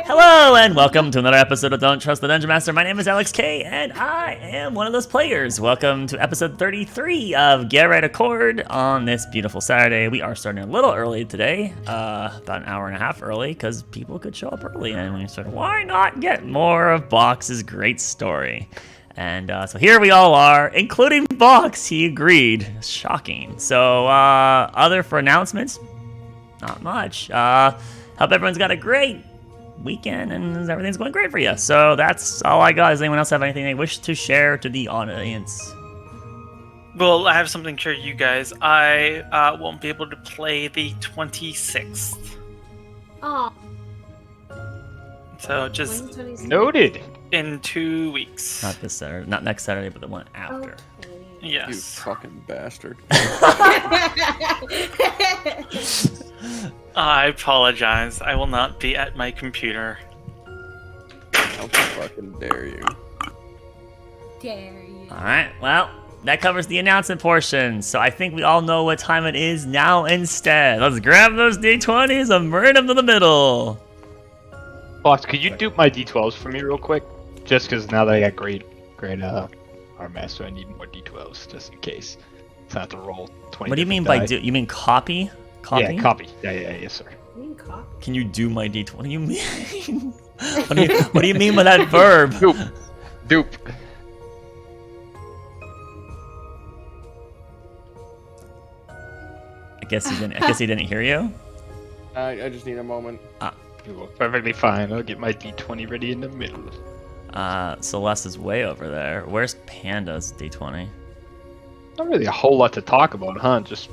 Hello and welcome to another episode of Don't Trust the Dungeon Master. My name is Alex K and I am one of those players. Welcome to episode 33 of Galewright Accord on this beautiful Saturday. We are starting a little early today, about an hour and a half early because people could show up early and we sort of, why not get more of Box's great story? And so here we all are, including Box. He agreed. Shocking. So other for announcements, not much. Hope everyone's got a great weekend and everything's going great for you. So that's all I got. Does anyone else have anything they wish to share to the audience? Well, I have something to share you guys. I won't be able to play the 26th. Oh. So just noted. In 2 weeks. Not this Saturday, not next Saturday, but the one after. Okay. Yes. You fucking bastard. I apologize. I will not be at my computer. How fucking dare you? Dare you. Alright, well, that covers the announcement portion. So I think we all know what time it is now instead. Let's grab those D20s and bring them to the middle. Box, could you dupe my D12s for me real quick? Just because now that I got great Arm Master, I need more D12s just in case. So I have to roll 20. What do you mean by do? You mean copy? Copy? Yeah, copy. Yeah, yes, sir. Can you do my D20? What do you mean? what do you mean by that verb? Dupe. I guess he didn't hear you. I just need a moment. You look perfectly fine. I'll get my D20 ready in the middle. Celeste is way over there. Where's Panda's D20? Not really a whole lot to talk about, huh? Just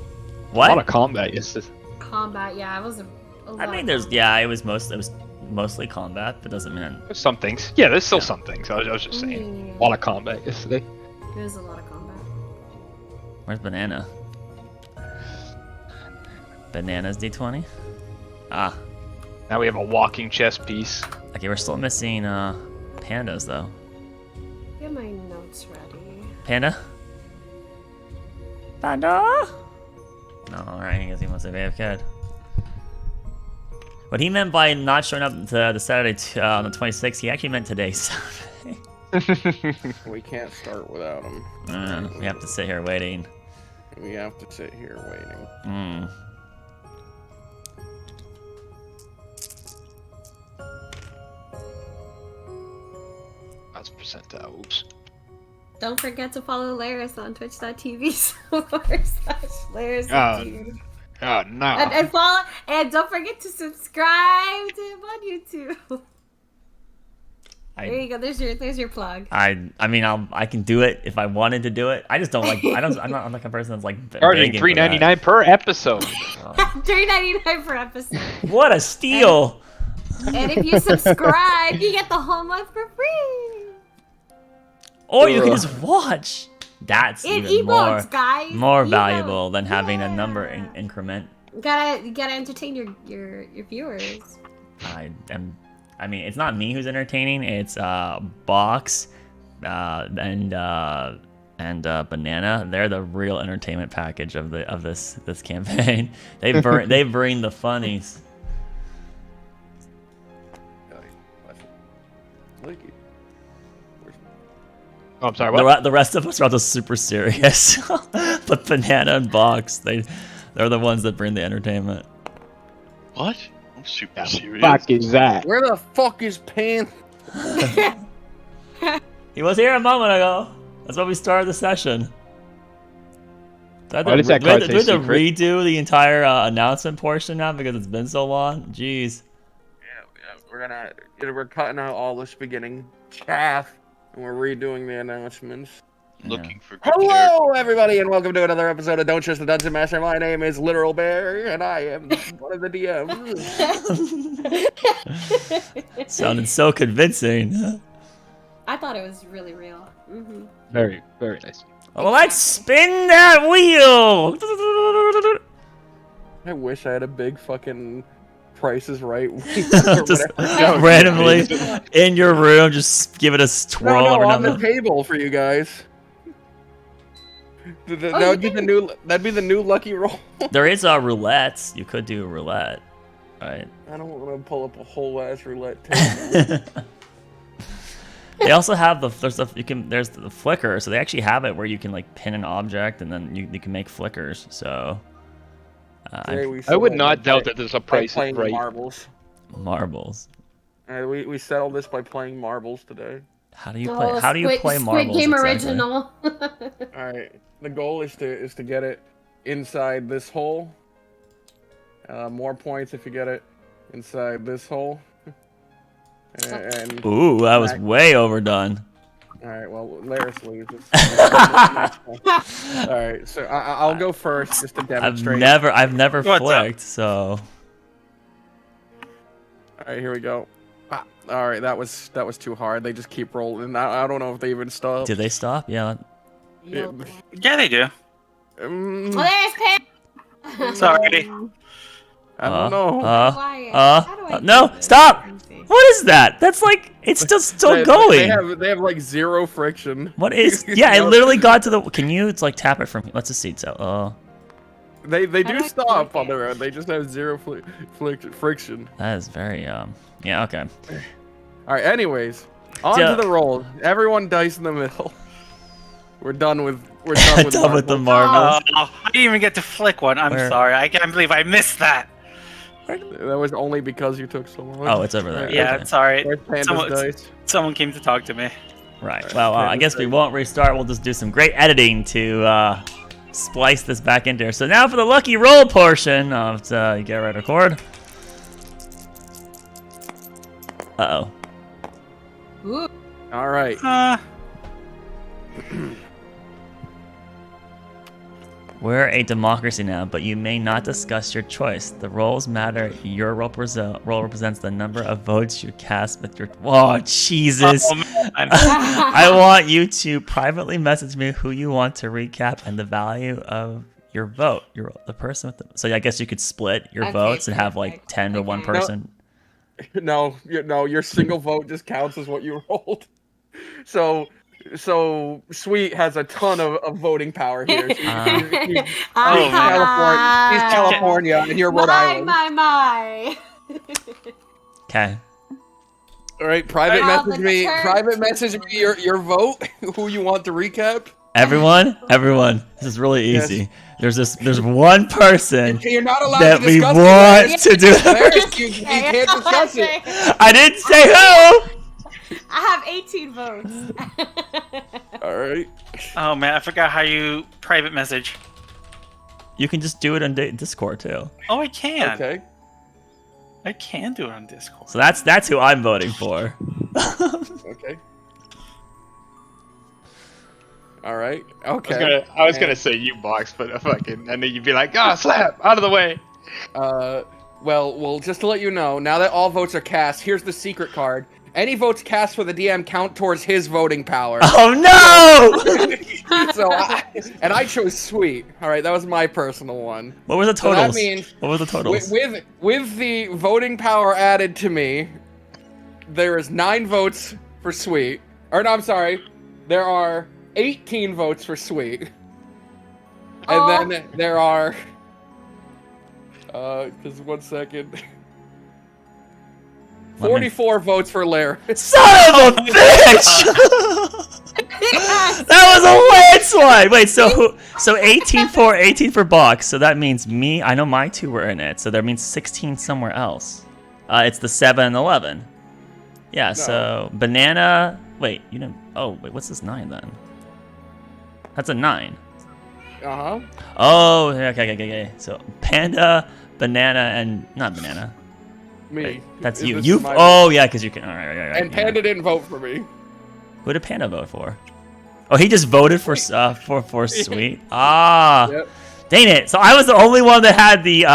What? a lot of combat yesterday. Combat, yeah, it was a lot. I mean, it was mostly combat, but doesn't mean. There's some things. Yeah, there's still some things. I was just saying. A lot of combat yesterday. There's a lot of combat. Where's Banana? Banana's D20? Ah. Now we have a walking chess piece. Okay, we're still missing Pandas though. Get my notes ready. Panda? Panda? No, alright, I guess he must have AFK'd. What he meant by not showing up to the Saturday on the 26th, he actually meant today, Saturday. We can't start without him. We have to sit here waiting. We have to sit here waiting. That's percentile. Oops. Don't forget to follow Laris on twitch.tv/Laris. Oh no. And follow, and don't forget to subscribe to him on YouTube. There you go. There's your plug. I mean, I can do it if I wanted to do it. I just don't like. I'm not like a person that's like charging $3.99 per episode. $3.99 per episode. What a steal! And if you subscribe, you get the whole month for free. Or you can just watch. That's even emotes, guys. more Emotes. Valuable than having a number increment. You gotta entertain your viewers. I mean, it's not me who's entertaining. It's Box, and Banana. They're the real entertainment package of this campaign. They bring the funnies. Oh, I'm sorry, what? The rest of us are just super serious. But Banana and Box, they're the ones that bring the entertainment. What? I'm super serious. Fuck is that? Where the fuck is Pan? He was here a moment ago. That's why we started the session. Why does that card Do we say have to secret? redo the entire announcement portion now because it's been so long? Jeez. Yeah, we're cutting out all this beginning chaff, and we're redoing the announcements. Looking for good Hello, everybody, and welcome to another episode of Don't Trust the Dungeon Master. My name is Literal Bear, and I am one of the DMs. Sounded so convincing. I thought it was really real. Mm-hmm. Very, very nice. Well, let's spin that wheel. I wish I had a big fucking Price is Right. Just randomly in your room, just give it a twirl no, every on now the and then. table for you guys. That'd be the new lucky roll. There is a roulette. You could do a roulette. Right. I don't want to pull up a whole ass roulette table. They also have there's the flicker, so they actually have it where you can like pin an object and then you can make flickers. So I would not doubt that there's a price playing right. marbles. Marbles. We settled this by playing marbles today. How do you play? How do you play marbles? Squid Game exactly? original. All right. The goal is to get it inside this hole. More points if you get it inside this hole. And Ooh, that was way overdone. all right. Well, Laris leaves. All right. So I'll go first just to demonstrate. I've never What's flicked, so. All right. Here we go. All right. That was too hard. They just keep rolling. I don't know if they even stop. Did they stop? Yeah. Yeah, they do. Well, there's Pam. Sorry. I don't know. No, stop! What is that? That's like, it's still going. They have like zero friction. What is? Yeah, I literally got to the. Can you? It's like tap it from. Let's just see. So, They do don't stop like on their own. They just have zero friction. that is very Yeah. Okay. All right. Anyways, on to the roll. Everyone dice in the middle. We're done with. Done with the marbles. I didn't even get to flick one. I'm Where? sorry. I can't believe I missed that. That was only because you took so long. Oh, it's over there. Yeah, Okay. it's alright. Where's Panda's Someone, dice? someone came to talk to me. Right. Well, I guess we won't restart. We'll just do some great editing to splice this back into here. So now for the lucky roll portion of Galewright Accord. Uh-oh. Ooh. All right. We're a democracy now, but you may not discuss your choice. The rolls matter. Your roll represents the number of votes you cast with your... Oh, Jesus. Oh, man. I want you to privately message me who you want to recap and the value of your vote. The person with the... So I guess you could split your votes and have like perfect. 10 to one Okay. person. No, your single vote just counts as what you rolled. So Sweet has a ton of voting power here. He's California, and you're Rhode Island. My. Okay. All right, private All message the me. turns. Private message me your vote. Who you want to recap? Everyone, this is really Yes. easy. There's one person You're not allowed that to we discuss want it. to do. Laris, you can't discuss it. I didn't say who. I have 18 votes. All right. Oh man, I forgot how you private message. You can just do it on Discord too. Oh, I can. Okay. I can do it on Discord. So that's who I'm voting for. Okay. All right. Okay. I was gonna say you box, but fucking, and then you'd be like, slap out of the way. Well, just to let you know, now that all votes are cast, here's the secret card. Any votes cast for the DM count towards his voting power. Oh no! And I chose Sweet. All right, that was my personal one. What were the So totals? that means What were the totals? with the voting power added to me, there is 9 votes for Sweet. Or no, I'm sorry. There are 18 votes for Sweet. And then there are just 1 second. 44 votes for Lair. Son of a bitch! That was a landslide. Wait, so 18 for box. So that means me. I know my 2 were in it. So that means 16 somewhere else. It's the 7 and 11. Yeah. No. So banana. Wait, you didn't. Oh wait, what's this 9 then? That's a 9. Uh-huh. Oh, okay. So panda, banana, and not banana. Me. Wait, that's This you. is You. my- Oh yeah, because you can. All right. And Panda didn't vote for me. Who did Panda vote for? Oh, he just voted for Sweet. Ah, Yep. dang it! So I was the only one that had the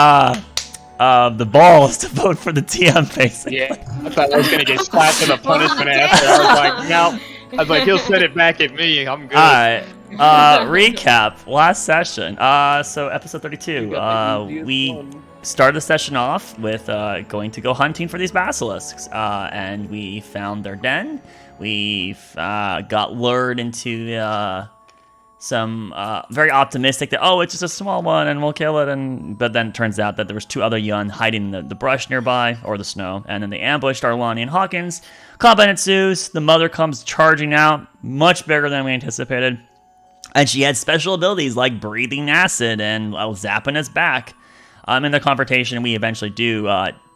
balls to vote for the TM, basically. Yeah, I thought I was gonna get slapped with a punishment after. I was like, no. I was like, he'll send it back at me. I'm good. All right. Recap. Last session. So episode 32. We started the session off with going to go hunting for these basilisks, and we found their den. We got lured into very optimistic that, oh, it's just a small one and we'll kill it. But then it turns out that there was 2 other Yun hiding in the brush nearby, or the snow. And then they ambushed Arlani and Hawkins. Combat ensues. The mother comes charging out, much bigger than we anticipated. And she had special abilities like breathing acid and zapping us back. In the confrontation, we eventually do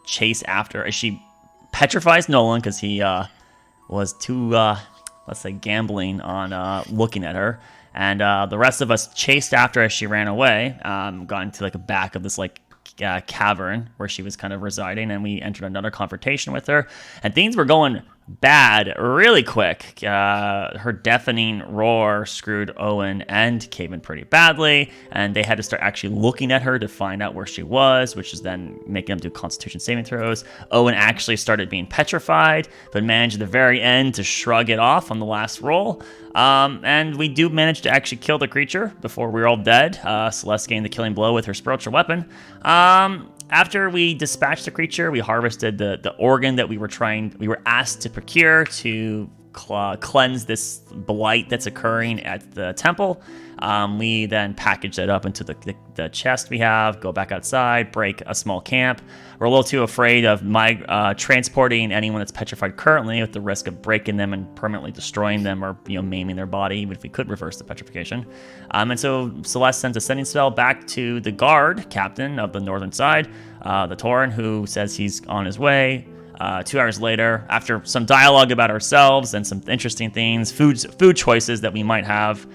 chase after as she petrifies Nolan because he was too, let's say, gambling on looking at her. And the rest of us chased after as she ran away, got into like a back of this like cavern where she was kind of residing, and we entered another confrontation with her. And things were going bad really quick. Her deafening roar screwed Owen and Caven pretty badly, and they had to start actually looking at her to find out where she was, which is then making them do Constitution saving throws. Owen actually started being petrified, but managed at the very end to shrug it off on the last roll. And we do manage to actually kill the creature before we're all dead. Celeste gained the killing blow with her spiritual weapon. After we dispatched the creature, we harvested the organ that we were asked to procure to cleanse this blight that's occurring at the temple. We then packaged it up into the chest we have, go back outside, break a small camp. We're a little too afraid of transporting anyone that's petrified currently, with the risk of breaking them and permanently destroying them, or maiming their body, even if we could reverse the petrification. And so Celeste sends a sending spell back to the guard captain of the northern side, the Tauren, who says he's on his way. 2 hours later, after some dialogue about ourselves and some interesting things, food choices that we might have,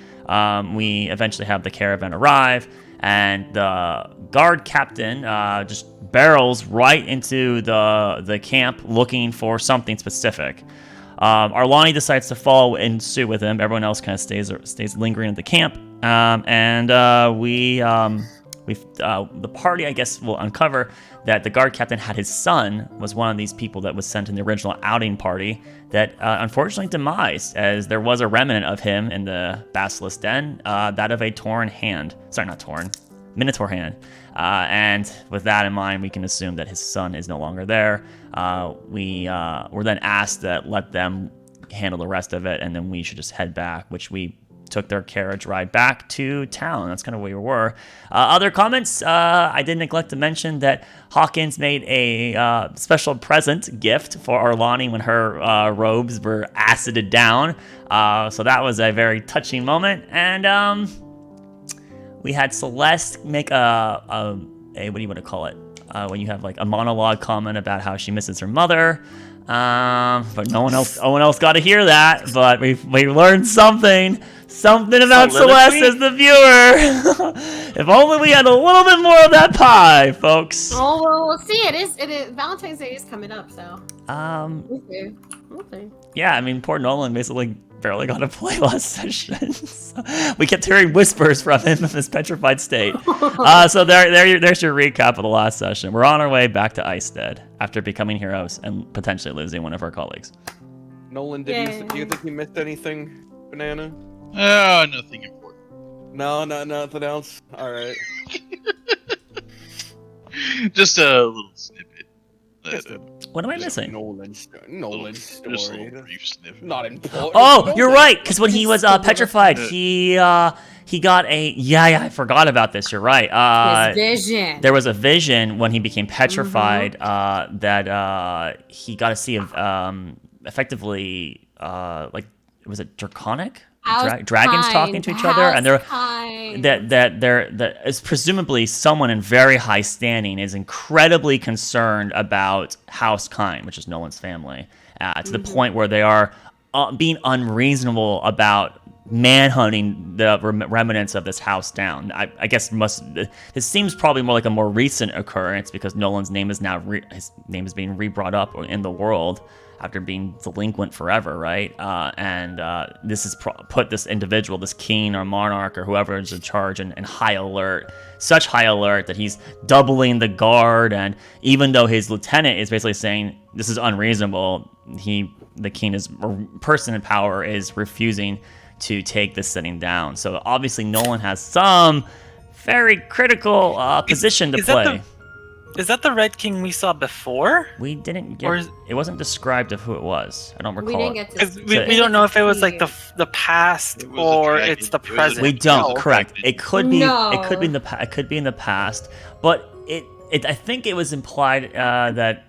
we eventually have the caravan arrive, and the guard captain just barrels right into the camp looking for something specific. Arlani decides to follow in suit with him. Everyone else kind of stays lingering at the camp, and the party, I guess, will uncover that the guard captain had his son was one of these people that was sent in the original outing party that unfortunately demised, as there was a remnant of him in the Basilisk Den, that of a Minotaur hand. And with that in mind, we can assume that his son is no longer there. We were then asked to let them handle the rest of it, and then we should just head back, which we took their carriage ride back to town. That's kind of where we were. Other comments, I did neglect to mention that Hawkins made a special present gift for Arlani when her robes were acided down. So that was a very touching moment. And we had Celeste make a what do you want to call it? When you have like a monologue comment about how she misses her mother. But no one else got to hear that. But we learned something about Celeste as the viewer. If only we had a little bit more of that pie, folks. Oh, well, we'll see. It is Valentine's Day is coming up, so. Okay. Yeah, I mean, poor Nolan basically barely got to play last session. So we kept hearing whispers from him in his petrified state. So there's your recap of the last session. We're on our way back to Icestead after becoming heroes and potentially losing one of our colleagues. Nolan, do you think you missed anything, Banana? Nothing important. No, nothing else. All right. Just a little snippet. What am I missing? Nolan's story. Just a little brief snippet. Not important. Oh, you're right. Because when he was petrified, he got a I forgot about this. You're right. His vision. There was a vision when he became petrified that he got to see effectively like, was it draconic? Dragons talking to each other, and that is presumably someone in very high standing is incredibly concerned about House Kine, which is Nolan's family, to the point where they are being unreasonable about manhunting the remnants of this house down. I guess this seems probably more like a more recent occurrence, because Nolan's name is now his name is being re-brought up in the world after being delinquent forever, right? This has put this individual, this king or monarch or whoever is in charge, in high alert. Such high alert that he's doubling the guard, and even though his lieutenant is basically saying this is unreasonable, the king person in power is refusing to take this sitting down. So obviously Nolan has some very critical position to play. Is that the Red King we saw before? We didn't get. Or is- It wasn't described of who it was. I don't We recall. didn't get to. Because see we it. don't know if it was like the past It was a or dragon. it's the It was a present. We don't. No. Correct. It could be. No. It could be in the. It could be in the past. But it. I think it was implied that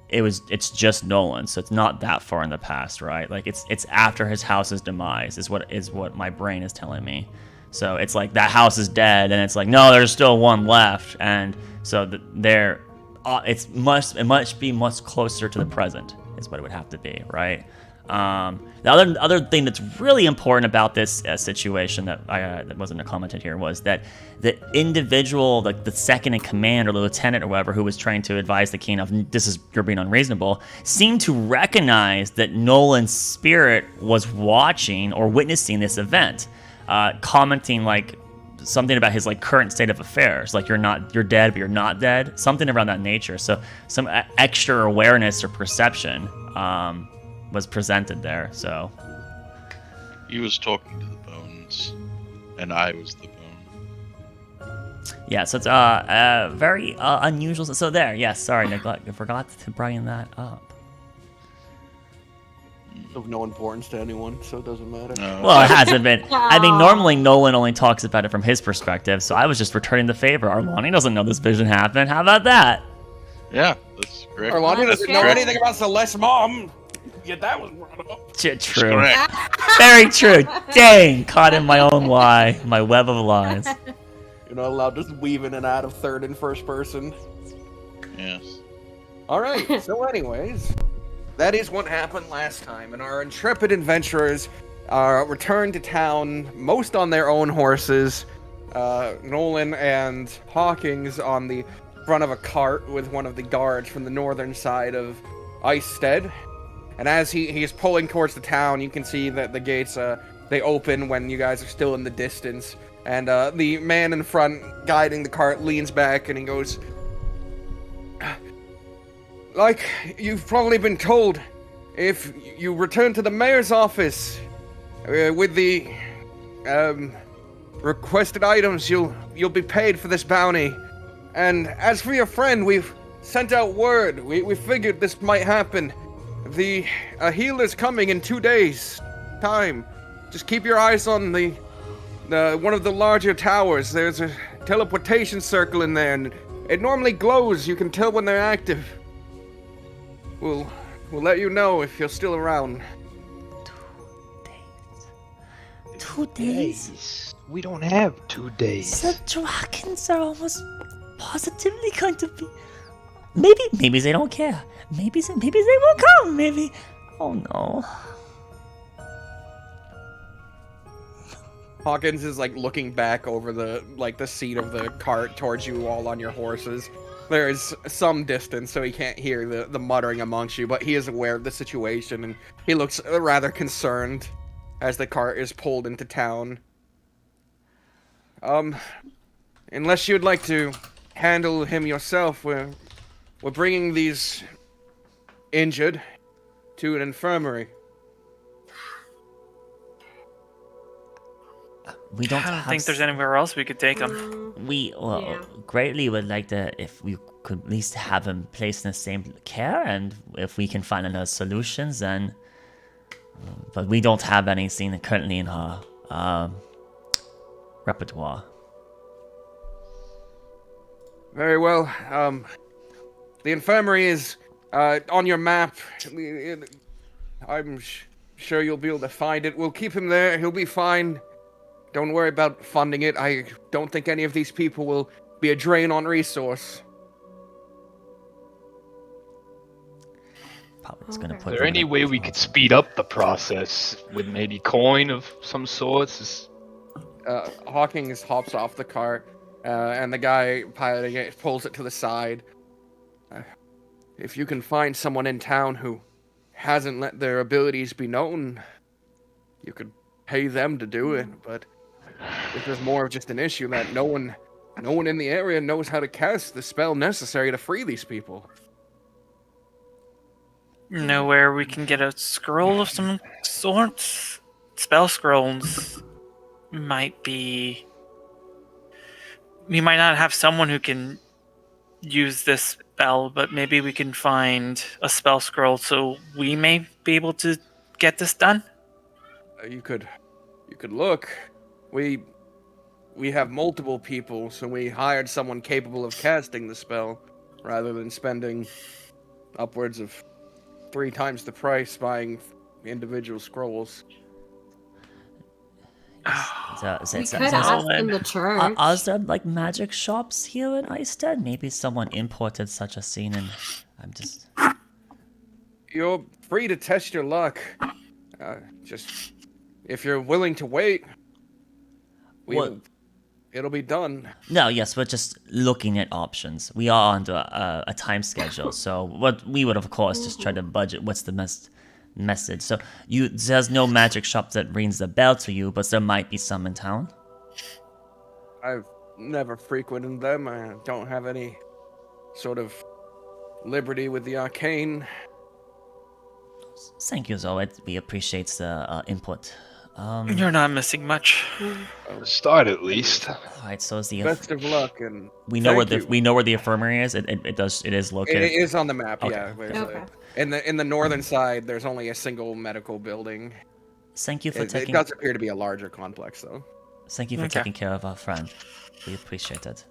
it's just Nolan, so it's not that far in the past, right? Like it's after his house's demise is what my brain is telling me. So it's like that house is dead, and it's like no, there's still one left, and so there, it must be much closer to the present is what it would have to be, right? The other thing that's really important about this situation that wasn't commented here was that the individual, like the second in command or the lieutenant or whatever, who was trying to advise the king of you're being unreasonable, seemed to recognize that Nolan's spirit was watching or witnessing this event, commenting like something about his like current state of affairs, like you're dead but you're not dead, something around that nature. So some extra awareness or perception was presented there. So He was talking to the bones, and I was the bone. yeah, so it's very unusual. So there, yes, sorry, neglect. I forgot to bring that up. Of no importance to anyone, so it doesn't matter. Well, it hasn't been. I mean, Aw. normally Nolan only talks about it from his perspective, so I was just returning the favor. Arlani doesn't know this vision happened. How about that? Yeah, that's correct. Arlani That's doesn't know correct. anything about Celeste's mom. Yet that was brought up. That's True. correct. Very true. Dang, caught in my own lie, my web of lies. You're not allowed to weave in and out of third and first person. Yes. Alright, so anyways, that is what happened last time, and our intrepid adventurers returned to town, most on their own horses. Nolan and Hawkins on the front of a cart with one of the guards from the northern side of Icestead. And as he's pulling towards the town, you can see that the gates, they open when you guys are still in the distance. And the man in front guiding the cart leans back and he goes, like you've probably been told, if you return to the mayor's office with the requested items, you'll be paid for this bounty. And as for your friend, we've sent out word. We figured this might happen. The healer's coming in 2 days' time. Just keep your eyes on the one of the larger towers. There's a teleportation circle in there, and it normally glows. You can tell when they're active. We'll let you know if you're still around. 2 days? We don't have 2 days. The dragons are almost positively going to be. Maybe they don't care. Maybe they won't come. Maybe. Oh no. Hawkins is like looking back over the seat of the cart towards you all on your horses. There is some distance, so he can't hear the muttering amongst you, but he is aware of the situation, and he looks rather concerned as the cart is pulled into town. Unless you'd like to handle him yourself, we're bringing these injured to an infirmary. We don't. I don't have think there's anywhere else we could take him. We Yeah. greatly would like to, if we could at least have him placed in the same care, and if we can find another solutions, then. But we don't have anything currently in our repertoire. Very well. The infirmary is on your map. I'm sure you'll be able to find it. We'll keep him there. He'll be fine. Don't worry about funding it. I don't think any of these people will be a drain on resource. Probably just gonna Okay. put. Is there them any in- way we could speed up the process with maybe coin of some sorts? Hawkins hops off the cart, and the guy piloting it pulls it to the side. If you can find someone in town who hasn't let their abilities be known, you could pay them to do it, but if there's more of just an issue that no one in the area knows how to cast the spell necessary to free these people. Know where we can get a scroll of some sort? Spell scrolls might be. We might not have someone who can use this spell, but maybe we can find a spell scroll so we may be able to get this done. You could look. We have multiple people, so we hired someone capable of casting the spell, rather than spending upwards of 3 times the price buying individual scrolls. We could ask in the church. Are there like magic shops here in Eistead? Maybe someone imported such a scene, and I'm just. You're free to test your luck. Just if you're willing to wait, it'll be done. No, yes, we're just looking at options. We are under a time schedule, so what we would of course just try to budget what's the best message. So there's no magic shop that rings the bell to you, but there might be some in town. I've never frequented them. I don't have any sort of liberty with the arcane. Thank you, Zoe. We appreciate the input. You're not missing much. The start, at least. All right, so is the Best of luck, and we know thank we know where the infirmary is. It is located. It is on the map. Okay. Yeah. Okay. In the northern side, there's only a single medical building. Thank you for It taking. does appear to be a larger complex, though. Thank you for Okay. taking care of our friend. We appreciate it.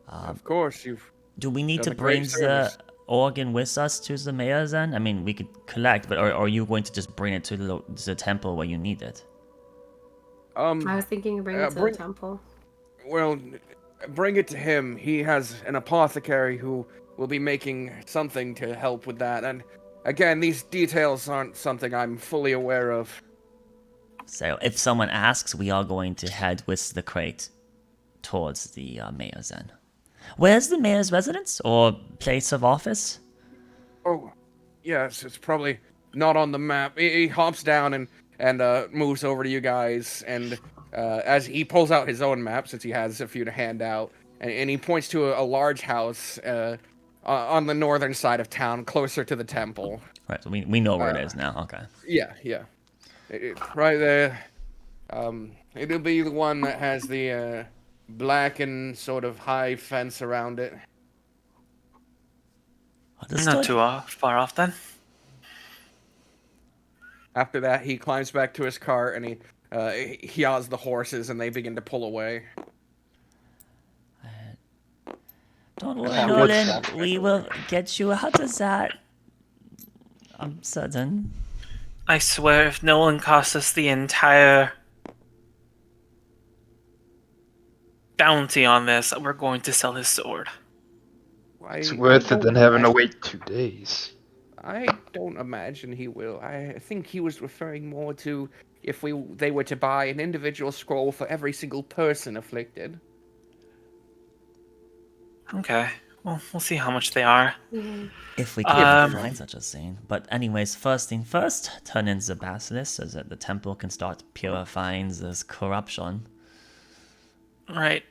Of course, you've. Do we need done to a great bring the service. organ with us to the mayor then? I mean, we could collect, but are you going to just bring it to the temple where you need it? I was thinking of bringing it to the temple. Well, bring it to him. He has an apothecary who will be making something to help with that. And again, these details aren't something I'm fully aware of. So if someone asks, we are going to head with the crate towards the mayor then. Where's the mayor's residence or place of office? Oh, yes, it's probably not on the map. He hops down and moves over to you guys, and as he pulls out his own map, since he has a few to hand out, and he points to a large house on the northern side of town, closer to the temple. Right, so we know where it is now. Okay. Yeah. Right there. It'll be the one that has the black and sort of high fence around it. Understood. Not too far off then. After that, he climbs back to his cart and he yaws the horses, and they begin to pull away. Don't worry, what's Nolan. that? We will get you out of that. I'm certain. I swear, if Nolan costs us the entire bounty on this, we're going to sell his sword. It's worth it than having to wait 2 days. I don't imagine he will. I think he was referring more to if they were to buy an individual scroll for every single person afflicted. Okay. Well, we'll see how much they are. If we can find such a scene. But anyways, first thing first, turn in the basilisk so that the temple can start purifying this corruption. Right.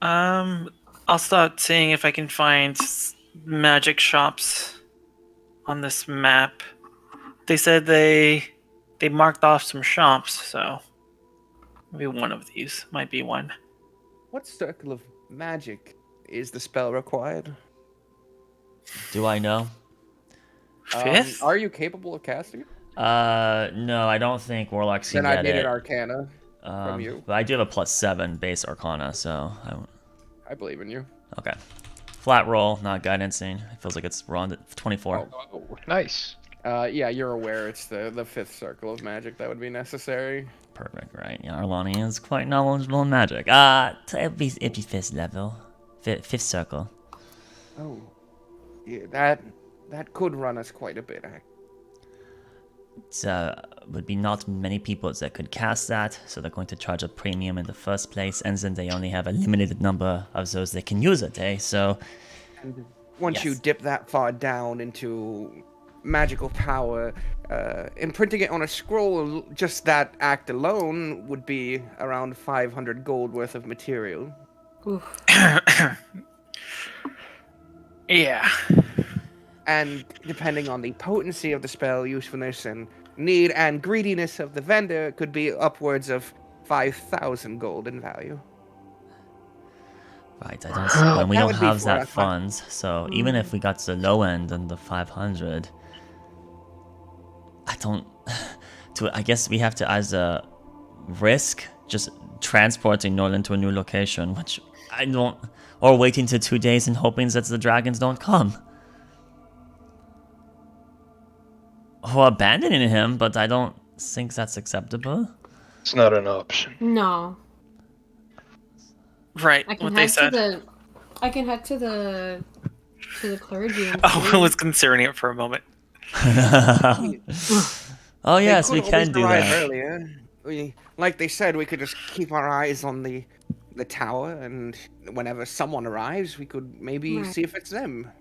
I'll start seeing if I can find magic shops on this map. They said they marked off some shops, so maybe one of these might be one. What circle of magic is the spell required? Do I know? Fifth? Are you capable of casting it? No, I don't think warlocks can Then I get need it. an Arcana from you. But I do have a +7 base Arcana, so I believe in you. okay. Flat roll, not guidancing. It feels like it's wrong. 24. Oh, nice. Yeah, you're aware it's the fifth circle of magic that would be necessary. Perfect, right? Yeah, Arlani is quite knowledgeable in magic. It'd be 5th level, 5th circle. Oh, yeah, that could run us quite a bit. Would be not many people that could cast that, so they're going to charge a premium in the first place, and then they only have a limited number of those they can use a day. So Once you Yes. dip that far down into magical power, imprinting it on a scroll, just that act alone would be around 500 gold worth of material. Oof. Yeah. And depending on the potency of the spell, usefulness, and need and greediness of the vendor, it could be upwards of 5,000 gold in value. Right, I don't see when we That don't would be have for that us, but- funds. So even if we got to the low end and the 500, I don't. I guess we have to either risk just transporting Norland to a new location, which I don't, or waiting to 2 days and hoping that the dragons don't come. Or abandoning him, but I don't think that's acceptable. It's not an option. No. Right, I can what they head to said. the. I can head to the clergy. And Oh, I see. was considering it for a moment. Oh yes, They we could always can do arrive that. earlier. Like they said, we could just keep our eyes on the tower, and whenever someone arrives, we could maybe Right. see if it's them.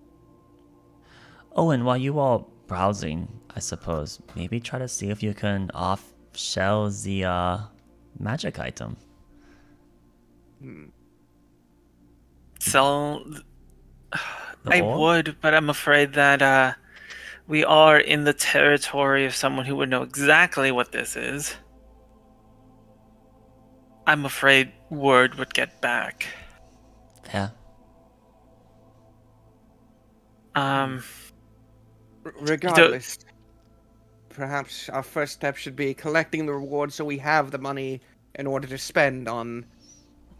Oh, and while you all browsing, I suppose, maybe try to see if you can off-shell the magic item. So, The I orb? would, but I'm afraid that we are in the territory of someone who would know exactly what this is. I'm afraid word would get back. Yeah. Regardless, perhaps our first step should be collecting the reward so we have the money in order to spend on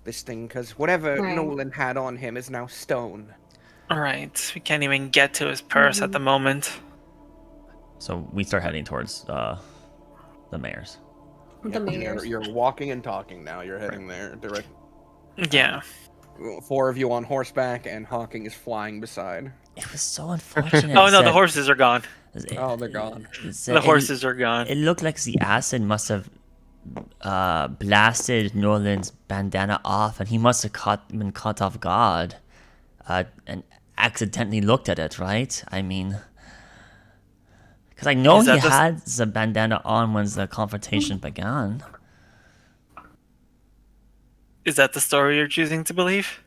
this thing, because whatever Right. Nolan had on him is now stone. Alright, we can't even get to his purse at the moment. So we start heading towards the mayor's. The mayors. You're walking and talking now. You're heading there direct. Yeah. 4 of you on horseback, and Hawking is flying beside. It was so unfortunate. Oh no, the that- horses are gone. Oh, they're gone. that The it- horses are gone. It looked like the acid must have blasted Norland's bandana off, and he must have been caught off guard and accidentally looked at it, right? I mean, because I know Is he that the- had the bandana on when the confrontation began. Is that the story you're choosing to believe?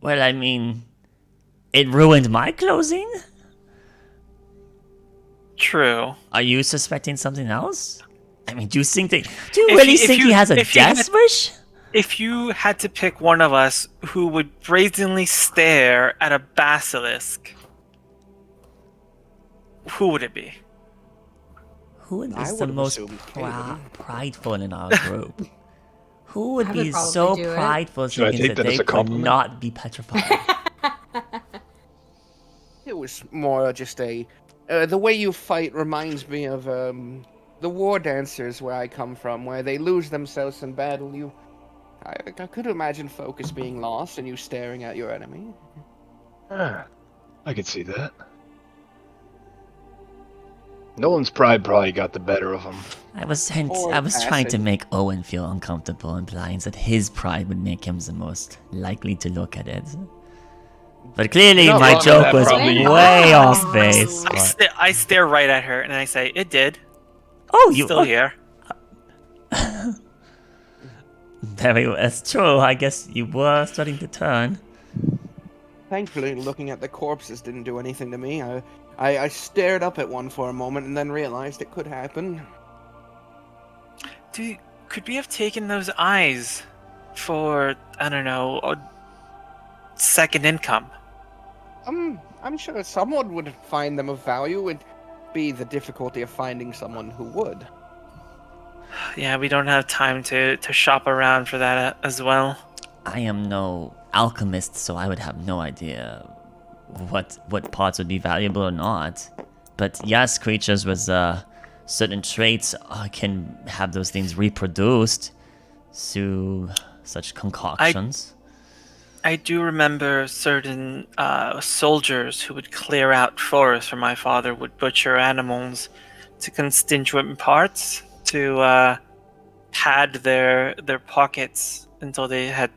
Well, I mean, it ruined my closing. True. Are you suspecting something else? I mean, do you think that? Do you If really you- if think you- he has a if you death had- wish? If you had to pick one of us who would brazenly stare at a basilisk, who would it be? Who I is the would've most assumed Caleb. prideful in our group? Who would I be would probably so do it. prideful Should I thinking take that that as they a could compliment? not be petrified? It was more just a. The way you fight reminds me of the war dancers where I come from, where they lose themselves in battle. I could imagine focus being lost and you staring at your enemy. Ah, I could see that. Nolan's pride probably got the better of him. I was Or trying to acid. make Owen feel uncomfortable, implying that his pride would make him the most likely to look at it. But clearly, You're not my wrong on joke that, was probably. way Wow. off base. but- I stare right at her and I say, "It did. Oh, you Still here." Very well. That's true. I guess you were starting to turn. Thankfully, looking at the corpses didn't do anything to me. I stared up at one for a moment and then realized it could happen. Could we have taken those eyes for, I don't know, a second income? I'm sure someone would find them of value. It'd be the difficulty of finding someone who would. Yeah, we don't have time to shop around for that as well. I am no alchemist, so I would have no idea what parts would be valuable or not. But yes, creatures with certain traits can have those things reproduced through such concoctions. I do remember certain soldiers who would clear out forests where my father would butcher animals to constituent parts to pad their pockets until they had,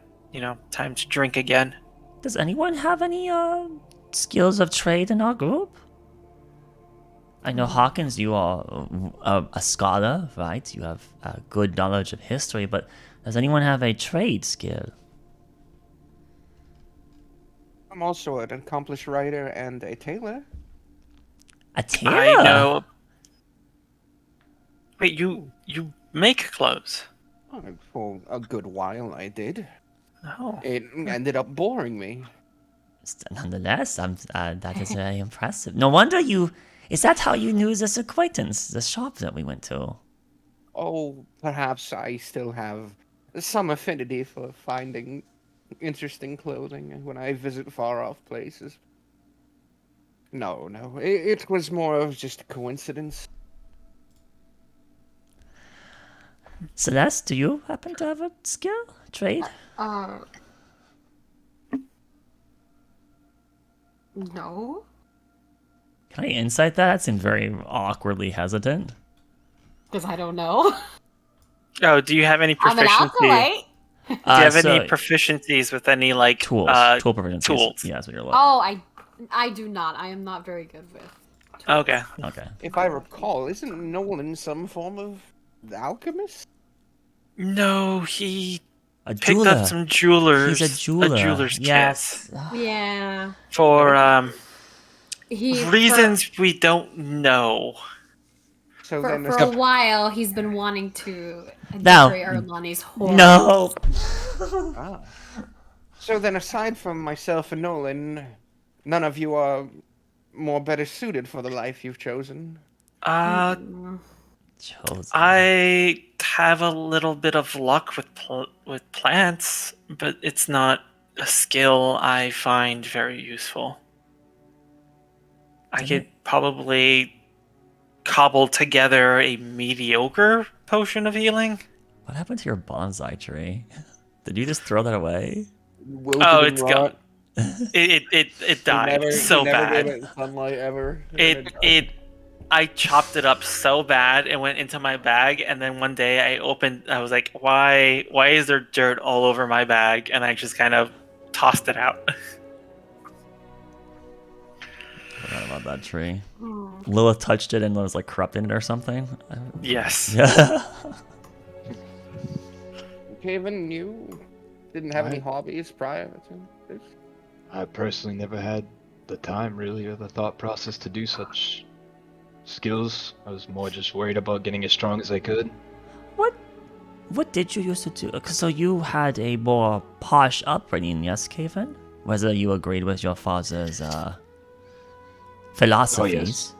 time to drink again. Does anyone have any skills of trade in our group? I know Hawkins, you are a scholar, right? You have a good knowledge of history, but does anyone have a trade skill? I'm also an accomplished writer and a tailor. A tailor? I know. Wait, you make clothes? For a good while, I did. Oh. It ended up boring me. Nonetheless, that is very impressive. No wonder you. Is that how you knew this acquaintance, the shop that we went to? Oh, perhaps I still have some affinity for finding interesting clothing when I visit far-off places. No, it was more of just a coincidence. Celeste, do you happen to have a skill? Trade? No. Can I insight that? That seemed very awkwardly hesitant. Because I don't know. Oh, do you have any I'm an proficiency? acolyte. Do you have So- any proficiencies with any like Tools. Tool proficiencies. tools? Yeah, that's what you're looking. Oh, I do not. I am not very good with. Okay. Okay. If I recall, isn't Nolan some form of alchemist? No, he A picked jeweler. up some jewelers. He's a jeweler. jeweler's Yes. kit Yeah. for He reasons we don't know. So For then, a while, he's been wanting to No. decorate Erlani's horse. No. ah. So then, aside from myself and Nolan, none of you are more better suited for the life you've chosen. Chosen. I have a little bit of luck with plants, but it's not a skill I find very useful. I could probably cobble together a mediocre potion of healing. What happened to your bonsai tree? Did you just throw that away? Wilted Oh, and it's rot. gone. It died so he never bad. gave it sunlight ever. I chopped it up so bad it went into my bag, and then one day I was like, why is there dirt all over my bag? And I just kind of tossed it out. Forgot about that tree. Lilith touched it and was like corrupting it or something. Yes. Yeah. Kevin, you didn't have any hobbies prior to this? I personally never had the time, really, or the thought process to do such skills. I was more just worried about getting as strong as I could. What did you used to do? So you had a more posh upbringing, yes, Kevin? Whether you agreed with your father's philosophies.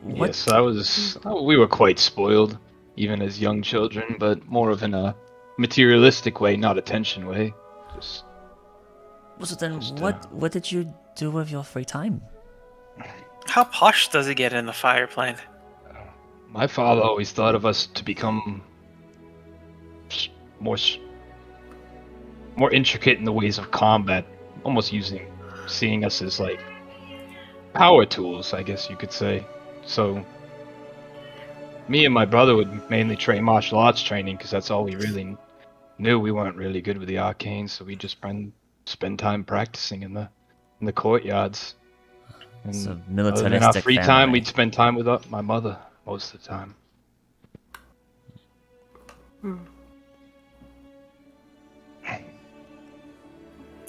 What? Yes, we were quite spoiled, even as young children, but more of in a materialistic way, not attention way. Just So then, Just, what did you do with your free time? How posh does it get in the fire plane? my father always thought of us to become more intricate in the ways of combat, almost seeing us as like power tools, I guess you could say. So me and my brother would mainly train martial arts training because that's all we really knew. We weren't really good with the arcane, so we just spend time practicing in the courtyards. And So other than militaristic our free family. time, we'd spend time with my mother most of the time.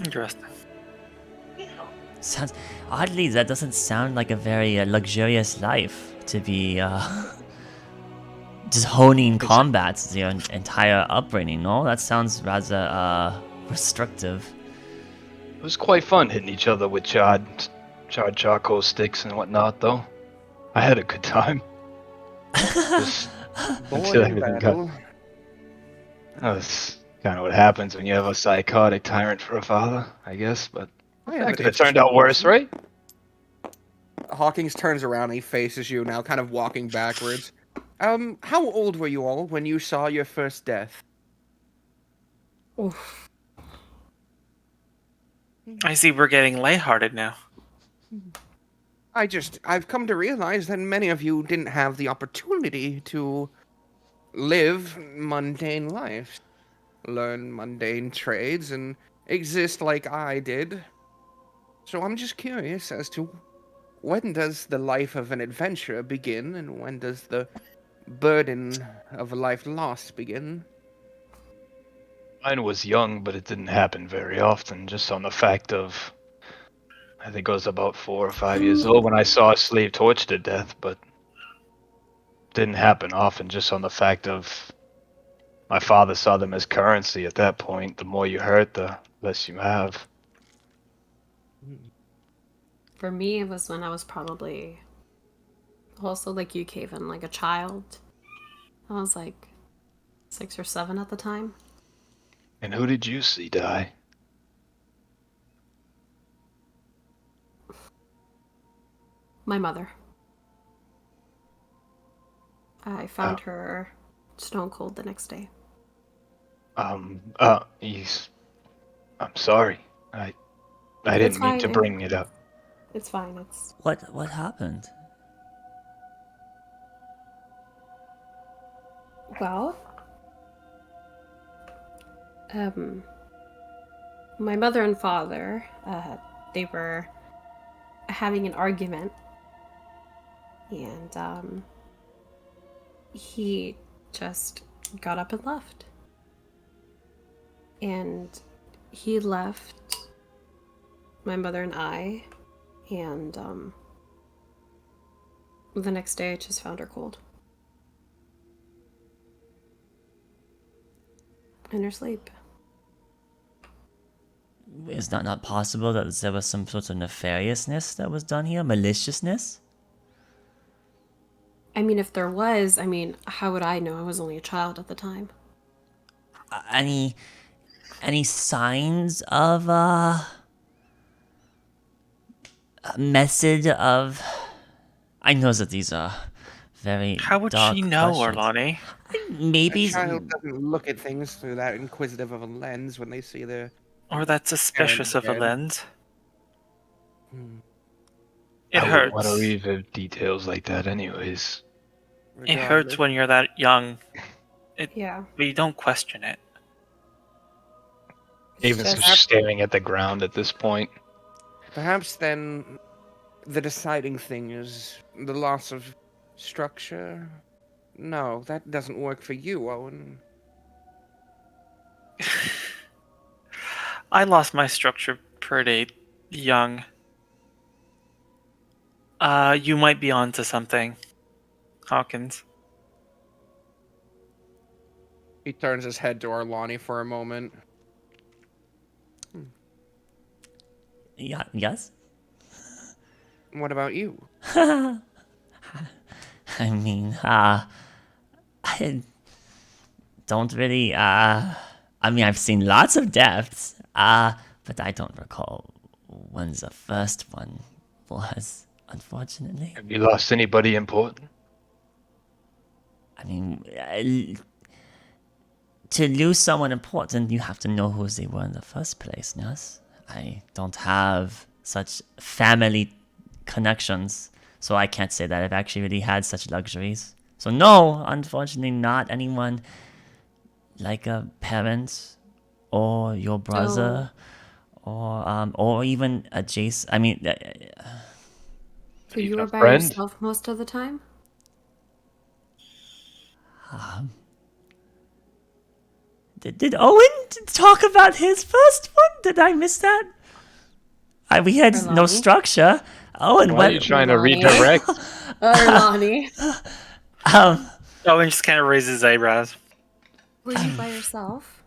Interesting. Sounds oddly, that doesn't sound like a very luxurious life to be just honing combat your entire upbringing. No, that sounds rather restrictive. It was quite fun hitting each other with charred charcoal sticks and whatnot, though. I had a good time. Just until everything got. That's kind of what happens when you have a psychotic tyrant for a father, I guess. But that could have turned out worse, right? Hawkins turns around and he faces you now, kind of walking backwards. How old were you all when you saw your first death? Oof. I see we're getting lighthearted now. I've come to realize that many of you didn't have the opportunity to live mundane lives, learn mundane trades, and exist like I did. So I'm just curious as to when does the life of an adventurer begin, and when does the burden of a life lost begin? Mine was young, but it didn't happen very often, just on the fact of, I think I was about 4 or 5 years old when I saw a slave torched to death, but didn't happen often, just on the fact of My father saw them as currency at that point. The more you hurt, the less you have. For me, it was when I was probably also like you, Caven, like a child. I was like 6 or 7 at the time. And who did you see die? My mother. I found her stone cold the next day. He's... I'm sorry. I didn't mean to bring it up. It's fine. It's What happened? well. My mother and father, they were having an argument, and he just got up and left. And he left my mother and I, and the next day I just found her cold. In her sleep. Is that not possible that there was some sort of nefariousness that was done here? Maliciousness? I mean, if there was, how would I know? I was only a child at the time. Any signs of a method of... I know that these are very How would dark she know, questions. Orlani? Maybe... A child doesn't look at things through that inquisitive of a lens when they see their... Or that suspicious of a dead. lens? Hmm. It I hurts. wouldn't want to revisit details like that anyways. It hurts when you're that young. Yeah. But you don't question it. Haven's just- just staring at the ground at this point. Perhaps then the deciding thing is the loss of structure? No, that doesn't work for you, Owen. I lost my structure pretty young. You might be onto something, Hawkins. He turns his head to Arlani for a moment. Yeah, yes? What about you? I mean, I don't really, I've seen lots of deaths, but I don't recall when the first one was, unfortunately. Have you lost anybody important? I mean, to lose someone important, you have to know who they were in the first place, yes? I don't have such family connections, so I can't say that I've actually really had such luxuries. So no, unfortunately, not anyone like a parent or your brother or even a Jason. I mean, So you were by friend? yourself most of the time? did Owen talk about his first one? Did I miss that? We had no Arlani? structure. Owen, Why are you trying to Arlani? redirect? Lonnie. Owen just kind of raises his eyebrows. Were you by yourself?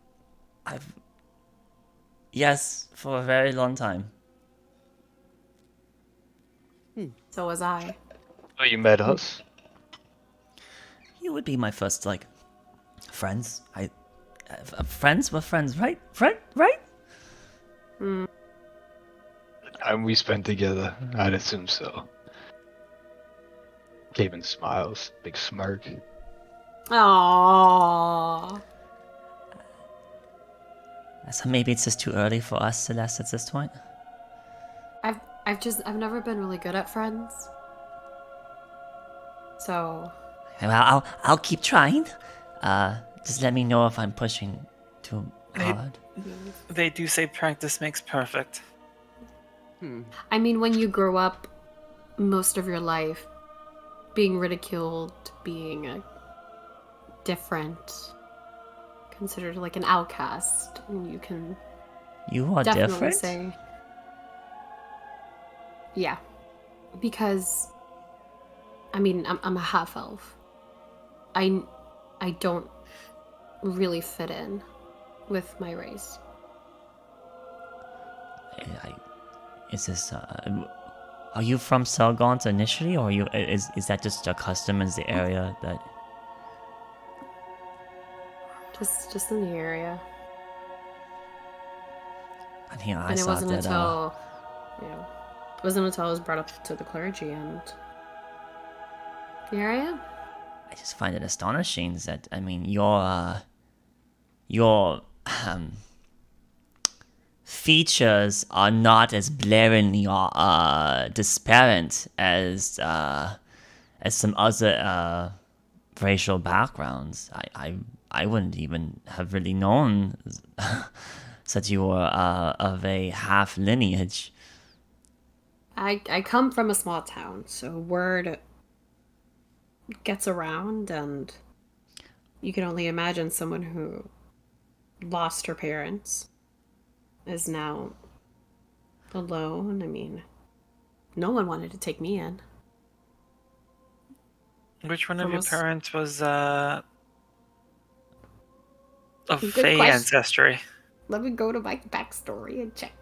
Yes, for a very long time. So was I. Oh, you met us? You would be my first, friends. Friends were friends, right? Right? The time we spent together, I'd assume so. Caven smiles, big smirk. Aww. So maybe it's just too early for us, Celeste, at this point. I've never been really good at friends. So Well, I'll keep trying. Just let me know if I'm pushing too hard. They do say practice makes perfect. I mean, when you grow up most of your life being ridiculed, being different, considered like an outcast, and you can You are definitely different? say, yeah, because I'm a half elf. I don't really fit in with my race. Is this? Are you from Selgaunt initially, or is that just a custom in the area that? Just in the area. And here I And it thought wasn't that. until, it wasn't until I was brought up to the clergy, and here I am. I just find it astonishing that your features are not as blaringly disparate as some other racial backgrounds. I wouldn't even have really known that you were of a half lineage. I come from a small town, so word gets around, and you can only imagine someone who lost her parents is now alone. I mean, no one wanted to take me in. Which one of Almost- your parents was of Good Fey question. ancestry? Let me go to my backstory and check.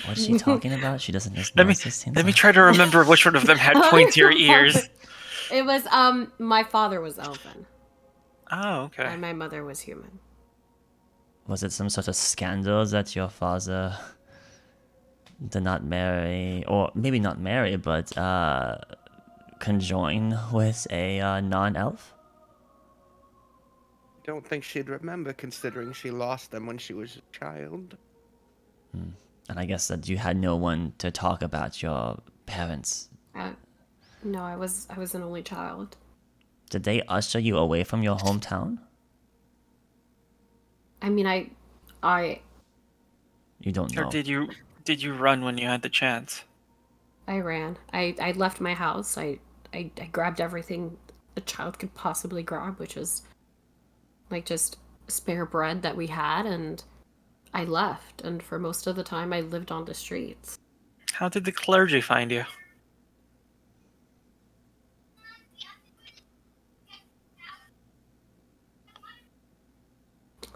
What's she talking about? She doesn't just Let me notice these things? let me try to remember which one of them had pointier ears. It was my father was elven Oh, okay. and my mother was human. Was it some sort of scandal that your father did not marry, or maybe not marry, but conjoin with a non-elf? Don't think she'd remember, considering she lost them when she was a child. And I guess that you had no one to talk about your parents. No, I was an only child. Did they usher you away from your hometown? I mean, I You don't know. Or did you run when you had the chance? ran. I left my house. I grabbed everything a child could possibly grab, which was like just spare bread that we had, and I left. And for most of the time, I lived on the streets. How did the clergy find you?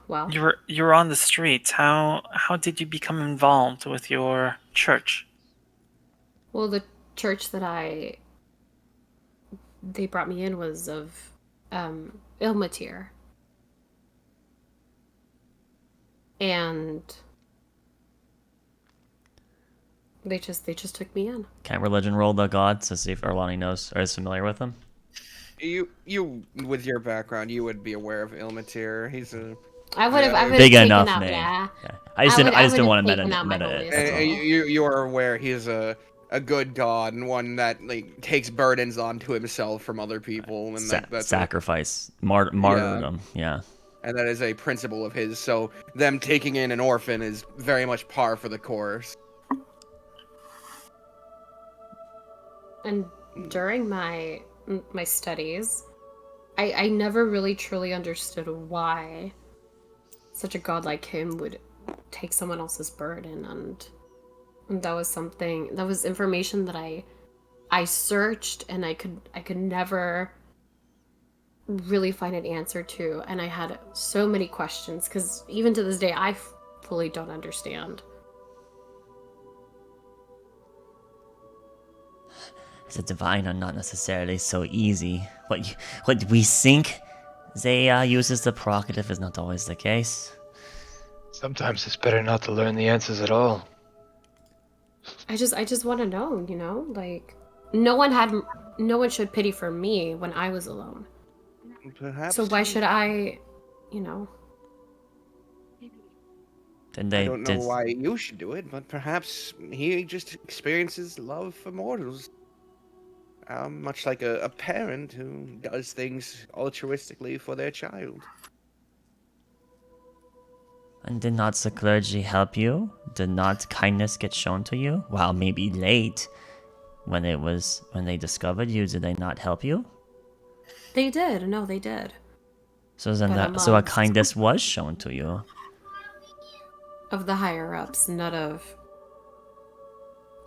Well, You were on the streets. How did you become involved with your church? well, the church that they brought me in was of Ilmatir. And they just took me in. Can't religion roll the gods to see if Erlani knows or is familiar with them? You, with your background, you would be aware of Ilmatir. He's a. I would have Big taken enough out, name. yeah. I just didn't would've want to taken out my meta whole it. list. That's all. You are aware he's a good god and one that like takes burdens onto himself from other people, and that's Sacrifice, martyrdom. Yeah. and that is a principle of his. So them taking in an orphan is very much par for the course. And during my studies, I never really truly understood why such a god like him would take someone else's burden, and that was information that I searched, and I could never really find an answer to, and I had so many questions, because even to this day I fully don't understand. The divine are not necessarily so easy. What we think they use as the prerogative is not always the case. Sometimes it's better not to learn the answers at all. I just want to know, like no one showed pity for me when I was alone. Perhaps. So why should I, Then they I don't know did. why you should do it, but perhaps he just experiences love for mortals. Much like a parent who does things altruistically for their child. And did not the clergy help you? Did not kindness get shown to you? Well, maybe late. When they discovered you, did they not help you? They did. No, they did. So then, But so a amongst- kindness was shown to you. Of the higher ups, not of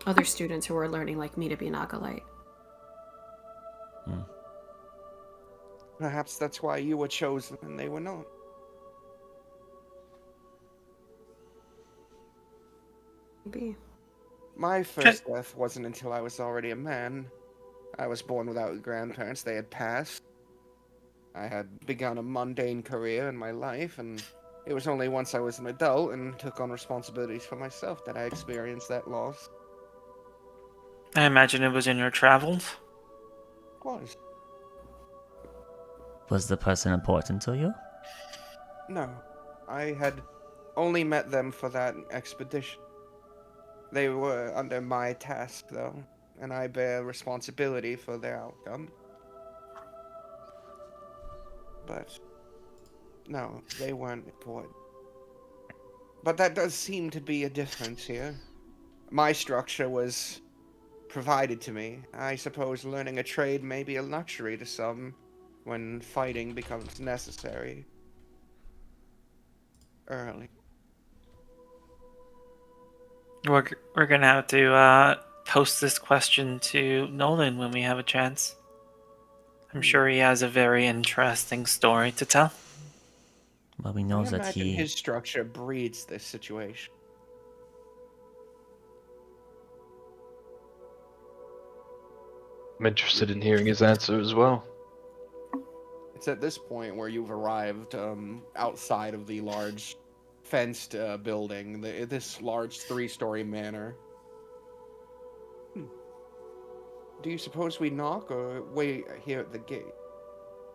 other students who were learning like me to be an acolyte. Perhaps that's why you were chosen and they were not. Maybe. My first death wasn't until I was already a man. I was born without grandparents, they had passed. I had begun a mundane career in my life, and it was only once I was an adult and took on responsibilities for myself that I experienced that loss. I imagine it was in your travels. Was. Was the person important to you? No. I had only met them for that expedition. They were under my task, though, and I bear responsibility for their outcome. But no, they weren't important. But that does seem to be a difference here. My structure was provided to me. I suppose learning a trade may be a luxury to some when fighting becomes necessary. Early. We're gonna have to post this question to Nolan when we have a chance. I'm sure he has a very interesting story to tell. Well, we I know that imagine he... his structure breeds this situation. I'm interested in hearing his answer as well. It's at this point where you've arrived outside of the large fenced building, this large 3-story manor. Do you suppose we knock or wait here at the gate?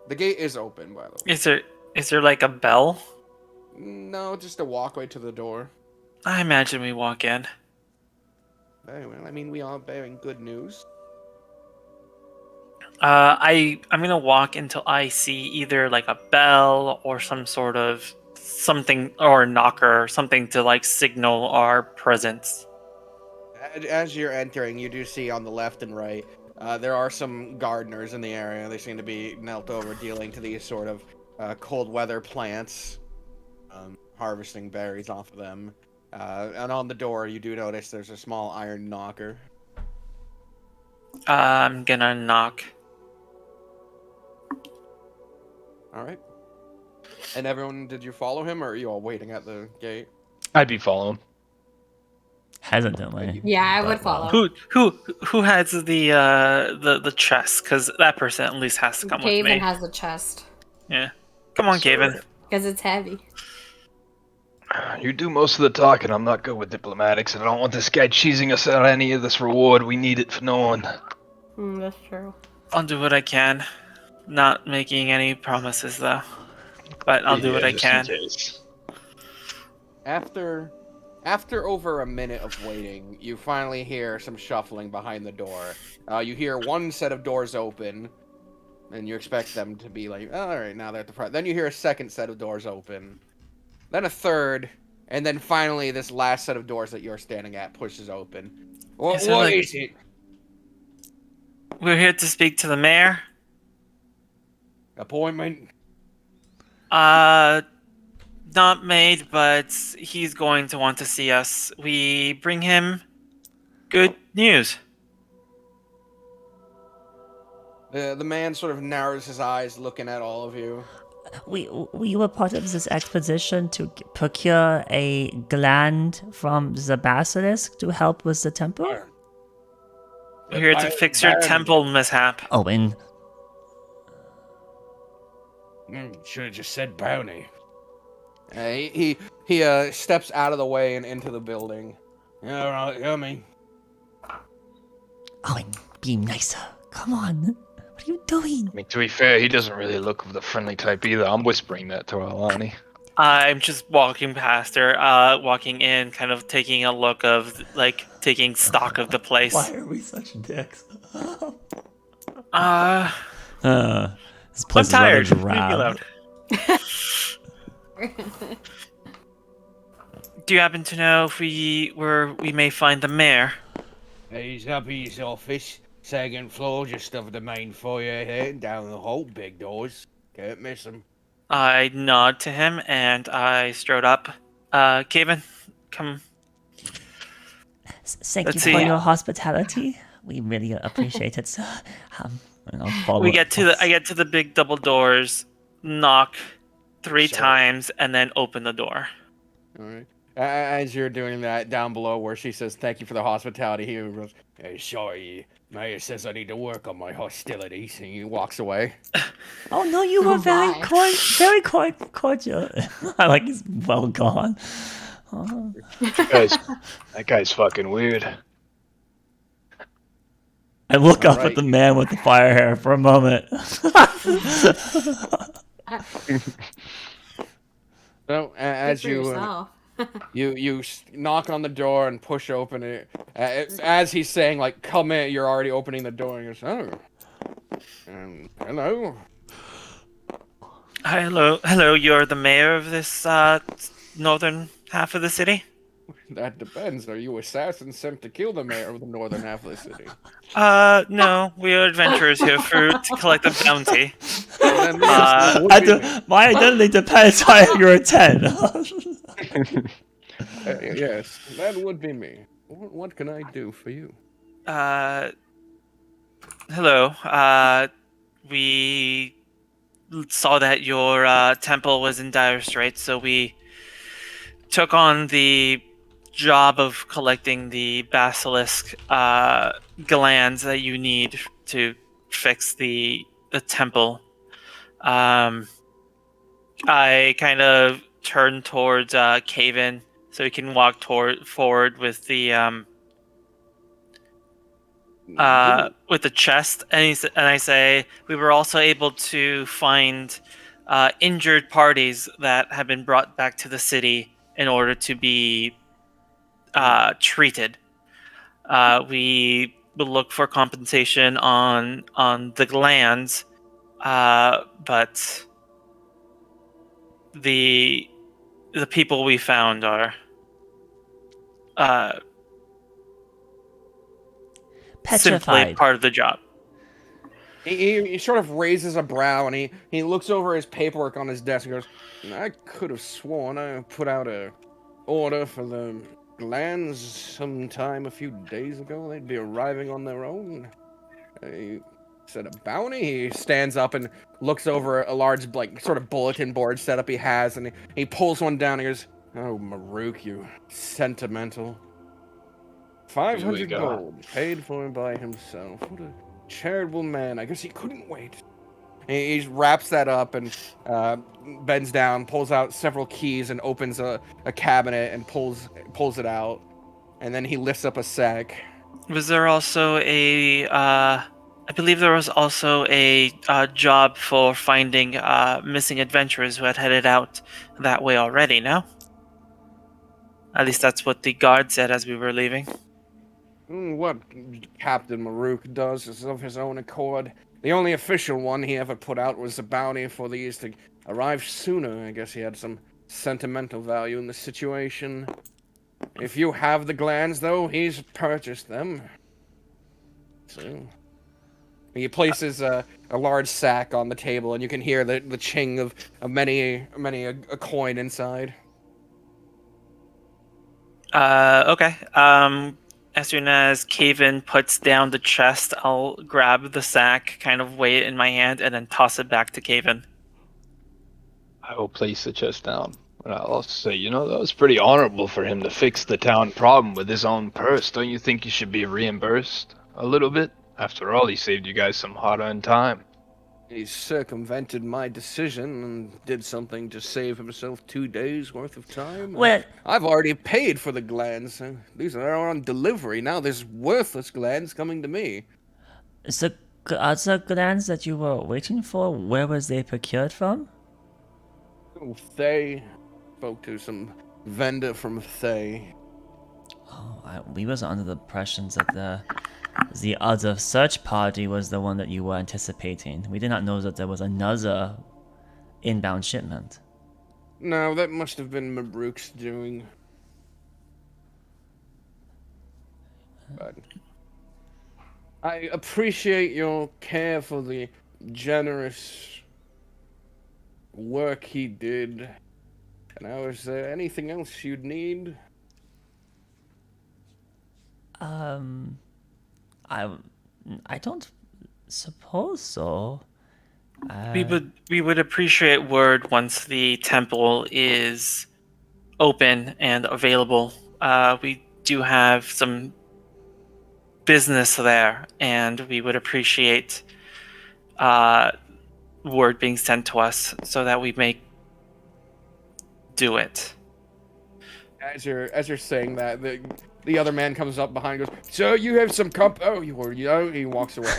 The gate is open, by the way. Is there like a bell? No, just a walkway to the door. I imagine we walk in. Very well. I mean, we are bearing good news. I'm gonna walk until I see either like a bell or some sort of something, or a knocker or something to like signal our presence. As you're entering, you do see on the left and right, there are some gardeners in the area. They seem to be knelt over dealing to these sort of cold weather plants, harvesting berries off of them. And on the door, you do notice there's a small iron knocker. I'm gonna knock. All right. And everyone, did you follow him, or are you all waiting at the gate? I'd be following. Hesitantly. Yeah, I but would follow. Who has the chest? Because that person at least has to come with Gaven me. has the chest. Yeah, come on, Gaven. Because it's heavy. You do most of the talking. I'm not good with diplomatics, and I don't want this guy cheesing us out of any of this reward. We need it for no one. That's true. I'll do what I can. Not making any promises though, but I'll do what I can. After over a minute of waiting, you finally hear some shuffling behind the door. You hear one set of doors open, and you expect them to be like, all right, now they're at the front. Then you hear a second set of doors open, then a third, and then finally this last set of doors that you're standing at pushes open. What is it? We're here to speak to the mayor. Appointment? Not made, but he's going to want to see us. We bring him good news. The man sort of narrows his eyes, looking at all of you. We were part of this expedition to procure a gland from the basilisk to help with the temple. We're here to fix your temple mishap. Oh, and Should have just said bounty. He steps out of the way and into the building. All right, coming. oh, and be nicer. Come on. What are you doing? I mean, to be fair, he doesn't really look of the friendly type either. I'm whispering that to Alani. I'm just walking past her, walking in, kind of taking a look of, like, taking stock of the place. Why are we such dicks? This place I'm tired. is Leave rather me drab. alone. Do you happen to know if we may find the mayor? He's up in his office, second floor, just over the main foyer here, down the hall, big doors. Can't miss him. I nod to him and I strode up. Kevin, come. Thank Let's you for see. your hospitality. We really appreciate it, sir. And I'll follow. I get to the big double doors, knock 3 Sure. times, and then open the door. All right. As you're doing that, down below where she says thank you for the hospitality, he goes, "Hey, sorry, Mayor says I need to work on my hostilities," and he walks away. Oh no, you were very my. cordial. I like he's well gone. Oh. That guy's fucking weird. I look up at Alright. the man with the fire hair for a moment. So as Good for you yourself. you knock on the door and push open it, as he's saying like come in, you're already opening the door and he goes, "Oh, hello." Hello. You're the mayor of this northern half of the city. That depends. Are you assassins sent to kill the mayor of the northern half of the city? No, we are adventurers here to collect a bounty. Then yes, that would be me. My identity depends on if you're a 10. Yes, that would be me. What can I do for you? Hello. We saw that your temple was in dire straits, so we took on the job of collecting the basilisk glands that you need to fix the temple. I kind of turn towards Caven so he can walk forward with the chest, and I say we were also able to find injured parties that have been brought back to the city in order to be treated. We will look for compensation on the glands, but the people we found are simply Petrified. part of the job. He sort of raises a brow and he looks over his paperwork on his desk and goes, "I could have sworn I put out a order for the glands sometime a few days ago. They'd be arriving on their own." He said a bounty. He stands up and looks over a large, like, sort of bulletin board setup he has, and he pulls one down and goes, "Oh, Maruk, you sentimental. 500 go. gold, paid for by himself. What a charitable man. I guess he couldn't wait." He wraps that up and bends down, pulls out several keys, and opens a cabinet and pulls it out. And then he lifts up a sack. Was there also I believe there was also a job for finding missing adventurers who had headed out that way already, no? At least that's what the guard said as we were leaving. What Captain Maruk does is of his own accord. The only official one he ever put out was a bounty for these to arrive sooner. I guess he had some sentimental value in the situation. If you have the glands, though, he's purchased them. So he places a large sack on the table, and you can hear the ching of many a coin inside. Okay. As soon as Caven puts down the chest, I'll grab the sack, kind of weigh it in my hand, and then toss it back to Caven. I will place the chest down. And I'll also say, that was pretty honorable for him to fix the town problem with his own purse. Don't you think he should be reimbursed a little bit? After all, he saved you guys some hard-earned time. He circumvented my decision and did something to save himself 2 days worth of time. Well, I've already paid for the glands. These are on delivery. Now there's worthless glands coming to me. so other glands that you were waiting for, where was they procured from? Thay spoke to some vendor from Thay. Oh, we was under the impression that the other search party was the one that you were anticipating. We did not know that there was another inbound shipment. No, that must have been Maruk's doing. But I appreciate your care for the generous work he did. And now, is there anything else you'd need? I don't suppose so. We would appreciate word once the temple is open and available. We do have some business there, and we would appreciate word being sent to us so that we may do it. As you're saying that, the other man comes up behind and goes, "So you have some cup?" Oh, you know, he walks away.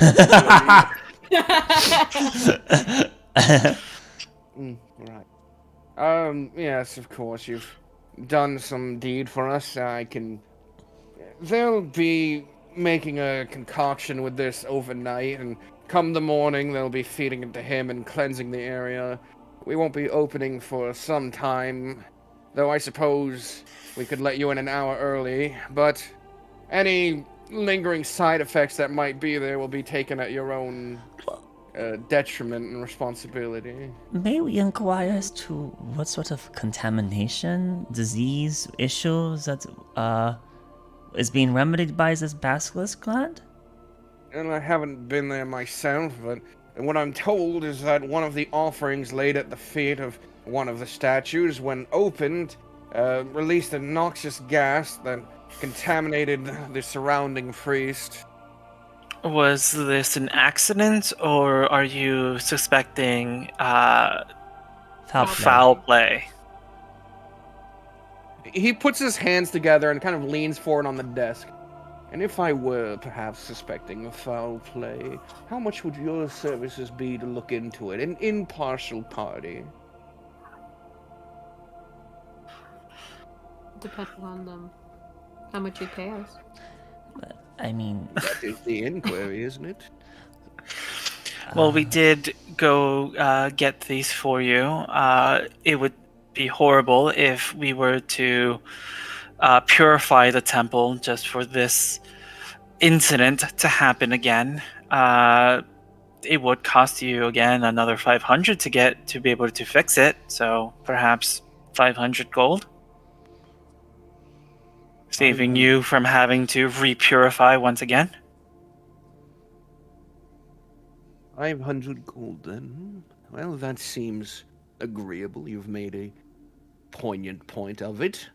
Right. Yes, of course, you've done some deed for us. They'll be making a concoction with this overnight, and come the morning, they'll be feeding it to him and cleansing the area. We won't be opening for some time, though I suppose we could let you in an hour early, but any lingering side effects that might be there will be taken at your own detriment and responsibility. May we inquire as to what sort of contamination, disease, issues that is being remedied by this basilisk gland? And I haven't been there myself, but what I'm told is that one of the offerings laid at the feet of one of the statues, when opened, released a noxious gas that contaminated the surrounding priest. Was this an accident, or are you suspecting foul play? He puts his hands together and kind of leans forward on the desk. And if I were perhaps suspecting of foul play, how much would your services be to look into it? An impartial party. Depending on how much you pay us. I mean... That is the inquiry, isn't it? Well, we did go get these for you. It would be horrible if we were to purify the temple just for this incident to happen again. It would cost you again another 500 to be able to fix it. So perhaps 500 gold, saving you from having to repurify once again. 500 gold, then. Well, that seems agreeable. You've made a poignant point of it.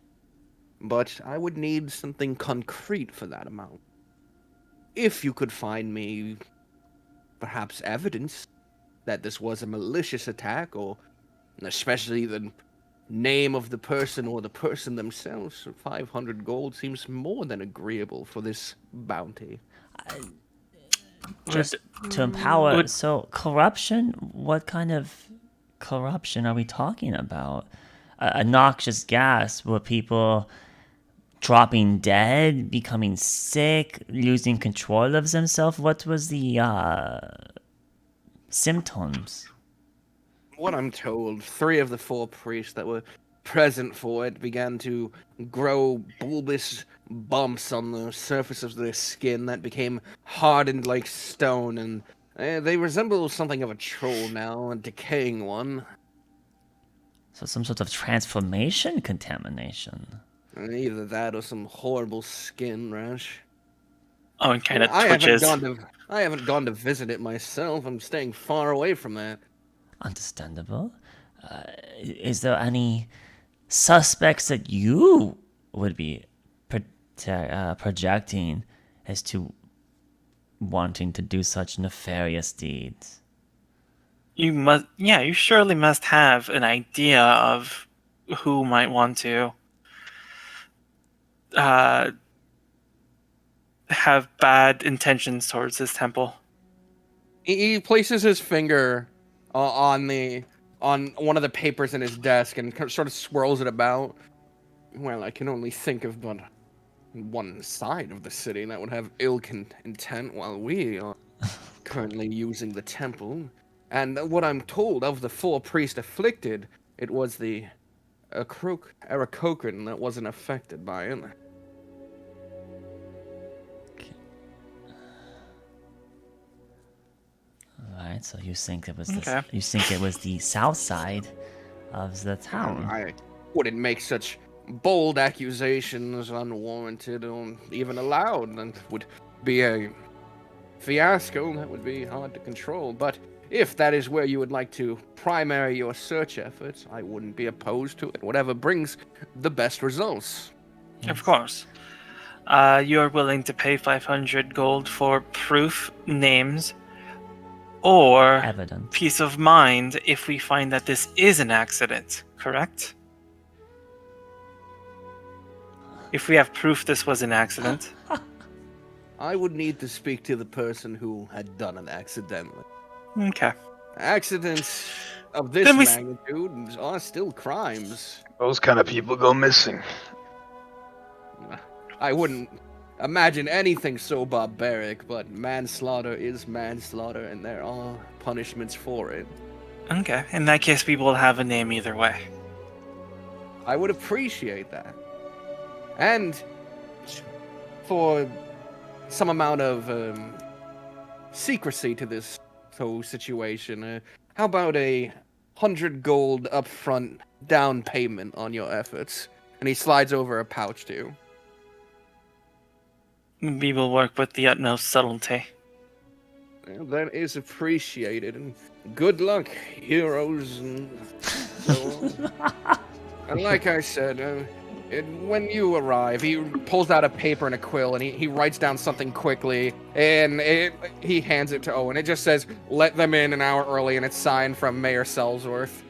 But I would need something concrete for that amount. If you could find me, perhaps, evidence that this was a malicious attack, or especially the name of the person or the person themselves, 500 gold seems more than agreeable for this bounty. Just to empower. So, corruption? What kind of corruption are we talking about? A noxious gas? Were people dropping dead, becoming sick, losing control of themselves? What was the symptoms? What I'm told, 3 of the 4 priests that were present for it began to grow bulbous bumps on the surface of their skin that became hardened like stone, and they resemble something of a troll now, a decaying one. So some sort of transformation contamination. Either that or some horrible skin rash. Oh, and kind of twitches. I haven't gone to visit it myself. I'm staying far away from that. Understandable. Is there any suspects that you would be projecting as to wanting to do such nefarious deeds? You surely must have an idea of who might want to have bad intentions towards this temple. He places his finger on one of the papers in his desk and sort of swirls it about. Well, I can only think of but one side of the city that would have ill intent while we are currently using the temple. And what I'm told of the 4 priests afflicted, it was the Arakokran that wasn't affected by it. Right, so you think it was the south side of the town. I wouldn't make such bold accusations unwarranted or even allowed, and would be a fiasco, that would be hard to control. But if that is where you would like to primary your search efforts, I wouldn't be opposed to it. Whatever brings the best results. Of course. You're willing to pay 500 gold for proof, names, or Evidence. peace of mind if we find that this is an accident, correct? If we have proof this was an accident. I would need to speak to the person who had done it accidentally. Okay. Accidents of this Then we magnitude are still crimes. Those kind of people go missing. I wouldn't imagine anything so barbaric, but manslaughter is manslaughter, and there are punishments for it. Okay. In that case, we will have a name either way. I would appreciate that. And for some amount of secrecy to this whole situation, how about 100 gold upfront down payment on your efforts? And he slides over a pouch to you. We will work with the utmost subtlety. Well, that is appreciated, and good luck, heroes. And so on. And like I said, when you arrive, he pulls out a paper and a quill, and he writes down something quickly, and he hands it to Owen. It just says, "Let them in an hour early," and it's signed from Mayor Sellsworth.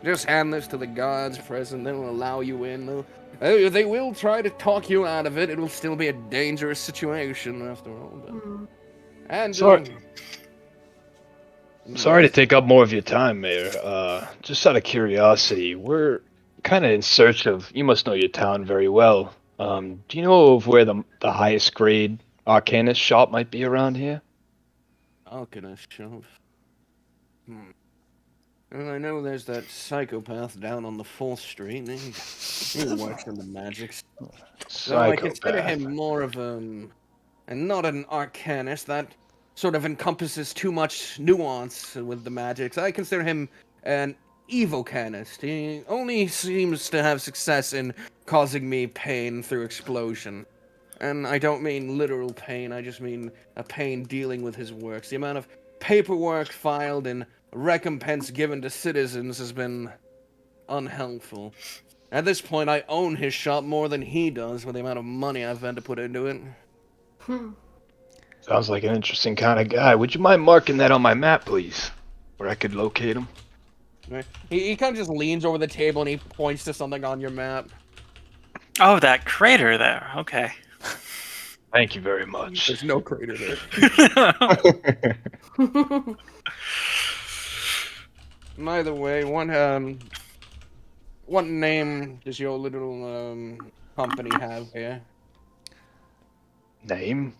Just hand this to the guards present, they will allow you in. They will try to talk you out of it. It will still be a dangerous situation, after all. But... And Sorry to take up more of your time, Mayor. Just out of curiosity, we're kind of in search of... You must know your town very well. Do you know of where the highest grade Arcanist shop might be around here? Arcanist shop? Well, I know there's that psychopath down on the 4th Street. He works in the magics. So I consider him more of and not an arcanist. That sort of encompasses too much nuance with the magics. I consider him an evocanist. He only seems to have success in causing me pain through explosion. And I don't mean literal pain, I just mean a pain dealing with his works. The amount of paperwork filed and recompense given to citizens has been unhelpful. At this point, I own his shop more than he does with the amount of money I've had to put into it. Sounds like an interesting kind of guy. Would you mind marking that on my map, please? Where I could locate him? He kind of just leans over the table and he points to something on your map. Oh, that crater there. Okay. Thank you very much. There's no crater there. Either way, what name does your little company have here? Name?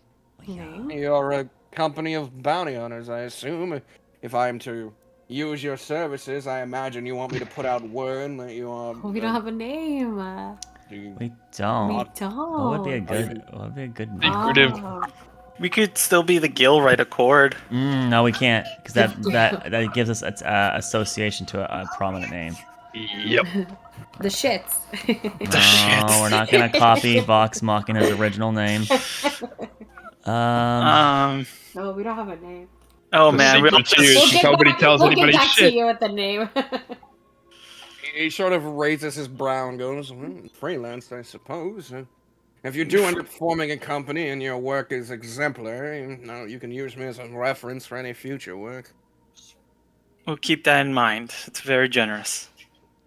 You're a company of bounty hunters, I assume. If I am to use your services, I imagine you want me to put out word that you are... We don't have a name. We don't. We don't. What would be a good name? Oh. We could still be the Galewright Accord. No, we can't, because that gives us association to a prominent name. Yep. The shits. No, we're not gonna copy Vox Machina's original name. No, we don't have a name. Oh man, Secret cheers. Nobody tells anybody get back shit. to you with the name. He sort of raises his brow and goes, freelance, I suppose. If you do end up forming a company and your work is exemplary, you can use me as a reference for any future work. We'll keep that in mind. It's very generous.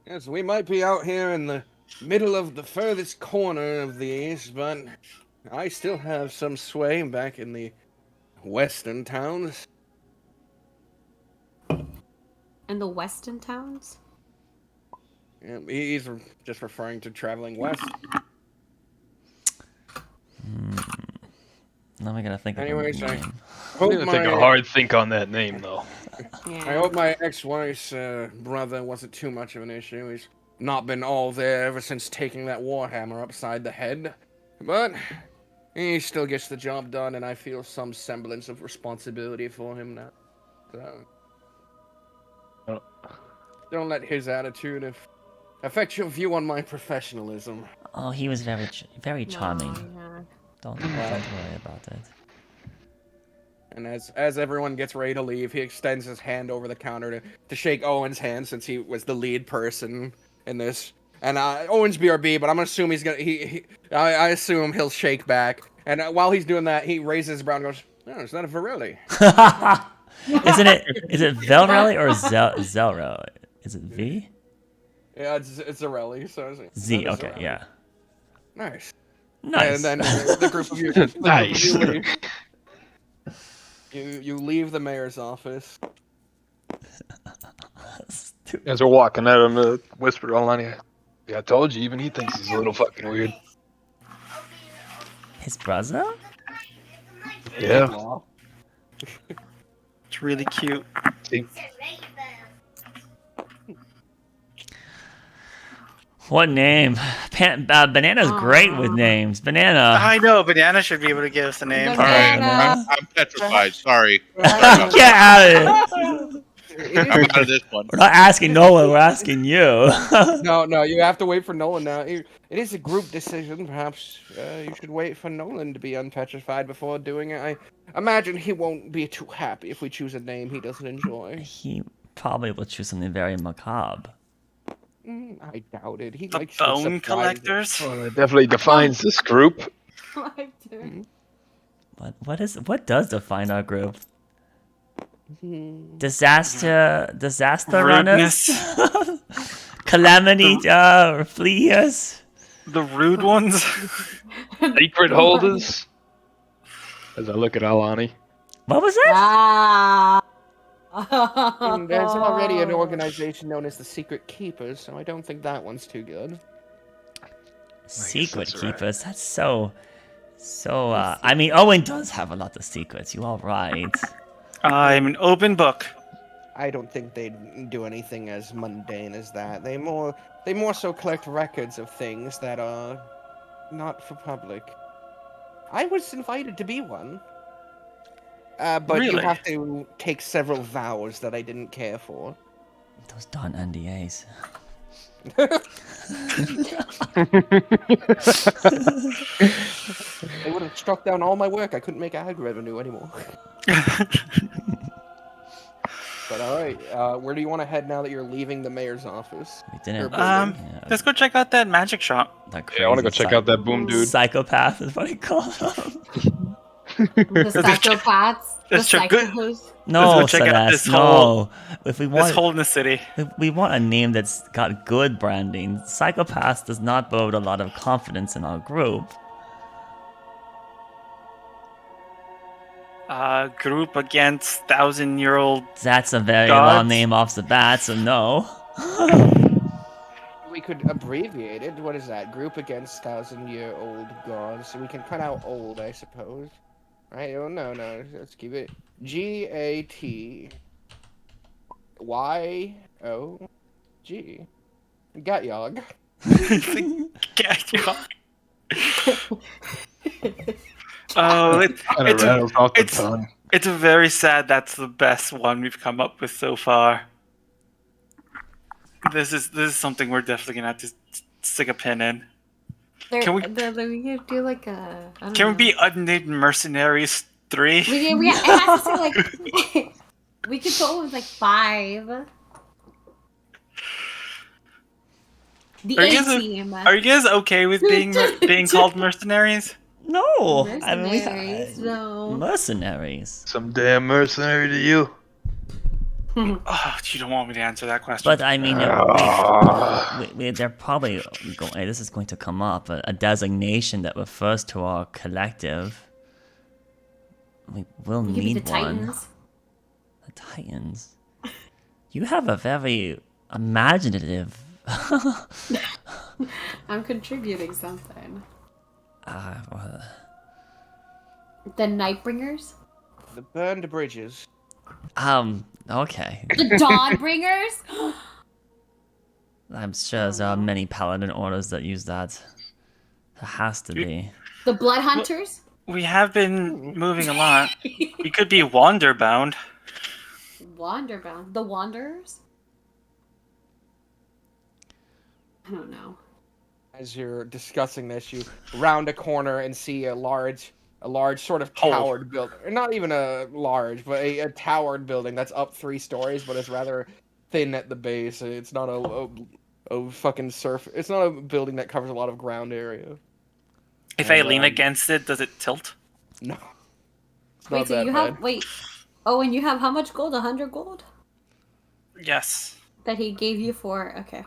Yes, we might be out here in the middle of the furthest corner of the East, but I still have some sway back in the western towns. In the western towns? Yeah, he's just referring to traveling west. Now I gotta think of Anyways, a I name. hope I'm gonna take a hard think on that name, though. Yeah. I hope my ex-wife's brother wasn't too much of an issue. He's not been all there ever since taking that warhammer upside the head. But he still gets the job done, and I feel some semblance of responsibility for him now. So, don't let his attitude affect your view on my professionalism. Oh, he was very charming. Yeah. Don't worry about it. And as everyone gets ready to leave, he extends his hand over the counter to shake Owen's hand since he was the lead person in this. And Owen's BRB, but I'm gonna assume he's gonna I assume he'll shake back. And while he's doing that, he raises his brow and goes, "No, it's not a Varelli." Isn't it? Is it Velrelli or Zelro? Is it V? Yeah, it's Zarelli. So it's Z. Okay, yeah. Nice. Nice. And then the group of you, Nice. you leave the mayor's office. As we're walking at him, whisper all on you. Yeah, I told you, even he thinks he's a little fucking weird. His brother? Yeah. It's really cute. See? What name? Banana's great with names. Banana. I know, Banana should be able to give us a name. Banana. I'm petrified. Sorry. Get out of it. I'm out of this one. We're not asking Nolan, we're asking you. No, you have to wait for Nolan now. It is a group decision. Perhaps you should wait for Nolan to be unpetrified before doing it. I imagine he won't be too happy if we choose a name he doesn't enjoy. He probably will choose something very macabre. I doubt it. He The likes Bone surprises. Collectors? Well, it definitely defines this group. What does define our group? Disaster runners? Calamity fleers? The rude ones? Secret holders. As I look at Alani. What was that? There's already an organization known as the Secret Keepers, so I don't think that one's too good. Secret that's right. keepers. That's so. I mean, Owen does have a lot of secrets. You all right? I'm an open book. I don't think they'd do anything as mundane as that. They more so collect records of things that are not for public. I was invited to be one. But you Really? have to take several vows that I didn't care for. Those darn NDAs. They would have struck down all my work. I couldn't make ad revenue anymore. But alright, where do you want to head now that you're leaving the mayor's office? We didn't. Yeah. Let's go check out that magic shop. That Yeah, I want to go crazy check out that boom dude. Psychopath is what he called him. The psychopaths. The Let's check good- psychos. No, Let's go check out Celeste, this whole- no. If we This want, hole in the city. we want a name that's got good branding. Psychopath does not bode a lot of confidence in our group. Group against 1,000-year-old. That's a very Gods? long name off the bat, so no. We could abbreviate it. What is that? Group against 1,000-year-old gods. So we can cut out old, I suppose. Right? Oh, no. Let's keep it GATYOG. Gatyog. Oh, Kind of rattles off the tongue. it's very sad. That's the best one we've come up with so far. This is something we're definitely gonna have to stick a pin in. Can we could do like a. I don't Can we know. be Unnamed Mercenaries 3? We it has to say like. We could go with like 5. The Are A you guys- team. Are you guys okay with being called mercenaries? No, I mean Mercenaries, no. mercenaries. Some damn mercenary to you. Oh, you don't want me to answer that question. But I mean, they're probably going. This is going to come up. A designation that refers to our collective. We will We could be need the one. Titans. The Titans. You have a very imaginative. I'm contributing something. Well, The Nightbringers? The burned bridges. okay. The Dawnbringers? I'm sure there are many paladin orders that use that. There has to be. The Blood Hunters? we have been moving a lot. We could be Wanderbound. Wanderbound. The Wanderers? I don't know. As you're discussing this, you round a corner and see a large a large sort of Hole. towered building. Not even a large, but a towered building that's up 3 stories, but it's rather thin at the base. It's not a fucking surf. It's not a building that covers a lot of ground area. If I And, lean against it, does it tilt? No. It's Wait, not so that you bad. have wait. Oh, and you have how much gold? 100 gold Yes. that he gave you for. Okay.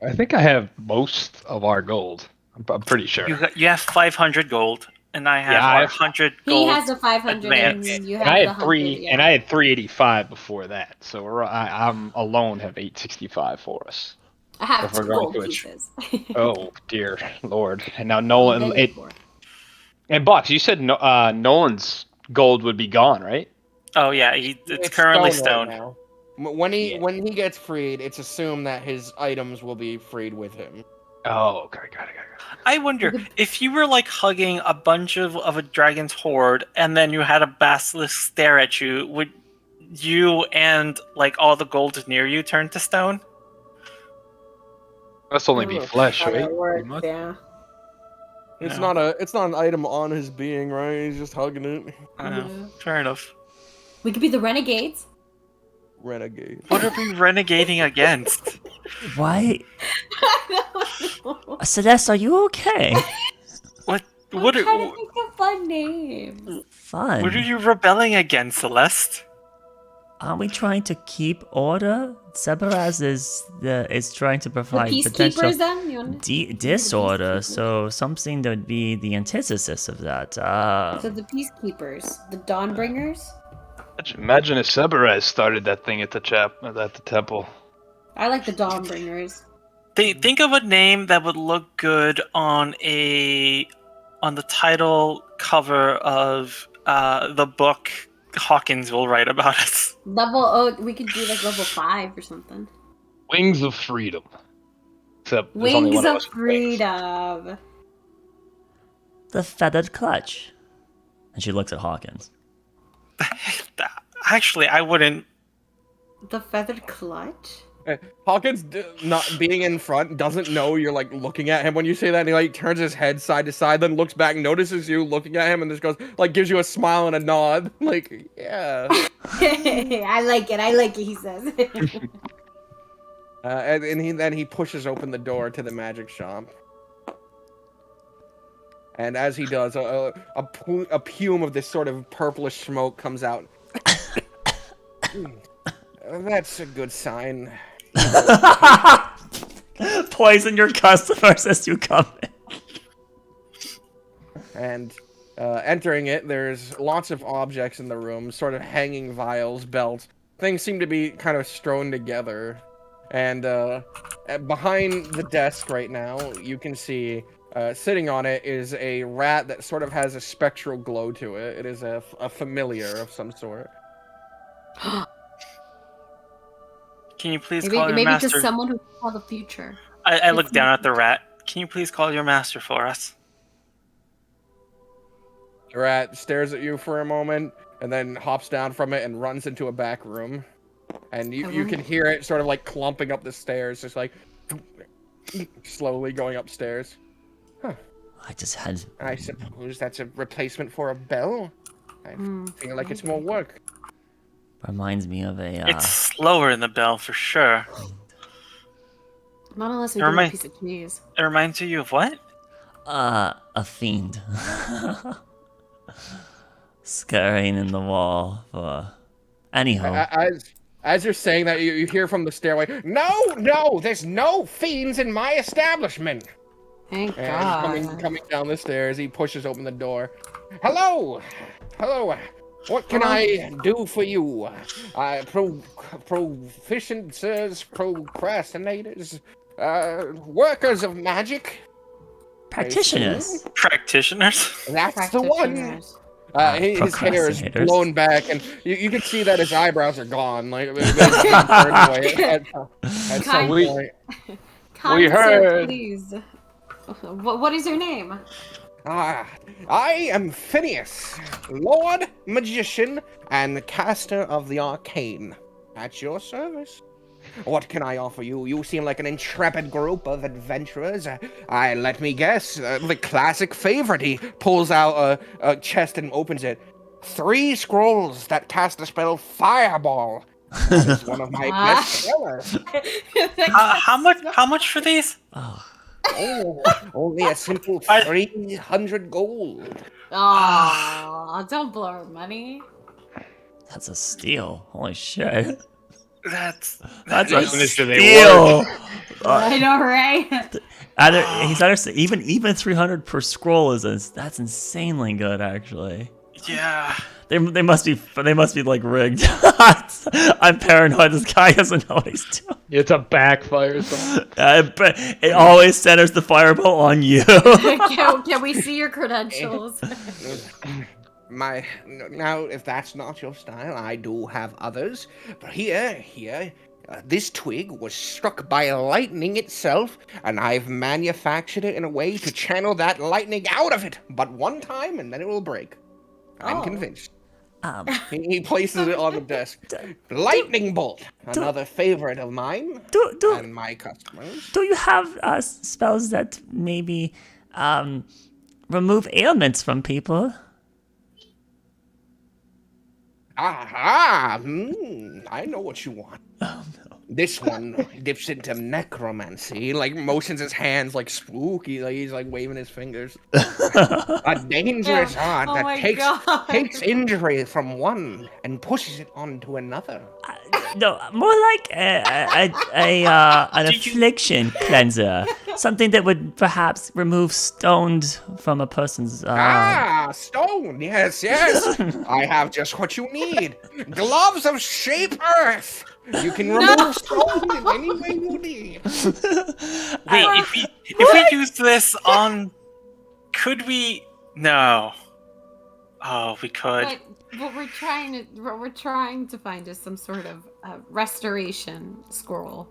I think I have most of our gold. I'm pretty sure. You have 500 gold, and I have Yeah, I have- 100 He gold. has the 500, and advance. you have And I the had 100. Yeah. and I had 385 before that. So I'm alone have 865 for us. I have if we're 2 going gold to a pieces. Oh dear lord! And now I'm Nolan begging for it. and Box. You said Nolan's gold would be gone, right? Oh yeah, it's currently stone. right now. When he Yeah. when he gets freed, it's assumed that his items will be freed with him. Oh, okay, got it. I wonder if you were like hugging a bunch of a dragon's horde, and then you had a basilisk stare at you. Would you and like all the gold near you turn to stone? Must only be flesh, How right? that works, Pretty much. yeah. It's No. not an item on his being, right? He's just hugging it. I know. Yeah. Fair enough. We could be the renegades. Renegade. What are we renegading against? Why? I don't know. Celeste, are you okay? What I'm what trying are, to think of fun names. Fun. what are you rebelling against, Celeste? Aren't we trying to keep order? Sebaraz is trying to The provide potential peacekeepers, then? You want... disorder. peacekeepers. So something that would be the antithesis of that. So the peacekeepers, the Dawnbringers. Imagine if Sebaraz started that thing at the temple. I like the Dawnbringers. Think of a name that would look good on the title cover of the book Hawkins will write about us. We could do like level 5 or something. Wings of Freedom. Except there's only Wings one of us with wings. Freedom. The feathered clutch. And she looks at Hawkins. Actually, I wouldn't. The feathered clutch? Hawkins, not being in front, doesn't know you're like looking at him when you say that, and he like turns his head side to side, then looks back, notices you looking at him, and just goes like gives you a smile and a nod, like yeah. I like it, he says. And then he pushes open the door to the magic shop. And as he does, a pume of this sort of purplish smoke comes out. That's a good sign. Poison your customers as you come in. And entering it, there's lots of objects in the room, sort of hanging vials, belts. Things seem to be kind of strewn together. And behind the desk right now, you can see sitting on it is a rat that sort of has a spectral glow to it. It is a familiar of some sort. Can you please call your maybe master? just someone who saw the future. I look down at the rat. Can you please call your master for us? The rat stares at you for a moment, and then hops down from it and runs into a back room. And you can hear it sort of like clumping up the stairs, just like slowly going upstairs. Huh. I just had. I suppose that's a replacement for a bell. I feel like it's more work. Reminds me of a. It's slower in the bell for sure. Not unless we Never give him a mind. piece of cheese. It reminds you of what? A fiend. Scurrying in the wall for. Anyhow. As you're saying that, you hear from the stairway, No, there's no fiends in my establishment. Thank And God. coming down the stairs, he pushes open the door. Hello. What can I do for you? Proficiencies, procrastinators, workers of magic. Practitioners. Practitioners? That's the one. Practitioners. His hair is Procrastinators. blown back, and you can see that his eyebrows are gone. Like they've been turned away at some Kind- point. Kind We sir, heard. please. What is your name? I am Phineas, Lord Magician and Caster of the Arcane. At your service. What can I offer you? You seem like an intrepid group of adventurers. Let me guess. The classic favorite. He pulls out a chest and opens it. 3 scrolls that cast the spell Fireball. That is one of my best sellers. How much for these? Oh, Oh, only a simple 300 gold. Oh, don't blow our money. that's a steal. Holy shit. That's That's a Definition of a steal. I know, right? He's either even 300 per scroll that's insanely good actually. yeah. They must be like rigged. I'm paranoid. This guy doesn't know what he's doing. It's a backfire. Something. But it always centers the fireball on you. Can we see your credentials? Now, if that's not your style, I do have others. But here, this twig was struck by lightning itself, and I've manufactured it in a way to channel that lightning out of it. But one time, and then it will break. I'm convinced. He places it on the desk. Lightning bolt, another favorite of mine and my customers. Do you have spells that maybe remove ailments from people? I know what you want. Oh, no. This one dips into necromancy, like motions his hands like spooky, like he's like waving his fingers. A dangerous art that takes injury from one and pushes it onto another. No, more like an affliction cleanser. Something that would perhaps remove stones from a person's... Stone, yes. I have just what you need. Gloves of shape earth. You can remove stone in any way you need. Wait, if we use this on, could we? No. Oh, we could. But what we're trying to find is some sort of restoration scroll.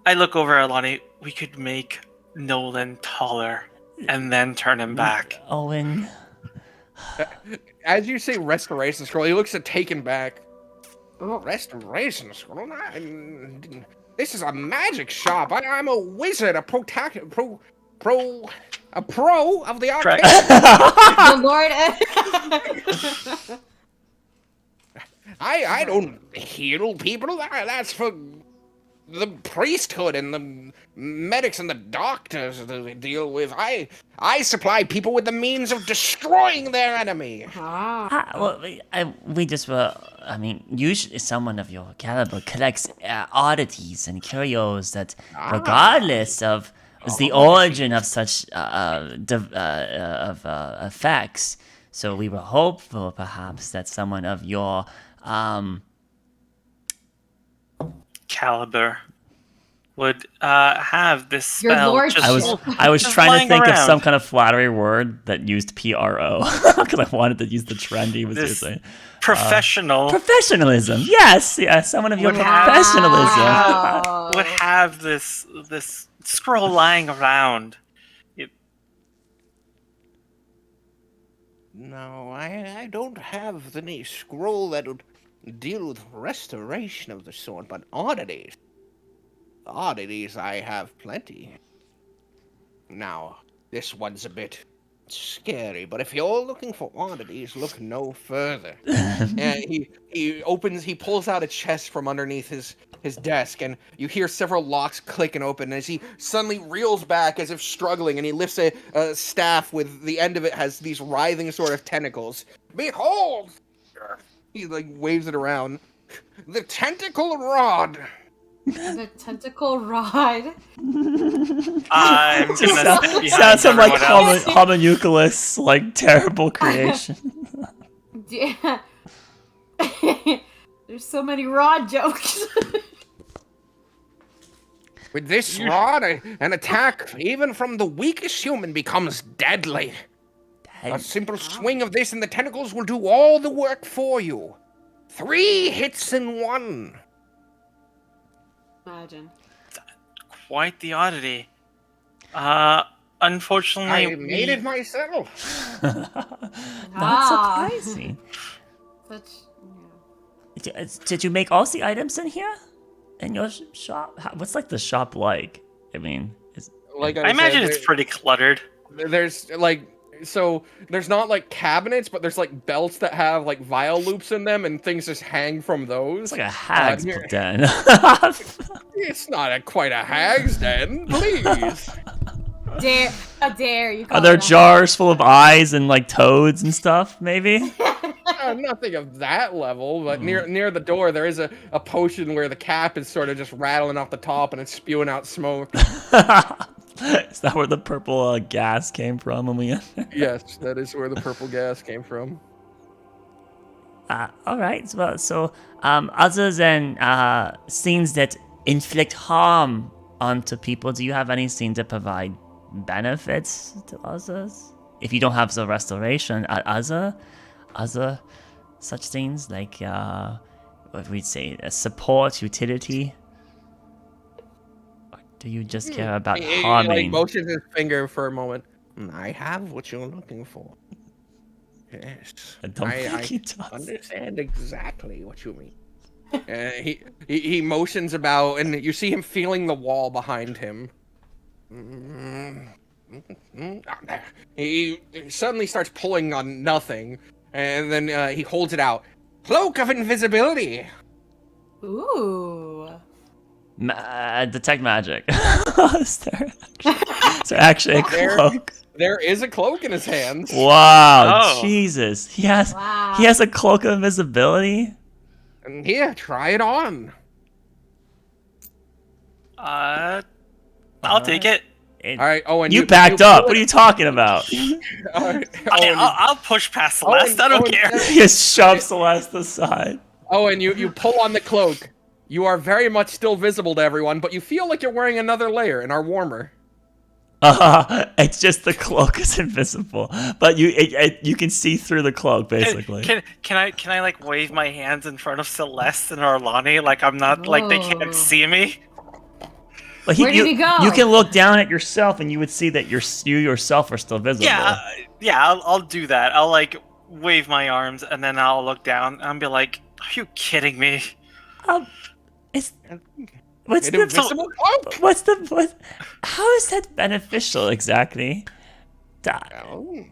I look over at Lonnie. We could make Nolan taller and then turn him back. Owen. As you say restoration scroll, he looks taken back. Oh, restoration scroll? This is a magic shop. I'm a wizard, a pro of the art. The Lord. I don't heal people. That's for the priesthood and the medics and the doctors to deal with. I supply people with the means of destroying their enemy. We just were. I mean, usually someone of your caliber collects oddities and curios that, regardless of the origin of such effects. So we were hopeful, perhaps, that someone of your caliber would have this spell. Your lordship. I was trying to think of around. some kind of flattery word that used PRO because I wanted to use the trendy. Was This saying professional professionalism? Yes, someone of your professionalism. Wow. would have this scroll lying around. No, I don't have any scroll that would deal with restoration of the sort, but oddities. Oddities I have plenty. Now, this one's a bit scary, but if you're looking for oddities, look no further. And he pulls out a chest from underneath his desk, and you hear several locks click and open as he suddenly reels back as if struggling, and he lifts a staff with the end of it has these writhing sort of tentacles. Behold! He like waves it around. The tentacle rod. The tentacle rod. I'm gonna sit behind Sounds some like everyone else. homunculus, like terrible creation. Yeah. There's so many rod jokes. With this rod, an attack, even from the weakest human, becomes deadly. A simple swing of this and the tentacles will do all the work for you. 3 hits in 1. Imagine. Quite the oddity. Unfortunately, I made it myself. Not surprising. Such. Did you make all the items in here? in your shop? What's like the shop like? I mean, Like I imagine said, it's pretty cluttered. there's like so there's not like cabinets, but there's like belts that have like vial loops in them, and things just hang from those. it's like a hag's here- den. It's not quite a hag's den, please. How dare you call Are there it a- jars full of eyes and like toads and stuff? Maybe. Nothing of that level, but near the door there is a potion where the cap is sort of just rattling off the top and it's spewing out smoke. Is that where the purple gas came from when we entered? Yes, that is where the purple gas came from. All right. So, other than scenes that inflict harm onto people, do you have any scenes that provide benefits to others? If you don't have the restoration, other such things like what we'd say support, utility. Or do you just care about He harming? motions his finger for a moment. I have what you're looking for. Yes, I don't think he does. understand exactly what you mean. He motions about, and you see him feeling the wall behind him. He suddenly starts pulling on nothing, and then he holds it out. Cloak of invisibility. Ooh. Detect magic. Is there actually a cloak? There is a cloak in his hands. Wow, Oh. Jesus. He has Wow. he has a cloak of invisibility? And here, try it on. I'll take it. It- All right, Owen. you backed up. What are you talking about? All right, I'll push past Celeste. I don't Owen care. says- He just shoves Celeste aside. Owen, you pull on the cloak. You are very much still visible to everyone, but you feel like you're wearing another layer and are warmer. It's just the cloak is invisible, but you can see through the cloak basically. Can I like wave my hands in front of Celeste and Arlani like I'm not like they Whoa. can't see me? But Where did he go? You can look down at yourself and you would see that you yourself are still visible. Yeah, I'll do that. I'll like wave my arms and then I'll look down and I'll be like, "Are you kidding me?" What's An the invisible cloak. How is that beneficial exactly? Oh.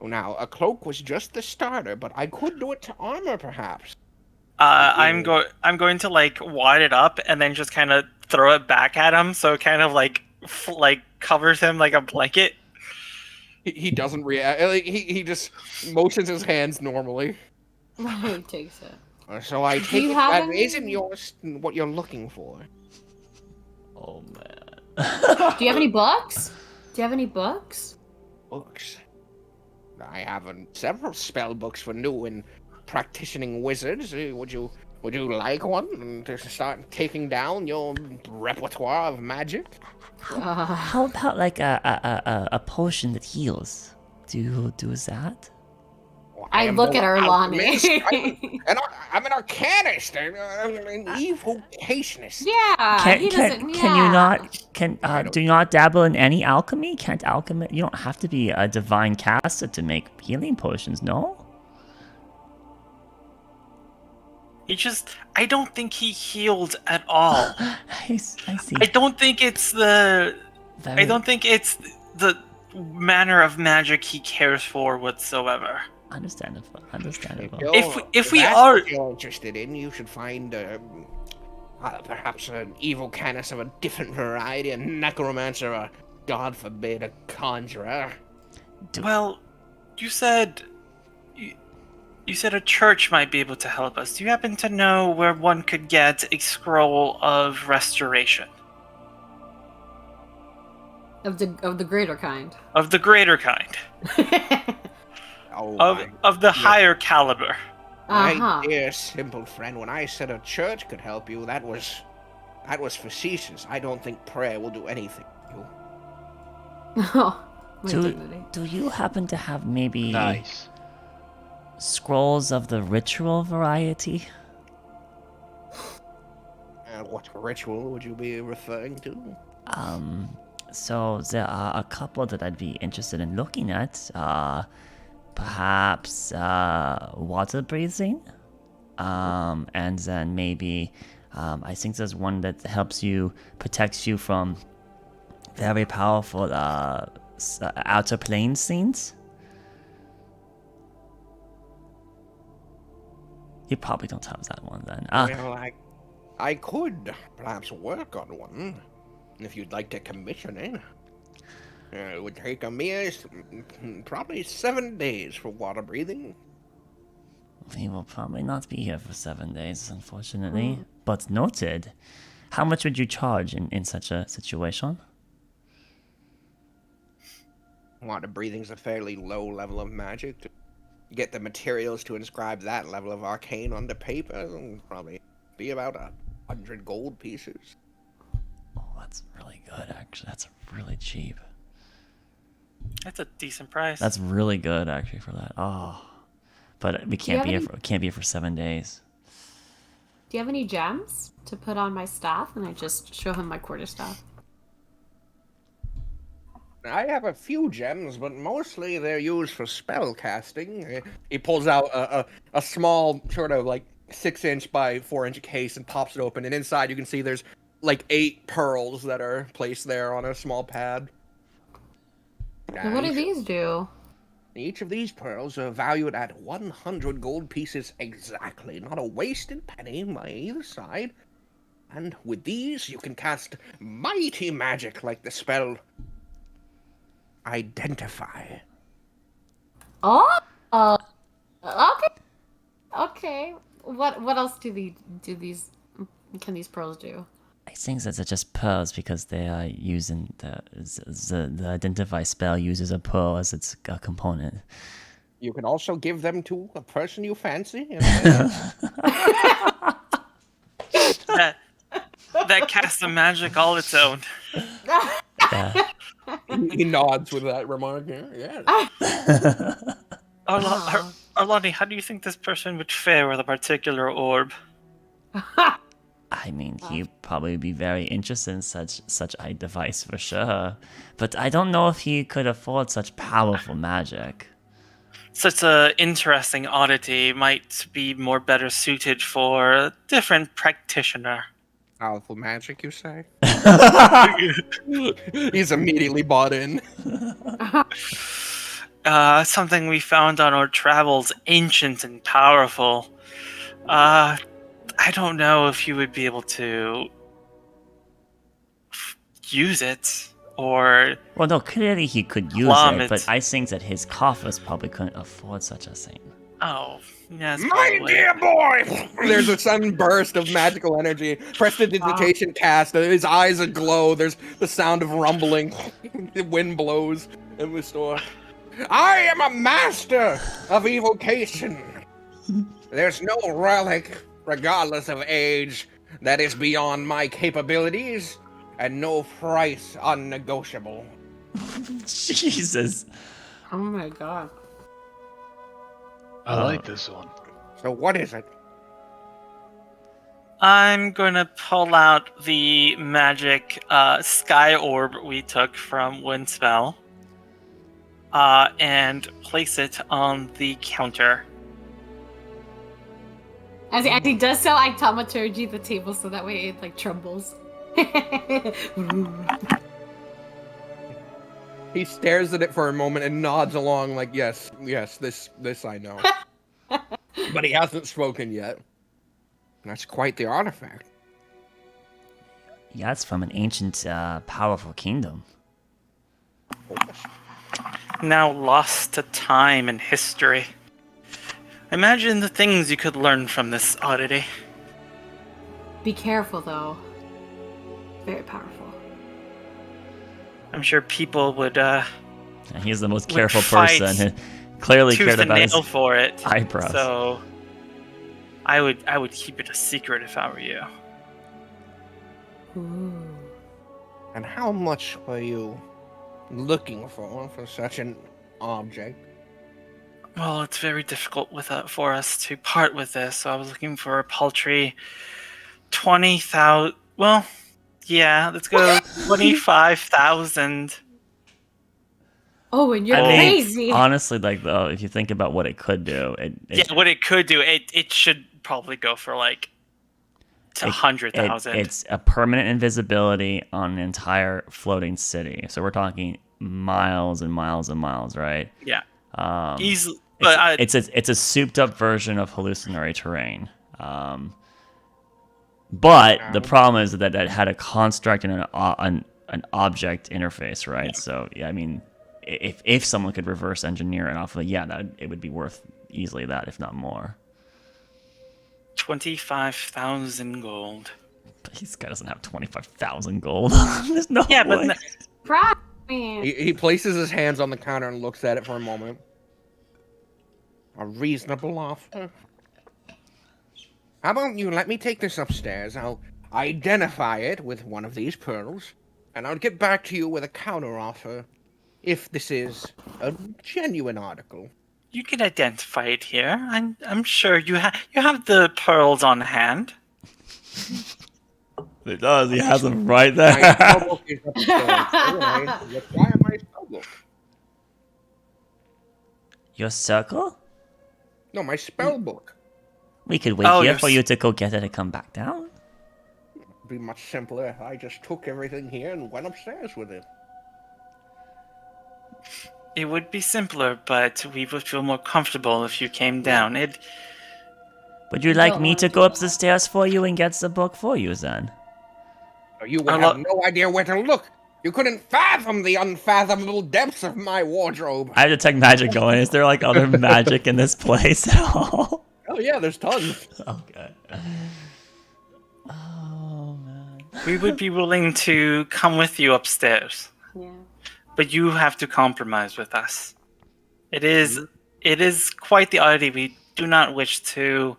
Now, a cloak was just the starter, but I could do it to armor, perhaps. I'm going to like wad it up and then just kind of throw it back at him, so it kind of like covers him like a blanket. He doesn't react. Like, he just motions his hands normally. He takes it. So I take you it have that any- isn't what you're looking for. Oh man. Do you have any books? Do you have any books? Books. I have several spell books for new and practicing wizards. Would you like one to start taking down your repertoire of magic? How about like a potion that heals? Do you do that? Well, I am look no at her, alchemist. Lonnie. I'm an arcanist. I'm an evocationist. Yeah, he doesn't. Can you not do you not dabble in any alchemy? Can't alchemy? You don't have to be a divine caster to make healing potions, no? I don't think he healed at all. I see. I don't think it's the manner of magic he cares for whatsoever. Understandable. If we that's are- what you're interested in, you should find perhaps an evil canis of a different variety, a necromancer, or God forbid, a conjurer. Well, you said a church might be able to help us. Do you happen to know where one could get a scroll of restoration? Of the greater kind. Of the greater kind. Oh, Of the higher caliber. my Uh-huh. dear simple friend, when I said a church could help you, that was facetious. I don't think prayer will do anything for you. Oh, my dignity. Do you happen to have maybe Nice. scrolls of the ritual variety? What ritual would you be referring to? So there are a couple that I'd be interested in looking at. Perhaps water breathing, and then maybe I think there's one that helps you, protects you from very powerful outer plane scenes. You probably don't have that one then. Well, I could perhaps work on one, if you'd like to commission it. It would take a mere probably 7 days for water breathing. We will probably not be here for 7 days, unfortunately. But noted. How much would you charge in such a situation? Water breathing's a fairly low level of magic. To get the materials to inscribe that level of arcane onto paper, it'll probably be about 100 gold pieces. Oh, that's really good, actually. That's really cheap. That's a decent price. That's really good, actually, for that. Oh, but we can't be here for 7 days. Do you have any gems to put on my staff? And I just show him my quarterstaff. I have a few gems, but mostly they're used for spell casting. He pulls out a small, sort of like 6-inch by 4-inch case and pops it open, and inside you can see there's like 8 pearls that are placed there on a small pad. And what do these do? Each of these pearls are valued at 100 gold pieces exactly, not a wasted penny by either side. And with these, you can cast mighty magic like the spell Identify. Oh, okay. Okay. What else can these pearls do? I think that they're just pearls because they are using the identify spell uses a pearl as its component. You can also give them to a person you fancy. That casts a magic all its own. Yeah. He nods with that remark. Yeah. Arlani, how do you think this person would fare with a particular orb? I mean, he'd probably be very interested in such a device for sure. But I don't know if he could afford such powerful magic. Such a interesting oddity might be more better suited for a different practitioner. Powerful magic, you say? He's immediately bought in. Something we found on our travels, ancient and powerful. I don't know if you would be able to use it, or... Well, no, clearly he could use it, but I think that his coffers probably couldn't afford such a thing. Oh, yes. My dear boy! There's a sudden burst of magical energy. Prestidigitation cast. His eyes aglow. There's the sound of rumbling. The wind blows in the store. I am a master of evocation. There's no relic, regardless of age, that is beyond my capabilities, and no price unnegotiable. Jesus. Oh my god. I like this one. So what is it? I'm gonna pull out the magic sky orb we took from Windspell, and place it on the counter. As he does so, I taumaturgy the table so that way it like trembles. He stares at it for a moment and nods along like, yes, this I know. But he hasn't spoken yet. That's quite the artifact. Yeah, it's from an ancient, powerful kingdom. Now lost to time and history. Imagine the things you could learn from this oddity. Be careful though. Very powerful. I'm sure people would He's the most careful fight person. Clearly tooth cared and about his nail for it. eyebrows. So I would keep it a secret if I were you. Ooh. And how much were you looking for such an object? Well, it's very difficult for us to part with this, so I was looking for a paltry 20,000. Well, yeah, let's go 25,000. Oh, and you're I mean, crazy. honestly, like, though, if you think about what it could do, Yeah, what it could do, it should probably go for like It's 100,000. It's a permanent invisibility on an entire floating city. So we're talking miles and miles and miles, right? Yeah. Easily. It's a souped up version of hallucinatory terrain. But the problem is that it had a construct and an object interface, right? Yeah. So yeah, I mean, if someone could reverse engineer it off of it would be worth easily that, if not more. 25,000 gold. But this guy doesn't have 25,000 gold. There's no yeah, way. But he places his hands on the counter and looks at it for a moment. A reasonable offer. How about you let me take this upstairs? I'll identify it with one of these pearls, and I'll get back to you with a counter offer if this is a genuine article. You can identify it here. I'm sure you have the pearls on hand. It does. He has them right there. My spellbook is upstairs. Anyway, let's try my spellbook. Your circle? No, my spellbook. We could wait here for you to go get it and come back down. It'd be much simpler if I just took everything here and went upstairs with it. It would be simpler, but we would feel more comfortable if you came down. Would you like me to go up the stairs for you and get the book for you then? You would have no idea where to look. You couldn't fathom the unfathomable depths of my wardrobe. I have detect magic going. Is there like other magic in this place at all? Oh yeah, there's tons. Okay. Oh man. We would be willing to come with you upstairs. Yeah. But you have to compromise with us. It is quite the oddity. We do not wish to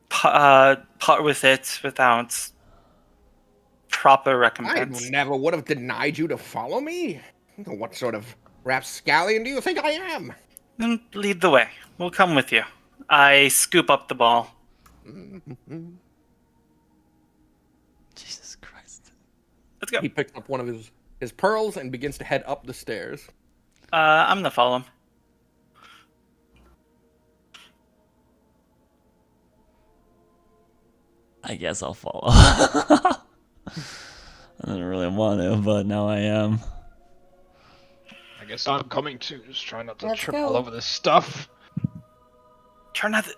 part with it without proper recompense. I never would have denied you to follow me. What sort of rapscallion do you think I am? Then lead the way. We'll come with you. I scoop up the ball. Jesus Christ. Let's go. He picks up one of his pearls and begins to head up the stairs. I'm gonna follow him. I guess I'll follow. I didn't really want to, but now I am. I guess I'm coming too. Just trying not to Let's trip go. all over this stuff. Try not to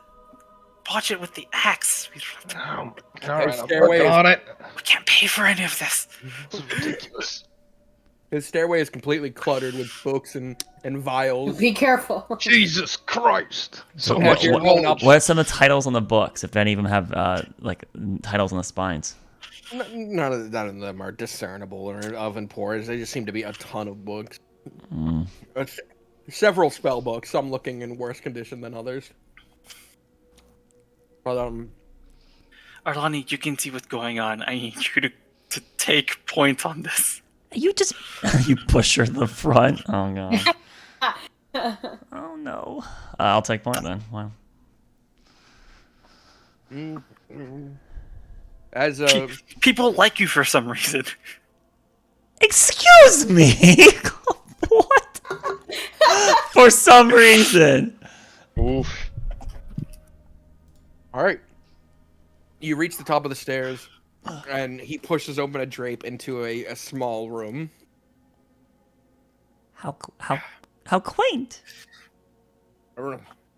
watch it with the axe. All right, I'm stairway working on it. We can't pay for any of this. This is ridiculous. His stairway is completely cluttered with books and vials. Be careful. Jesus Christ! So As much. you're going up, What are some of the titles on the books, if any of them have like titles on the spines? none of them are discernible or of importance. They just seem to be a ton of books. It's several spell books, some looking in worse condition than others. But Arlani, you can see what's going on. I need you to take point on this. You just you push her to the front. Oh god. Oh no. I'll take point then. Wow. as People like you for some reason. Excuse me. What? For some reason. Oof. all right, you reach the top of the stairs, and he pushes open a drape into a small room. How quaint.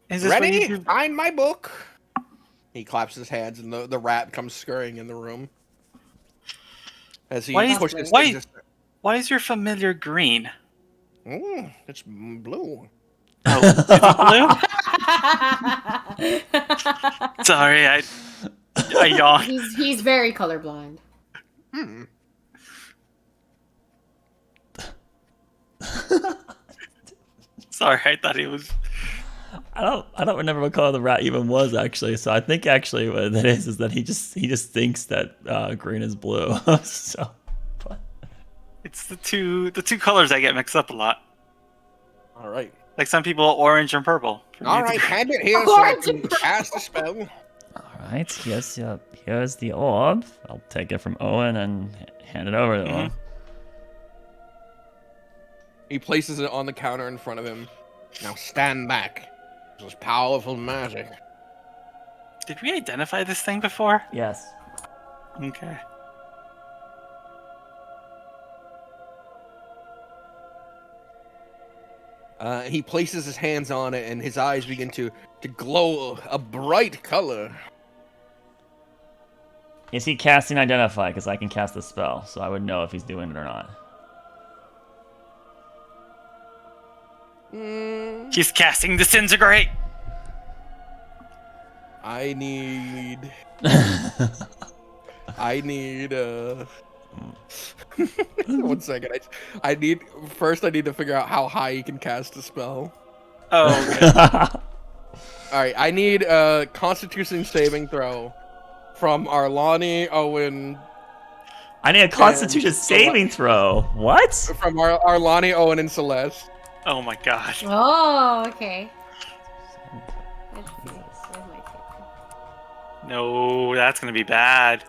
Is this Ready? what you do? Find my book. He claps his hands, and the rat comes scurrying in the room. As he pushes things. Why is your familiar green? It's blue. Oh, it's blue? Sorry, I yawned. He's very colorblind. Sorry, I thought he was. I don't remember what color the rat even was actually. So I think actually what it is that he just thinks that green is blue. So, but. It's the two colors I get mixed up a lot. All right. Like some people, orange and purple. All right, hand it here so I can cast a spell. All right, here's the orb. I'll take it from Owen and hand it over to him. He places it on the counter in front of him. Now stand back. This is powerful magic. Did we identify this thing before? Yes. Okay. He places his hands on it, and his eyes begin to glow a bright color. Is he casting Identify? Because I can cast the spell, so I would know if he's doing it or not. He's casting Disintegrate. I need. One second. I need to figure out how high he can cast a spell. Oh, okay. All right, I need a Constitution saving throw from Arlani, Owen. I need a Constitution saving throw. What? From Arlani, Owen, and Celeste. Oh my gosh. Oh, okay. No, that's gonna be bad.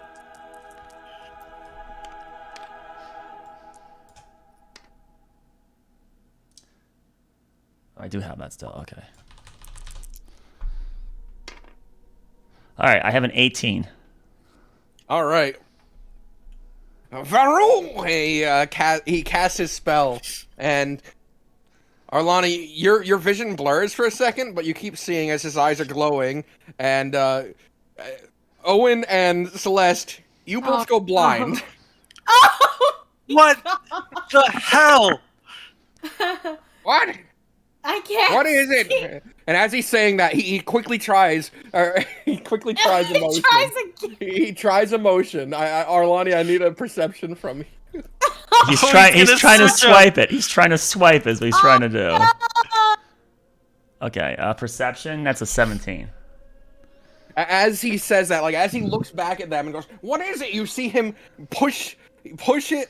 I do have that still. Okay. All right, I have an 18. All right. Varun! He casts his spell, and Arlani, your vision blurs for a second, but you keep seeing as his eyes are glowing, and Owen and Celeste, you both go blind. What the hell? What? I can't. What is it? And as he's saying that, he quickly tries. He quickly tries He emotion. tries again. He tries emotion. Arlani, I need a perception from you. He's Oh, trying. he's He's gonna trying to switch up. swipe it. He's trying to swipe. Is what he's trying to do. Okay. Perception. That's a 17. As he says that, like as he looks back at them and goes, "What is it?" You see him push it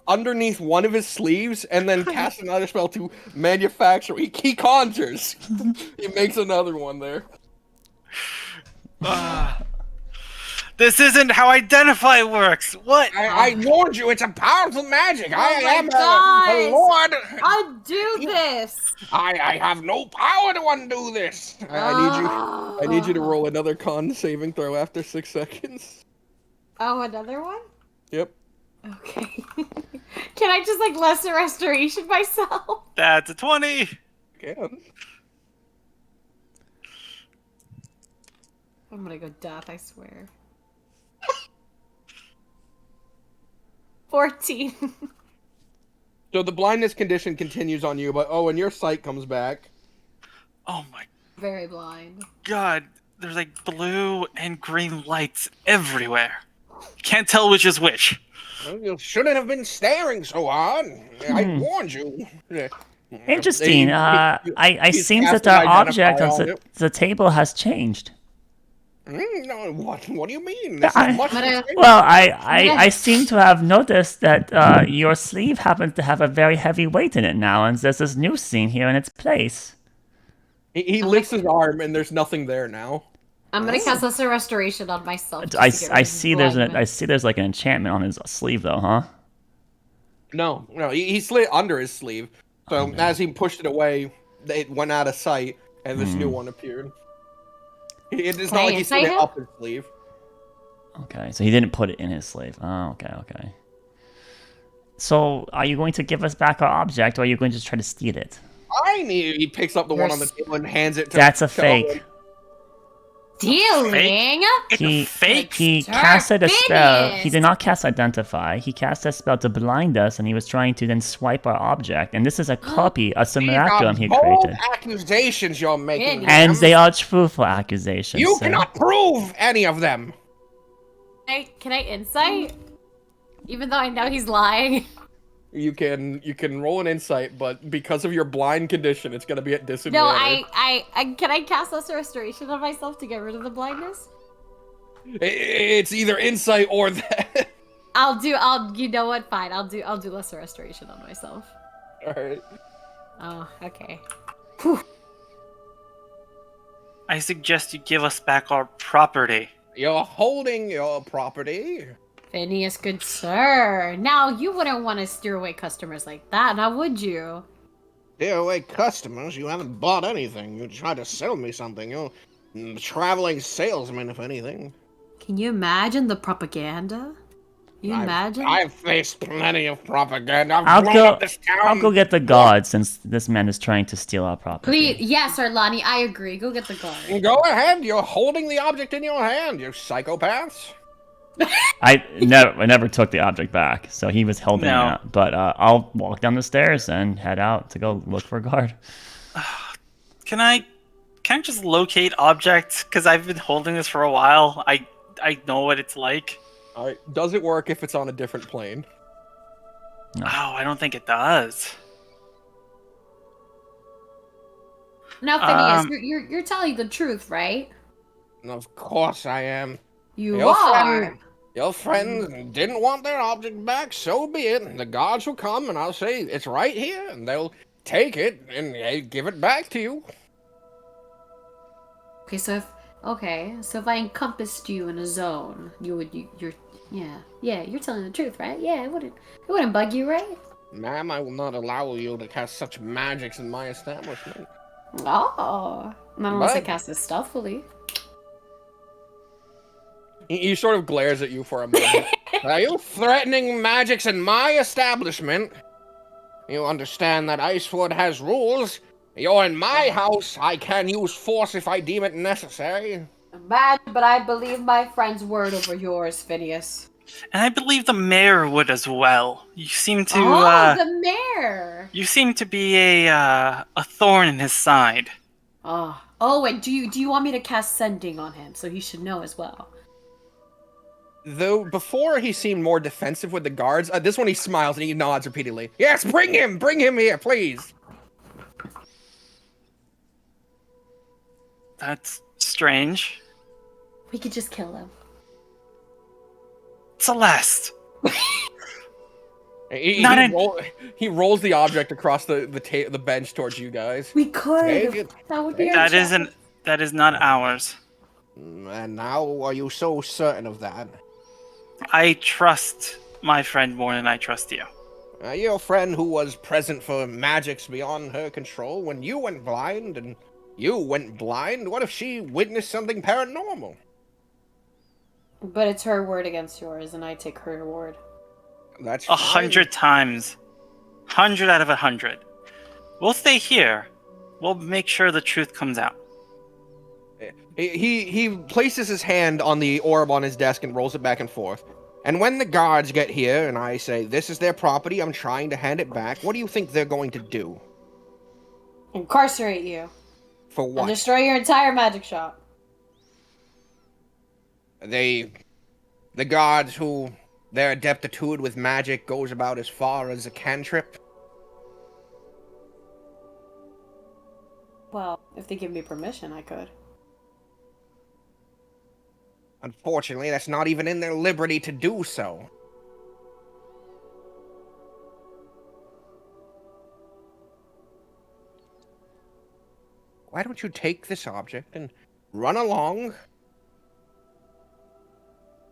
underneath one of his sleeves, and then cast another spell to manufacture. He conjures. He makes another one there. This isn't how Identify works. What? I warned you, it's a powerful magic. I am guys. a lord. Undo this. I have no power to undo this. I need you to roll another con saving throw after 6 seconds. Oh, another one? Yep. Okay. Can I just like lesser restoration myself? That's a 20. Can. I'm gonna go death, I swear. 14. So the blindness condition continues on you, but and your sight comes back. Oh my Very blind. god. There's like blue and green lights everywhere. Can't tell which is which. Well, you shouldn't have been staring so hard. I warned you. Interesting. I he's seems that casting our object Identify on on it. the table has changed. No, what do you mean? This is much the same. Well, I seem to have noticed that your sleeve happens to have a very heavy weight in it now, and there's this new scene here in its place. He lifts his arm, and there's nothing there now. I'm gonna cast lesser restoration on myself. just I to get rid of see there's blindness. like an enchantment on his sleeve though, huh? No, he slid under his sleeve. So as he pushed it away, it went out of sight, and this new one appeared. It is Can not I like he slid insight it him? up his sleeve. Okay, so he didn't put it in his sleeve. Oh, okay. So, are you going to give us back our object, or are you going to try to steal it? He picks up the one on the table and hands it to That's a to Owen. fake. Dealing. He fake. casted a spell. He Finished. did not cast Identify. He cast a spell to blind us, and he was trying to then swipe our object. And this is a copy, a These are simulacrum he bold created. accusations you're making. And ma'am. they are truthful accusations. You sir. cannot prove any of them. Can I insight? Even though I know he's lying. You can roll an insight, but because of your blind condition, it's gonna be at disadvantage. No, I can I cast lesser restoration on myself to get rid of the blindness? It's either insight or that. You know what? Fine. I'll do lesser restoration on myself. All right. Oh, okay. I suggest you give us back our property. You're holding your property. Phineas, good sir. Now, you wouldn't want to steer away customers like that, now would you? Dear away customers, you haven't bought anything. You tried to sell me something. You're traveling salesman, if anything. Can you imagine the propaganda? Can you imagine? I've faced plenty of propaganda. I've I'll blown go. up this town. I'll go get the guard since this man is trying to steal our property. Please, yes, Arlani, I agree. Go get the guard. Go ahead. You're holding the object in your hand, you psychopaths. I never took the object back, so he was holding No. it. But I'll walk down the stairs and head out to go look for a guard. Can I just locate objects? Because I've been holding this for a while. I know what it's like. All right. Does it work if it's on a different plane? No. Oh, I don't think it does. Now, Phineas, you're telling the truth, right? Of course I am. You Your are. friend- Your friends didn't want their object back, so be it. The guards will come and I'll say, it's right here, and they'll take it and give it back to you. Okay, so if I encompassed you in a zone, you're telling the truth, right? Yeah, it wouldn't bug you, right? Ma'am, I will not allow you to cast such magics in my establishment. Oh, not unless I But- cast it stealthily. He sort of glares at you for a moment. Are you threatening magics in my establishment? You understand that Icewood has rules. You're in my house. I can use force if I deem it necessary. Bad, but I believe my friend's word over yours, Phineas. And I believe the mayor would as well. You seem to the mayor. you seem to be a thorn in his side. Oh, and do you want me to cast sending on him so he should know as well? Though before he seemed more defensive with the guards, this one he smiles and he nods repeatedly. Yes, bring him here, please. That's strange. We could just kill him. Celeste. He rolls the object across the bench towards you guys. We could. Take it. That would be our That chance. that is not ours. And now are you so certain of that? I trust my friend more than I trust you. Your friend who was present for magics beyond her control when you went blind and you went blind? What if she witnessed something paranormal? But it's her word against yours, and I take her word. That's 100 times. 100 out of 100. We'll stay here. We'll make sure the truth comes out. He places his hand on the orb on his desk and rolls it back and forth. And when the guards get here and I say, this is their property, I'm trying to hand it back, what do you think they're going to do? Incarcerate you. For And what? destroy your entire magic shop. The guards who their adeptitude with magic goes about as far as a cantrip? Well, if they give me permission, I could. Unfortunately, that's not even in their liberty to do so. Why don't you take this object and run along?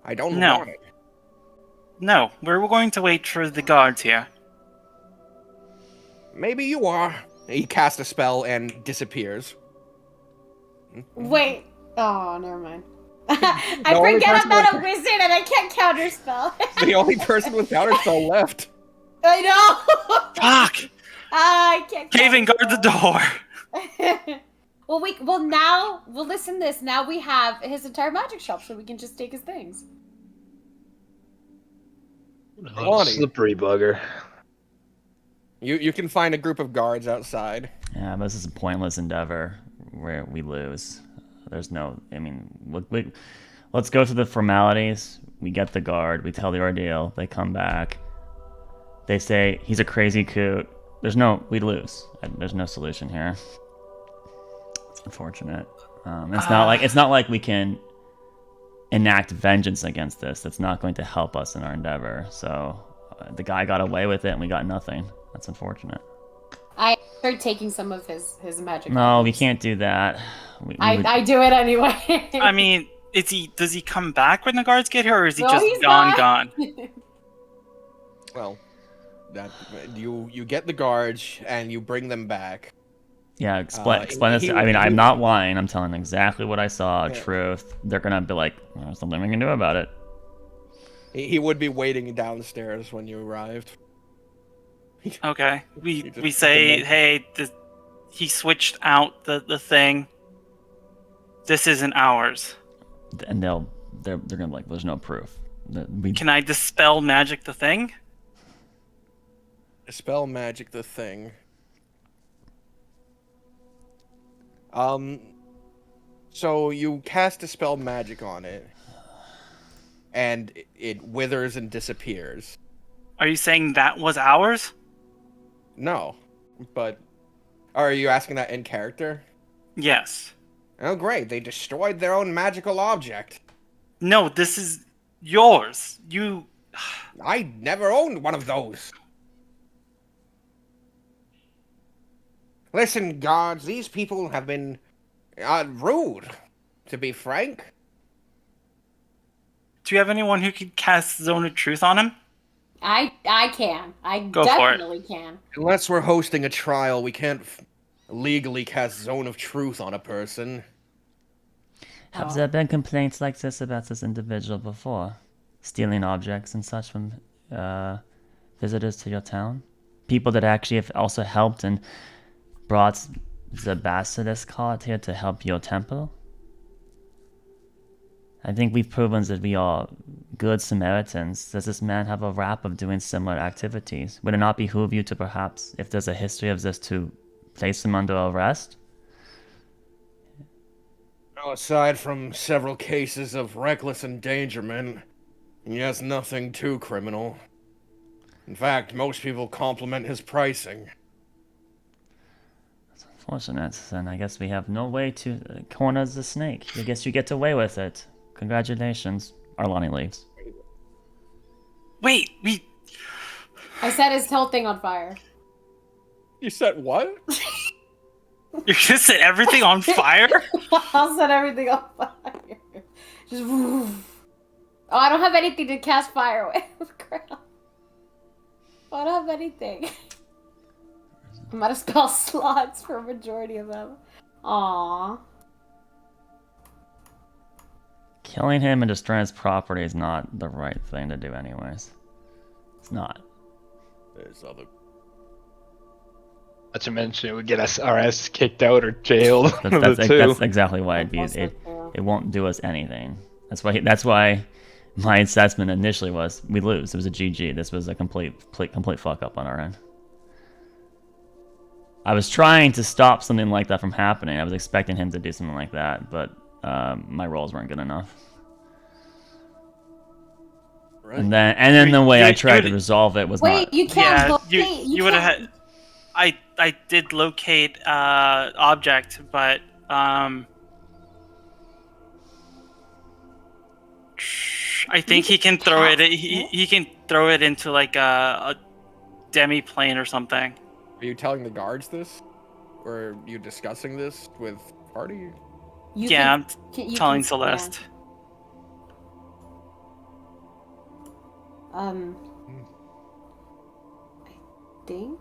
I don't No. want it. No, we're going to wait for the guards here. Maybe you are. He casts a spell and disappears. Wait. Oh, never mind. I The only forget person I'm not that- a wizard and I can't counterspell. The only person with counterspell left. I know. Fuck! I can't. Gaven, guard the door! Well, now, listen to this. Now we have his entire magic shop, so we can just take his things. Lonnie. Slippery bugger. You can find a group of guards outside. Yeah, but this is a pointless endeavor where we lose. There's no, I mean, let's go through the formalities. We get the guard. We tell the ordeal. They come back. They say he's a crazy coot. We lose. There's no solution here. It's unfortunate. It's not like we can enact vengeance against this. That's not going to help us in our endeavor. So the guy got away with it, and we got nothing. That's unfortunate. I started taking some of his magic. No, we items. can't do that. I do it anyway. I mean, does he come back when the guards get here, or is he No, just he's gone? not. Well, that you get the guards and you bring them back. Yeah, explain this. he- I mean, he- I'm not lying. I'm telling exactly what I saw. Yeah. Truth. They're gonna be like, there's something we can do about it. He would be waiting downstairs when you arrived. Okay. You We just say, demand- hey, he switched out the thing. This isn't ours. And they're gonna be like, there's no proof. Can I dispel magic the thing? Dispel magic the thing. So you cast Dispel magic on it, and it withers and disappears. Are you saying that was ours? No, but are you asking that in character? Yes. Oh, great! They destroyed their own magical object. No, this is yours. You. I never owned one of those. Listen, guards, these people have been rude, to be frank. Do you have anyone who could cast Zone of Truth on him? I can. I Go for it. definitely can. Unless we're hosting a trial, we can't legally cast Zone of Truth on a person. Have there been complaints like this about this individual before? Stealing objects and such from visitors to your town? People that actually have also helped and brought the basilisk card here to help your temple? I think we've proven that we are good Samaritans. Does this man have a rap of doing similar activities? Would it not behoove you to perhaps, if there's a history of this, to place him under arrest? Well, aside from several cases of reckless endangerment, he has nothing too criminal. In fact, most people compliment his pricing. Fortunate, then I guess we have no way to corner the snake. I guess you get away with it. Congratulations. Arlani leaves. Wait, I set his whole thing on fire. You said what? you just set everything on fire? I'll set everything on fire. Just woof. Oh, I don't have anything to cast fire with. Crap. I don't have anything. I'm out of spell slots for a majority of them. Aww. Killing him and destroying his property is not the right thing to do anyways. It's not. There's other. Not to mention it would get us our ass kicked out or jailed. That's exactly why it won't do us anything. That's why my assessment initially was we lose. It was a GG. This was a complete fuck up on our end. I was trying to stop something like that from happening. I was expecting him to do something like that, but my rolls weren't good enough. Right. And then the way I tried to resolve it was Wait, not. you can't Yeah, locate. you would have had. I did locate object, but I think he can throw it. He can throw it into like a demi plane or something. Are you telling the guards this? Or are you discussing this with party? You Yeah, you telling can- Celeste. yeah. I think.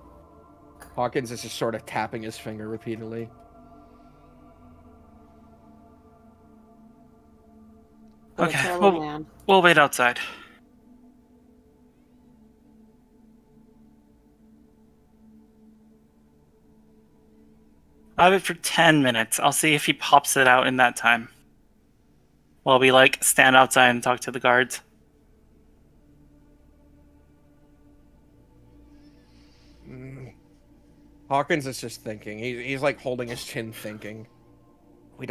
Hawkins is just sort of tapping his finger repeatedly. Oh, Okay, terrible well- man. We'll wait outside. I have it for 10 minutes. I'll see if he pops it out in that time. While we like stand outside and talk to the guards. Hawkins is just thinking. He's like holding his chin thinking. We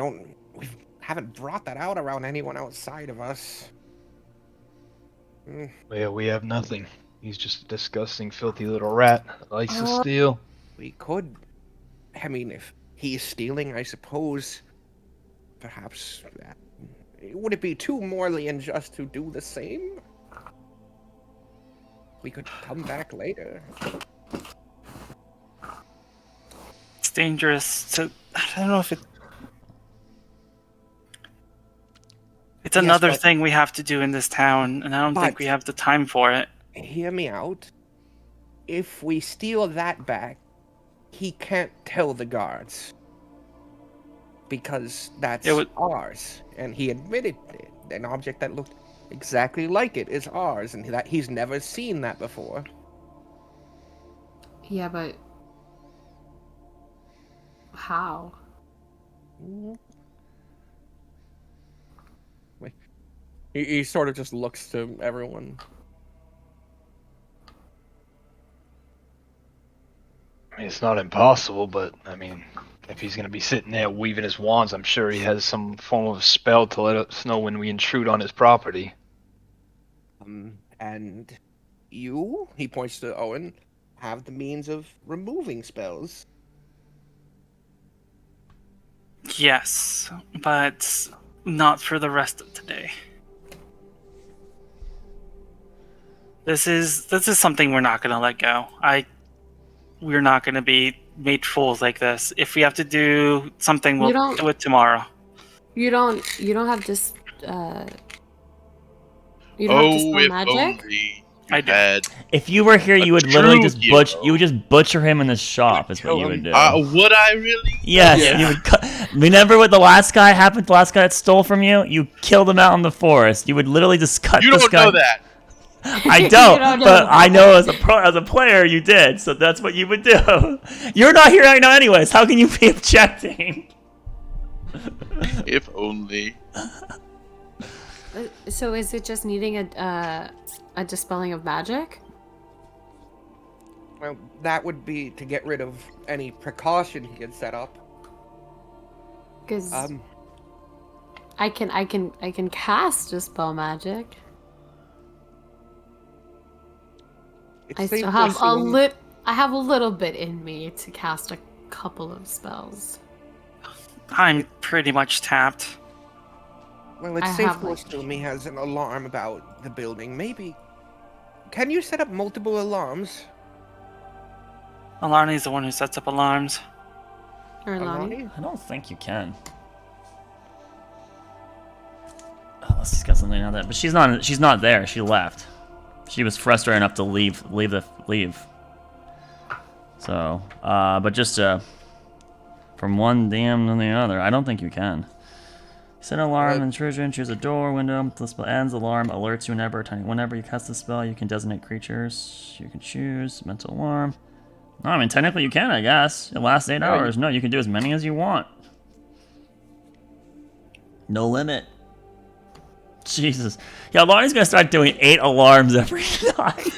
haven't brought that out around anyone outside of us. Well, we have nothing. He's just a disgusting, filthy little rat. Likes to steal. We could. I mean, if he's stealing, I suppose. Perhaps. Would it be too morally unjust to do the same? We could come back later. It's dangerous to. I don't know if it. It's Yes, another but- thing we have to do in this town, and I don't think But- we have the time for it. Hear me out. If we steal that back, he can't tell the guards because that's ours, and he admitted it. An object that looked exactly like it is ours, and that he's never seen that before. Yeah, but how? He sort of just looks to everyone. I mean, it's not impossible, but I mean, if he's gonna be sitting there weaving his wands, I'm sure he has some form of spell to let us know when we intrude on his property. And you, he points to Owen, have the means of removing spells. Yes, but not for the rest of today. This is something we're not gonna let go. We're not gonna be made fools like this. If we have to do something, we'll do it tomorrow. You don't have just you don't Oh, have dispel if magic? only I you do. had. If you were here, A you would literally true just hero. butcher him in the shop. Is what you would do. Would I really? Yes, Yeah. you would. Remember what the last guy happened? The last guy that stole from you? You killed him out in the forest. You would literally just cut You this don't guy. know that. I You don't, don't know but that. I know as a player you did. So that's what you would do. You're not here right now, anyways. How can you be objecting? If only. So is it just needing a dispelling of magic? Well, that would be to get rid of any precaution he had set up. Because I can cast dispel magic. It's I safe still to have assume- I have a little bit in me to cast a couple of spells. I'm pretty much tapped. Well, it's I safe have, to like- assume he has an alarm about the building. Maybe. Can you set up multiple alarms? Alarni's the one who sets up alarms. Or Lonnie? Alani? I don't think you can. Oh, let's discuss something on that. But she's not there. She left. She was frustrated enough to leave. So, but just from one DM to the other, I don't think you can. Set an alarm, intrusion, choose a door, window, the spell ends, alarm alerts you whenever you cast the spell, you can designate creatures, you can choose, mental alarm. No, I mean, technically you can, I guess. It lasts 8 hours. No, you can do as many as you want. No limit. Jesus. Yeah, Lonnie's gonna start doing 8 alarms every night.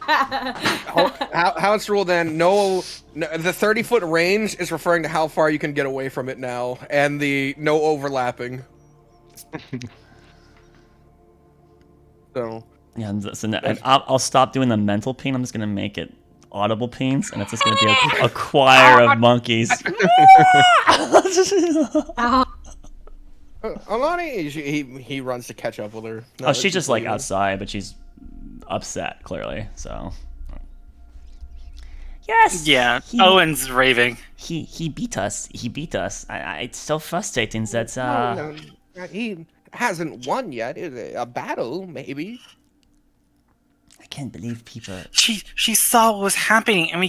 How it's ruled then, no, the 30-foot range is referring to how far you can get away from it now, and the no overlapping. So, Yeah, and I'll stop doing the mental ping. I'm just gonna make it audible pings, and it's just gonna be a choir of monkeys. Alani, he runs to catch up with her. Oh, she's just like outside, but she's upset clearly. So. Yes. Yeah, Owen's raving. He beat us. He beat us. It's so frustrating that. No, he hasn't won yet. A battle, maybe. I can't believe people. She saw what was happening, and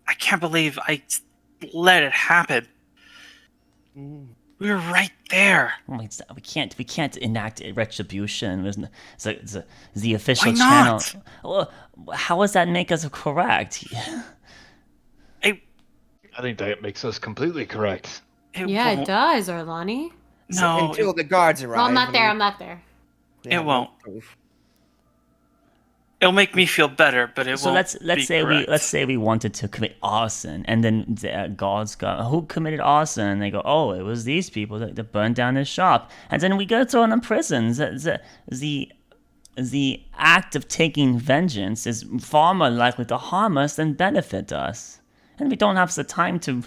I can't believe I let it happen. We were right there. We can't enact retribution. It's the official Why channel. not? Well, how does that make us correct? I think that makes us completely correct. Yeah, it does, Orlani. No, Until the guards arrive. Well, I'm not there. I'm not there. it won't. It'll make me feel better, but it So won't. let's say we wanted to commit arson, and then the gods go, who committed arson? And they go, oh, it was these people that burned down this shop, and then we go throw them in prison. The act of taking vengeance is far more likely to harm us than benefit us, and we don't have the time to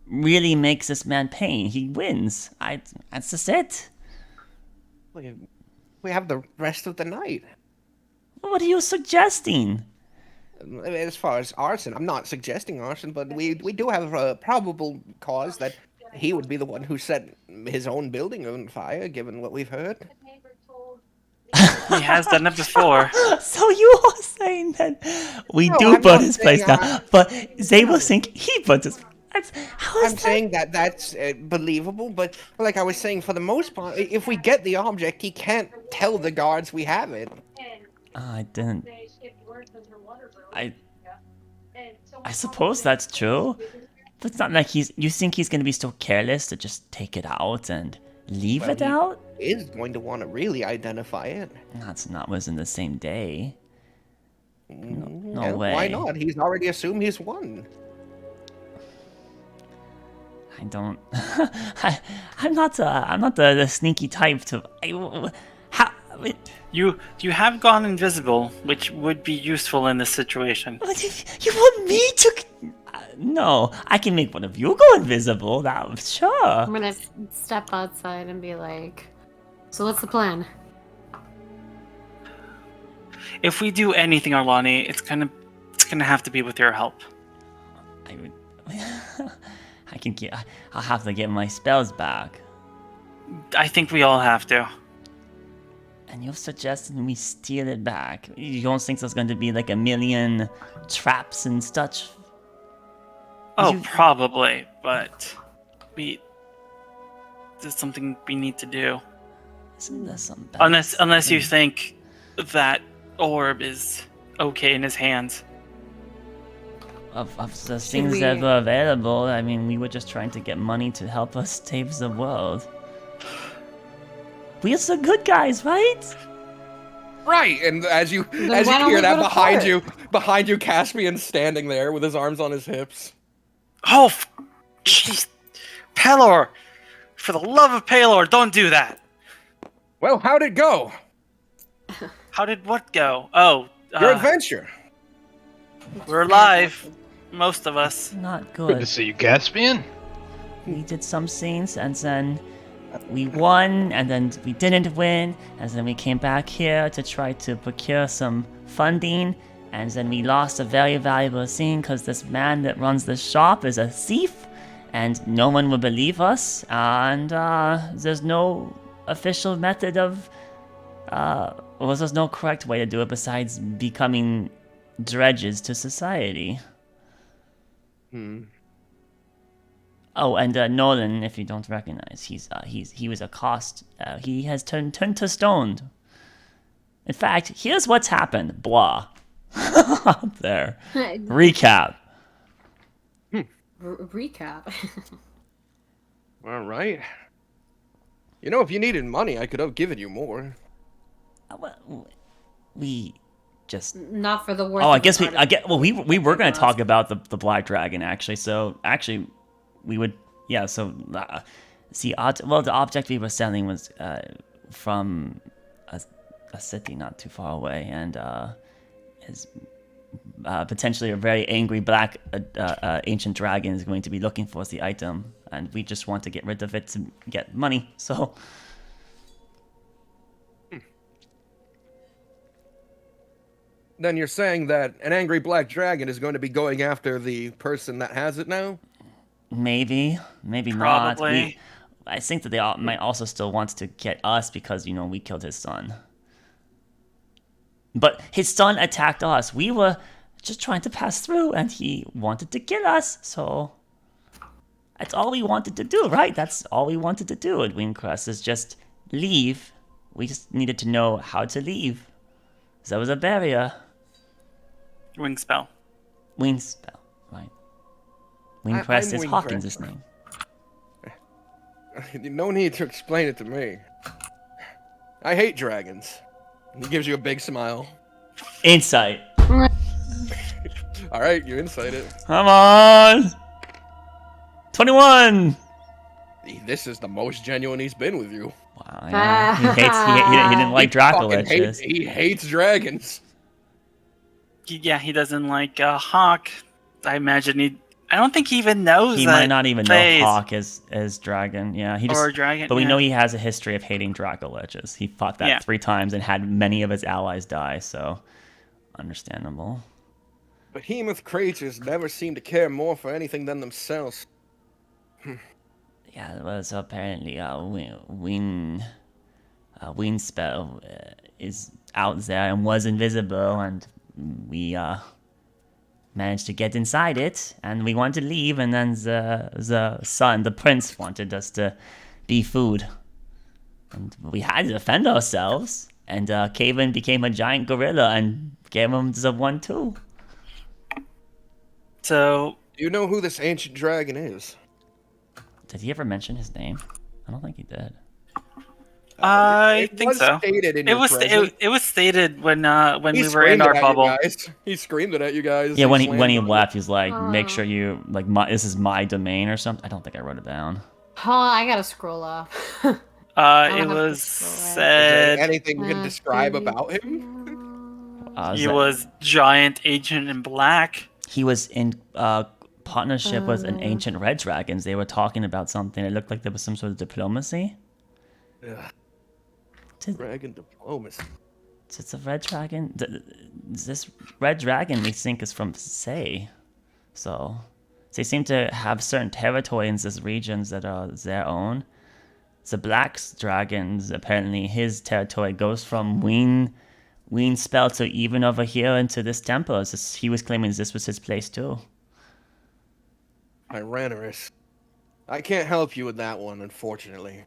really make this man pay. He wins. That's just it. We have the rest of the night. What are you suggesting? As far as arson, I'm not suggesting arson, but we do have a probable cause that he would be the one who set his own building on fire, given what we've heard. He has done it before. So you are saying that we No, do I'm burn not his place saying down, but they will think he burnt his. How is I'm that? saying that that's believable, but like I was saying, for the most part, if we get the object, he can't tell the guards we have it. I didn't. I suppose that's true, but it's not like he's. You think he's gonna be so careless to just take it out and leave Well, it he out? is going to want to really identify it. That's not within the same day. No Yeah, way. Why not? He's already assumed he's won. I don't. I'm not. I'm not the sneaky type to. How? You have gone invisible, which would be useful in this situation. What if you want me to? No, I can make one of you go invisible. That sure. I'm gonna step outside and be like, so what's the plan? If we do anything, Arlani, it's gonna have to be with your help. I would. I can get. I'll have to get my spells back. I think we all have to. And you're suggesting we steal it back? You don't think there's going to be like a million traps and such? Oh, You- probably, but there's something we need to do. Isn't there some bad Unless you thing? think that orb is okay in his hands. Of the Should things we- that were available, I mean, we were just trying to get money to help us save the world. We're the good guys, right? Right, and as you Then as why you don't hear we that go to behind you, Caspian's standing there with his arms on his hips. Oh, jeez, Pelor! For the love of Pelor, don't do that. Well, how'd it go? How did what go? Oh, Your adventure. we're alive, most of us. Not Good to good. see you, Caspian. We did some things, and then we won, and then we didn't win, and then we came back here to try to procure some funding, and then we lost a very valuable thing because this man that runs the shop is a thief, and no one will believe us, and there's no official method of, well, there's no correct way to do it besides becoming dredges to society. Oh, and Nolan, if you don't recognize, he was a cost. He has turned to stone. In fact, here's what's happened. Blah. There. Recap. Recap. All right. You know, if you needed money, I could have given you more. Well, we just. Not for the worth. Oh, I of guess the we. I get. Well, we were gonna talk about the Black Dragon actually. So actually, we would. Yeah. So see, the object we were selling was from a city not too far away, and is potentially a very angry black ancient dragon is going to be looking for the item, and we just want to get rid of it to get money. So. Then you're saying that an angry black dragon is going to be going after the person that has it now? Maybe not. Probably. I think that they might also still want to get us because, you know, we killed his son. But his son attacked us. We were just trying to pass through, and he wanted to kill us, so... That's all we wanted to do, right? That's all we wanted to do at Wingcrest, is just leave. We just needed to know how to leave. There was a barrier. Wing spell. Wingspell, right. Wingcrest is I'm Hawkins' Wingcrest. name. No need to explain it to me. I hate dragons. He gives you a big smile. Insight. All right, you incite it. Come on! 21! This is the most genuine he's been with you. Wow, yeah. He didn't like Fucking Dracoliches. he hates dragons. He doesn't like Hawk. I imagine I don't think he even knows He that might not even know phase. Hawk is dragon. Yeah, he just. Or dragon, But we yeah. know he has a history of hating Dracoliches. He fought that Yeah. 3 times and had many of his allies die. So, understandable. Behemoth creatures never seem to care more for anything than themselves. Yeah, it was apparently Wing. wind spell is out there and was invisible, and we managed to get inside it, and we wanted to leave, and then the prince wanted us to be food, and we had to defend ourselves. And Kaven became a giant gorilla and gave him the 1-2. So, Do you know who this ancient dragon is? Did he ever mention his name? I don't think he did. I It think was so. stated in It your was present. it was stated when He we were in screamed our it at you bubble. guys. He screamed it at you guys. Yeah, when he slammed it. left, he was like, "Make sure you this is my domain" or something. I don't think I wrote it down. Oh, I gotta scroll up. It have to was scroll Is said there anything you can describe about him? he was giant, ancient, and black. He was in partnership with an ancient red dragons. They were talking about something. It looked like there was some sort of diplomacy. Dragon diplomacy. It's a red dragon. This red dragon we think is from Say. So they seem to have certain territory in these regions that are their own. The black dragons, apparently his territory goes from Ween spell to even over here into this temple. He was claiming this was his place too. Tyrannorous. I can't help you with that one, unfortunately.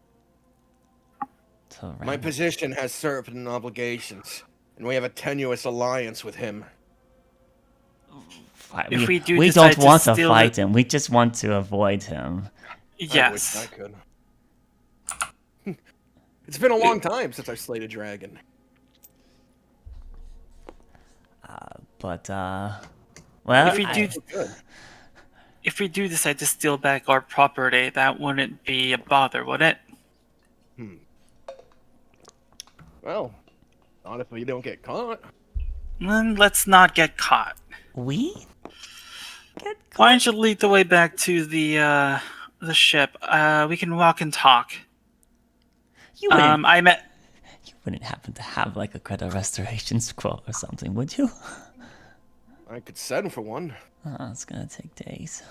My position has certain obligations, and we have a tenuous alliance with him. If we do we decide don't want to to steal fight the- him. We just want to avoid him. Yes. I wish I could. It's been a long time since I slayed a dragon. But well, If we do, Good. if we do decide to steal back our property, that wouldn't be a bother, would it? Well, not if we don't get caught. Then let's not get caught. we Why don't you lead the way back to the ship? We can walk and talk. you wouldn't, I met. you wouldn't happen to have like a credit restoration scroll or something, would you? I could send for one. Oh, it's gonna take days.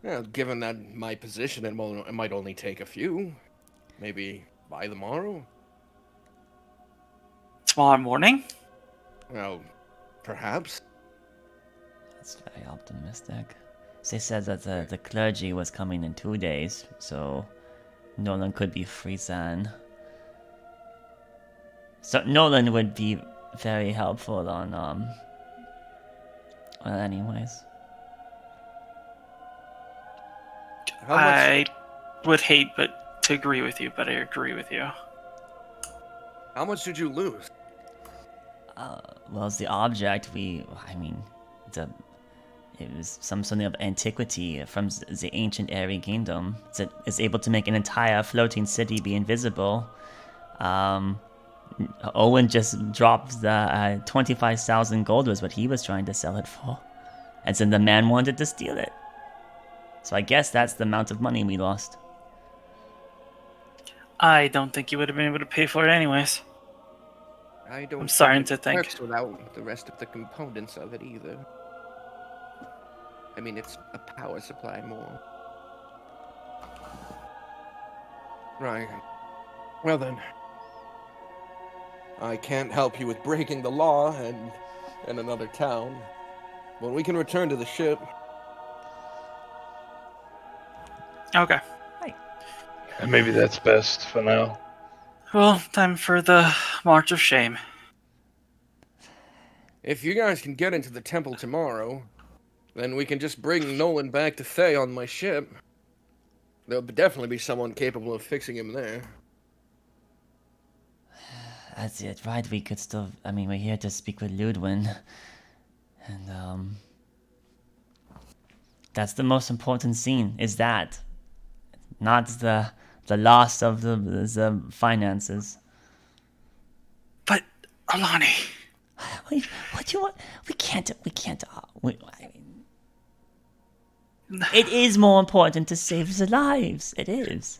Yeah, given that my position, it might only take a few. Maybe by tomorrow? Tomorrow morning? Well, perhaps. That's very optimistic. They said that the clergy was coming in 2 days, so Nolan could be free then. So Nolan would be very helpful on well, anyways. How much? I would hate to agree with you, but I agree with you. How much did you lose? Well, it's the object it was some sort of antiquity from the ancient Airy Kingdom that is able to make an entire floating city be invisible. Owen just dropped the 25,000 gold was what he was trying to sell it for. And then the man wanted to steal it. So I guess that's the amount of money we lost. I don't think you would have been able to pay for it anyways. I don't. I'm starting think it to think. works without the rest of the components of it either. I mean, it's a power supply more. Right. Well then. I can't help you with breaking the law in another town. But we can return to the ship. Okay. And maybe that's best for now. Well, time for the March of Shame. If you guys can get into the temple tomorrow, then we can just bring Nolan back to Thay on my ship. There'll definitely be someone capable of fixing him there. That's it, right? We could still. We're here to speak with Ludwin. And, that's the most important scene, is that. Not the loss of the finances. But, Alani. Wait, what do you want? We can't. It is more important to save the lives. It is.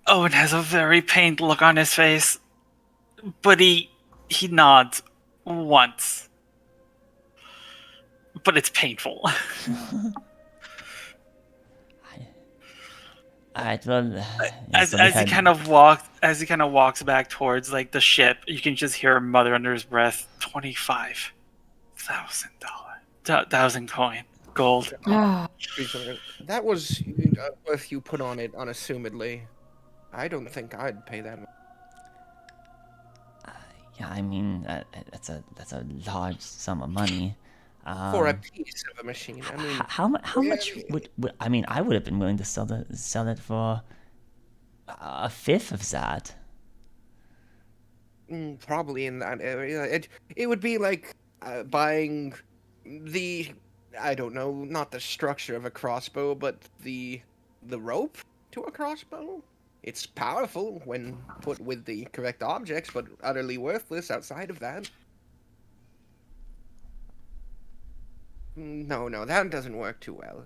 Owen has a very pained look on his face. But he nods once. But it's painful. Alright, well, As so we he had- kind of walks back towards like the ship, you can just hear him mutter under his breath, $25,000 coin gold. That was worth you put on it unassumedly. I don't think I'd pay that much. Yeah, I mean, that's a large sum of money. For a piece of a machine. I mean, How much would I mean? I would have been willing to sell it for a fifth of that. probably in that area. It would be like buying I don't know, not the structure of a crossbow, but the rope to a crossbow. It's powerful when put with the correct objects, but utterly worthless outside of that. No, that doesn't work too well.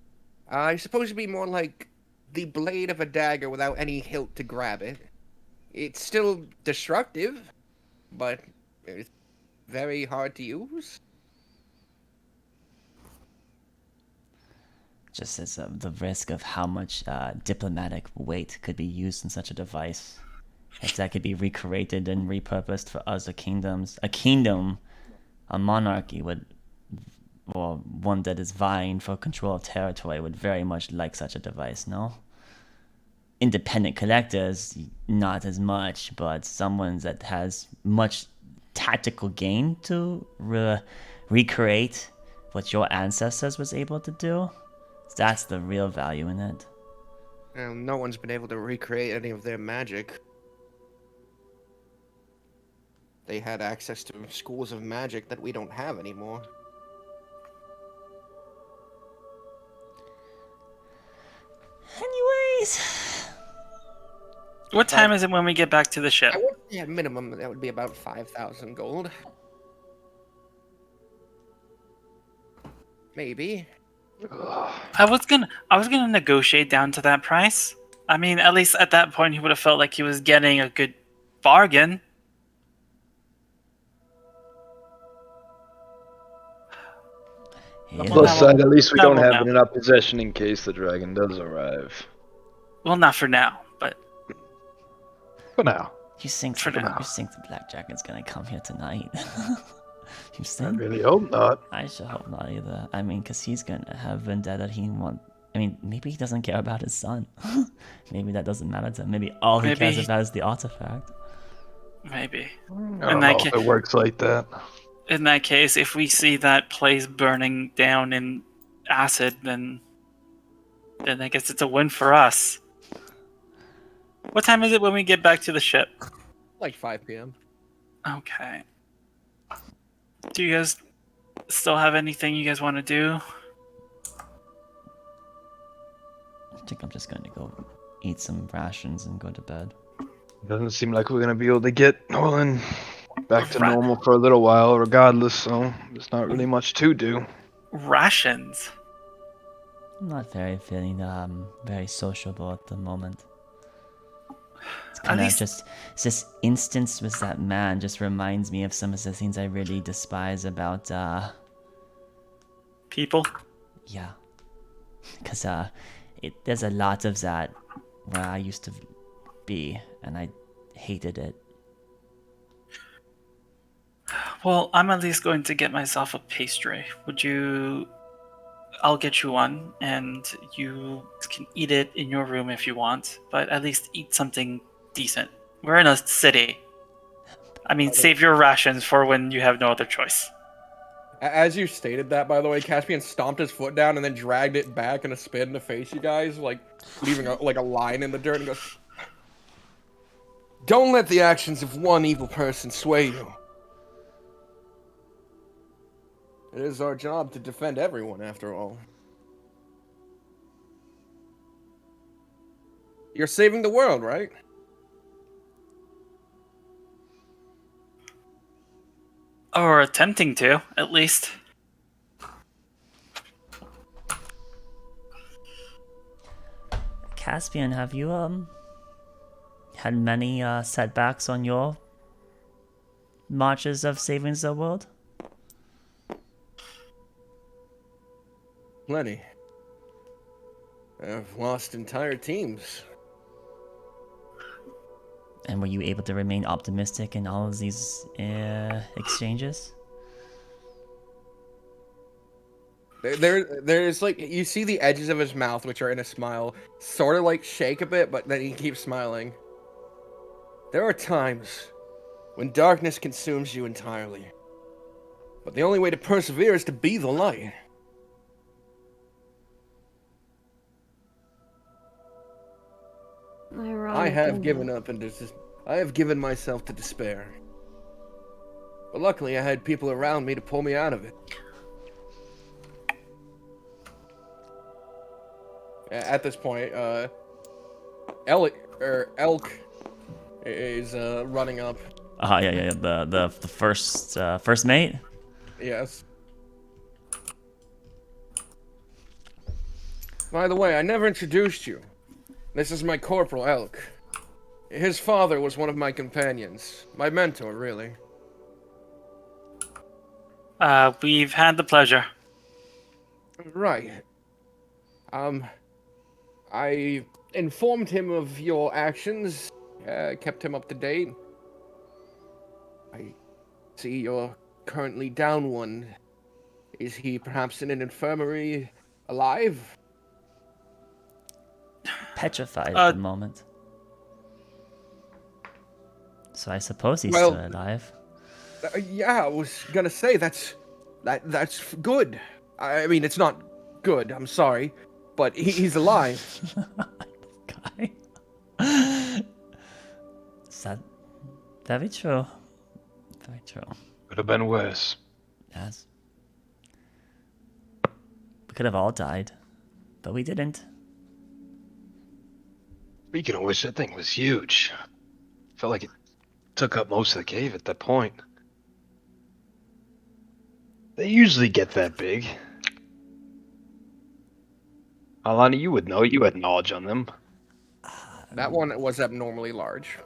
I suppose it'd be more like the blade of a dagger without any hilt to grab it. It's still destructive, but it's very hard to use. Just as the risk of how much diplomatic weight could be used in such a device. If that could be recreated and repurposed for other kingdoms. A monarchy would, or one that is vying for control of territory would very much like such a device, no? Independent collectors, not as much, but someone that has much tactical gain to recreate what your ancestors was able to do. That's the real value in it. No one's been able to recreate any of their magic. They had access to schools of magic that we don't have anymore. Anyways, What time is it when we get back to the ship? I would say at minimum that would be about 5,000 gold. Maybe. I was gonna negotiate down to that price. I mean, at least at that point, he would have felt like he was getting a good bargain. yeah, Plus side, at least we that don't will have now. it in our possession in case the dragon does arrive. Well, not for now, but For now. you think For now. the Black Dragon's gonna come here tonight? You I think? really hope not. I should hope not either. I mean, because he's gonna have vendetta. I mean, maybe he doesn't care about his son. Maybe that doesn't matter to him. Maybe all he Maybe cares he- about is the artifact. maybe. I In don't that know if ca- it works like that. In that case, if we see that place burning down in acid, then I guess it's a win for us. What time is it when we get back to the ship? Like 5 p.m. Okay. Do you guys still have anything you guys want to do? I think I'm just going to go eat some rations and go to bed. Doesn't seem like we're gonna be able to get Nolan back to Ra- normal for a little while, regardless. So there's not really much to do. Rations. I'm not feeling very sociable at the moment. It's At kind of least- just this instance with that man just reminds me of some of the things I really despise about People. yeah, because there's a lot of that where I used to be, and I hated it. Well, I'm at least going to get myself a pastry. I'll get you one, and you can eat it in your room if you want, but at least eat something decent. We're in a city. I mean, save your rations for when you have no other choice. As you stated that, by the way, Caspian stomped his foot down and then dragged it back in a spin to face you guys, like leaving a line in the dirt, and goes, Don't let the actions of one evil person sway you. "It is our job to defend everyone, after all." You're saving the world, right? Or attempting to, at least. Caspian, have you had many setbacks on your marches of saving the world? Plenty. I've lost entire teams. And were you able to remain optimistic in all of these exchanges? There's like, you see the edges of his mouth, which are in a smile, sort of like shake a bit, but then he keeps smiling. There are times when darkness consumes you entirely. But the only way to persevere is to be the light. I have given up and I have given myself to despair. But luckily I had people around me to pull me out of it. At this point, Elk is running up. Yeah. The first mate. Yes. By the way, I never introduced you. This is my Corporal Elk. His father was one of my companions. My mentor, really. We've had the pleasure. Right. I informed him of your actions, kept him up to date. I see you're currently down one. Is he perhaps in an infirmary, alive? Petrified at the moment. So I suppose he's still alive. Yeah, I was gonna say that's good. I mean, it's not good. I'm sorry, but he's alive. Guy. Is that very true? Very true. Could have been worse. Yes. We could have all died, but we didn't. Speaking of which, that thing was huge. Felt like it took up most of the cave at that point. They usually get that big. Alani, you would know. You had knowledge on them. That one was abnormally large.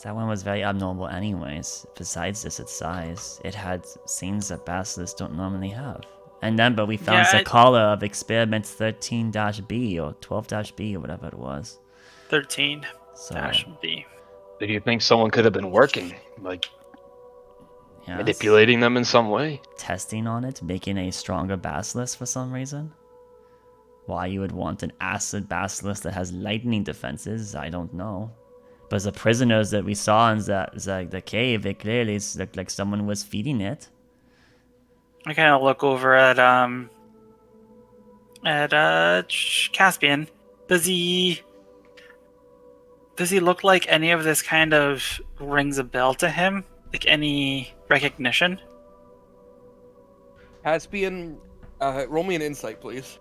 That one was very abnormal anyways. Besides just its size, it had scenes that basilisks don't normally have. And then, but we found Sakala of experiment 13-B or 12-B or whatever it was. 13-B. Do you think someone could have been working? Like, yes, manipulating them in some way? Testing on it, making a stronger basilisk for some reason? Why you would want an acid basilisk that has lightning defenses, I don't know. But the prisoners that we saw in the cave, it clearly looked like someone was feeding it. I kind of look over at Caspian. Does he look like any of this kind of rings a bell to him? Like any recognition? Caspian, roll me an insight, please.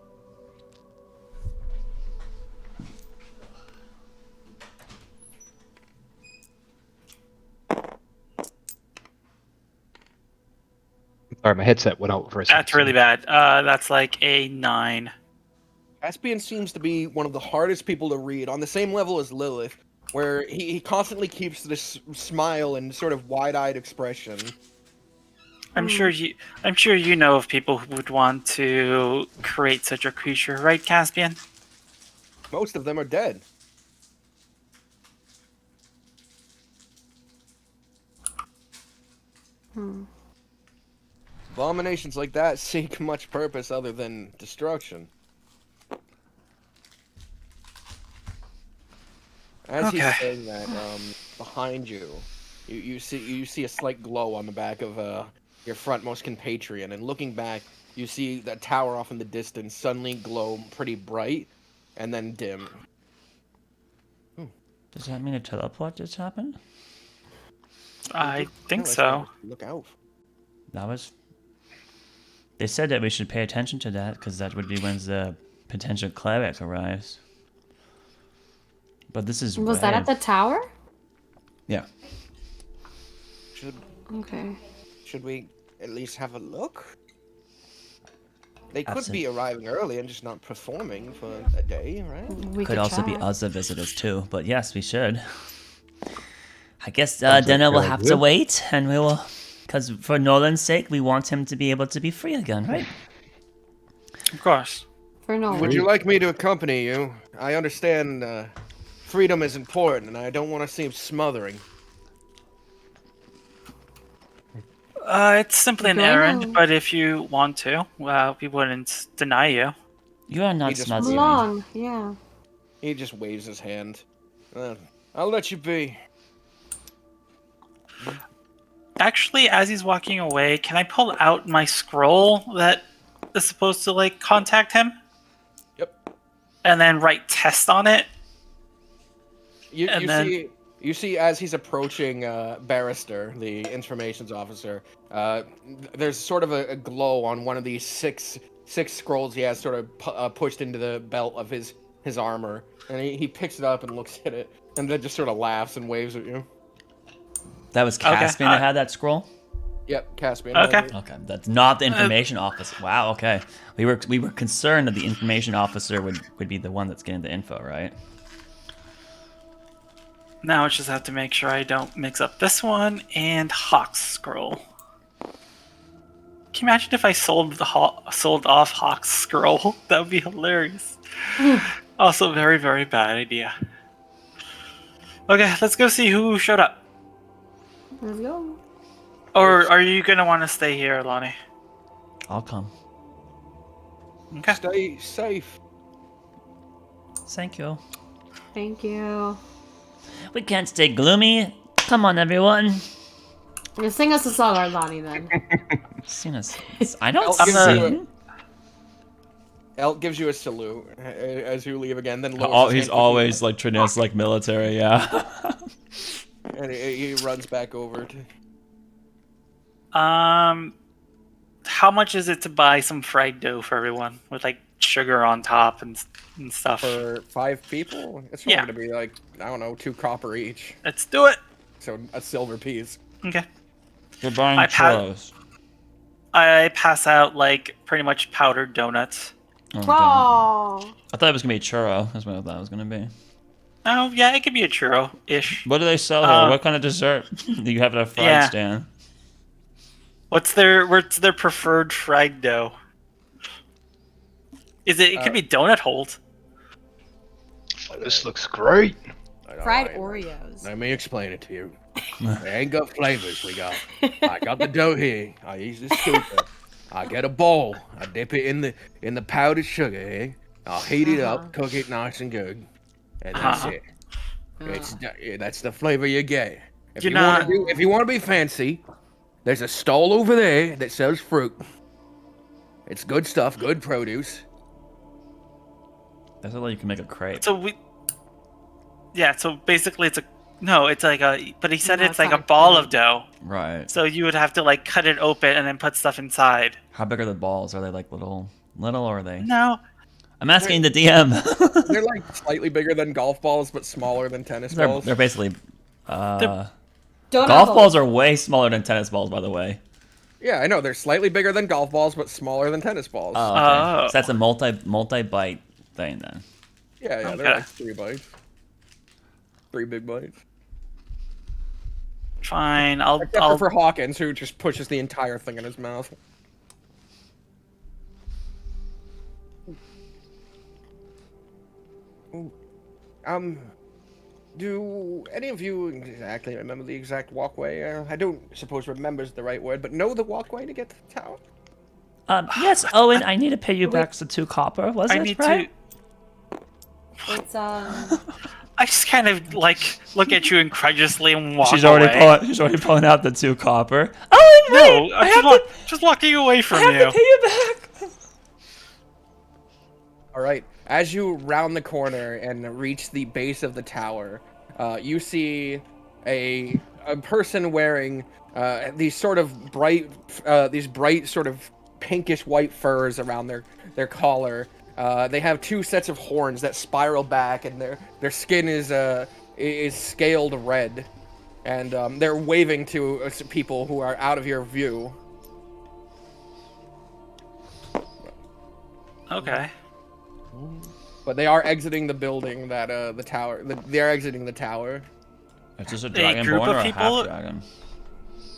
Sorry, my headset went out for a second. That's really bad. That's like a 9. Caspian seems to be one of the hardest people to read, on the same level as Lilith, where he constantly keeps this smile and sort of wide-eyed expression. I'm sure you know of people who would want to create such a creature, right, Caspian? Most of them are dead. Abominations like that seek much purpose other than destruction. As he's saying that, behind you, you see a slight glow on the back of your frontmost compatriot, and looking back, you see that tower off in the distance suddenly glow pretty bright, and then dim. Does that mean a teleport just happened? I think so. Look out. That was... They said that we should pay attention to that, because that would be when the potential cleric arrives. But this is... Was that at the tower? Yeah. Should we at least have a look? They could be arriving early and just not performing for a day, right? We could also be try. other visitors too, but yes, we should. I guess dinner will have to wait, and we will... Because for Nolan's sake, we want him to be able to be free again, right? Of course. For Nolan. Would you like me to accompany you? I understand freedom is important, and I don't want to seem smothering. It's simply an Going errand, on. but if you want to, we wouldn't deny you. You are not He just- Come smuzzy. along. Yeah. He just waves his hand. I'll let you be. Actually, as he's walking away, can I pull out my scroll that is supposed to like contact him? Yep. And then write test on it? You And then- see. You see, as he's approaching Barrister, the information's officer, there's sort of a glow on one of these six scrolls he has sort of pushed into the belt of his armor, and he picks it up and looks at it, and then just sort of laughs and waves at you. That was Caspian that had that scroll? Yep, Caspian. Okay. Okay, that's not the information officer. Wow, okay. We were concerned that the information officer would be the one that's getting the info, right? Now I just have to make sure I don't mix up this one and Hawk's scroll. Can you imagine if I sold off Hawk's scroll? That would be hilarious. Also, very, very bad idea. Okay, let's go see who showed up. Let's go. Or are you gonna want to stay here, Lonnie? I'll come. Okay. Stay safe. Thank you. Thank you. We can't stay gloomy. Come on, everyone. Sing us a song, Arlani, then. Sing us. I don't I'll give you sing. Elk gives you a salute as you leave again. Then lowers his He's hand always like treating us like military, yeah. and he runs back over to. How much is it to buy some fried dough for everyone with like sugar on top and stuff? For 5 people, it's Yeah. going to be like, I don't know, 2 copper each. Let's do it. So a silver piece. Okay. You're buying I pa- churros. I pass out like pretty much powdered donuts. Oh, damn. Oh. I thought it was gonna be churro. That's what I thought it was gonna be. Oh yeah, it could be a churro-ish. What do they sell here? What kind of dessert do you have at a fried Yeah. stand? What's their preferred fried dough? It could be donut hold. This looks great. Fried Oreos. Let me explain it to you. They ain't got flavors we got. I got the dough here. I use the scooper. I get a bowl. I dip it in the powdered sugar here. I'll heat it up, cook it nice and good, and that's it. That's the flavor you get. If you want to be fancy, there's a stall over there that sells fruit. It's good stuff, good produce. That's like you can make a crepe. So basically it's like but he said No, it's like it's a not ball crepe. of dough. Right. So you would have to like cut it open and then put stuff inside. How big are the balls? Are they like little or are they? No. I'm asking the DM. They're like slightly bigger than golf balls, but smaller than tennis balls. They're basically. Donut Golf holes. balls are way smaller than tennis balls, by the way. Yeah, I know. They're slightly bigger than golf balls, but smaller than tennis balls. Oh, okay. Oh. So that's a multi-bite thing then. Yeah, they're Okay. like 3 bites. 3 big bites. Fine. I'll Except for Hawkins, who just pushes the entire thing in his mouth. Do any of you exactly remember the exact walkway? I don't suppose remember's the right word, but know the walkway to get to the tower? Yes, Owen, I need to pay you back the 2 copper. Was I it need right? to It's I just kind of like look at you incredulously and walk She's away. already pulling out the 2 copper. Owen, wait! No, I have just walking away from I have you. to pay you back. All right. As you round the corner and reach the base of the tower, you see a person wearing these bright sort of pinkish white furs around their collar. They have 2 sets of horns that spiral back, and their skin is scaled red, and they're waving to people who are out of your view. Okay. But they are exiting the building that the tower. They are exiting the tower. It's just a group dragonborn of or a people? half dragon?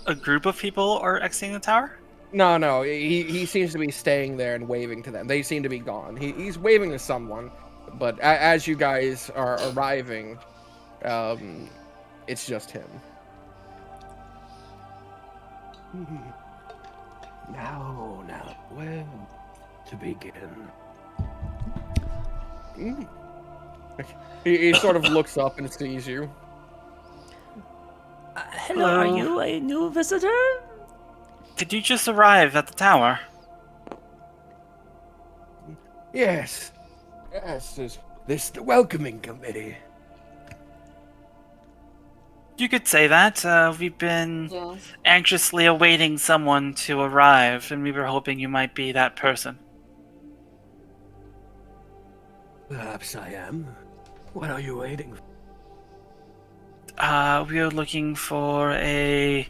A group of people are exiting the tower? No. He seems to be staying there and waving to them. They seem to be gone. He's waving to someone, but as you guys are arriving, it's just him. Now, where to begin? He sort of looks up and sees you. Hello, are you a new visitor? Did you just arrive at the tower? Yes. Is this the welcoming committee? You could say that. We've been Yes. anxiously awaiting someone to arrive, and we were hoping you might be that person. Perhaps I am. What are you waiting for? We are looking for a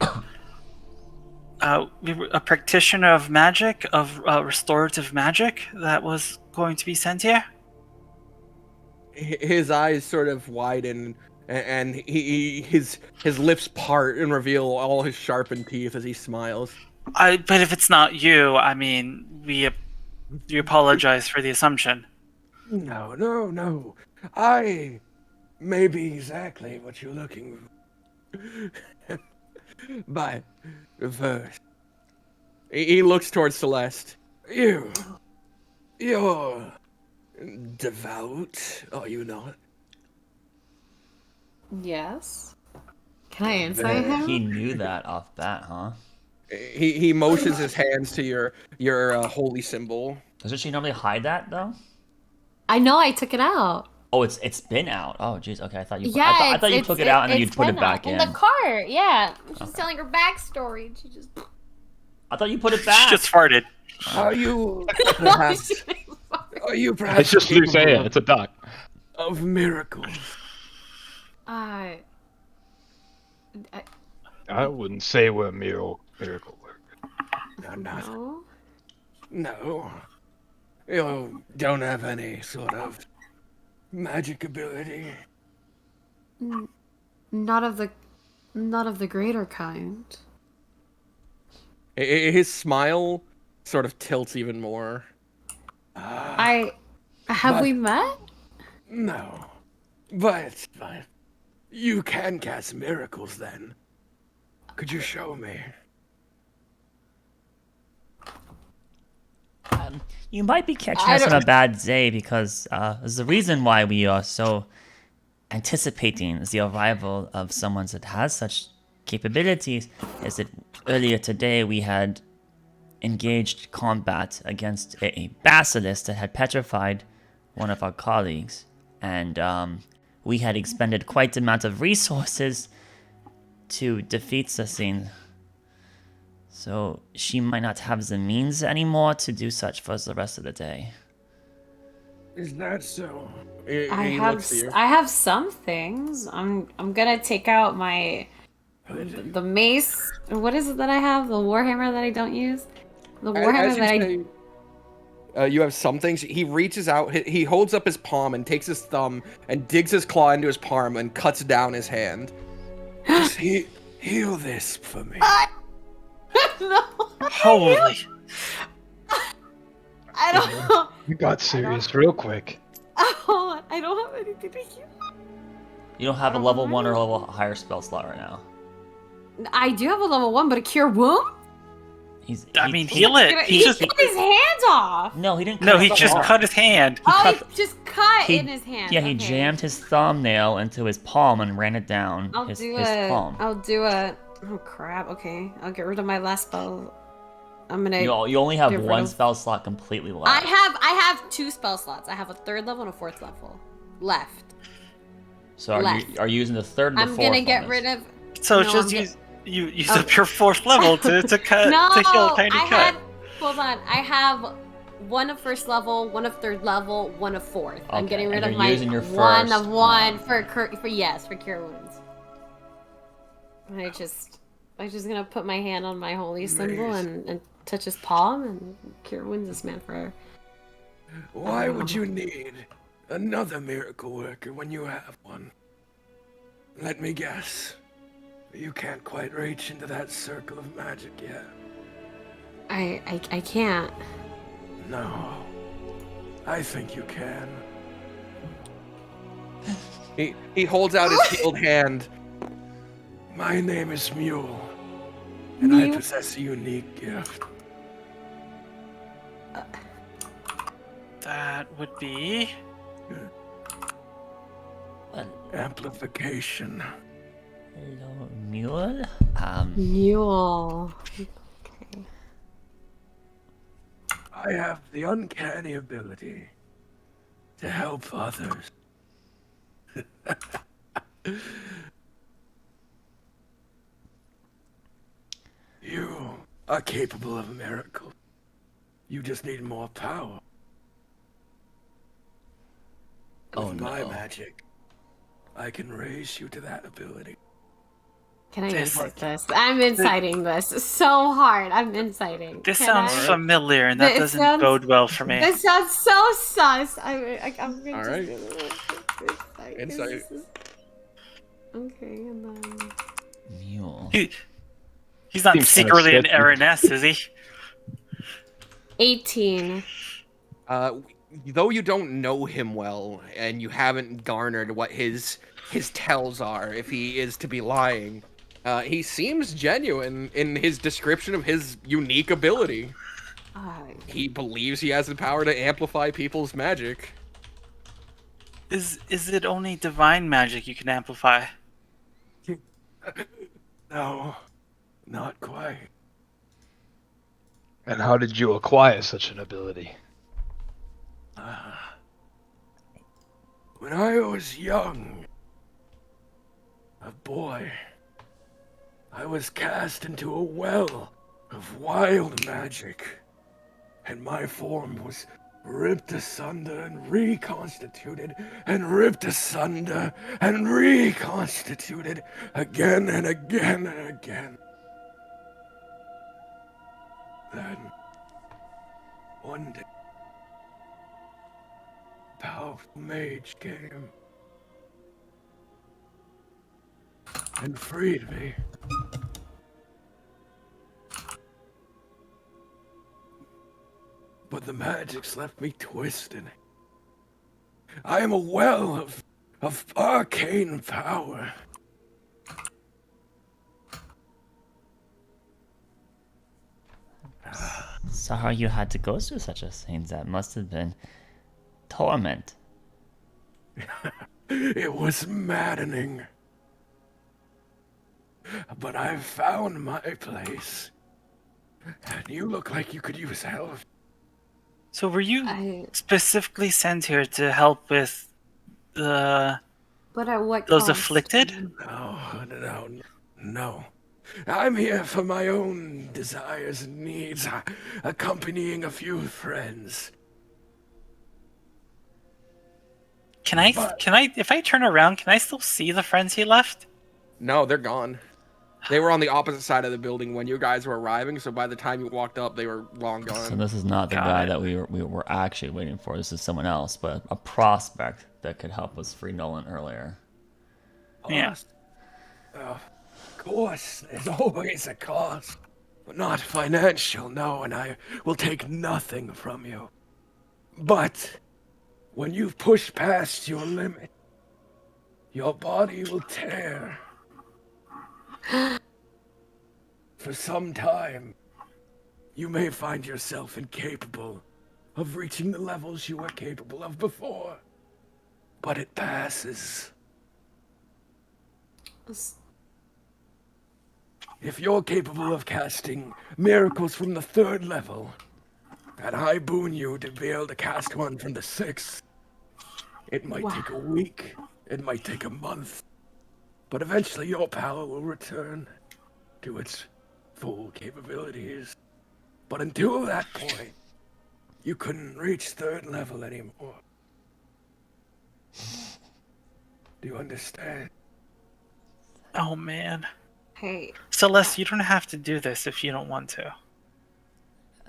practitioner of magic, of restorative magic, that was going to be sent here. His eyes sort of widen, and his lips part and reveal all his sharpened teeth as he smiles. But if it's not you, I mean, we apologize for the assumption. No. I may be exactly what you're looking for. But first, He looks towards Celeste. you're devout, are you not? Yes. Can I insight him? He knew that off bat, huh? He motions his hands to your holy symbol. Doesn't she normally hide that though? I know I took it out. Oh, it's been out. Oh, jeez. Okay, I thought you. Yeah, I thought you took it out and then you'd put it back in. the cart. Yeah, she's telling her backstory. And she just. I thought you put it back. She just farted. Are you Perhaps. perhaps It's just loose capable air. It's a duck. of miracles? I I wouldn't say we're a miracle worker. no. No. You don't have any sort of magic ability. Not of the greater kind. His smile sort of tilts even more. Have we met? No. But you can cast miracles then. Could you show me? You might be catching us on a bad day because the reason why we are so anticipating the arrival of someone that has such capabilities is that earlier today we had engaged combat against a basilisk that had petrified one of our colleagues, and we had expended quite the amount of resources to defeat the thing. So she might not have the means anymore to do such for the rest of the day. Is that so? He looks at you. I have some things. I'm gonna take out the mace. What is it that I have? The warhammer that I don't use. The warhammer As you say, you have some things. He reaches out. He holds up his palm and takes his thumb and digs his claw into his palm and cuts down his hand. Just heal this for me. No. Holy. I don't. You got serious real quick. Oh, I don't have anything to heal. You don't have a level 1 or level higher spell slot right now. I do have a level 1, but a cure wound. Heal it. He cut his hands off. No, he didn't. No, cut he his just thumb off. cut his hand. He just cut in his hand. Yeah, he Okay. jammed his thumbnail into his palm and ran it down his palm. I'll do it. Oh crap! Okay, I'll get rid of my last spell. I'm gonna. You only have get rid one of- spell slot completely left. I have 2 spell slots. I have a 3rd level and a 4th level left. So are you using the 3rd and the 4th? I'm gonna get rid of. So No, just I'm use use up your 4th level to cut No, to heal a tiny I cut. hold on. I have 1 of 1st level, 1 of 3rd level, 1 of 4th. I'm Okay, getting rid and of you're my using your 1 first of 1 one. for cure wounds. I'm just gonna put my hand on my holy symbol and touch his palm and cure wounds this man for. Why would you need another miracle worker when you have one? Let me guess. You can't quite reach into that circle of magic yet. I can't. No. I think you can. He holds out his healed hand. My name is Mule. And I You- possess a unique gift. That would be. Well, Amplification. hello, mule. Mule. Okay. I have the uncanny ability to help others. You are capable of miracles. You just need more power. Oh, With my no. magic, I can raise you to that ability. Can I This- incite this? I'm inciting this so hard. I'm inciting. This Can sounds I? familiar, and that This doesn't sounds- bode well for me. This sounds so sus. I'm gonna All just right. do a little insight. Insight. This is- Okay, and then Mule. He's not Seems kinda secretly an sketchy. Araness, is he? 18. Though you don't know him well, and you haven't garnered what his tells are, if he is to be lying, he seems genuine in his description of his unique ability. He believes he has the power to amplify people's magic. Is it only divine magic you can amplify? No, not quite. And how did you acquire such an ability? When I was young, a boy, I was cast into a well of wild magic, and my form was ripped asunder and reconstituted, and ripped asunder and reconstituted again and again and again. Then, one day, a powerful mage came and freed me. But the magic's left me twisted. I am a well of arcane power. Sorry you had to go through such a thing. That must have been torment. It was maddening. But I've found my place. And you look like you could use help. So were you I. specifically sent here to help with the But at what those cost? afflicted? No. I'm here for my own desires and needs, accompanying a few friends. Can I if I turn around, can I still see the friends he left? No, they're gone. They were on the opposite side of the building when you guys were arriving, so by the time you walked up, they were long So gone. this is not the Got guy it. that we were actually waiting for. This is someone else, but a prospect that could help us free Nolan earlier. Yeah. Of course, there's always a cost. But not financial, no, and I will take nothing from you. But when you've pushed past your limit, your body will tear. For some time, you may find yourself incapable of reaching the levels you were capable of before. But it passes. If you're capable of casting miracles from the 3rd level, and I boon you to be able to cast one from the 6th, it might take a week, it might take a month, but eventually your power will return to its full capabilities. But until that point, you couldn't reach 3rd level anymore. Do you understand? Oh man. Hey, Celeste, you don't have to do this if you don't want to.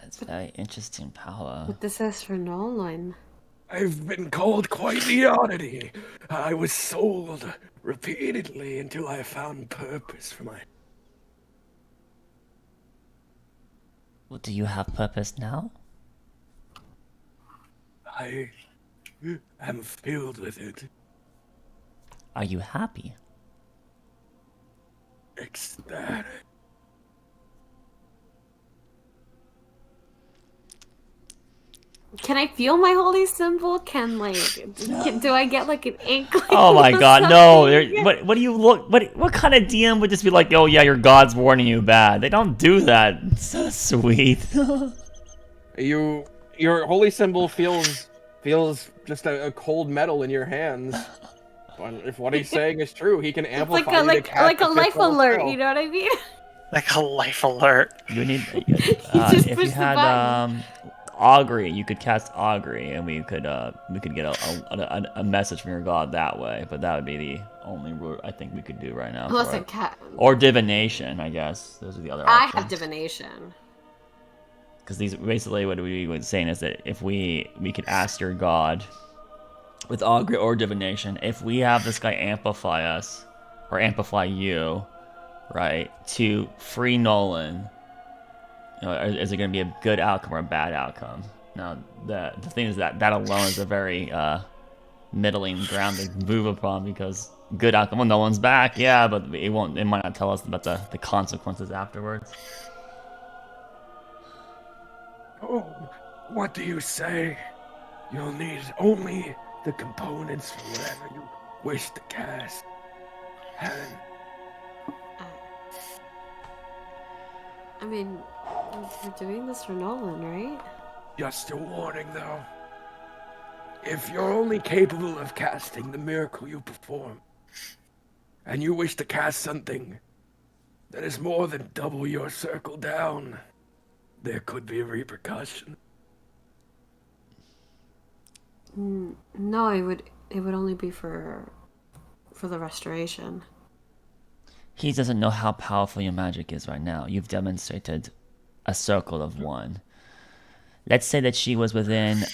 It's very interesting power. but this is for Nolan. I've been called quite the oddity. I was sold repeatedly until I found purpose for my... Well, do you have purpose now? I am filled with it. Are you happy? Ecstatic. Can I feel my holy symbol? Do I get like an inkling? Oh my of god, no! something? What do you look? What kind of DM would just be like? Oh yeah, your god's warning you bad. They don't do that. It's so sweet. Your holy symbol feels just a cold metal in your hands. But if what he's saying is true, he can It's amplify like a you to cast like a fifth life level alert. spell. You know what I mean? Like a life alert. You need just if push you the had button. augury, you could cast augury, and we could get a message from your god that way. But that would be the only route I think we could do right now. Unless for a it. cat. Or divination, I guess. Those are the other I options. have divination. Because these basically what we were saying is that if we could ask your god with augury or divination, if we have this guy amplify us or amplify you, right, to free Nolan, you know, is it going to be a good outcome or a bad outcome? Now the thing is that alone is a very middling ground to move upon, because good outcome, well, Nolan's back, yeah, but it might not tell us about the consequences afterwards. Oh, what do you say? You'll need only the components for whatever you wish to cast. And I mean, we're doing this for Nolan, right? just a warning, though. If you're only capable of casting the miracle you perform, and you wish to cast something that is more than double your circle down, there could be a repercussion. No, it would only be for the restoration. He doesn't know how powerful your magic is right now. You've demonstrated a circle of 1. Let's say that she was within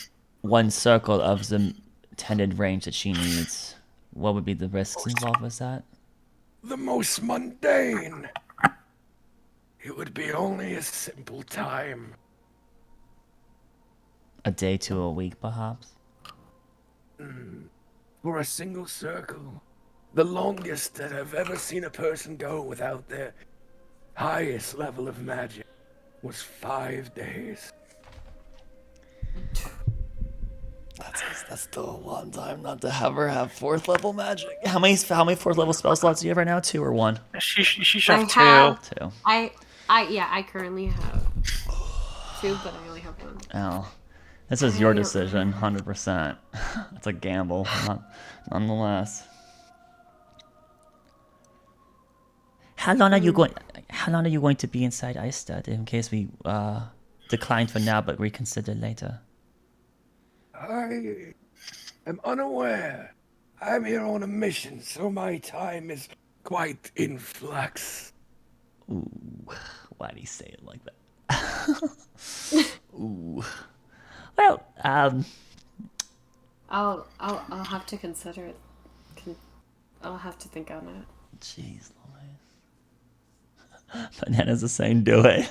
1 circle of the intended range that she needs. What would be the risks involved with that? The most mundane. It would be only a simple time. A day to a week, perhaps? For a single circle. The longest that I've ever seen a person go without their highest level of magic was 5 days. That's still a long time not to ever have 4th level magic. How many 4th level spell slots do you have right now? 2 or 1? She should have I two. Two. I currently have 2, but I only have 1. Oh. This is your decision, 100%. It's a gamble, nonetheless. How long are you going to be inside Icestad in case we decline for now but reconsider later? I am unaware. I'm here on a mission, so my time is quite in flux. Ooh, why do you say it like that? Ooh. Well, I'll have to consider it. I'll have to think on it. Jeez Louise. Bananas is saying do it.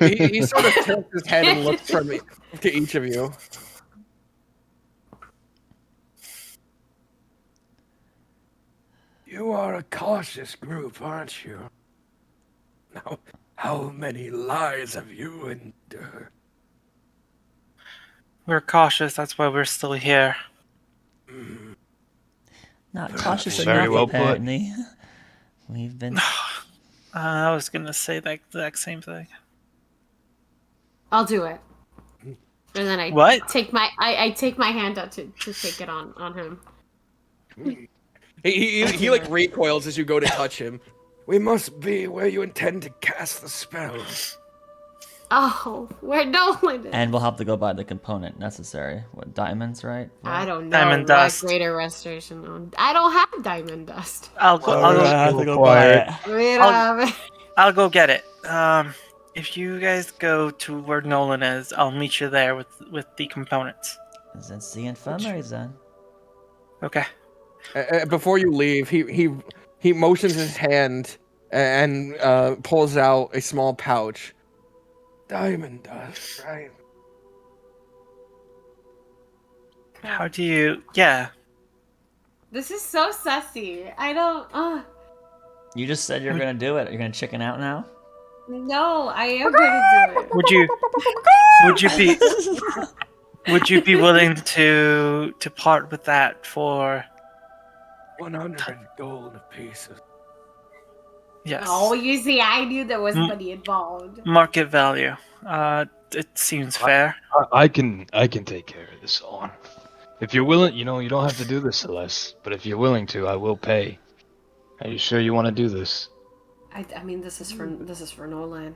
He sort of tilts his head and looks from to each of you. You are a cautious group, aren't you? Now, how many lies have you endured? We're cautious, that's why we're still here. Not cautious Very enough, well put. apparently. We've been... I was gonna say that exact same thing. I'll do it. And then I What? take my hand out to take it on him. He like recoils as you go to touch him. We must be where you intend to cast the spell. Oh, where Nolan is. And we'll have to go buy the component necessary. What, diamonds, right? I don't know. Diamond what dust. Greater restoration. I don't have diamond dust. I'll go have to go buy it. We don't have it. I'll go get it. If you guys go to where Nolan is, I'll meet you there with the components. That's the infirmaries then. Okay. Before you leave, he motions his hand and pulls out a small pouch. Diamond dust, right? How do you... Yeah. This is so sussy. I don't. You just said you're gonna do it. You're gonna chicken out now? No, I am gonna do it. Would you be willing to part with that for 100 gold pieces. yes Oh, you see, I knew there was money involved. market value? It seems fair. I can take care of this all. If you're willing, you don't have to do this, Celeste. But if you're willing to, I will pay. Are you sure you want to do this? I mean, this is for Nolan.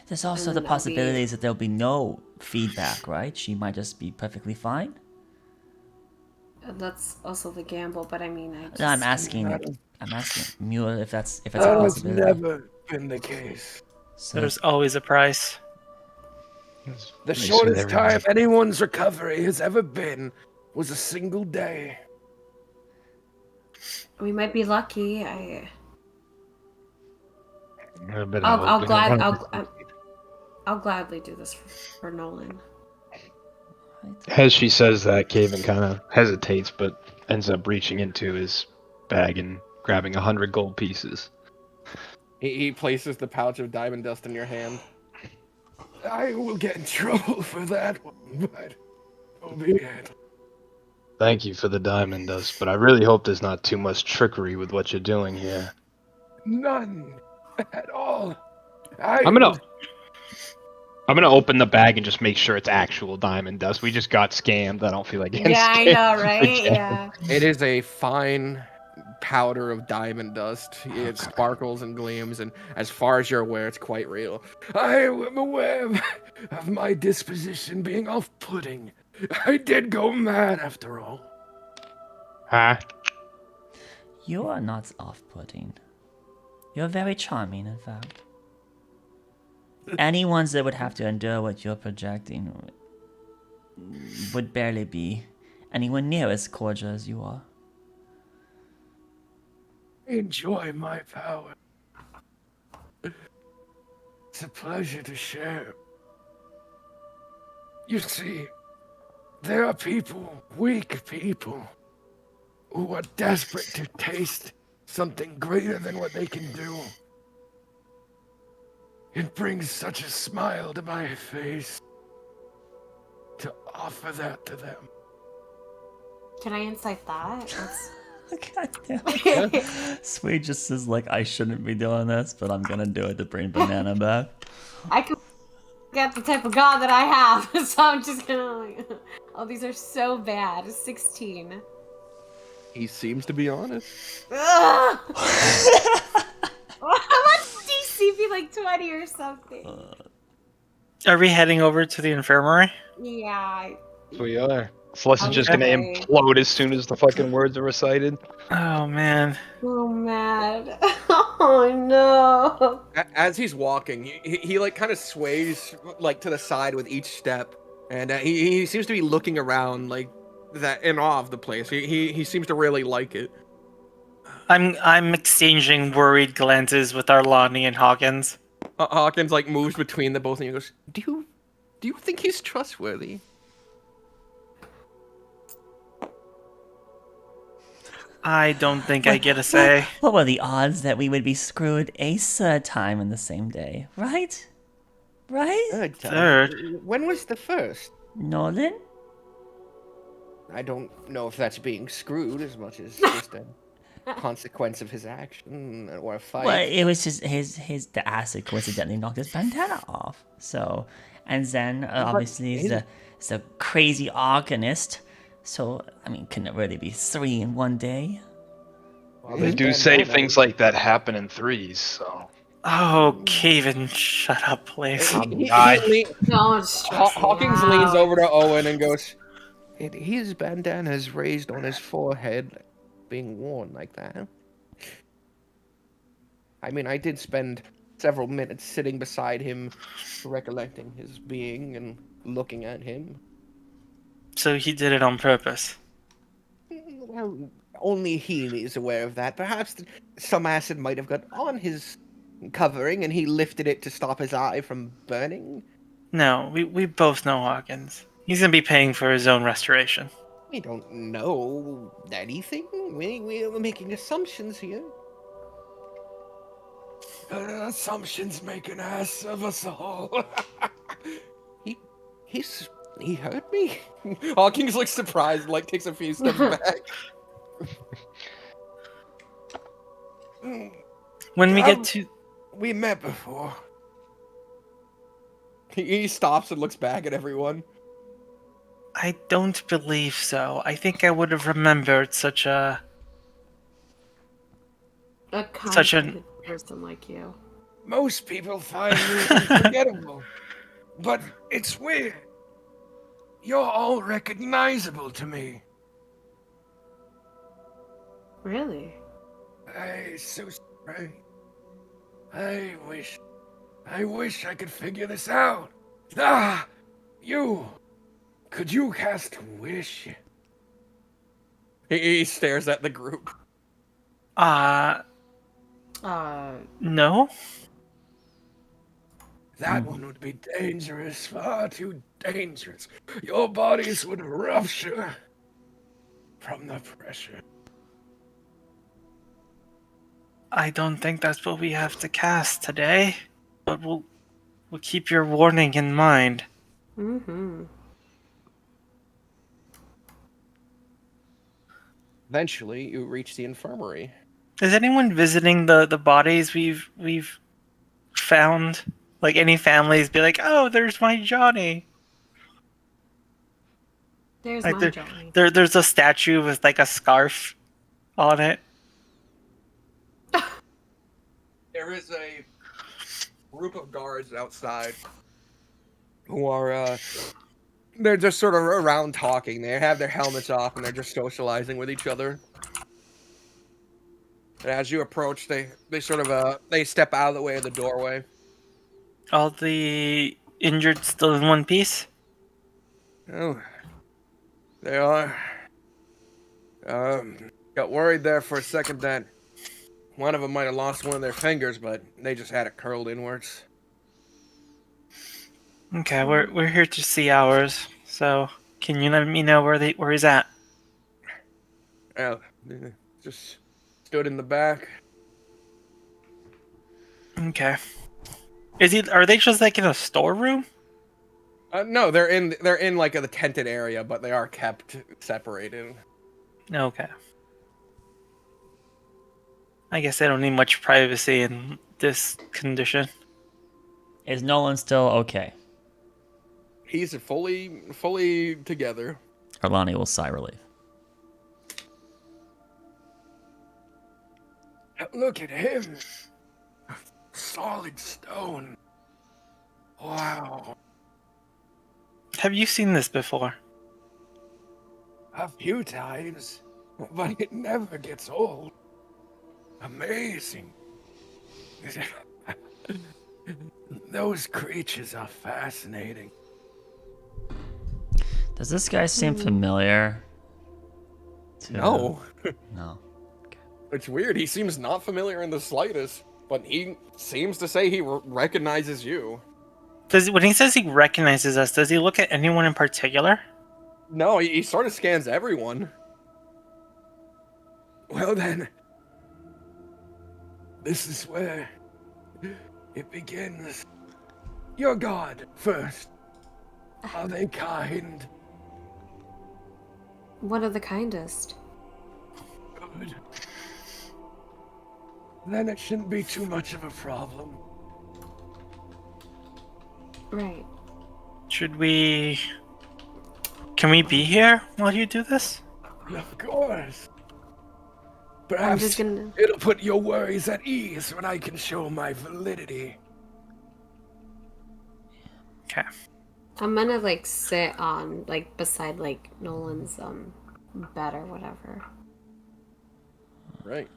There's also And the that'll possibilities that there'll be no feedback, right? She might just be perfectly fine. That's also the gamble, but I mean, I just... No, I'm asking Muir if it's a That has possibility. never been the case. So, There's always a price. The Makes shortest with time everyone. anyone's recovery has ever been was a single day. We might be lucky. I'll I'll gladly do this for Nolan. As she says that, Caven kind of hesitates, but ends up reaching into his bag and grabbing 100 gold pieces. He places the pouch of diamond dust in your hand. I will get in trouble for that one, but so be it. Thank you for the diamond dust, but I really hope there's not too much trickery with what you're doing here. None at all. I'm gonna open the bag and just make sure it's actual diamond dust. We just got scammed. I don't feel like getting Yeah, I scammed know, right? again. Yeah. It is a fine powder of diamond dust. It sparkles and gleams, and as far as you're aware, it's quite real. I am aware of my disposition being off-putting. I did go mad after all. Huh? you are not off-putting. You're very charming, in fact. Anyone that would have to endure what you're projecting would barely be anywhere near as cordial as you are. Enjoy my power. It's a pleasure to share. You see, there are people, weak people, who are desperate to taste something greater than what they can do. It brings such a smile to my face to offer that to them. Can I incite that? That's... God damn it. Sweet just says, like, I shouldn't be doing this, but I'm gonna do it to bring Banana back. I could get the type of god that I have, so I'm just gonna like... Oh, these are so bad. 16. He seems to be honest. Ugh! How much DC be like 20 or something? Are we heading over to the infirmary? Yeah. We are. Celeste is just gonna Okay. implode as soon as the fucking words are recited. Oh man. So mad. Oh no. As he's walking, he like kind of sways like to the side with each step, and he seems to be looking around like that in awe of the place. He seems to really like it. I'm exchanging worried glances with Arlani and Hawkins. Hawkins like moves between the both and he goes, Do you think he's trustworthy? I don't think I get a say. What were the odds that we would be screwed a third time in the same day, right? Right? Third. When was the first? Nolan? I don't know if that's being screwed as much as just a consequence of his action or a fight. Well, it was just the acid coincidentally knocked his bandana off. So, and then obviously the crazy Arcanist. So, I mean, couldn't it really be 3 in one day? Well, They his do say bandana- things like that happen in threes, so. Oh, Caven, shut up, please. Don't stress me Hawkins out. leans over to Owen and goes, His bandana is raised on his forehead, being worn like that. I mean, I did spend several minutes sitting beside him, recollecting his being and looking at him. So he did it on purpose. Well, only he is aware of that. Perhaps some acid might have got on his covering and he lifted it to stop his eye from burning. No, we both know Hawkins. He's gonna be paying for his own restoration. We don't know anything. We're making assumptions here. Assumptions make an ass of us all. He hurt me? Hawkins looks surprised and like takes a few steps back. When we get to... We met before. He stops and looks back at everyone. I don't believe so. I think I would have remembered such a... A Such an- kind-hearted person like you. Most people find me unforgettable. But it's weird. You're all recognizable to me. Really? So strange. I wish I could figure this out. Ah! You! Could you cast Wish? He stares at the group. No? That one would be dangerous, far too dangerous. Your bodies would rupture from the pressure. I don't think that's what we have to cast today. But we'll keep your warning in mind. Mm-hmm. Eventually, you reach the infirmary. Is anyone visiting the bodies we've found? Like any families be like, oh, there's my Johnny. There's Like my Johnny. there's a statue with like a scarf on it. There is a group of guards outside who are, they're just sort of around talking. They have their helmets off and they're just socializing with each other. And as you approach, they sort of, they step out of the way of the doorway. All the injured still in one piece? Oh, they are. Got worried there for a second that one of them might have lost one of their fingers, but they just had it curled inwards. Okay, we're here to see ours. So can you let me know where he's at? Oh, just stood in the back. Okay. Are they just like in a storeroom? No, they're in like the tented area, but they are kept separated. Okay. I guess they don't need much privacy in this condition. Is Nolan still okay? He's fully together. Arlani will sigh relief. Look at him. Solid stone. Wow. Have you seen this before? A few times, but it never gets old. Amazing. Those creatures are fascinating. Does this guy seem familiar? No. No. It's weird. He seems not familiar in the slightest, but he seems to say he recognizes you. When he says he recognizes us, does he look at anyone in particular? No, he sort of scans everyone. Well then, this is where it begins. Your god first. Are they kind? One of the kindest. Good. Then it shouldn't be too much of a problem. Right. Can we be here while you do this? Of course. I'm Perhaps just gonna. it'll put your worries at ease when I can show my validity. Okay. I'm gonna like sit on like beside like Nolan's bed or whatever. Right.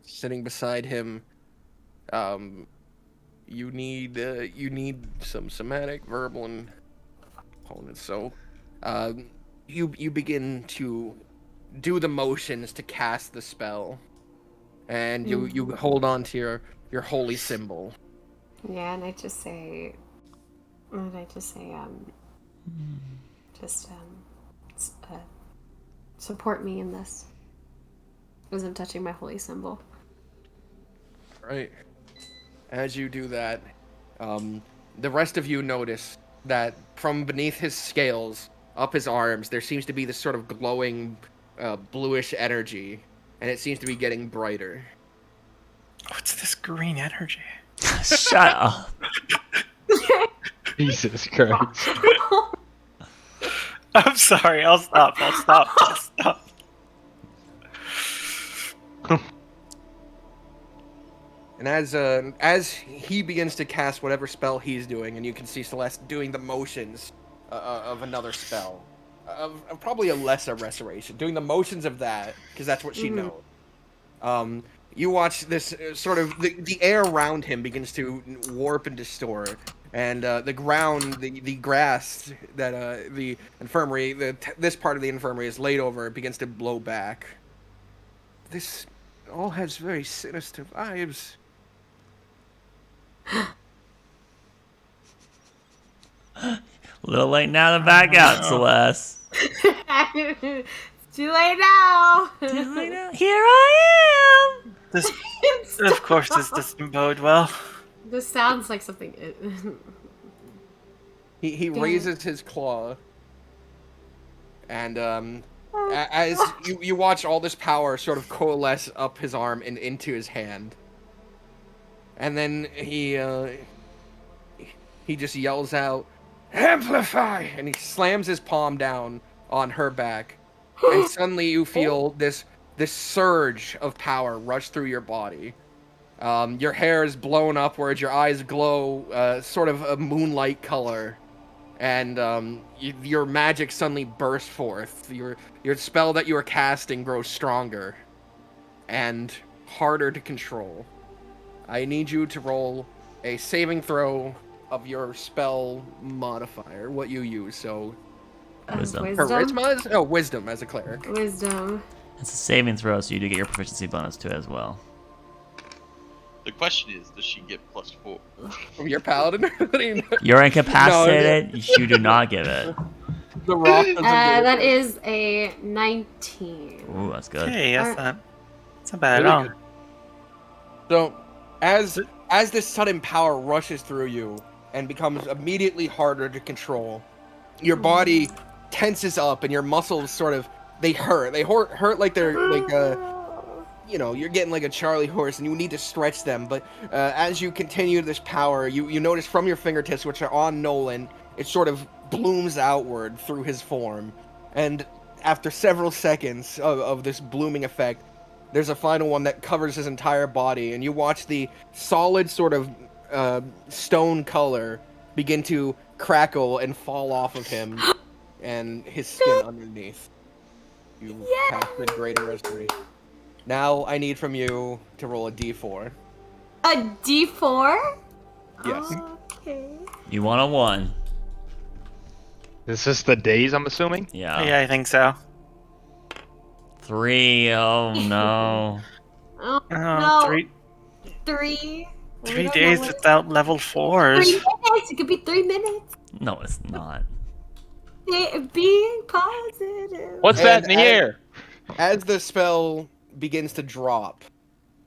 Sitting beside him, you need some somatic, verbal, and components. So, you begin to do the motions to cast the spell, and you hold on to your holy symbol. Yeah, and I just say, support me in this. as I'm touching my holy symbol. Right. As you do that, the rest of you notice that from beneath his scales, up his arms, there seems to be this sort of glowing, bluish energy, and it seems to be getting brighter. What's this green energy? Shut up. Jesus Christ. I'm sorry. I'll stop. And as he begins to cast whatever spell he's doing, and you can see Celeste doing the motions of another spell, of probably a lesser restoration, doing the motions of that, because that's what she knows. You watch this sort of the air around him begins to warp and distort, and the ground, the grass that the infirmary, this part of the infirmary is laid over, begins to blow back. This all has very sinister vibes. A little late now to back out, Celeste. It's too late now. Too late now. Here I am. This, of course, this doesn't bode well. This sounds like something. He raises his claw, and as you watch all this power sort of coalesce up his arm and into his hand, and then he just yells out, "Amplify!" and he slams his palm down on her back, and suddenly you feel this surge of power rush through your body. Your hair is blown upwards, your eyes glow sort of a moonlight color, and your magic suddenly bursts forth. Your spell that you are casting grows stronger and harder to control. I need you to roll a saving throw of your spell modifier, what you use. So Wisdom. charisma? Oh, wisdom as a cleric. Wisdom. It's a saving throw, so you do get your proficiency bonus too as well. The question is, does she get +4? From your paladin? What do you know? You're incapacitated. You do not get it. The rock doesn't do it. That is a 19. Ooh, that's good. Hey, that's not bad Really at all. good. So, as this sudden power rushes through you and becomes immediately harder to control, your body tenses up and your muscles sort of they hurt. They hurt like they're like you're getting like a Charlie horse and you need to stretch them. But as you continue this power, you notice from your fingertips, which are on Nolan, it sort of blooms outward through his form. And after several seconds of this blooming effect, there's a final one that covers his entire body, and you watch the solid sort of stone color begin to crackle and fall off of him and his skin underneath. You cast the greater restoration. Now I need from you to roll a d4. A D4? Yes. Okay. You want a 1. This is the days, I'm assuming? Yeah. Yeah, I think so. 3. Oh no. Oh, Oh, no. 3 3. 3 days without level 4s. 3 minutes. It could be 3 minutes. No, it's not. Being positive. What's that in the air? As the spell begins to drop,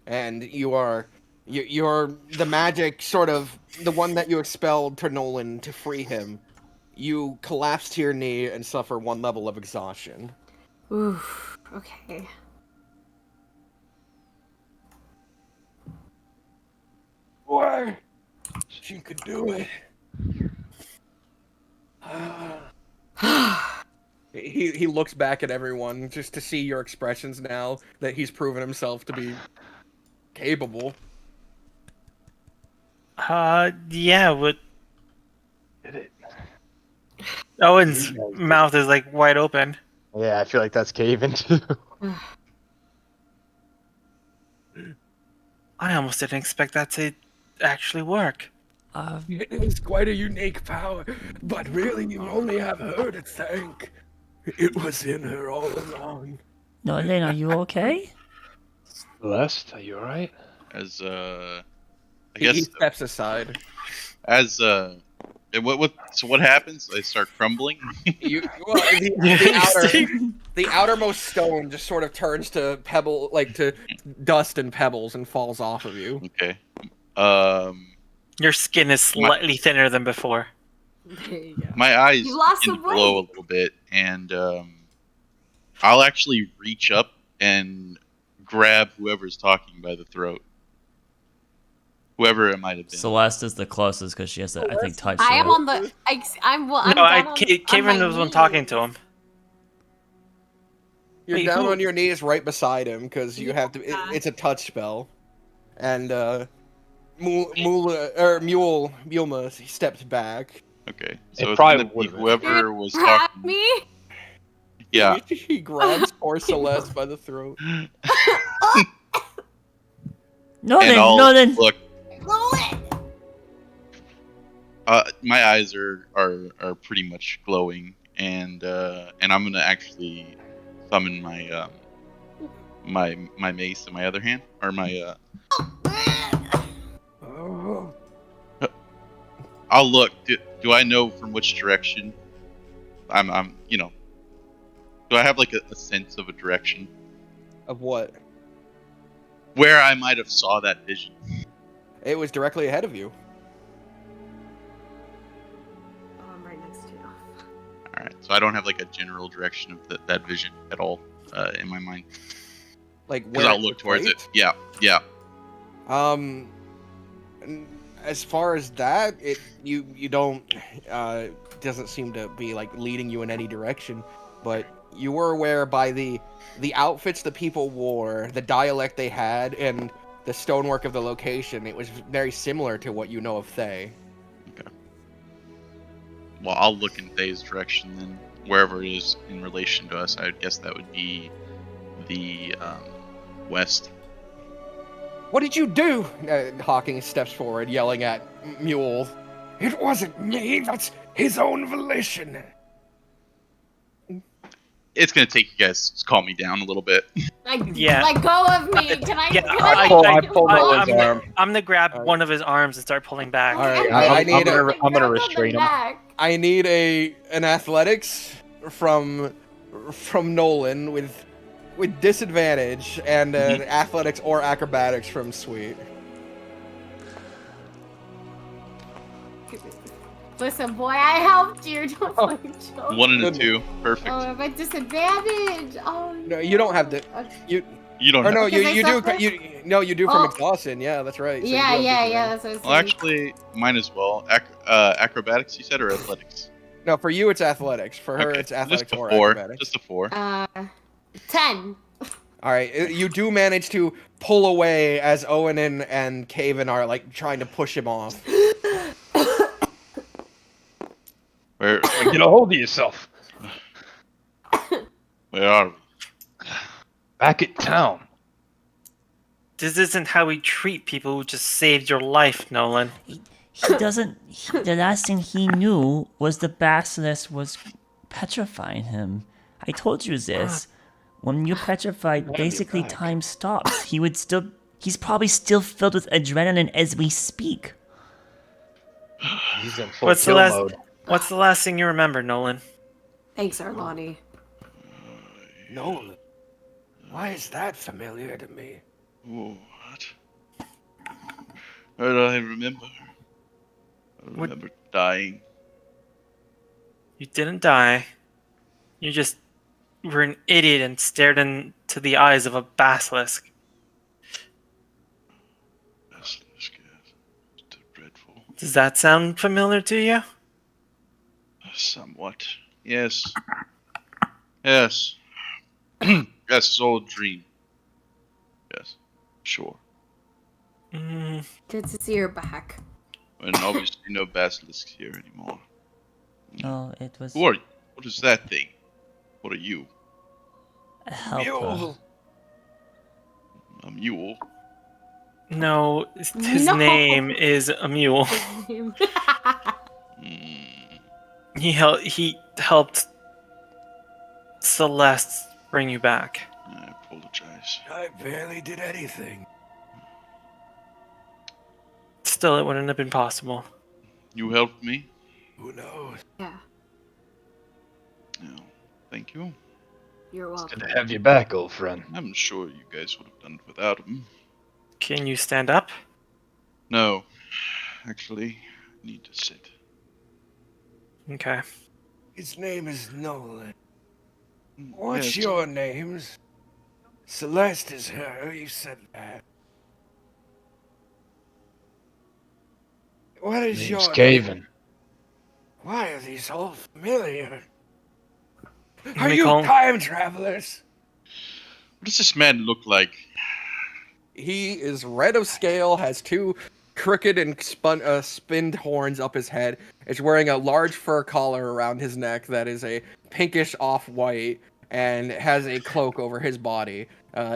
and you're the magic sort of the one that you expelled to Nolan to free him, you collapse to your knee and suffer 1 level of exhaustion. Oof. Okay. Boy, she could do it. He looks back at everyone just to see your expressions now that he's proven himself to be capable. Yeah, but Did it? Owen's mouth is like wide open. Yeah, I feel like that's caving too. I almost didn't expect that to actually work. It is quite a unique power, but really you only have her to thank. It was in her all along. Nolan, are you okay? Celeste, are you alright? As I He guess steps aside. as So what happens? I start crumbling. The outermost stone just sort of turns to pebble, like to dust and pebbles, and falls off of you. Okay. Your skin is slightly thinner than before. There you go. My eyes You lost begin to some glow a weight. little bit, and I'll actually reach up and grab whoever's talking by the throat. Whoever it might have been. Celeste is the closest because she has to, I think, touch I am you. on the. I'm well. I'm No, down on Kaven my was the one knees. talking to him. You're Wait, down who- on your knees right beside him because you have to. It's a touch spell, and Mulma steps back. Okay. It So it's probably gonna be would've been. whoever was Grab talking. me. Yeah. He grabs poor Celeste by the throat. No, And then, I'll no, then. look. Nolan. My eyes are pretty much glowing, and I'm gonna actually summon my my mace in my other hand, or my Oh, I'll look. Do I know from which direction? I'm Do I have like a sense of a direction Of what? where I might have saw that vision? It was directly ahead of you. Oh, I'm right next to you. All right, so I don't have like a general direction of that vision at all in my mind, Like because where I'll it look was towards it. placed? Yeah. As far as that, you don't doesn't seem to be like leading you in any direction, but you were aware by the outfits the people wore, the dialect they had, and the stonework of the location. It was very similar to what you know of Thay. Well, I'll look in Thay's direction then, wherever it is in relation to us. I would guess that would be the west. What did you do? Hawking steps forward, yelling at Mule. it wasn't me. That's his own volition. It's gonna take you guys to calm me down a little bit. Like, Yeah. let go of me. Can I? Yeah, can I pull Nolan's arm. I'm gonna grab Alright. one of his arms and start pulling back. Alright, I I need I'm gonna Grab on the restrain him. neck. I need an athletics from Nolan with disadvantage, and an athletics or acrobatics from Sweet. Listen, boy, I helped you. Don't fucking joke. 1 and a Goodness. 2, perfect. Oh, my disadvantage. Oh. No, you don't have to. Okay. You don't. Or no, Have, you Because I you do. suffer? You do from Oh. exhaustion. Yeah, that's right. So you Yeah, do have yeah, disadvantage. yeah. That's what I was well, saying. actually, mine as well. Acrobatics, you said, or athletics? No, for you it's athletics. For her Okay, it's athletics just a or 4. acrobatics. Just a 4. 10. All right, you do manage to pull away as Owen and Kaven are like trying to push him off. Where Get a hold of yourself. are we? Back at town. This isn't how we treat people who just saved your life, Nolan. He doesn't. The last thing he knew was the basilisk was petrifying him. I told you this. When you're petrified, basically time stops. He's probably still filled with adrenaline as we speak. He's in full What's the kill last? mode. What's the last thing you remember, Nolan? Thanks, Arlani. Nolan. Why is that familiar to me? What? What do I remember? I What- remember dying. You didn't die. You just were an idiot and stared into the eyes of a basilisk. That's scared. It's dreadful. Does that sound familiar to you? Somewhat. Yes. Yes. Yes, it's all a dream. Yes. Sure. Mm, Good to see you're back. And obviously no basilisks here anymore. No, it was Who are you? What is that thing? What are you? a helper. A mule? no, his No. name is a mule. Hmm. He helped Celeste bring you back. I apologize. I barely did anything. Still, it wouldn't have been possible. You helped me? Who knows? Yeah, No, thank you. you're Good welcome. to have you back, old friend. I'm sure you guys would have done it without him. Can you stand up? No, actually, I need to sit. Okay. His name is Nolan. What's Yes, your names? Celeste is her. You said that. What is Name's your Gaven. name? Why are these all familiar? Let Are me you call- time travelers? What does this man look like? He is red of scale, has two crooked and spinned horns up his head, is wearing a large fur collar around his neck that is a pinkish off-white, and has a cloak over his body.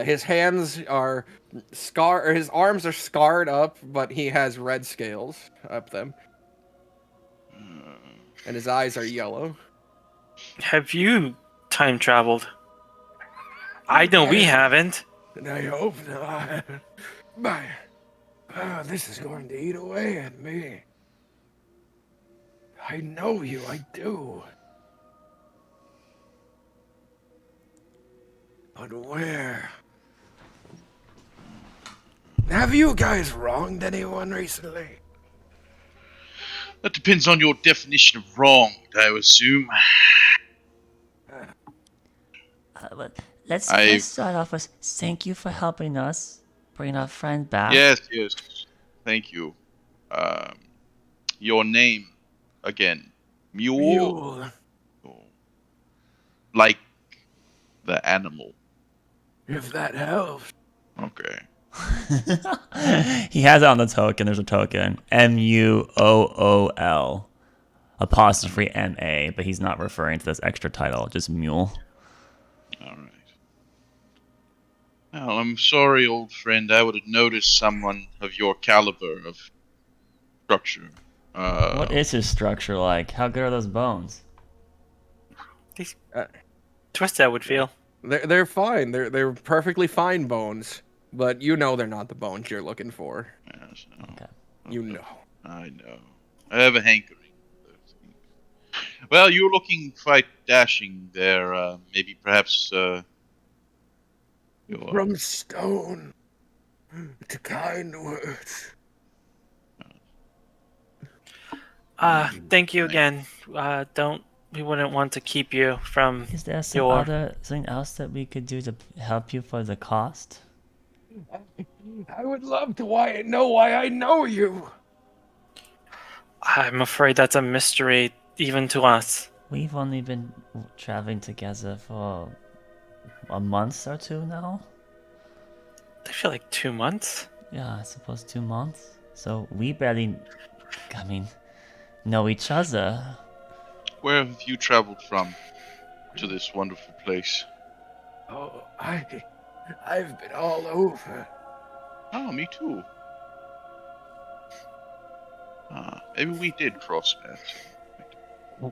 His hands are his arms are scarred up, but he has red scales up them. And his eyes are yellow. Have you time traveled? I know we haven't. And I hope not. But this is going to eat away at me. I know you, I do. But where? Have you guys wronged anyone recently? That depends on your definition of wronged, I would assume. But let's I've- start off with thank you for helping us, bring our friend back. Yes, thank you. Your name, again. Mule? Mule, Like the animal. if that helps. Okay. He has it on the token. There's a token. MUOOL. Apostrophe MA, but he's not referring to this extra title, just Mule. Alright. Well, I'm sorry, old friend. I would have noticed someone of your caliber of structure. What is his structure like? How good are those bones? Twist, I would feel. They're fine. They're perfectly fine bones, but you know they're not the bones you're looking for. Yes, no. Okay. You know. I know. I have a hankering. for those things. Well, you're looking quite dashing there. Maybe perhaps, you're- From stone to kind words. Thank you again. We wouldn't want to keep you from Is there some your... other something else that we could do to help you for the cost? I would love to know why I know you. I'm afraid that's a mystery even to us. We've only been traveling together for a month or two now. I feel like 2 months. Yeah, I suppose 2 months. So we barely, know each other. Where have you traveled from to this wonderful place? Oh, I've been all over. Oh, me too. Maybe we did cross paths.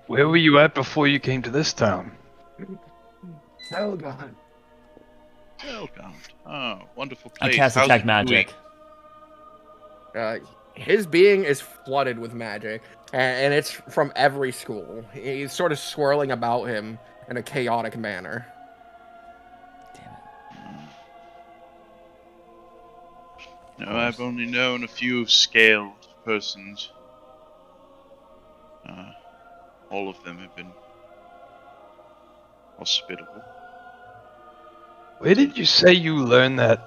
Where were you at before you came to this town? Selgon. Welcome. Oh, wonderful I place. cast How's attack it magic. doing? His being is flooded with magic, and it's from every school. He's sort of swirling about him in a chaotic manner. Damn it. No, I've only known a few scaled persons. All of them have been hospitable. Where did you say you learned that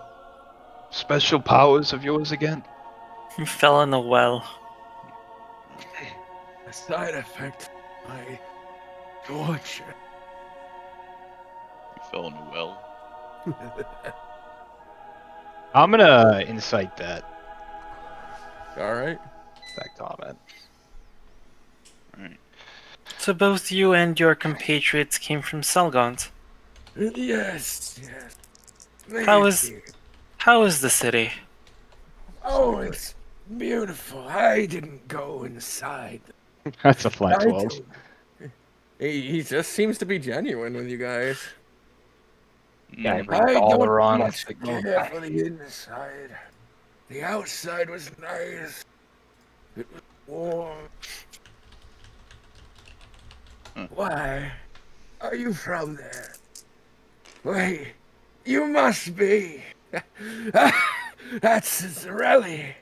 special powers of yours again? You fell in the well. A side effect of my torture. You fell in a well. I'm gonna incite that. All right. That comment. Right. So both you and your compatriots came from Selgont. Yes. How Thank is- you. How is the city? Oh, it's beautiful. I didn't go inside. That's a flat I 12. don't- He just seems to be genuine with you guys. Yeah, Mm, bring I dollar don't on much it. care for the inside. The outside was nice. It was warm. Why? Are you from there? Wait, you must be. That's Zarelli.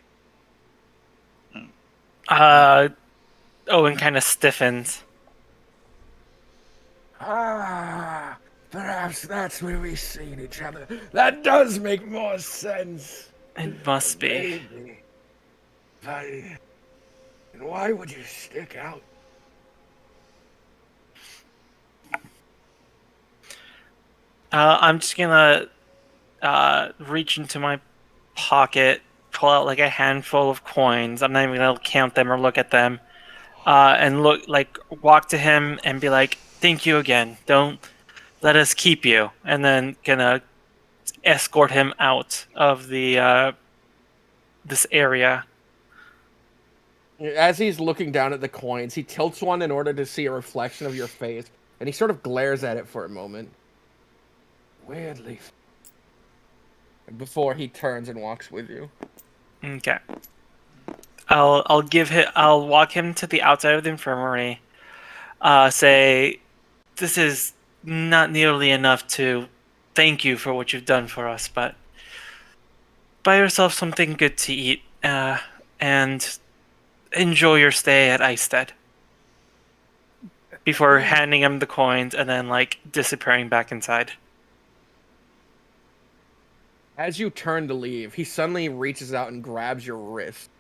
Owen kind of stiffens. Ah, perhaps that's where we've seen each other. That does make more sense. It must be. Maybe. But and why would you stick out? I'm just gonna reach into my pocket, pull out like a handful of coins. I'm not even gonna count them or look at them. And walk to him and be like, "Thank you again. Don't let us keep you." And then gonna escort him out of the this area. As he's looking down at the coins, he tilts one in order to see a reflection of your face, and he sort of glares at it for a moment. Weirdly. Before he turns and walks with you. Okay. I'll walk him to the outside of the infirmary. Say, this is not nearly enough to thank you for what you've done for us, but buy yourself something good to eat, and enjoy your stay at Eistead. Before handing him the coins and then disappearing back inside. As you turn to leave, he suddenly reaches out and grabs your wrist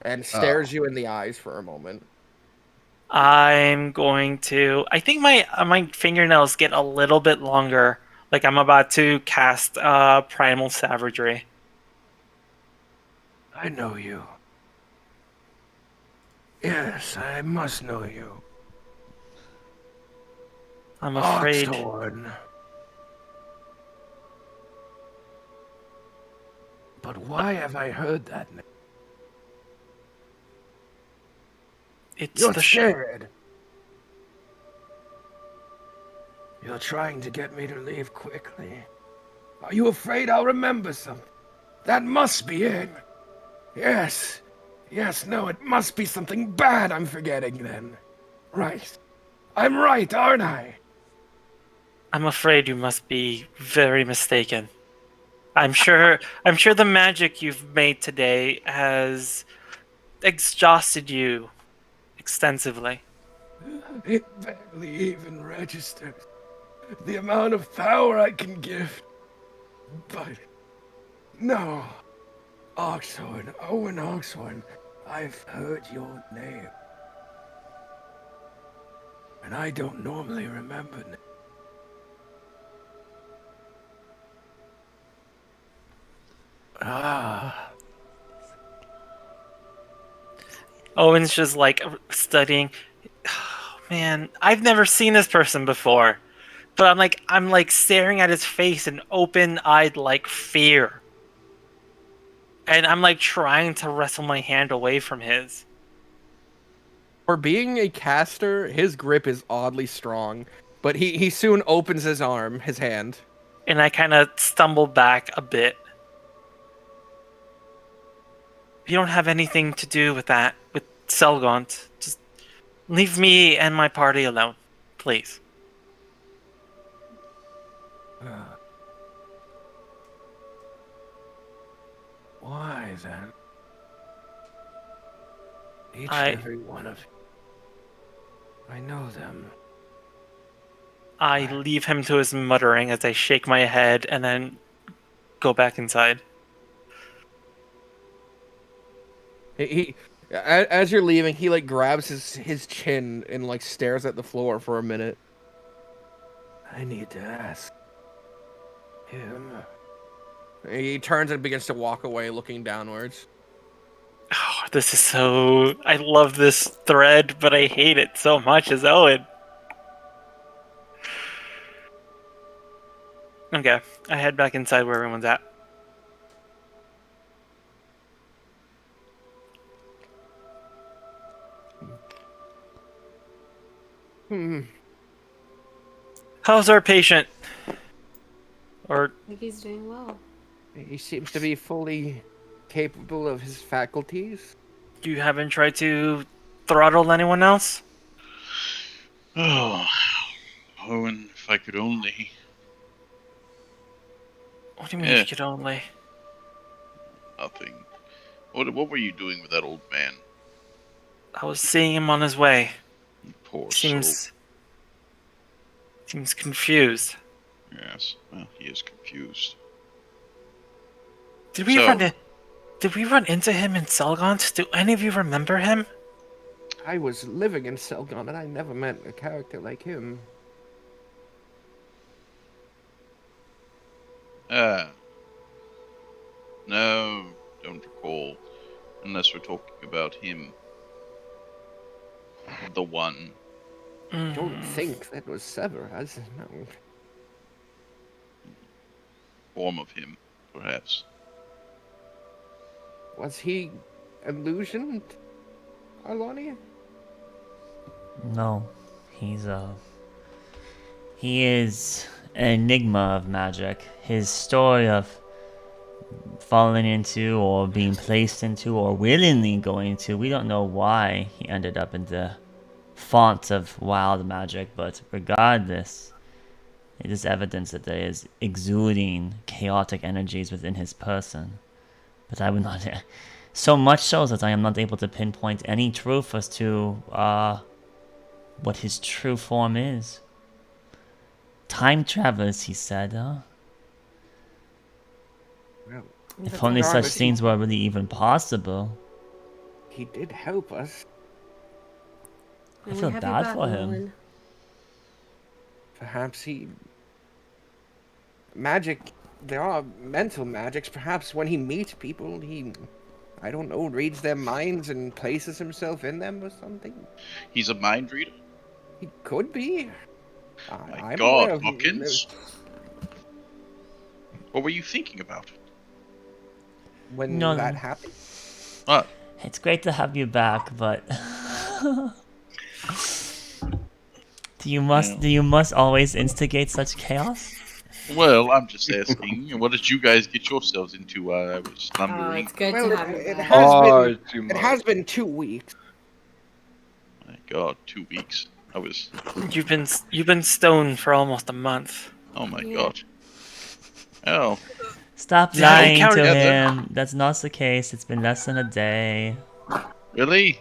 and stares you in the eyes for a moment. I'm going to... I think my fingernails get a little bit longer. Like I'm about to cast Primal Savagery. I know you. Yes, I must know you. I'm afraid... Oxhorn. But why have I heard that name? It's You're the scared. You're trying to get me to leave quickly. Are you afraid I'll remember something? That must be it. Yes. Yes, no, it must be something bad I'm forgetting then. Right. I'm right, aren't I? I'm afraid you must be very mistaken. I'm sure the magic you've made today has exhausted you extensively. It barely even registers the amount of power I can give. But no. Oxhorn, Owen Oxhorn, I've heard your name. And I don't normally remember names. Ah. Owen's just studying. Oh, man, I've never seen this person before. But I'm staring at his face in open-eyed fear. And I'm trying to wrestle my hand away from his. For being a caster, his grip is oddly strong, but he soon opens his hand. And I kind of stumble back a bit. You don't have anything to do with that, with Selgaunt. Just leave me and my party alone, please. Why then? Each and every one of you. I know them. I leave him to his muttering as I shake my head and then go back inside. As you're leaving, he grabs his chin and stares at the floor for a minute. I need to ask him. He turns and begins to walk away, looking downwards. Oh, this is so... I love this thread, but I hate it so much as Owen. Okay, I head back inside where everyone's at. How's our patient? Or I think he's doing well. He seems to be fully capable of his faculties. you haven't tried to throttle anyone else? Oh, Owen, if I could only. What do you mean Yeah. you could only? Nothing. What were you doing with that old man? I was seeing him on his way. Poor soul. Seems confused. Yes. Well, he is confused. Did we run into him in Selgant? Do any of you remember him? I was living in Selgon and I never met a character like him. No, don't recall. Unless we're talking about him. The one. I don't think that was Severus. No. Form of him, perhaps. Was he illusioned, Arlani? No, he is an enigma of magic. His story of falling into or being placed into or willingly going to, we don't know why he ended up in the font of wild magic, but regardless, it is evidence that there is exuding chaotic energies within his person. But I would not, so much so that I am not able to pinpoint any truth as to what his true form is. Time travelers, he said, Well, if only such things were really even possible. He did help us. I feel bad for him. Perhaps magic, there are mental magics. Perhaps when he meets people, he, I don't know, reads their minds and places himself in them or something. He's a mind reader? He could be. My I'm God, aware of- Hawkins. What were you thinking about? When No. that happened. What? It's great to have you back, but do you must always instigate such chaos? Well, I'm just asking, what did you guys get yourselves into while I was slumbering? It's good Well, to have you it back. has Too It much. has been 2 weeks. My God, 2 weeks. I was. You've been stoned for almost a month. Oh my Yeah. God. Oh, Stop Yeah, lying count to together. him. That's not the case. It's been less than a day. really?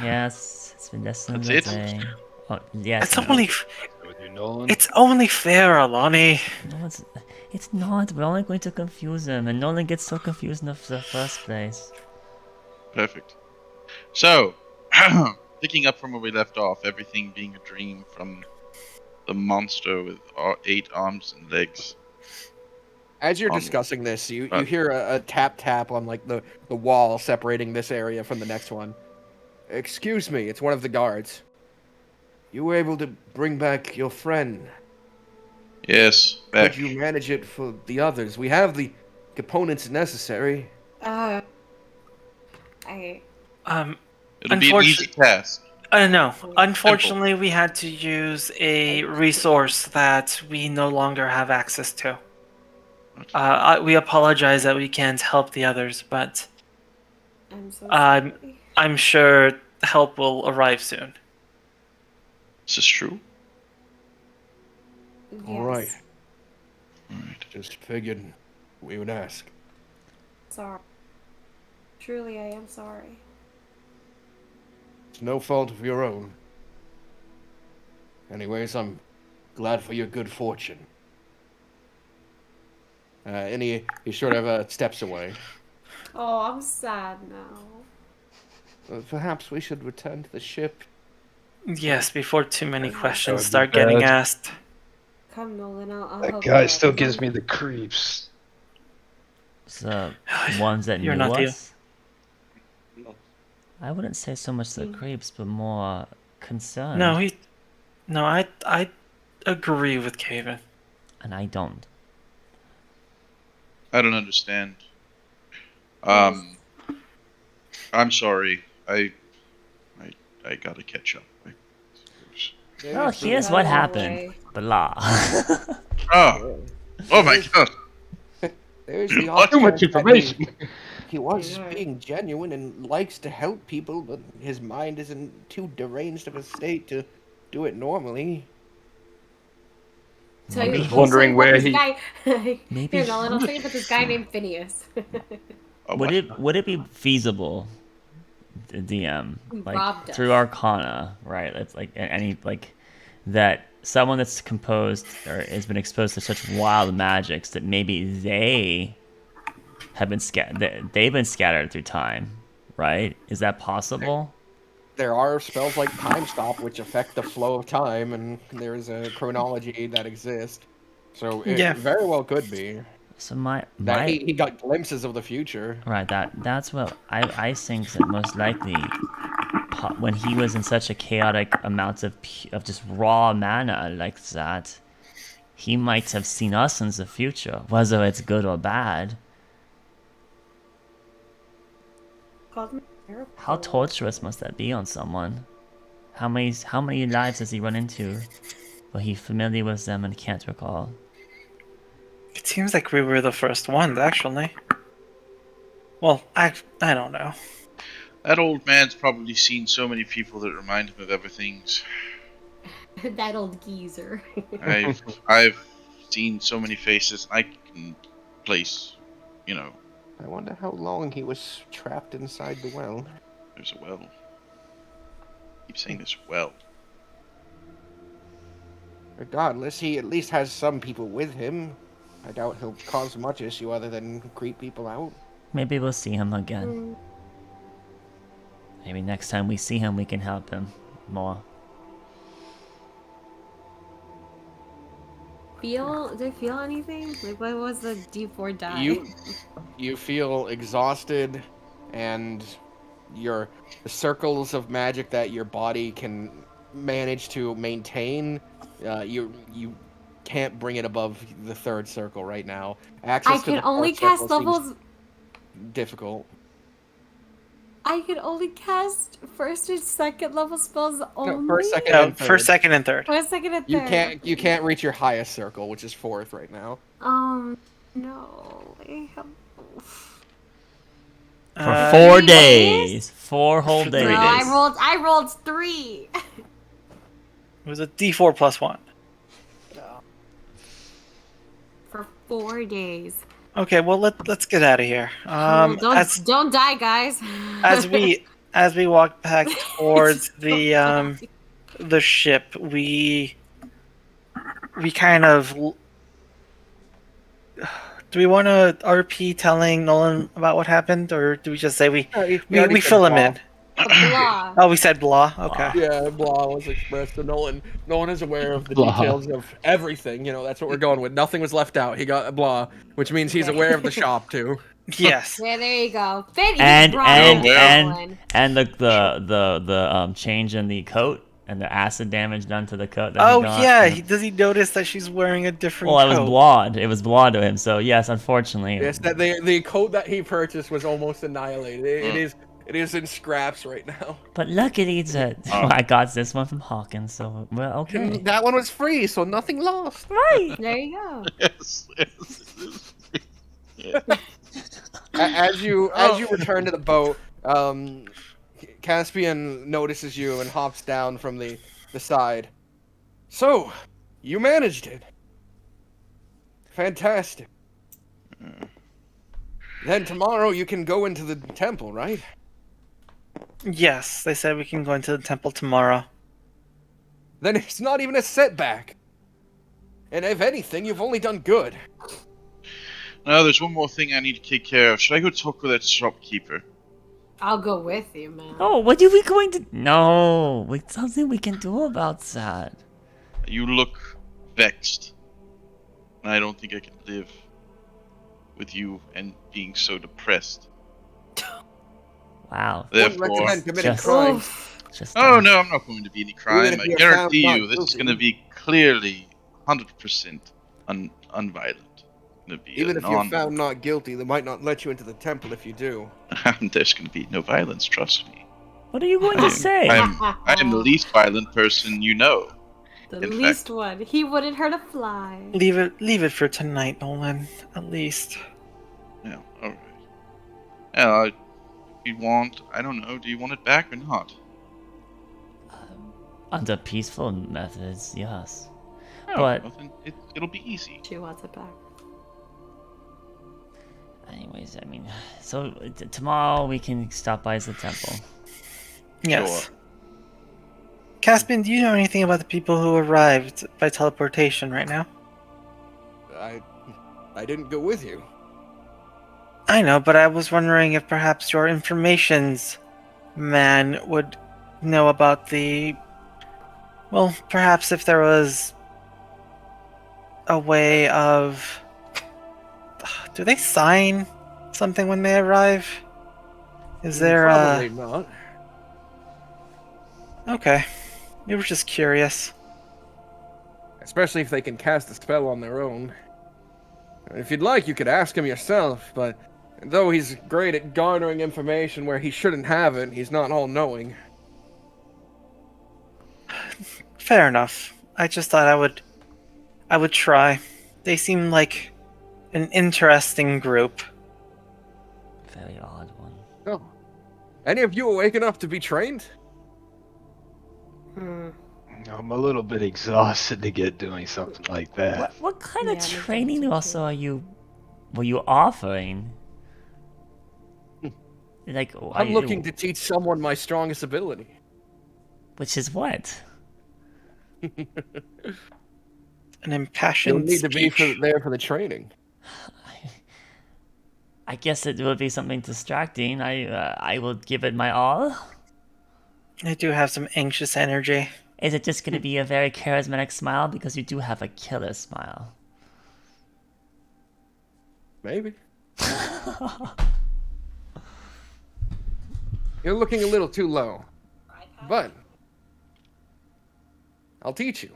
Yes, it's been less than That's a it? day. Oh, yes. It's only With you, Nolan. it's only fair, Alani. No, it's not. We're only going to confuse him, and Nolan gets so confused in the first place. Perfect. So, picking up from where we left off, everything being a dream from the monster with 8 arms and legs. As you're Um, discussing this, you right. hear a tap on like the wall separating this area from the next one. Excuse me, it's one of the guards. You were able to bring back your friend. Yes, back. Could you manage it for the others? We have the components necessary. I It'll be an easy task. No. Unfortunately, we had to use a resource that we no longer have access to. We apologize that we can't help the others, but I'm so sorry. I'm sure help will arrive soon. Is this true? All right. Yes. Alright. Just figured we would ask. Sorry. Truly, I am sorry. It's no fault of your own. Anyways, I'm glad for your good fortune. And he sort of steps away. Oh, I'm sad now. Perhaps we should return to the ship. Yes, before too many That questions would be start getting bad. asked. Come, Nolan, I'll That help guy you still out. gives me the creeps. So, ones that You're knew not the- us. I wouldn't say so much the creeps, but more concerned. No, I agree with Caven. And I don't. I don't understand. I'm sorry. I gotta catch up. Well, here's what No happened. way. Blah. Oh my God. There's the What? Too much option that information. He was Yeah. being genuine and likes to help people, but his mind is in too deranged of a state to do it normally. So I'm you- just so wondering what where this he- guy... Maybe- Here, Nolan, I'll tell you about this guy named Phineas. Oh, Would what? it be feasible, the DM, He like robbed us. through Arcana, right? It's like any like that someone that's composed or has been exposed to such wild magics that maybe they have been they've been scattered through time, right? Is that possible? There are spells like Time Stop which affect the flow of time, and there is a chronology that exists. So it Yeah. very well could be So my that he got glimpses of the future. right, that's what I think that most likely when he was in such a chaotic amount of just raw mana like that, he might have seen us in the future, whether it's good or bad. How torturous must that be on someone? How many lives does he run into where he's familiar with them and can't recall? It seems like we were the first ones, actually. Well, I don't know. That old man's probably seen so many people that remind him of everything. That old geezer. I've seen so many faces. I can place, you know, I wonder how long he was trapped inside the well. there's a well. Keep saying this well. Regardless, he at least has some people with him. I doubt he'll cause much issue other than creep people out. Maybe we'll see him again. Maybe next time we see him, we can help him more. Do I feel anything? Like, what was the D4 die? You feel exhausted, and the circles of magic that your body can manage to maintain, you can't bring it above the third circle right now. Access I to can the only fourth cast circle seems levels. difficult. I can only cast first and second level spells only. No, first, second, No, and third. first, second, and third. First, second, and third. You can't reach your highest circle, which is fourth right now. No. I have... For 4 3 days, 4 whole For days. 3 No, days. I rolled 3. It was a D4 plus 1. For 4 days. Okay, well let's get out of here. Don't die, guys. As we walk back towards the ship, we kind of do we want to RP telling Nolan about what happened, or do we just say we already fill said him in? Blah. Oh, we said blah. Okay. Yeah, blah was expressed to Nolan. Nolan is aware of the Blah. details of everything. You know, that's what we're going with. Nothing was left out. He got a blah, which means he's aware of the shop too. Yes. Yeah, there you go. Fit And Nolan. the change in the coat and the acid damage done to the coat. That Oh he got. yeah. Does he notice that she's wearing a different Well, it coat? was blonde. It was blonde to him. So yes, unfortunately. Yes, that the coat that he purchased was almost annihilated. It is in scraps right now. But luckily, I got this one from Hawkins. So well, okay. That one was free, so nothing lost. Right. There you go. Yes. As you return to the boat, Caspian notices you and hops down from the side. So, you managed it. Fantastic. Then tomorrow you can go into the temple, right? Yes, they said we can go into the temple tomorrow. Then it's not even a setback. And if anything, you've only done good. No, there's one more thing I need to take care of. Should I go talk with that shopkeeper? I'll go with you, man. Oh, what are we going to? No, it's something we can do about that. You look vexed. And I don't think I can live with you and being so depressed. Wow. Wouldn't Therefore, recommend committing Just- crime. Just. oh no, I'm not going to be any crime. Even if I you're guarantee found you, not this is guilty. going to be clearly 100% unviolent. Gonna be Even a if you're found not guilty, they might not let you into the temple if you do. There's going to be no violence. Trust me. What are you going to say? I am the least violent person you know. The in least one. He wouldn't hurt a fly. Leave it for tonight, Nolan. At least. Yeah, all right. Yeah, if you want, I don't know. Do you want it back or not? Under peaceful methods, yes. Oh, But- well, then it'll be easy. She wants it back. Anyways, I mean, so tomorrow we can stop by the temple. Yes. Sure. Caspian, do you know anything about the people who arrived by teleportation right now? I didn't go with you. I know, but I was wondering if perhaps your information's man would know about the... Well, perhaps if there was a way of... Do they sign something when they arrive? Is there Probably not. Okay. We were just curious. Especially if they can cast a spell on their own. If you'd like, you could ask him yourself, but though he's great at garnering information where he shouldn't have it, he's not all-knowing. Fair enough. I just thought I would try. They seem like an interesting group. Very odd one. Oh. Any of you awake enough to be trained? I'm a little bit exhausted to get doing something like that. What kind Yeah, of makes training sense, also were you offering? Like, I'm looking to teach someone my strongest ability. which is what? An impassioned You'll need to be speech. there for the training. I guess it would be something distracting. I will give it my all. I do have some anxious energy. Is it just going to be a very charismatic smile? Because you do have a killer smile. Maybe. You're looking a little too low. But I'll teach you.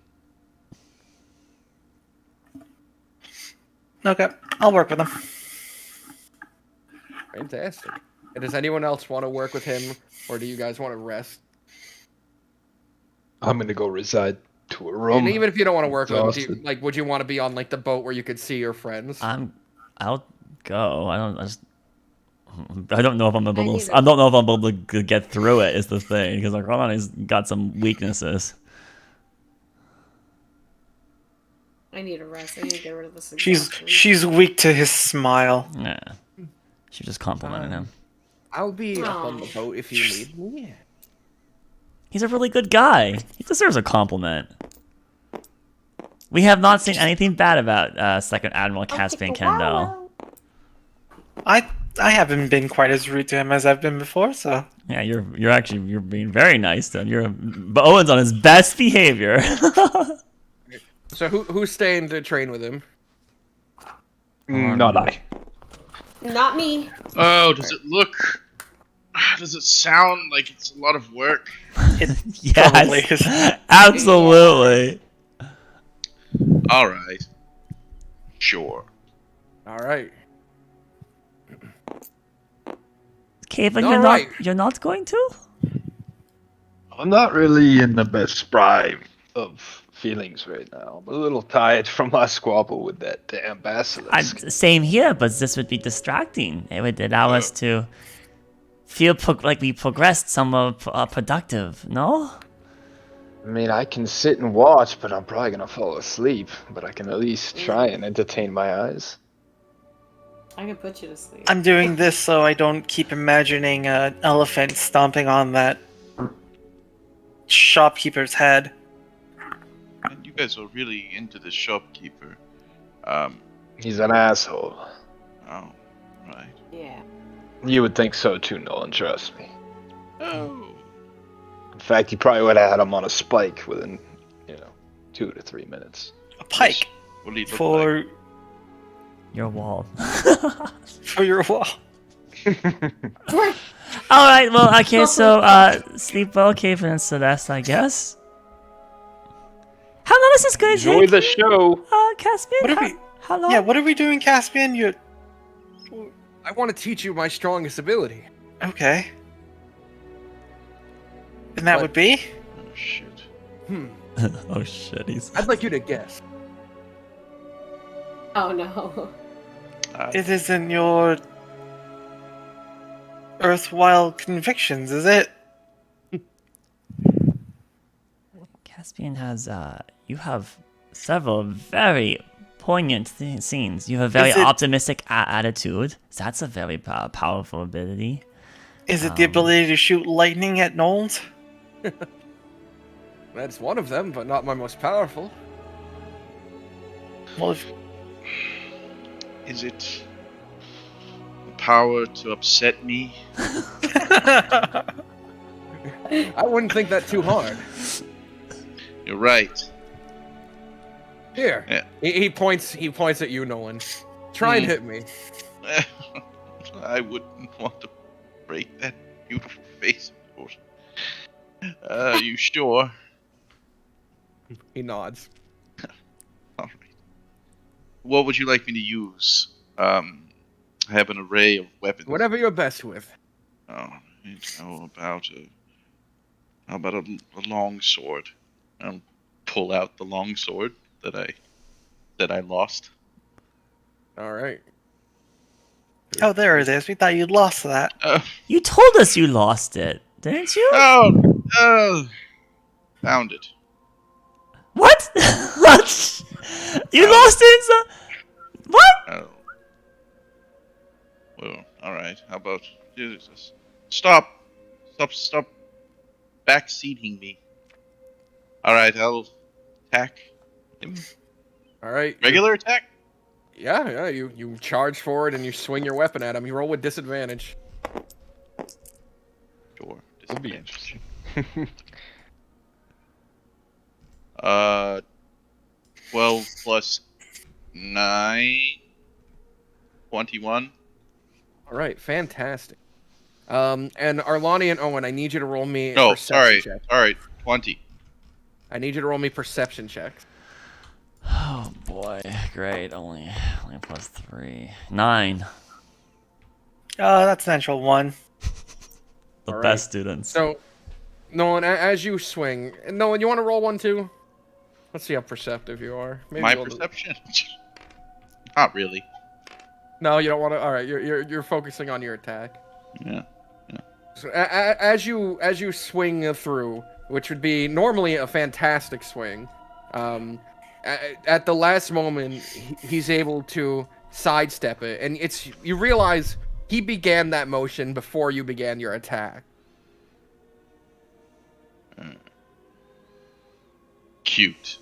Okay, I'll work with them. Fantastic. And does anyone else want to work with him, or do you guys want to rest? I'm gonna go reside to a And room. even if you don't want to work with him, Exhausted. would you want to be on like the boat where you could see your friends? I'll go. I don't know if I'm able I to. need I don't know if I'm able to get through it. Is the thing because like Ronnie's got some weaknesses. I need a rest. I need to get rid of this She's exhaustion. she's weak to his smile. Yeah, she just complimented him. I'll be up on the Aw. boat if you need me. He's a really good guy. He deserves a compliment. We have not seen anything bad about Second Admiral Caspian Kendall. I haven't been quite as rude to him as I've been before, so Yeah, you're being very nice to him. But Owen's on his best behavior. So who's staying to train with him? Not I. Not me. Oh, does it look? Does it sound like it's a lot of work? probably is. Yes, absolutely. All right. Sure. All right. Caven, All you're right. you're not going to? I'm not really in the best prime of feelings right now. I'm a little tired from my squabble with that damn basilisk. Same here, but this would be distracting. It would allow us to feel like we progressed somewhat productive, no? I mean, I can sit and watch, but I'm probably gonna fall asleep. But I can at least try and entertain my eyes. I can put you to sleep. I'm doing this so I don't keep imagining an elephant stomping on that shopkeeper's head. And you guys are really into the shopkeeper. He's an asshole. Oh, right. Yeah. You would think so too, Nolan, trust me. Oh. In fact, you probably would have had him on a spike within, 2 to 3 minutes. A pike What do you look for like? Your wall. for your wall. All right. Well, okay. So, sleep well, Caven and Celeste, I guess. How long is this going to Enjoy take? the show. Caspian. What are we? How long? Yeah, what are we doing, Caspian? You I want to teach you my strongest ability. okay? And that What? would be? Oh shit. Oh shit. He's. I'd like you to guess. Oh no. It isn't your Earthwild convictions, is it? Caspian has, you have several very poignant scenes. You have a very Is it- optimistic attitude. So that's a very powerful ability. Is it the ability to shoot lightning at Knowles? That's one of them, but not my most powerful. Well, if, Is it the power to upset me? I wouldn't think that too hard. You're right. Here. Yeah. He points at you, Nolan. Try and hit me. I wouldn't want to break that beautiful face, of course. You sure? He nods. All right. What would you like me to use? I have an array of weapons. Whatever you're best with. Oh, how about a long sword? I'll pull out the long sword that I lost. All right. oh, there it is. We thought you'd lost that. You told us you lost it, didn't you? Found it. What? What? You lost it? What? Oh. Well, all right. How about Jesus? Stop backseating me. All right, I'll attack him. All right. Regular attack? Yeah. You charge forward and you swing your weapon at him. You roll with disadvantage. Sure. It'll be interesting. 12 plus 9, 21. All right. Fantastic. And Arlani and Owen, I need you to roll me a No, perception sorry. check. All right, 20. I need you to roll me perception checks. Oh boy, great. Only +3. 9. Oh, that's natural 1. The All right. best students. So, Nolan, as you swing, Nolan, you want to roll one too? Let's see how perceptive you are. Maybe My roll the- perception? Not really. No, you don't want to. All right, you're focusing on your attack. Yeah. So as you swing through, which would be normally a fantastic swing, at the last moment he's able to sidestep it, and you realize he began that motion before you began your attack. Cute.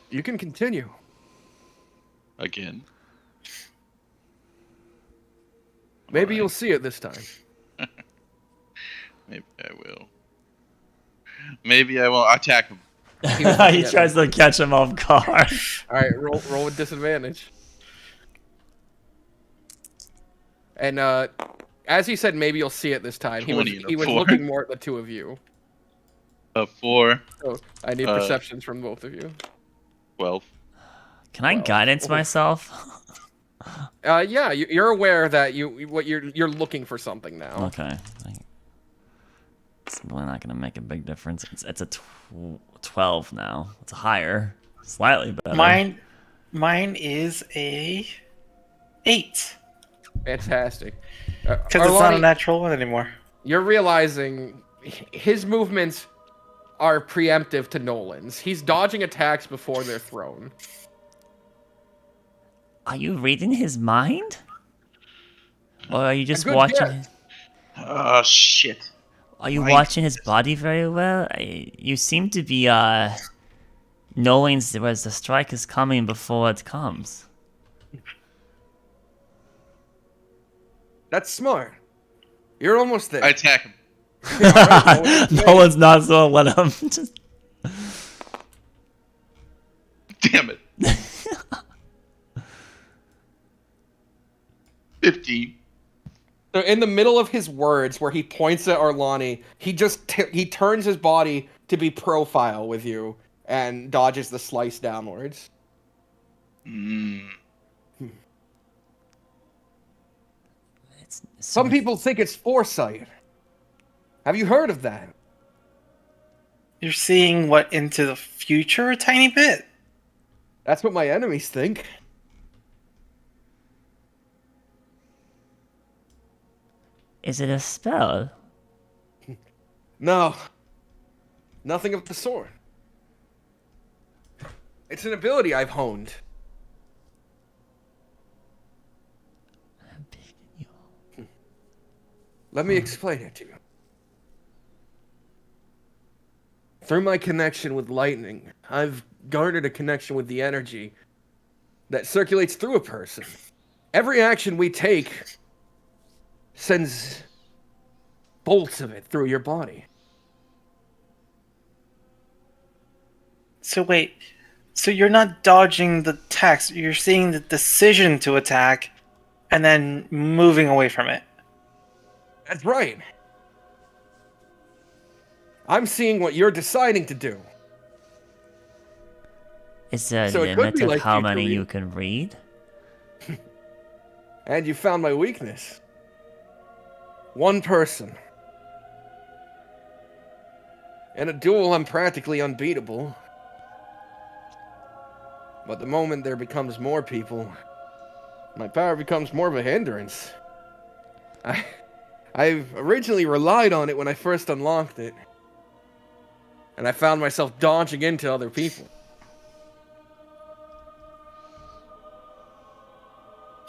You can continue. Again. Maybe Alright. you'll see it this time. Maybe I will. Maybe I won't attack him. He tries to catch him off guard. All right, roll with disadvantage. And as he said, maybe you'll see it this time. He was 20 and a he was 4. looking more at the two of you. 4, So I need perceptions from both of you. 12. Can I guidance myself? Yeah, you're aware that you're looking for something now. Okay. It's really not gonna make a big difference. It's a 12 now. It's higher, slightly better. Mine is a 8. Fantastic. Because it's not a natural 1 anymore. You're realizing his movements are preemptive to Nolan's. He's dodging attacks before they're thrown. Are you reading his mind? Or are you just good watching? guess. Oh, shit. Are you Mind. watching his body very well? You seem to be knowing where the strike is coming before it comes. That's smart. You're almost there. I attack him. No one's not so let him. Just... Damn it. 15. So in the middle of his words, where he points at Arlani, he just he turns his body to be profile with you and dodges the slice downwards. Some people think it's foresight. Have you heard of that? You're seeing what into the future a tiny bit. That's what my enemies think. Is it a spell? No. Nothing of the sort. It's an ability I've honed. Let me explain it to you. Through my connection with lightning, I've garnered a connection with the energy that circulates through a person. Every action we take sends bolts of it through your body. So wait, so you're not dodging the text, you're seeing the decision to attack and then moving away from it. That's right. I'm seeing what you're deciding to do. Is there a So it could limit be of like how you many three. you can read? And you found my weakness. One person. In a duel, I'm practically unbeatable. But the moment there becomes more people, my power becomes more of a hindrance. I've originally relied on it when I first unlocked it. And I found myself dodging into other people.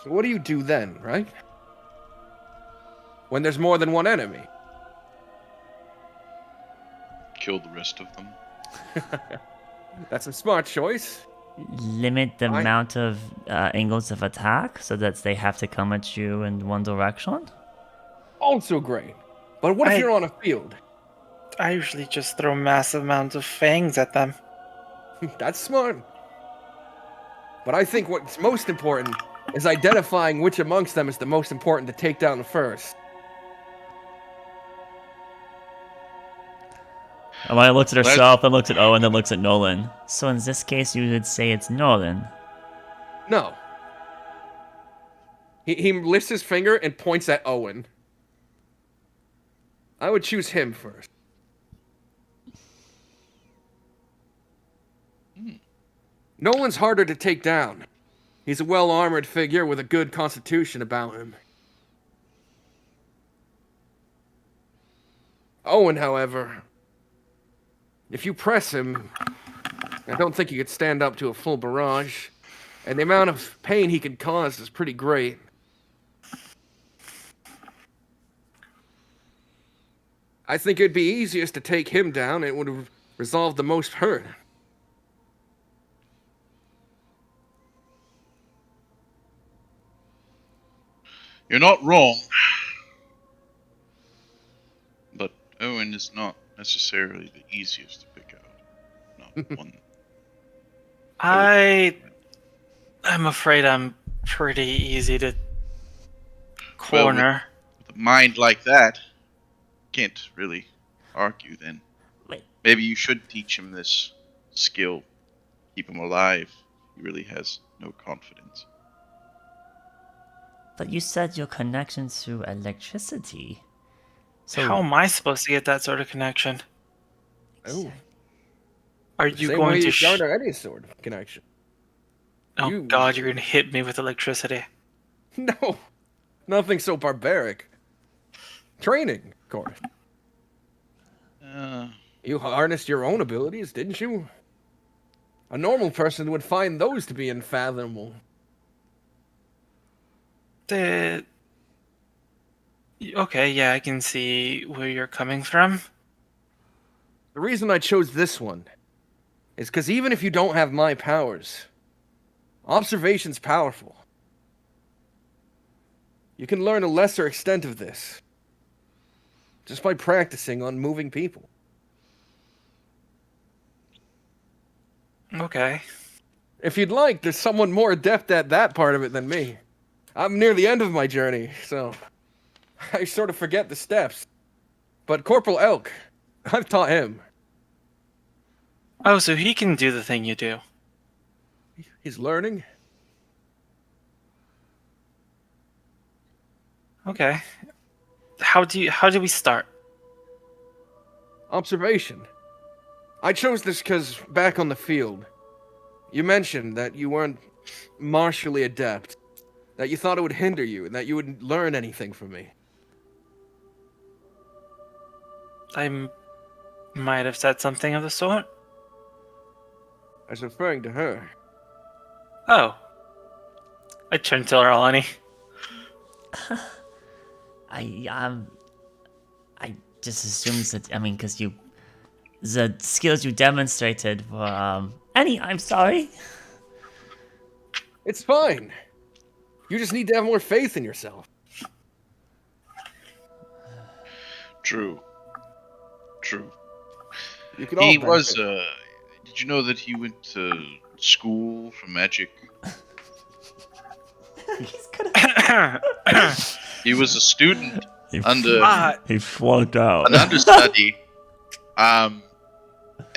So what do you do then, right? When there's more than one enemy? Kill the rest of them. That's a smart choice. Limit the amount of angles of attack so that they have to come at you in one direction? Also great. But what if you're on a field? I usually just throw massive amounts of fangs at them. That's smart. But I think what's most important is identifying which amongst them is the most important to take down first. Amaya looks at herself, then looks at Owen, then looks at Nolan. So in this case, you would say it's Nolan. No. He lifts his finger and points at Owen. I would choose him first. Nolan's harder to take down. He's a well-armored figure with a good constitution about him. Owen, however, if you press him, I don't think he could stand up to a full barrage, and the amount of pain he could cause is pretty great. I think it'd be easiest to take him down. It would have resolved the most hurt. You're not wrong. But Owen is not necessarily the easiest to pick out. Not one. I'm afraid I'm pretty easy to corner. With a mind like that, can't really argue then. Wait. Maybe you should teach him this skill. Keep him alive. He really has no confidence. But you said your connection to electricity. So How am I supposed to get that sort of connection? Oh. Are you Same going way to you garner any sort of connection. Oh god, you're going to hit me with electricity. No. Nothing so barbaric. Training, of course. You harnessed your own abilities, didn't you? A normal person would find those to be unfathomable. Okay, yeah, I can see where you're coming from. The reason I chose this one is because even if you don't have my powers, observation's powerful. You can learn a lesser extent of this just by practicing on moving people. Okay. If you'd like, there's someone more adept at that part of it than me. I'm near the end of my journey, so I sort of forget the steps. But Corporal Elk, I've taught him. Oh, so he can do the thing you do. He's learning. Okay. How do we start? Observation. I chose this because back on the field, you mentioned that you weren't martially adept, that you thought it would hinder you, and that you wouldn't learn anything from me. I'm might have said something of the sort. I was referring to her. Oh. I turned to Arlani. I just assumed that, I mean, because the skills you demonstrated were, I'm sorry. It's fine. You just need to have more faith in yourself. True. You can all He was. benefit. Did you know that he went to school for magic? He's gonna... He was a student He flunked out. an understudy, and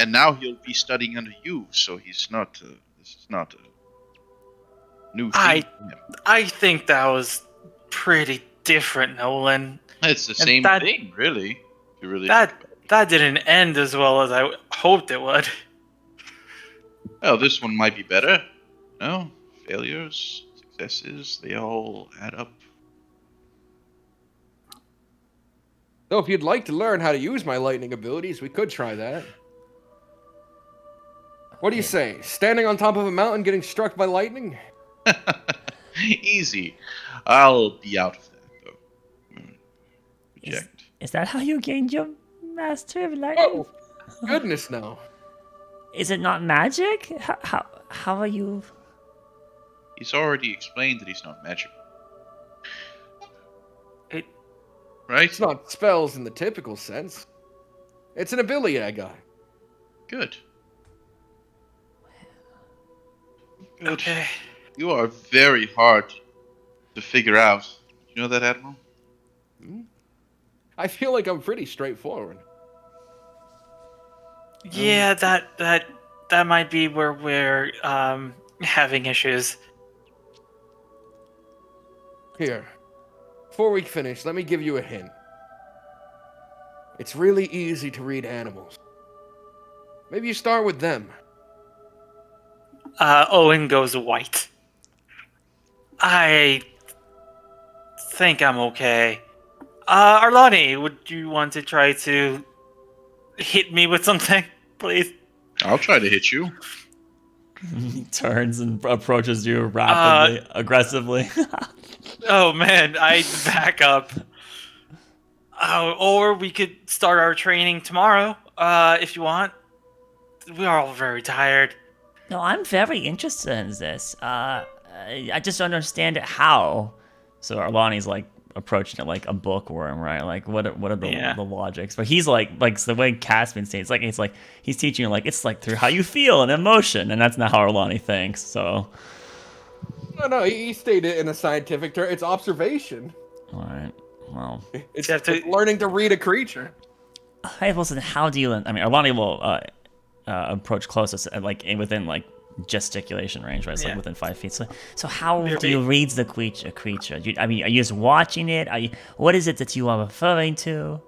now he'll be studying under you. So he's not. This is not a new thing. for him. I think that was pretty different, Nolan. It's the And same that- thing, really. If you really That think about it. that didn't end as well as I hoped it would. Well, this one might be better. No, failures, successes, they all add up. So if you'd like to learn how to use my lightning abilities, we could try that. What do you say? Standing on top of a mountain getting struck by lightning? Easy. I'll be out of that, though. Reject. Is that how you gained your mastery of lightning? Oh, goodness no. Is it not magic? How are you? He's already explained that he's not magic. It Right? It's not spells in the typical sense. It's an ability I got. Good. Good. okay. You are very hard to figure out. You know that, Admiral? I feel like I'm pretty straightforward. Yeah, that might be where we're having issues. Here. Before we finish, let me give you a hint. It's really easy to read animals. Maybe you start with them. Owen goes white. I think I'm okay. Arlani, would you want to try to hit me with something, please? I'll try to hit you. He turns and approaches you rapidly, aggressively. Oh man, I back up. Or we could start our training tomorrow, if you want. We are all very tired. No, I'm very interested in this. I just don't understand it how. So Arlani's like approaching it like a bookworm, right? Like what are the logics? But he's like the way Caspian says it's like he's teaching you like it's like through how you feel and emotion, and that's not how Arlani thinks. So No, he stated it in a scientific term. It's observation. all right, well, It's, You have to- it's learning to read a creature. hey, Wilson, how do you? I mean, Arlani will approach closest, like within like gesticulation range, right? It's like Yeah. within 5 feet. So how Here do you we- read the creature? I mean, are you just watching it? What is it that you are referring to?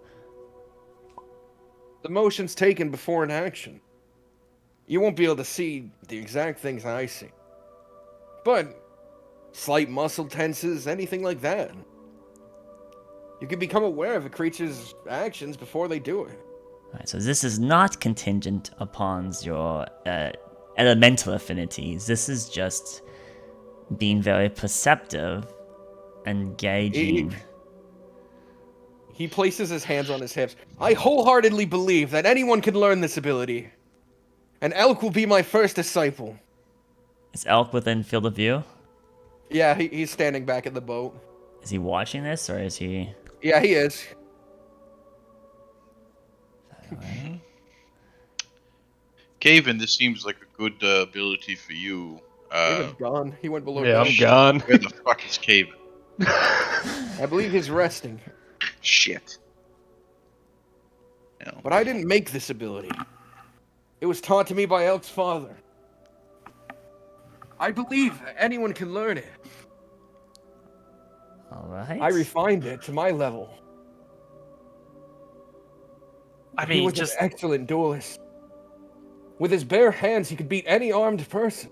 The motion's taken before an action. You won't be able to see the exact things I see. But slight muscle tenses, anything like that. You can become aware of a creature's actions before they do it. Right, so this is not contingent upon your elemental affinities. This is just being very perceptive and gauging. He places his hands on his hips. I wholeheartedly believe that anyone can learn this ability. And Elk will be my first disciple. Is Elk within field of view? Yeah, he's standing back at the boat. Is he watching this, or is he? Yeah, he is. Caven, this seems like a good ability for you. David's gone. He went below Yeah, deck. I'm gone. Where the fuck is Caven? I believe he's resting. Shit. No. But I didn't make this ability. It was taught to me by Elk's father. I believe that anyone can learn it. All right. I refined it to my level. I He mean, was just an excellent duelist. With his bare hands, he could beat any armed person.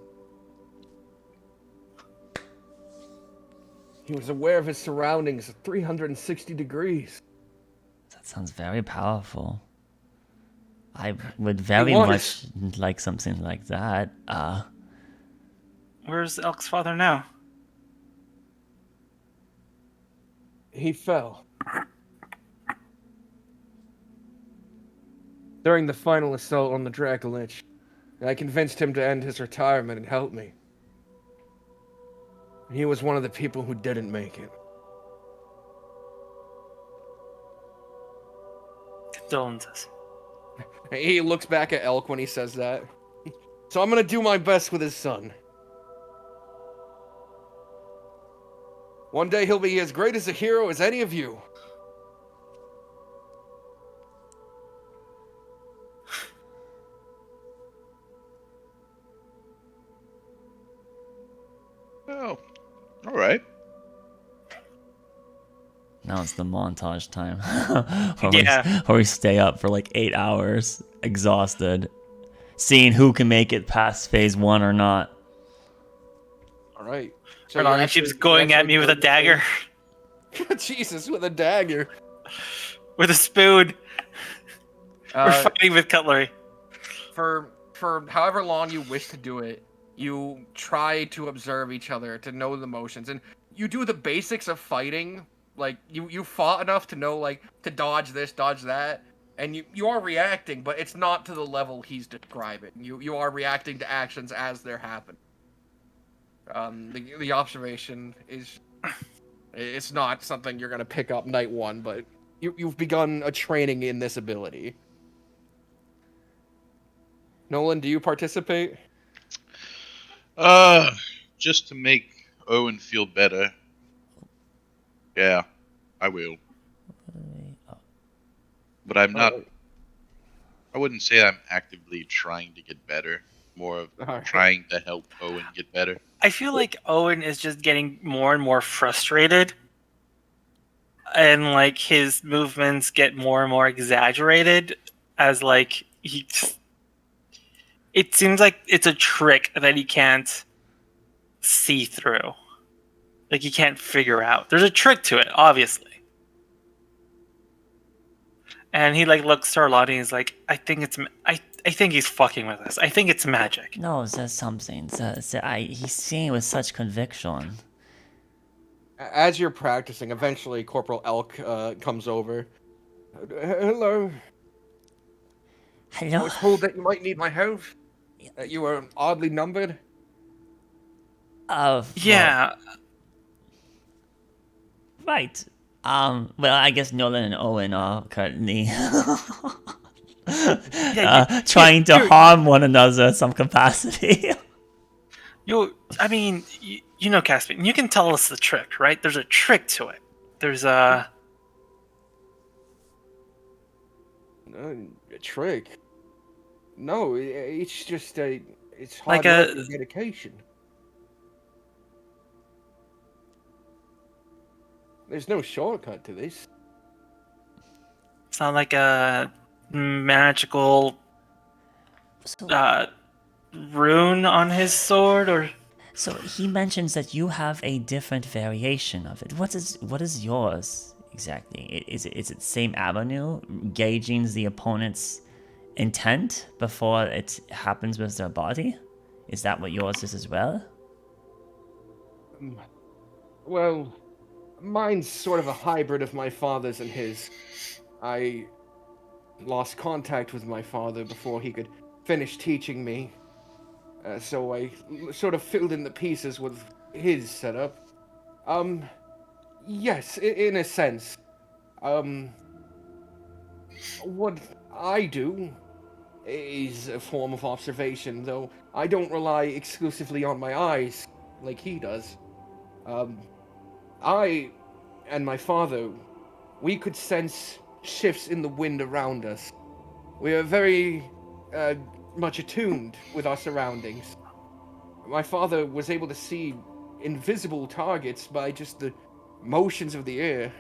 He was aware of his surroundings at 360 degrees. That sounds very powerful. I would very much like something like that. Where's Elk's father now? He fell. During the final assault on the Dracolich, I convinced him to end his retirement and help me. He was one of the people who didn't make it. Condolences. He looks back at Elk when he says that. So I'm gonna do my best with his son. One day he'll be as great as a hero as any of you. Oh, all right. Now it's the montage time. Yeah. Where we stay up for like 8 hours, exhausted, seeing who can make it past phase 1 or not. All right. So Hold on, he keeps going at me with a dagger. Jesus, with a dagger. With a spoon. We're fighting with cutlery. For however long you wish to do it, you try to observe each other, to know the motions, and you do the basics of fighting. Like, you fought enough to know, like, to dodge this, dodge that, and you are reacting, but it's not to the level he's describing. You are reacting to actions as they're happening. The observation is... It's not something you're gonna pick up night one, but you've begun a training in this ability. Nolan, do you participate? Just to make Owen feel better. Yeah, I will. But I'm not... I wouldn't say I'm actively trying to get better. More of trying to help Owen get better. I feel like Owen is just getting more and more frustrated. And, like, his movements get more and more exaggerated as, like, it seems like it's a trick that he can't see through. Like, he can't figure out. There's a trick to it, obviously. And he, like, looks to Arlotti and he's like, I think he's fucking with us. I think it's magic. No, there's something. He's saying with such conviction. As you're practicing, eventually Corporal Elk comes over. Hello. Hello? I was told that you might need my help. That you were oddly numbered. Yeah. Right. Well, I guess Nolan and Owen are currently trying to harm one another in some capacity. I mean, you know, Caspian, you can tell us the trick, right? There's a trick to it. There's a trick? No, it's just it's hard like work and dedication. There's no shortcut to this. It's not like a magical rune on his sword, or... So he mentions that you have a different variation of it. What is yours exactly? Is it same avenue, gauging the opponent's intent before it happens with their body? Is that what yours is as well? Well, mine's sort of a hybrid of my father's and his. I lost contact with my father before he could finish teaching me. So I sort of filled in the pieces with his setup. Yes, in a sense. What I do is a form of observation, though I don't rely exclusively on my eyes like he does. I and my father, we could sense shifts in the wind around us. We are very much attuned with our surroundings. My father was able to see invisible targets by just the motions of the air.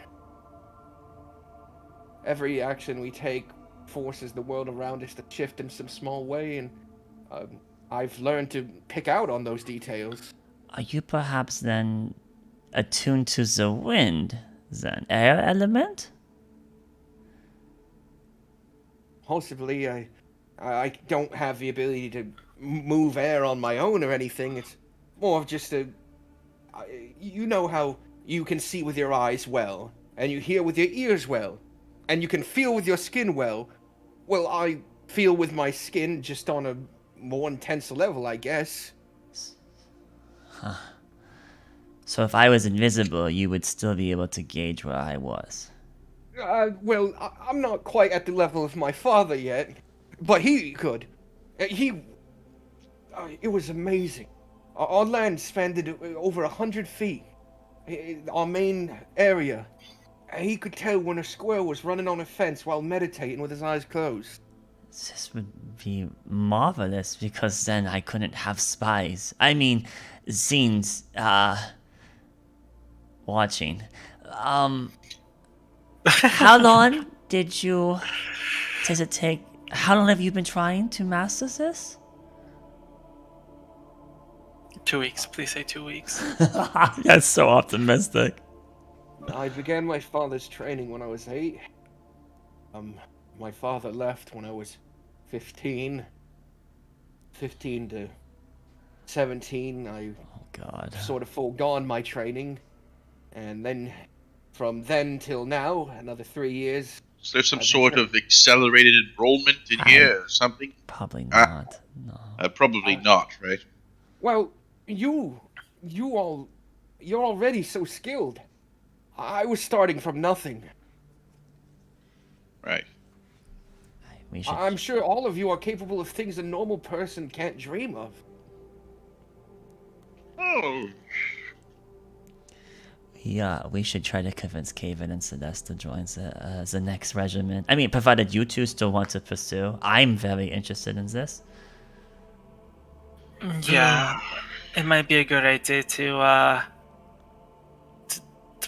Every action we take forces the world around us to shift in some small way, and I've learned to pick out on those details. Are you perhaps then attuned to the wind, then air element? Possibly, I don't have the ability to move air on my own or anything. It's more of just you know how you can see with your eyes well, and you hear with your ears well, and you can feel with your skin well. Well, I feel with my skin just on a more intense level, I guess. So if I was invisible, you would still be able to gauge where I was. Well, I'm not quite at the level of my father yet, but he could. It was amazing. Our land spanned over 100 feet. Our main area. He could tell when a squirrel was running on a fence while meditating with his eyes closed. This would be marvelous, because then I couldn't have spies. I mean, scenes, watching. How long does it take? How long have you been trying to master this? 2 weeks. Please say 2 weeks. That's so optimistic. I began my father's training when I was 8. My father left when I was 15. 15 to 17, I God. sort of foregone my training. And then, from then till now, another 3 years. Is there some sort of accelerated enrollment in here or something? Probably not. No. Probably not, right? Well, you're already so skilled. I was starting from nothing. Right. I'm sure all of you are capable of things a normal person can't dream of. Oh. Yeah, we should try to convince Kaven and Celeste to join the next regiment. I mean, provided you two still want to pursue. I'm very interested in this. Yeah, it might be a good idea to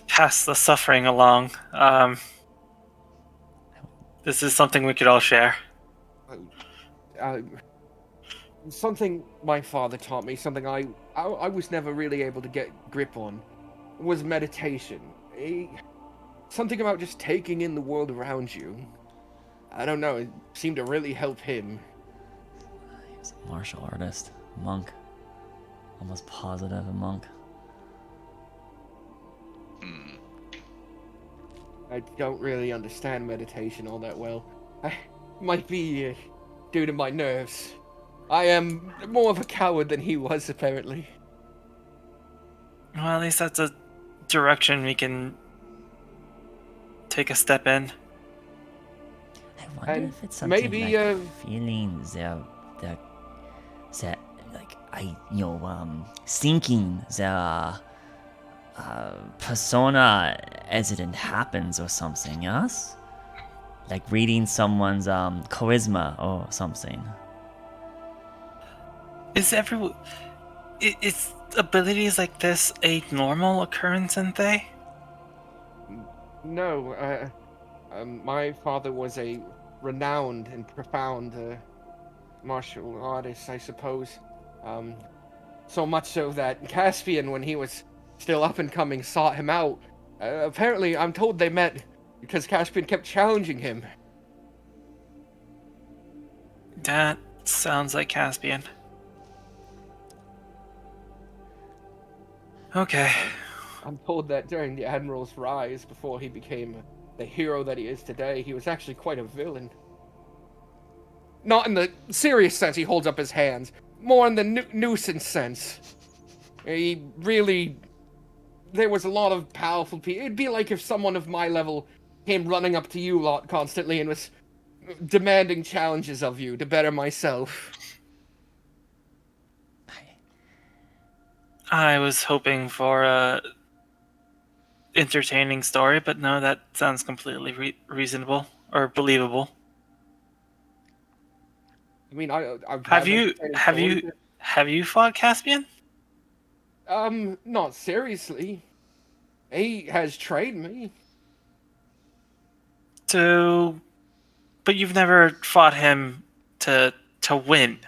pass the suffering along. This is something we could all share. Something my father taught me, something I was never really able to get grip on, was meditation. Something about just taking in the world around you. I don't know, it seemed to really help him. He was a martial artist, monk. Almost positive a monk. I don't really understand meditation all that well. Might be due to my nerves. I am more of a coward than he was, apparently. Well, at least that's a direction we can take a step in. I wonder And if it's something maybe, like feeling their thinking their persona as it happens or something, yes? Like reading someone's charisma or something. Is abilities like this a normal occurrence in they? No, my father was a renowned and profound martial artist, I suppose. So much so that Caspian, when he was still up and coming, sought him out. Apparently, I'm told they met because Caspian kept challenging him. That sounds like Caspian. Okay. I'm told that during the Admiral's rise, before he became the hero that he is today, he was actually quite a villain. Not in the serious sense he holds up his hands, more in the nuisance sense. He really... There was a lot of powerful people. It'd be like if someone of my level came running up to you lot constantly and was demanding challenges of you to better myself. I was hoping for a entertaining story, but no, that sounds completely reasonable or believable. I mean, I've have you fought Caspian? Not seriously. He has trained me. But you've never fought him to win.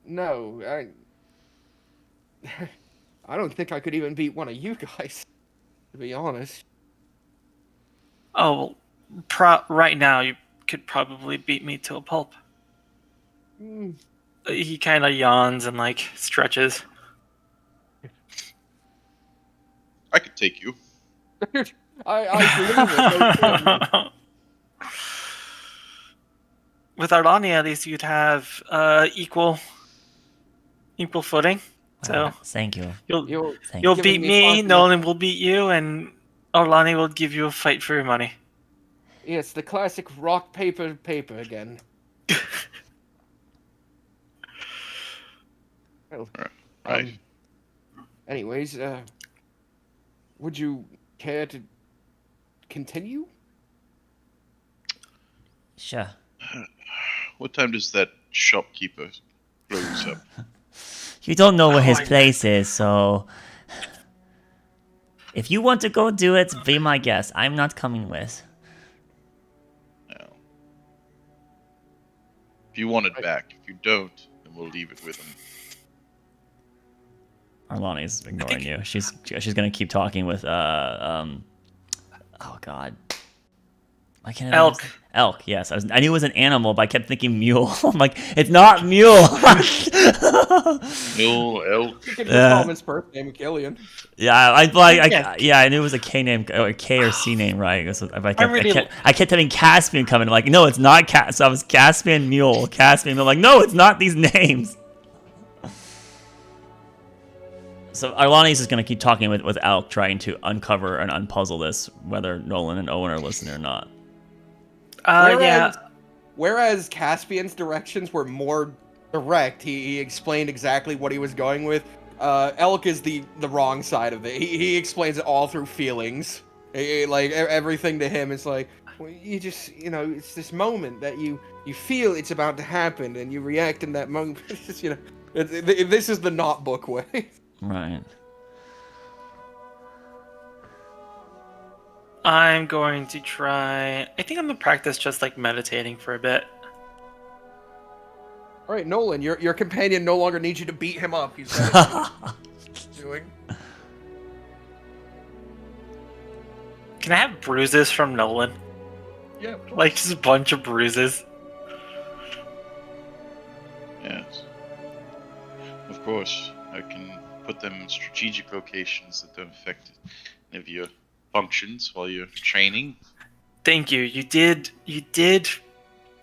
No, I don't think I could even beat one of you guys, to be honest. Oh, right now could probably beat me to a pulp. Hmm. He kind of yawns and like stretches. I could take you. I believe it. No, With Arlani, at least you'd have equal footing. So Wow, thank you. you're Thank you'll you. giving beat me me, far too Nolan will beat you, and Arlani will give you a fight for your money. Yes, the classic rock, paper again. Well, Right. anyways, would you care to continue? Sure. What time does that shopkeeper close up? You don't know where his I- place is, so if you want to go do it, be my guest. I'm not coming with. No. If you want it back, if you don't, then we'll leave it with him. Arlani's ignoring you. She's gonna keep talking with oh god. I can't. Elk. Elk. Yes, I knew it was an animal, but I kept thinking mule. I'm like, it's not mule. Mule, elk. You can Yeah. call him his birth name, Killian. Yeah, I knew it was a K name, or a K or C name, right? So I kept having Caspian coming. I'm like, no, it's not So I was Caspian mule, Caspian. I'm like, no, it's not these names. So Arlani's just gonna keep talking with Elk, trying to uncover and unpuzzle this, whether Nolan and Owen are listening or not. Yeah. Whereas Caspian's directions were more direct, he explained exactly what he was going with. Elk is the wrong side of it. He explains it all through feelings. Like everything to him is like, well, you just, it's this moment that you feel it's about to happen and you react in that moment. It's just, this is the not book way. Right. I'm going to try. I think I'm gonna practice just like meditating for a bit. All right, Nolan, your companion no longer needs you to beat him up. He's doing. Can I have bruises from Nolan? Yeah. Like just a bunch of bruises. Yes. Of course, I can put them in strategic locations that don't affect any of your functions while you're training. Thank you. You did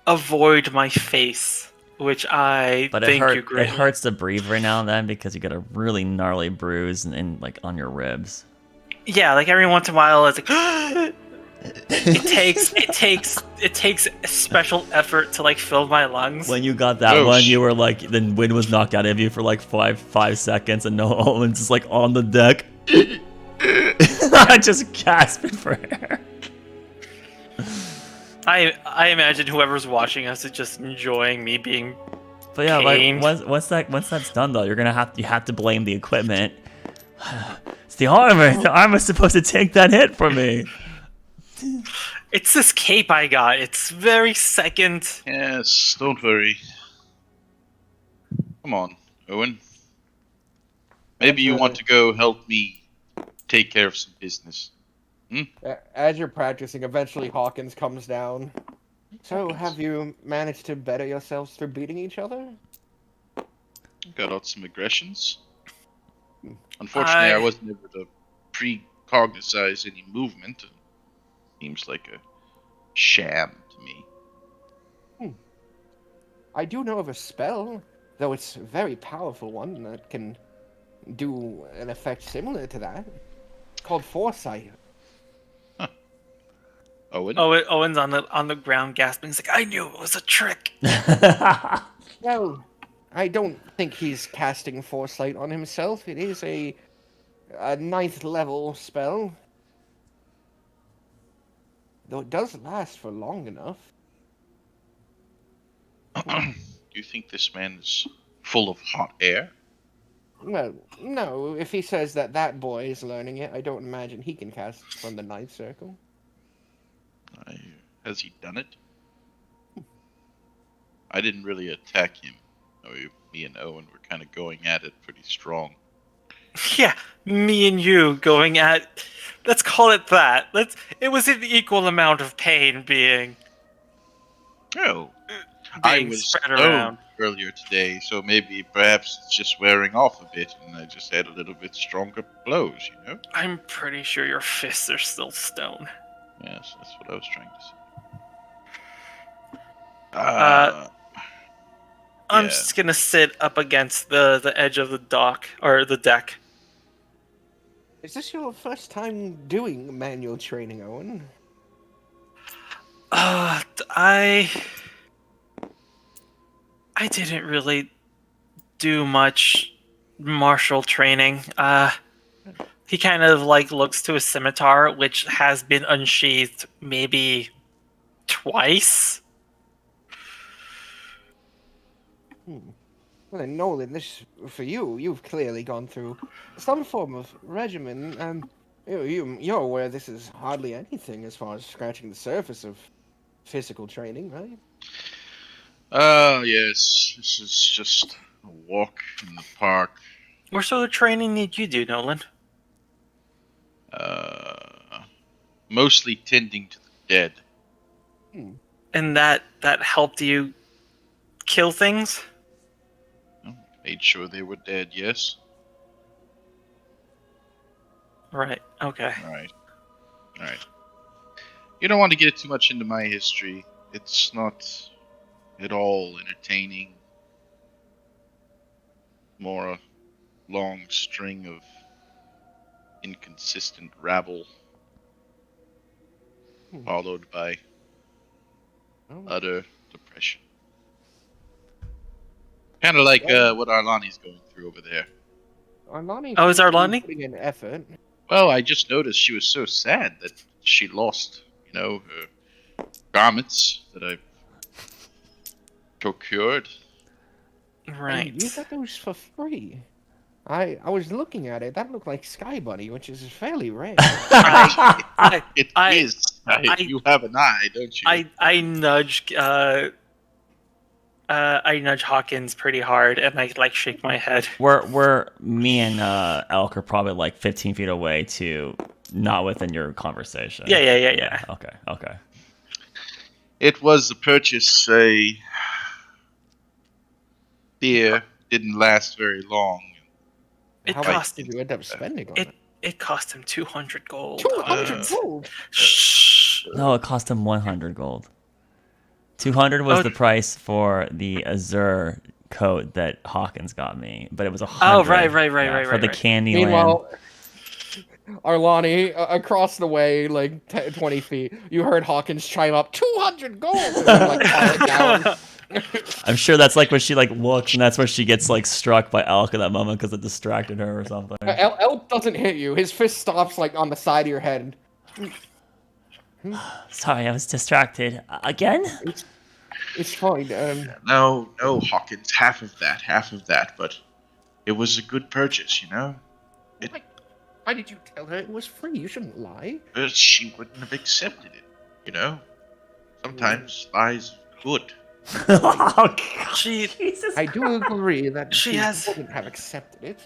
avoid my face, which I But thank you it greatly. hurts to breathe right now and then because you got a really gnarly bruise and like on your ribs. Yeah, like every once in a while it's like it takes a special effort to like fill my lungs. When you got that Oh, one, you were like, the wind was knocked out of you for like five seconds, and no Owen's just like on the deck. I just gasping for air. I imagine whoever's watching us is just enjoying me being. But yeah, pained. like once that's done though, you have to blame the equipment. It's the armor. The armor's supposed to take that hit for me. It's this cape I got. It's very second. Yes, don't worry. Come on, Owen. Maybe you want to go help me take care of some business. As you're practicing, eventually Hawkins comes down. So, have you managed to better yourselves through beating each other? Got out some aggressions. Unfortunately, I wasn't able to precognize any movement. Seems like a sham to me. I do know of a spell, though it's a very powerful one that can do an effect similar to that. It's called Foresight. Owen? Owen's on the ground gasping. He's like, I knew it was a trick. Well, I don't think he's casting Foresight on himself. It is a 9th level spell. Though it does last for long enough. Do you think this man is full of hot air? Well, no, if he says that boy is learning it, I don't imagine he can cast from the 9th circle. Has he done it? I didn't really attack him. Me and Owen were kind of going at it pretty strong. Yeah, me and you going at. Let's call it that. It was an equal amount of pain being Oh, I being was spread stoned around. earlier today, so perhaps it's just wearing off a bit, and I just had a little bit stronger blows, you know? I'm pretty sure your fists are still stone. Yes, that's what I was trying to say. I'm Yeah. just gonna sit up against the edge of the dock or the deck. Is this your first time doing manual training, Owen? I didn't really do much martial training. He kind of like looks to his scimitar, which has been unsheathed maybe twice. Well then, Nolan, this for you. You've clearly gone through some form of regimen. You're aware this is hardly anything as far as scratching the surface of physical training, right? Yes. This is just a walk in the park. What sort of training did you do, Nolan? Mostly tending to the dead. And that helped you kill things? Made sure they were dead, yes? Right, okay. Alright. You don't want to get too much into my history. It's not at all entertaining. More a long string of inconsistent rabble, followed by utter depression. Kind of like what Arlani's going through over there. Arlani. Oh, is Arlani? Putting in effort. Well, I just noticed she was so sad that she lost, her garments that I procured. Right. You got those for free. I was looking at it. That looked like Sky Bunny, which is fairly rare. It is. You have an eye, don't you? I nudge Hawkins pretty hard, and I like shake my head. We're me and Elk are probably like 15 feet away to not within your conversation. Yeah. Okay. It was the purchase. Deer didn't last very long. It How cost much did you end up spending on it? It cost him 200 gold. 200 gold. Shh. No, it cost him 100 gold. 200 was the price for the Azure coat that Hawkins got me, but it was 100. Oh, right. For the Candyland. Meanwhile, Arlani, across the way, like 20 feet, you heard Hawkins chime up, 200 gold! And then, like, call it down. I'm sure that's like when she like looks, and that's when she gets like struck by Elk at that moment because it distracted her or something. Elk doesn't hit you. His fist stops, like, on the side of your head. Sorry, I was distracted. Again? It's fine. No, Hawkins, half of that, but it was a good purchase, Why did you tell her it was free? You shouldn't lie. She wouldn't have accepted it, Sometimes lies are good. Oh, God. Jesus. I do agree that She she has- wouldn't have accepted it.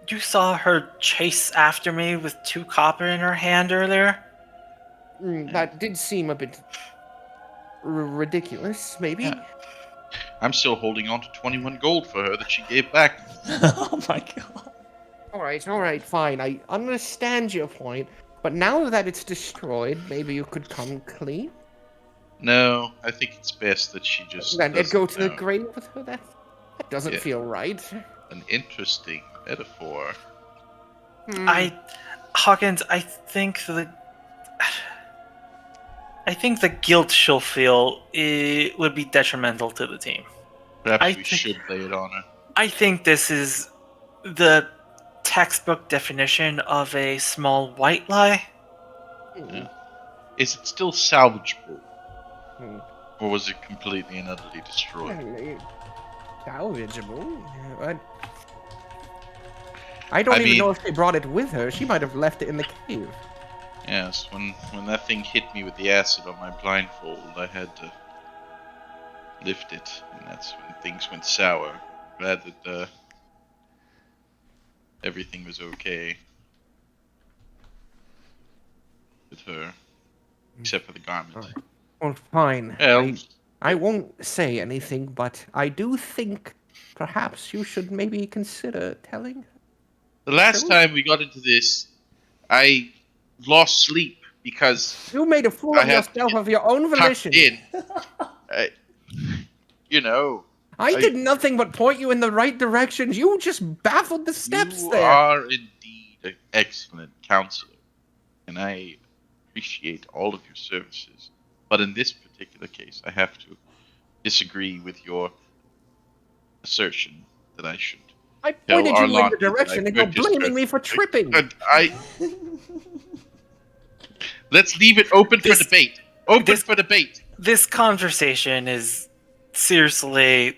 You saw her chase after me with 2 copper in her hand earlier? That did seem a bit ridiculous, maybe. Yeah. I'm still holding on to 21 gold for her that she gave back. Oh my God. All right, fine. I understand your point, but now that it's destroyed, maybe you could come clean. No, I think it's best that she just Then doesn't go to the know. grave with her. That doesn't Yeah. feel right. An interesting metaphor. Hawkins, I think the guilt she'll feel would be detrimental to the team. Perhaps we should lay it on her. I think this is the textbook definition of a small white lie. Yeah. Is it still salvageable? Or was it completely and utterly destroyed? Salvageable? I don't even know if they brought it with her. She might have left it in the cave. Yes, when that thing hit me with the acid on my blindfold, I had to lift it, and that's when things went sour. Glad that everything was okay with her, except for the garment. Well, fine. Well, I won't say anything, but I do think perhaps you should maybe consider telling. The last time we got into this, I lost sleep because You made a fool I of had to yourself get of your own tucked volition. in. I, you know, I did nothing but point you in the right direction. You just baffled the steps you there. are indeed an excellent counselor, and I appreciate all of your services. But in this particular case, I have to disagree with your assertion that I should. I pointed our you in lot the direction, and you're blaming me for tripping. Let's leave it open for debate. For debate. This conversation is seriously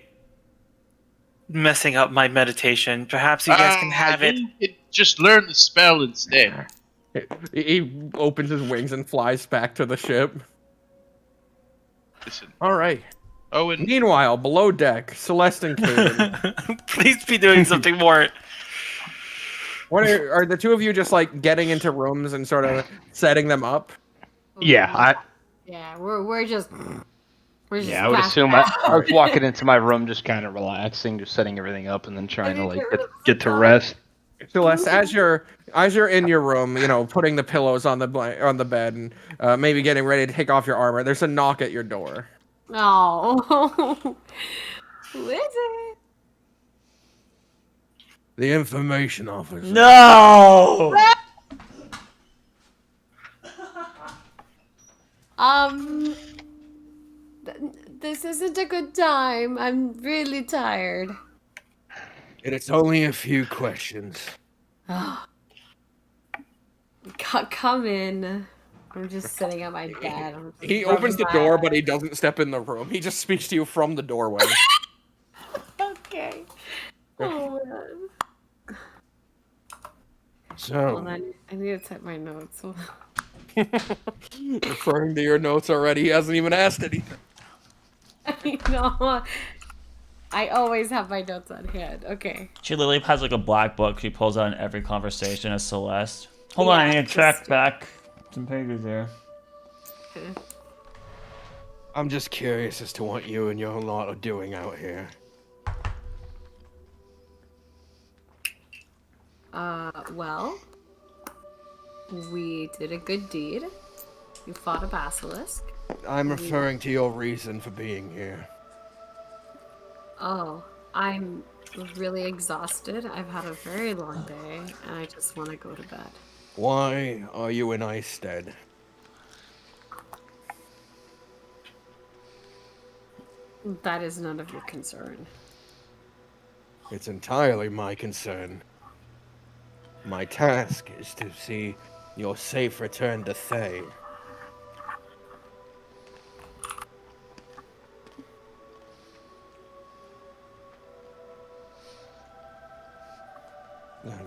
messing up my meditation. Perhaps you guys can have it. You could just learn the spell instead. He opens his wings and flies back to the ship. Listen. All right. Owen. Meanwhile, below deck, Celeste and Kaden. Please be doing something more. What are the two of you just like getting into rooms and sort of setting them up? Yeah, we're just. Yeah, I would assume I was walking into my room, just kind of relaxing, just setting everything up, and then trying to like get to rest. Celeste, as you're in your room, you know, putting the pillows on the bed and maybe getting ready to take off your armor, there's a knock at your door. Oh. Who is it? The information officer. No! This isn't a good time. I'm really tired. And it's only a few questions. Come in. I'm just sitting at my bed. He opens the door, but he doesn't step in the room. He just speaks to you from the doorway. Okay. Oh man. So, Hold on. I need to type my notes. Referring to your notes already, he hasn't even asked anything. I know. I always have my notes on hand. Okay. She literally has like a black book she pulls out in every conversation as Celeste. Hold on, I need to check back some pages here. I'm just curious as to what you and your lot are doing out here. Well, we did a good deed. We fought a basilisk. I'm referring to your reason for being here. Oh, I'm really exhausted. I've had a very long day, and I just want to go to bed. Why are you in Icestead? That is none of your concern. It's entirely my concern. My task is to see your safe return to Thay.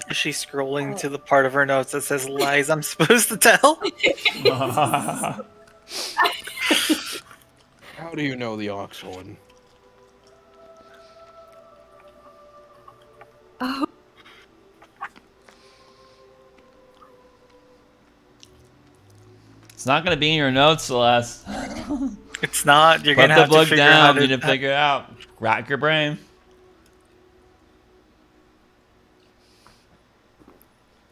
Is she scrolling to the part of her notes that says lies I'm supposed to tell? How do you know the Oxhorn? Oh. It's not gonna be in your notes, Celeste. It's not. You're Put gonna the have to book figure out down. You need to figure it out. Rack your brain.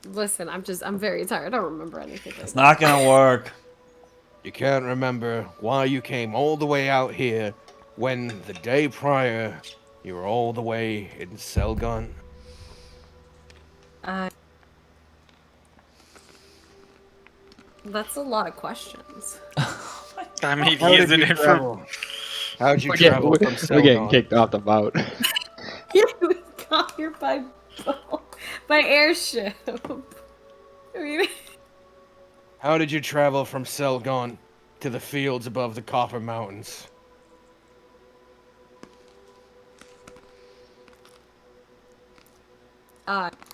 Listen, I'm very tired. I don't remember anything. It's not gonna work. You can't remember why you came all the way out here when the day prior you were all the way in Selgon? That's a lot of questions. I mean, How he did isn't you in for. travel? How'd you travel from We're getting Selgon? kicked off the boat. We got here by airship. I mean, How did you travel from Selgon to the fields above the Copper Mountains?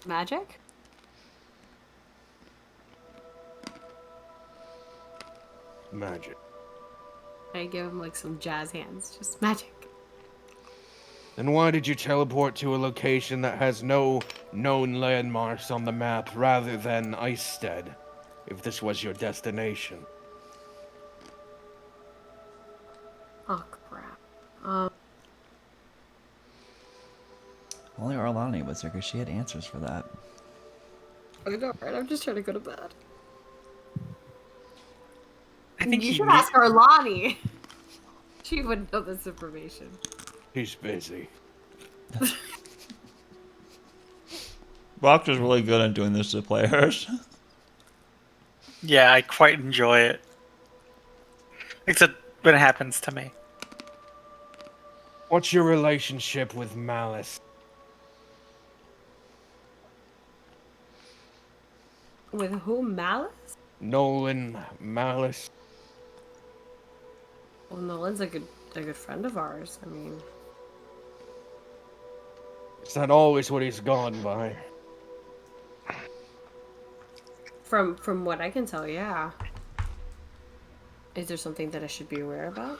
magic? Magic. I give him like some jazz hands. Just magic. Then why did you teleport to a location that has no known landmarks on the map rather than Icestead, if this was your destination? Oh crap. Only Arlani was there because she had answers for that. I know, right? I'm just trying to go to bed. I think You he should needs. ask Arlani. She wouldn't know this information. He's busy. Rock is really good at doing this to players. Yeah, I quite enjoy it. Except when it happens to me. What's your relationship with Malice? With who? Malice? Nolan Malice? Well, Nolan's a good friend of ours. I mean, Is that always what he's gone by? from what I can tell, yeah. Is there something that I should be aware about?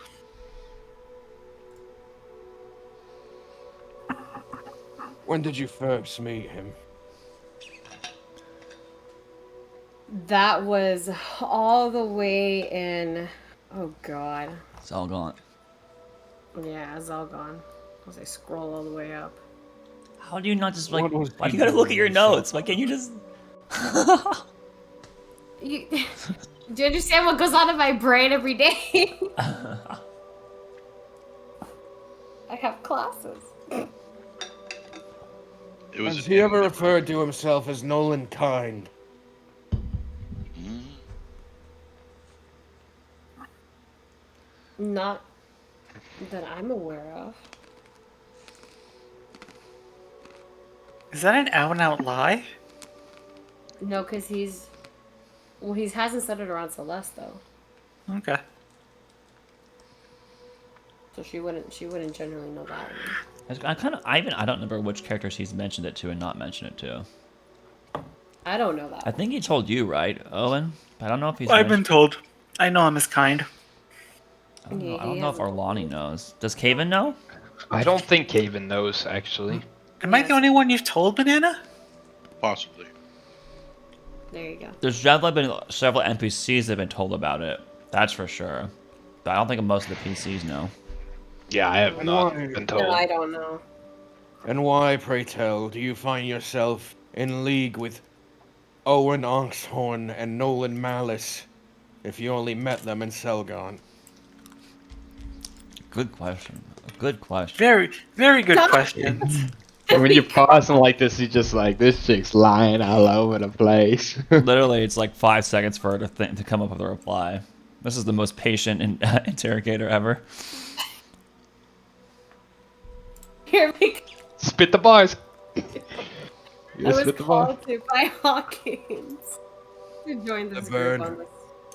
When did you first meet him? That was all the way in. Oh God. It's all gone. Yeah, it's all gone. As I scroll all the way up. How do you not just like? What was Why do he you gotta look at doing your himself? notes? Why can't you just? You, do you understand what goes on in my brain every day? I have classes. It was Has an he ever endeavor. referred to himself as Nolan Kind? Mm. Not that I'm aware of. Is that an out and out lie? No, because he hasn't said it around Celeste though. Okay. So she wouldn't generally know that one. I don't remember which characters he's mentioned it to and not mentioned it to. I don't know that. I think he told you, right, Owen? I don't know if he's. I've been mentioned- told. I know I'm his kind. I don't know, Yeah, I don't he know if hasn't told Arlani me. knows. Does Kaven know? I don't think Caven knows, actually. Am I the only one you've told, Banana? Possibly. There you go. There's definitely been several NPCs that have been told about it. That's for sure. But I don't think most of the PCs know. Yeah, I have not Why? been No, told. I don't know. And why, pray tell, do you find yourself in league with Owen Oxhorn and Nolan Malice if you only met them in Selgon? Good question. Good question. Very, very good questions. And when you're pausing like this, you're just like, this chick's lying all over the place. Literally, it's like 5 seconds for her to come up with a reply. This is the most patient interrogator ever. Here we go. Spit the bars. I You was spit the bars. called to by Hawkins to join this The group bird. on this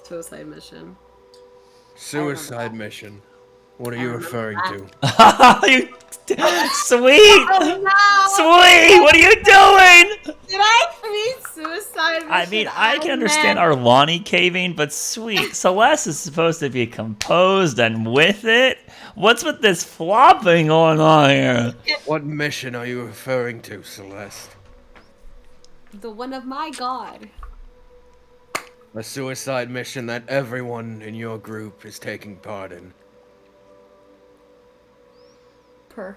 suicide mission. Suicide mission. What are you referring to? You, sweet, Oh no! sweet. What are you doing? Did I mean suicide mission? I mean, I can understand Arlani caving, but sweet, Celeste is supposed to be composed and with it. What's with this flopping going on here? What mission are you referring to, Celeste? The one of my god. A suicide mission that everyone in your group is taking part in. Per.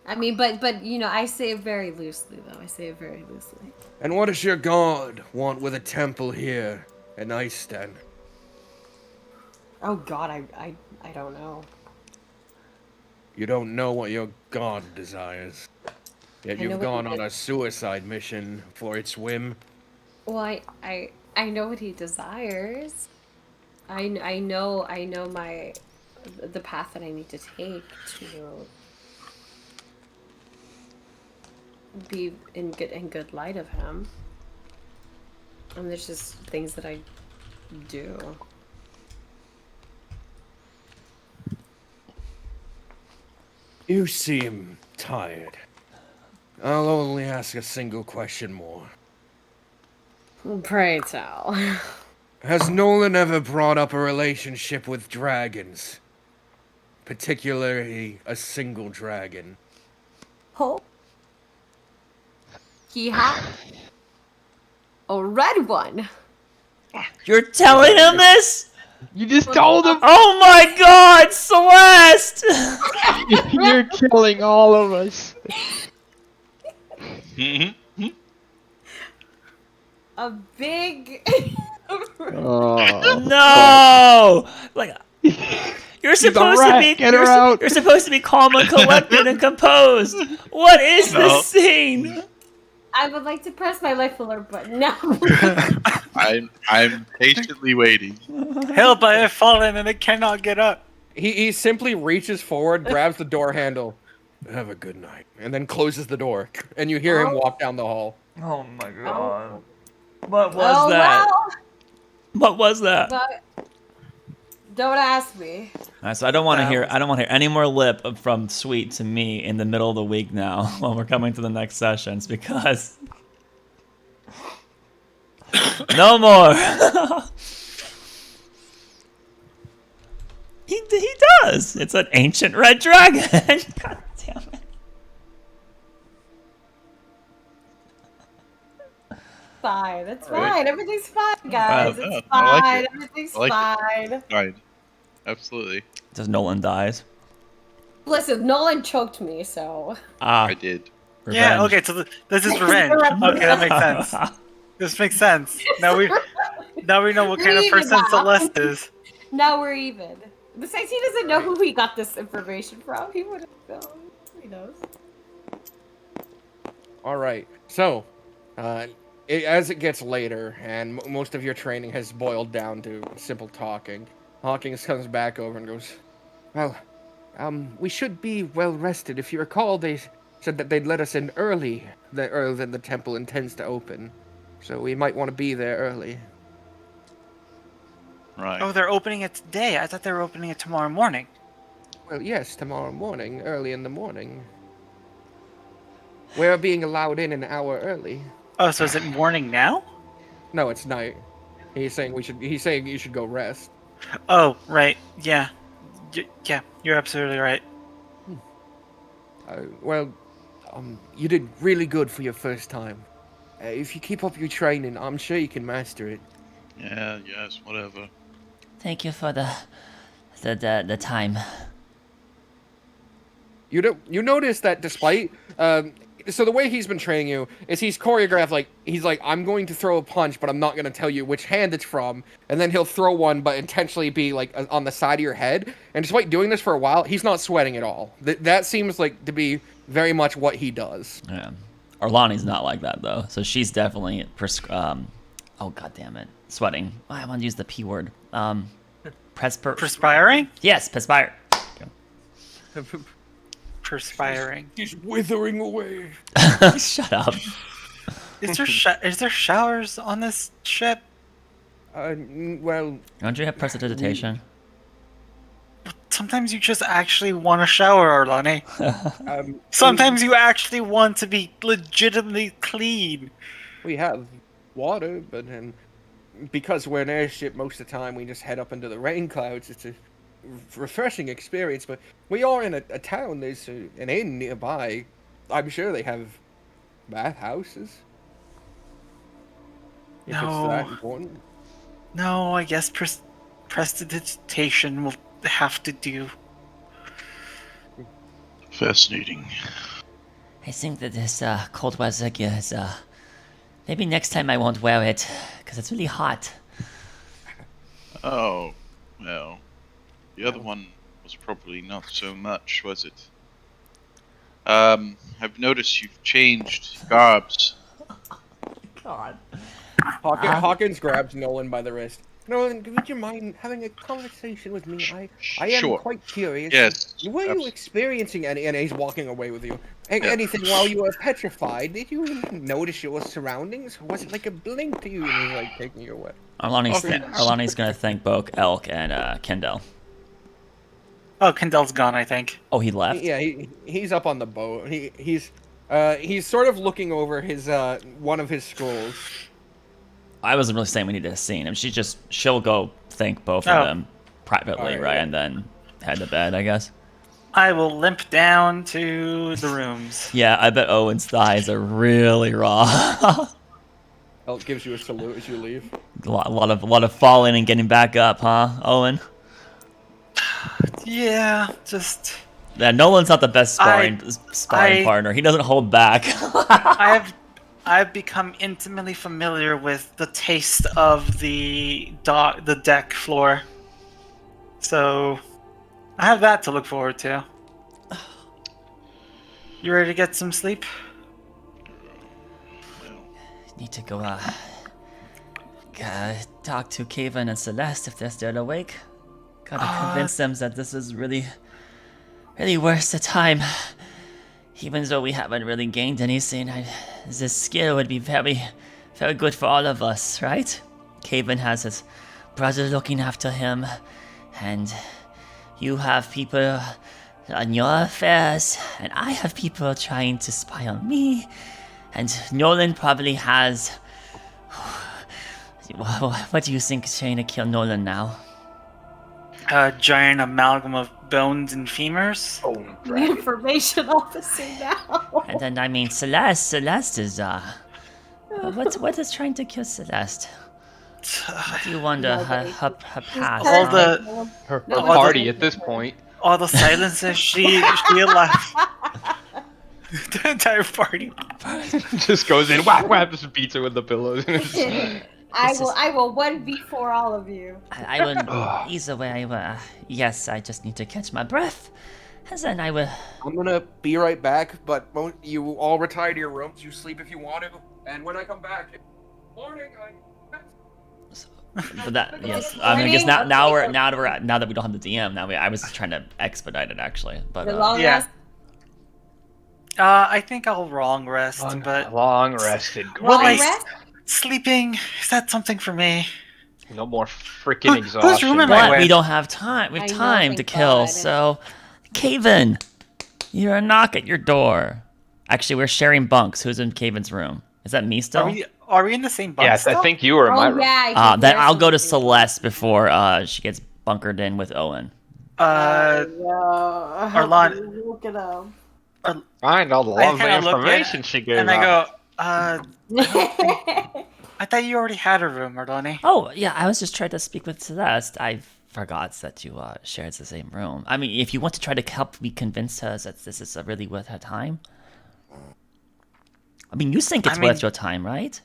I mean, but you know, I say it very loosely though. I say it very loosely. And what does your god want with a temple here in Isten? Oh god, I don't know. You don't know what your god desires. Yet I know you've what gone he on did. a suicide mission for its whim. Well, I know what he desires. I know the path that I need to take to be in good light of him. And there's just things that I do. You seem tired. I'll only ask a single question more. Pray tell. Has Nolan ever brought up a relationship with dragons? Particularly a single dragon. Oh. He had a red one. You're telling him this? You just told him. Oh my God, Celeste! You're killing all of us. A big. Oh. No! Like, you're supposed to rat. be. Get her out. You're supposed to be calm and collected and composed. What is this scene? I would like to press my life alert button now. I'm patiently waiting. Help! I have fallen and I cannot get up. He simply reaches forward, grabs the door handle. Have a good night, and then closes the door. And you hear him walk down the hall. Oh my God! What was that? Well, What was that? but don't ask me. All right, so I don't want to hear. I don't want to hear any more lip from Sweet to me in the middle of the week now when we're coming to the next sessions because no more. he does. It's an ancient red dragon. God damn it. Fine. It's Alright. fine. Everything's fine, guys. Wow, It's I like fine. it. Everything's I like fine. Fine. Absolutely. Just Nolan dies. Listen, Nolan choked me, so. Ah, I did. Yeah. revenge. Okay. So this is revenge. Okay, that makes sense. This makes sense. Now we know what kind of Even person now. Celeste is. Now we're even. Besides, he doesn't know who he got this information from. He wouldn't know. He knows. All right. So, as it gets later, and most of your training has boiled down to simple talking, Hawkins comes back over and goes, "Well, we should be well rested. If you recall, they said that they'd let us in earlier than the temple intends to open, so we might want to be there early." Right. Oh, they're opening it today. I thought they were opening it tomorrow morning. Well, yes, tomorrow morning, early in the morning. We're being allowed in an hour early. Oh, so is it morning now? No, it's night. He's saying you should go rest. Oh, right. Yeah. Yeah, you're absolutely right. You did really good for your first time. If you keep up your training, I'm sure you can master it. Yeah. Yes. Whatever. Thank you for the time. You notice that despite so the way he's been training you is he's choreographed he's like, I'm going to throw a punch, but I'm not going to tell you which hand it's from, and then he'll throw one but intentionally be on the side of your head. And despite doing this for a while, he's not sweating at all. That seems like to be very much what he does. Yeah. Arlani's not like that though, so she's definitely oh god damn it, sweating. Oh, I want to use the P word. Perspiring? Yes, perspire. Perspiring. He's withering away. Shut up. Is there showers on this ship? Well, Don't you have prestidigitation? Sometimes you just actually want to shower, Arlani. Sometimes you actually want to be legitimately clean. we have water, but because we're an airship, most of the time we just head up into the rain clouds. It's a refreshing experience, but we are in a town. There's an inn nearby. I'm sure they have bathhouses. If it's that important. No, I guess prestidigitation will have to do. Fascinating. I think that this cold weather gear is maybe next time I won't wear it because it's really hot. Oh, well. The other one was probably not so much, was it? I've noticed you've changed garbs. God. Hawkins grabs Nolan by the wrist. Nolan, would you mind having a conversation with me? I am Sure. quite curious. Yes. Were you experiencing any? And he's walking away with you. Anything while you were petrified? Did you notice your surroundings? Was it like a blink to you? And he's taking you away. Arlani's gonna thank Boke, Elk, and Kendall. Oh, Kendall's gone, I think. Oh, he left? Yeah, he's up on the boat. He's sort of looking over his one of his scrolls. I wasn't really saying we needed a scene. I mean, she'll go thank both of them privately, right? And then head to bed, I guess. I will limp down to the rooms. Yeah, I bet Owen's thighs are really raw. Elk gives you a salute as you leave. A lot of falling and getting back up, huh, Owen? Yeah, just Yeah, Nolan's not the best sparring I- partner. He doesn't hold back. I've become intimately familiar with the taste of the deck floor. So I have that to look forward to. You ready to get some sleep? Need to go talk to Kaven and Celeste if they're still awake. Gotta convince them that this is really worth the time. Even though we haven't really gained anything, this skill would be very, very good for all of us, right? Kaven has his brother looking after him, and you have people on your affairs, and I have people trying to spy on me, and Nolan probably has... What do you think is trying to kill Nolan now? A giant amalgam of bones and femurs? The information officer now. And then, I mean, Celeste is, what is trying to kill Celeste? What do you wonder, her past? All the Her No, party at this point. all the silences she left. The entire party. Just goes in, whap whap, just beats her with the pillows. I will 1v4 all of you. I will, either way, yes, I just need to catch my breath. And then I will... I'm gonna be right back, but you all retire to your rooms. You sleep if you want to, and when I come back, morning. But that, yes, I mean, I guess now that we don't have the DM, I was just trying to expedite it actually, but The long yeah. rest. I think I'll long rest, but Long rested. Well, Long I- rest? sleeping, is that something for me? No more freaking Who's exhaustion. room am I but with? we don't have time. We have I know, time to thank kill. God. So, Kaven, you're a knock at your door. Actually, we're sharing bunks. Who's in Kaven's room? Is that me still? Are we in the same bunk? Yes, I still? think you were in my Oh room. yeah. I think Then we're I'll go to sleeping. Celeste before she gets bunkered in with Owen. Arlon, Look it up. Find all the I lovely kinda look at information it, she gave and I out. go, I thought you already had a room, Ardoni. Oh, yeah, I was just trying to speak with Celeste. I forgot that you shared the same room. I mean, if you want to try to help me convince her that this is really worth her time. I mean, you think it's worth your time, right?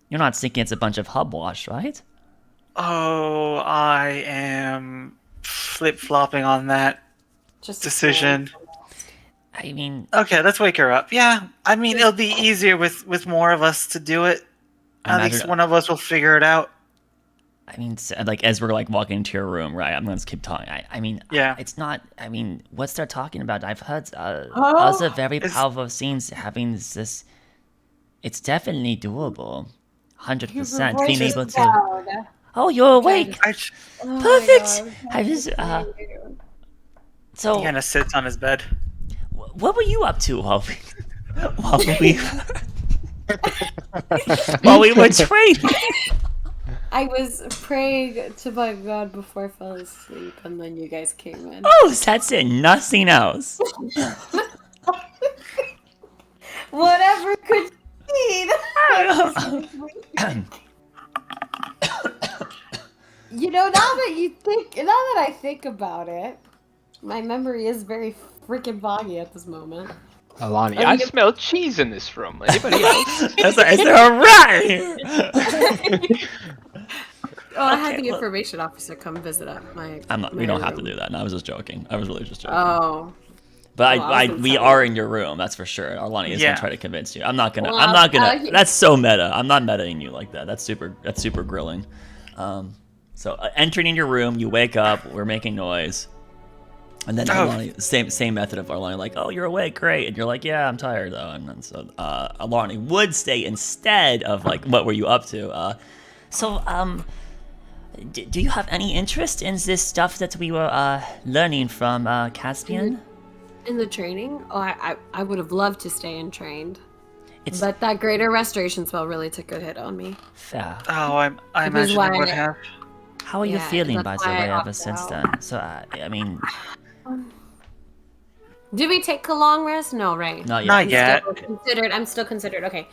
You're not thinking it's a bunch of hubwash, right? Oh, I am flip-flopping on that Just decision. I mean, Okay, let's wake her up. Yeah, I mean, it'll be easier with more of us to do it. I At least imagine- one of us will figure it out. I mean, like, as we're, like, walking into your room, right, I'm going to keep talking. I mean, Yeah. it's not, I mean, what's they're talking about? I've heard other very It's- powerful scenes having this, it's definitely doable. 100%. Being able to, oh, you're awake. Perfect. I just, so, He kind of sits on his bed. what were you up to while we were training? I was praying to my God before I fell asleep, and then you guys came in. Oh, that's it. Nothing else. Whatever could be. You know, now that I think about it, my memory is very freaking foggy at this moment. Alani, I smell cheese in this room. Anybody else? Is there a rat here? Oh, I had Okay, the well- information officer come visit my. We don't my have to room. do that. No, I was just joking. I was really just joking. Oh. But well, I was gonna we tell are you. in your room, that's for sure. Arlani is Yeah. gonna try to convince you. I'm not gonna. Well, That's so meta. I'm not metaing you like that. That's super grilling. So entering in your room, you wake up. We're making noise, and then Arlani, same method of Arlani, like, oh, you're awake, great, and you're like, yeah, I'm tired though, and then so Arlani would stay instead of like, what were you up to? Do you have any interest in this stuff that we were learning from Caspian? In the training? Oh, I would have loved to stay and trained. It's But that greater restoration spell really took a hit on me. fair. Oh, I Which is imagine why it would I- have. How are you Yeah, feeling, by that's the why I way, ever opted since out. then? So, I mean, Did we take a long rest? No, right? not yet. Not yet. I'm still considered. Okay.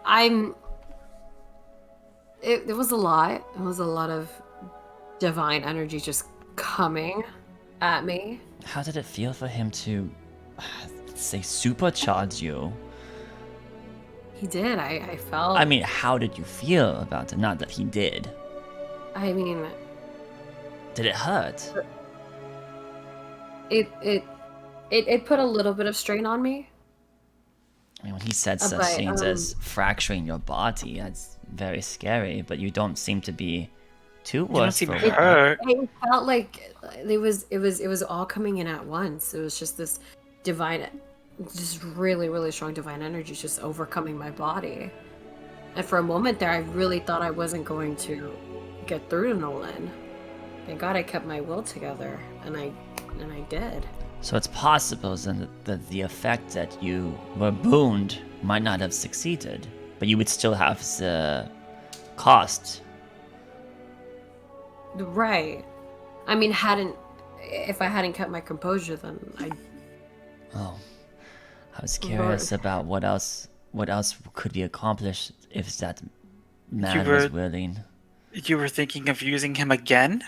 I'm It was a lot. It was a lot of divine energy just coming at me. How did it feel for him to, say, supercharge you? He did. I felt. I mean, how did you feel about it? Not that he did. I mean, Did it hurt? it put a little bit of strain on me. I mean, when he said such But, things as fracturing your body, that's very scary, but you don't seem to be too You don't worse seem for hurt. wear. It felt like it was all coming in at once. It was just this divine, just really, really strong divine energy just overcoming my body. And for a moment there, I really thought I wasn't going to get through to Nolan. Thank God I kept my will together, and I did. So it's possible then that the effect that you were booned might not have succeeded, but you would still have the cost. Right. I mean, if I hadn't kept my composure, then Oh, I was curious about what else could be accomplished if that man was willing. You were thinking of using him again?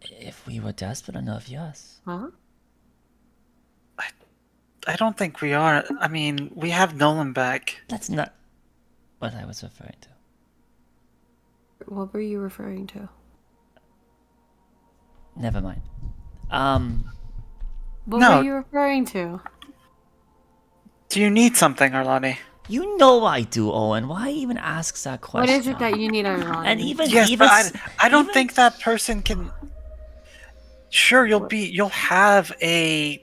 If we were desperate enough, yes. Huh? I don't think we are. I mean, we have Nolan back. That's not what I was referring to. What were you referring to? Never mind. What No. were you referring to? Do you need something, Arlani? You know I do, Owen. Why even ask that question? What is it that you need, Iran? And even Yes, even but I don't even- think that person can. Sure, you'll have a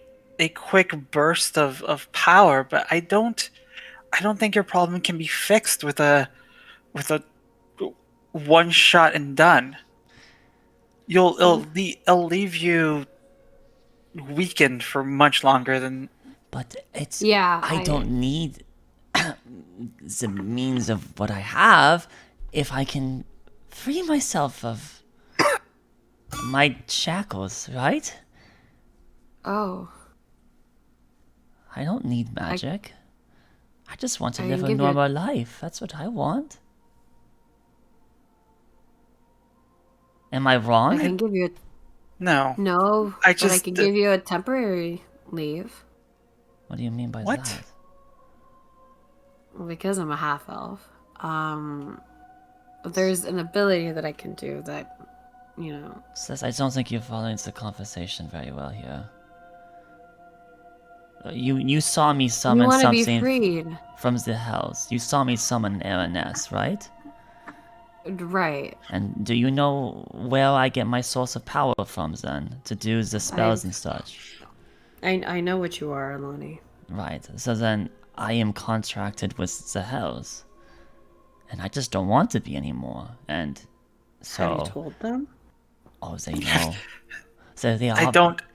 quick burst of power, but I don't think your problem can be fixed with a one shot and done. It'll leave you weakened for much longer than. But it's Yeah, I don't need the means of what I have if I can free myself of my shackles, right? Oh, I don't need magic. I just want to I live can a give you- normal life. That's what I want. Am I I wrong? can give you No. no. I but I just- can give you a temporary leave What do you mean by What? that? because I'm a half elf. There's an ability that I can do that, Says I don't think you're following the conversation very well here. You saw me You summon want to be something freed, from the hells. You saw me summon Araness, right? right? And do you know where I get my source of power from then to do the spells and such? I know what you are, Alani. Right. So then I am contracted with the hells, and I just don't want to be anymore. And so Have you told them? oh, they know. So they are.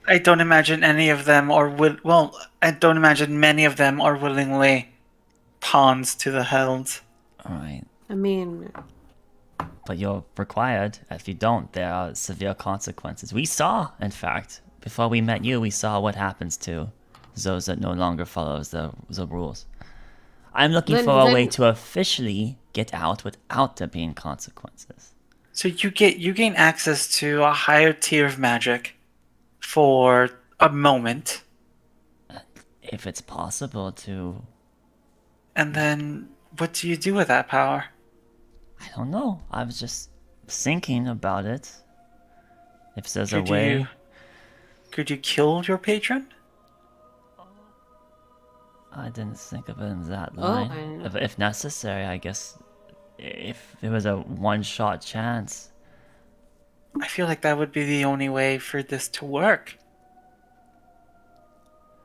I don't imagine any of them I don't imagine many of them are willingly pawns to the Hells. All right. I mean, But you're required. If you don't, there are severe consequences. We saw, in fact, before we met you, we saw what happens to those that no longer follows the rules. I'm looking Then- for a then- way to officially get out without there being consequences. So you gain access to a higher tier of magic for a moment, If it's possible to, and then what do you do with that power? I don't know. I was just thinking about it. If there's a way. Could you kill your patron? I didn't think of it in that Oh, line. If necessary, I guess. If there was a one-shot chance. I feel like that would be the only way for this to work.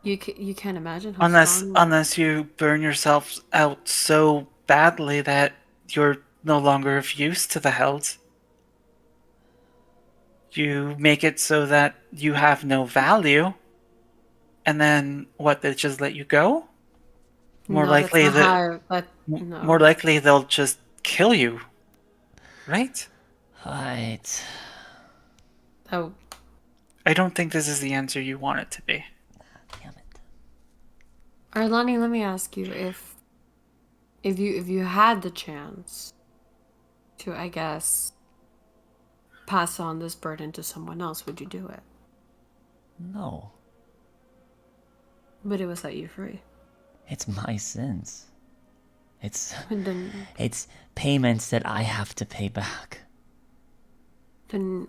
you can't imagine how strong. Unless you burn yourself out so badly that you're no longer of use to the Hells. You make it so that you have no value, and then what? They just let you go? More No, that's likely not that how- but no. more likely they'll just kill you, right? Right. Oh, I don't think this is the answer you want it to be. Damn it. Arlani, let me ask you if you had the chance to, I guess, pass on this burden to someone else, would you do it? No. But it would set you free. It's my sins. It's And it's payments that I have to pay back. then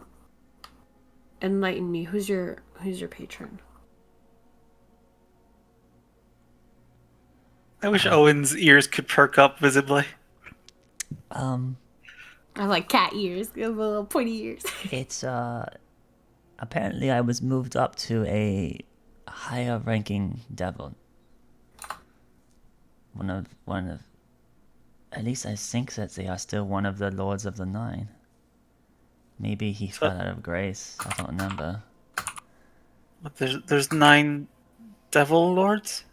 enlighten me. Who's your patron? I wish Owen's ears could perk up visibly. I like cat ears. You have little pointy ears. It's apparently I was moved up to a higher ranking devil. One of at least I think that they are still one of the Lords of the Nine. Maybe he fell out of grace. I don't remember. But there's 9 devil lords?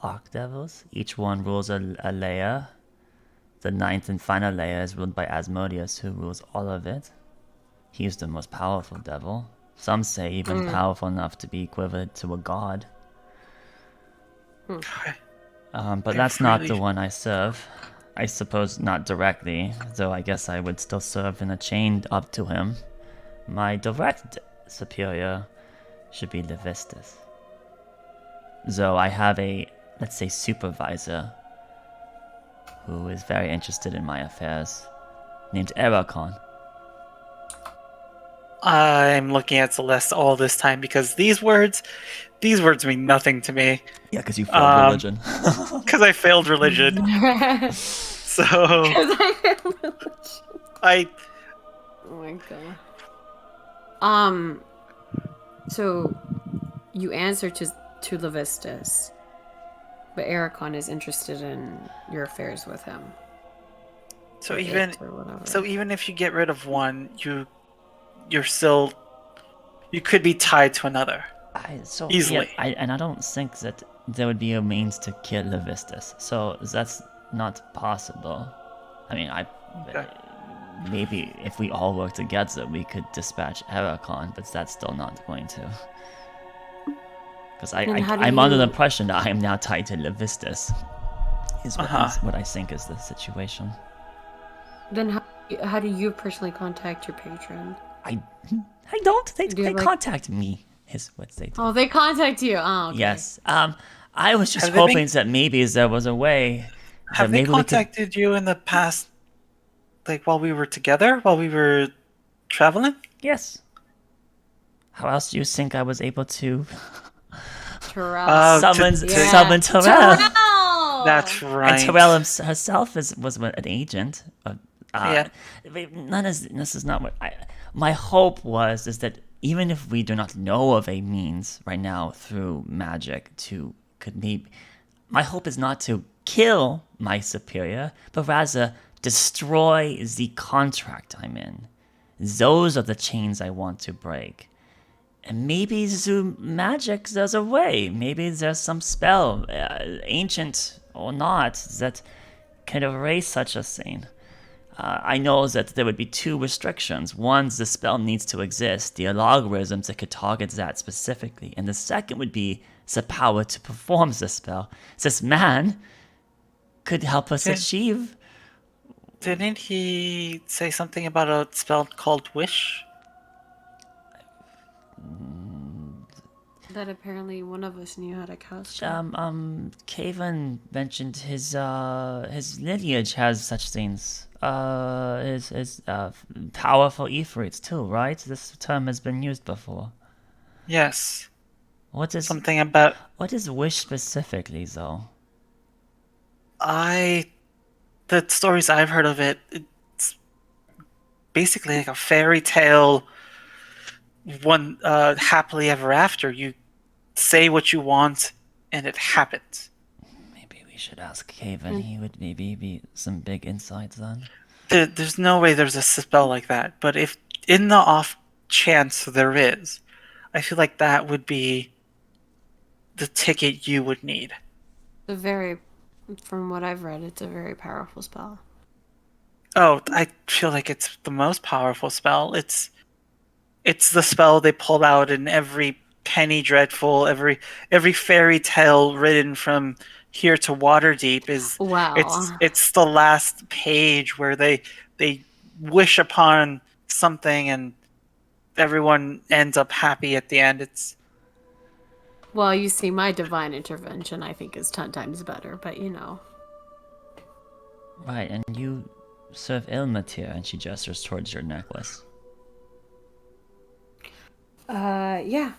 Archdevils. Each one rules a layer. The 9th and final layer is ruled by Asmodeus, who rules all of it. He's the most powerful devil. Some say even powerful enough to be equivalent to a god. But that's not the one I serve. I suppose not directly, though I guess I would still serve in a chain up to him. My direct superior should be Levistus. Though I have a, let's say, supervisor who is very interested in my affairs, named Erakon. I'm looking at Celeste all this time because these words mean nothing to me. Yeah, because you failed religion. Because I failed religion. So I. Oh my god. So you answer to Levistus, but Erakon is interested in your affairs with him. So even if you get rid of one, you're still, you could be tied to another. Easily. Yeah, and I don't think that there would be a means to kill Levistus. So that's not possible. I mean, maybe if we all work together, we could dispatch Erakon, but that's still not going to. Because I'm under the impression that I am now tied to Levistus. Is what I think is the situation. Then how do you personally contact your patron? I don't. They contact me. Is what they do. Oh, they contact you. Oh, okay. Yes. I was just hoping that maybe there was a way. Have they contacted you in the past, like while we were together, while we were traveling? Yes. How else do you think I was able to Terrell. summon Terrell? That's right. And Terrell herself was an agent. This is not what my hope is that even if we do not know of a means right now through magic my hope is not to kill my superior, but rather destroy the contract I'm in. Those are the chains I want to break. And maybe through magic there's a way. Maybe there's some spell, ancient or not, that can erase such a thing. I know that there would be 2 restrictions. One, the spell needs to exist, the algorithms that could target that specifically. And the second would be the power to perform the spell. This man could help us achieve. Didn't he say something about a spell called Wish? That apparently one of us knew how to cast. Kavan mentioned his lineage has such things. His powerful Ifrits too, right? This term has been used before. Yes. What is something about? What is Wish specifically, though? The stories I've heard of it's basically like a fairy tale. One happily ever after. You say what you want, and it happens. Maybe we should ask Kavan. He would maybe be some big insights then. There's no way there's a spell like that. But if in the off chance there is, I feel like that would be the ticket you would need. From what I've read, it's a very powerful spell. Oh, I feel like it's the most powerful spell. It's the spell they pulled out in every Penny Dreadful, every fairy tale written from here to Waterdeep is Wow. it's the last page where they wish upon something and everyone ends up happy at the end. It's Well, you see, my divine intervention, I think, is 10 times better, but you know. Right, and you serve Ilmatir, and she gestures towards your necklace. Yeah.